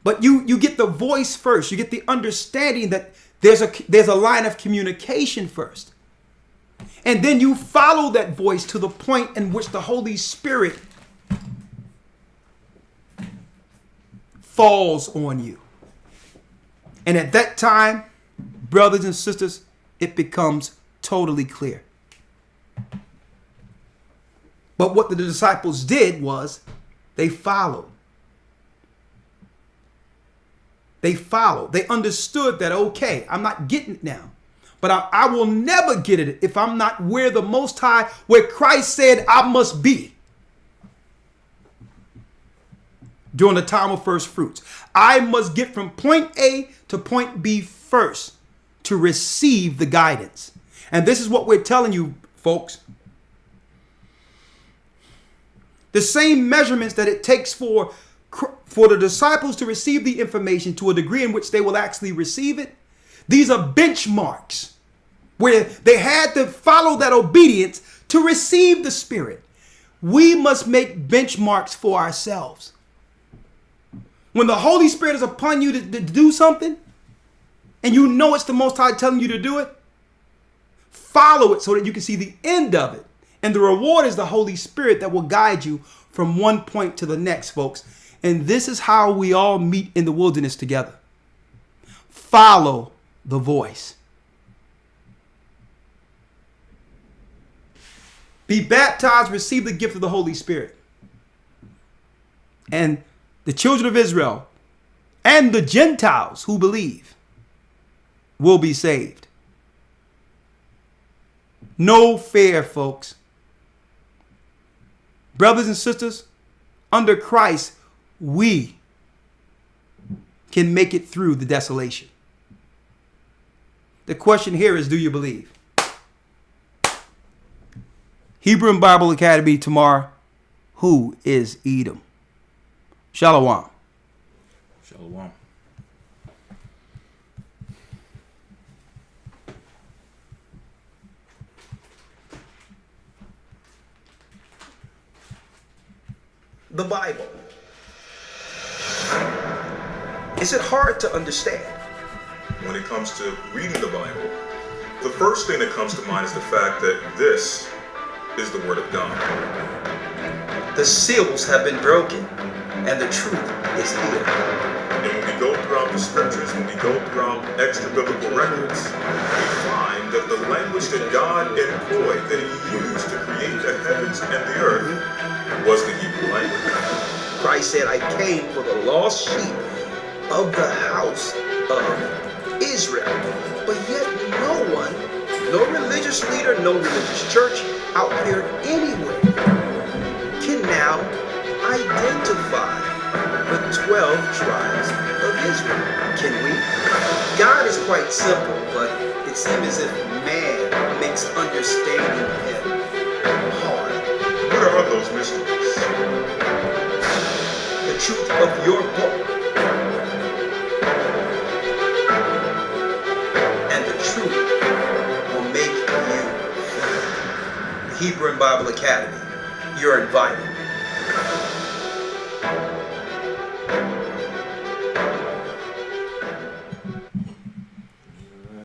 Speaker 1: But you get the voice first. You get the understanding that there's a line of communication first. And then you follow that voice to the point in which the Holy Spirit falls on you. And at that time, brothers and sisters, it becomes totally clear. But what the disciples did was they followed. They followed. They understood that, okay, I'm not getting it now. But I will never get it if I'm not where the Most High, where Christ said I must be. During the time of first fruits, I must get from point A to point B first to receive the guidance. And this is what we're telling you, folks. The same measurements that it takes for the disciples to receive the information to a degree in which they will actually receive it. These are benchmarks where they had to follow that obedience to receive the Spirit. We must make benchmarks for ourselves. When the Holy Spirit is upon you to do something, and you know it's the Most High telling you to do it, follow it so that you can see the end of it. And the reward is the Holy Spirit that will guide you from one point to the next, folks. And this is how we all meet in the wilderness together. Follow the voice. Be baptized, receive the gift of the Holy Spirit. And the children of Israel and the Gentiles who believe will be saved. No fear, folks. Brothers and sisters, under Christ, we can make it through the desolation. The question here is, do you believe? Hebrew and Bible Academy tomorrow. Who is Edom? Shalom.
Speaker 2: Shalom.
Speaker 3: The Bible. Is it hard to understand?
Speaker 2: When it comes to reading the Bible, the first thing that comes to mind is the fact that this is the Word of God.
Speaker 3: The seals have been broken, and the truth is here.
Speaker 2: And when we go throughout the scriptures, when we go throughout extra biblical records, we find that the language that God employed, that He used to create the heavens and the earth, was the Hebrew language.
Speaker 3: Christ said, I came for the lost sheep of the house of Israel. But yet no one, no religious leader, no religious church out there anywhere can now identify the 12 tribes of Israel. Can we? God is quite simple, but it seems as if man makes understanding him hard.
Speaker 2: What are those mysteries?
Speaker 3: The truth of your book and the truth will make you free. The Hebrew and Bible Academy, you're invited.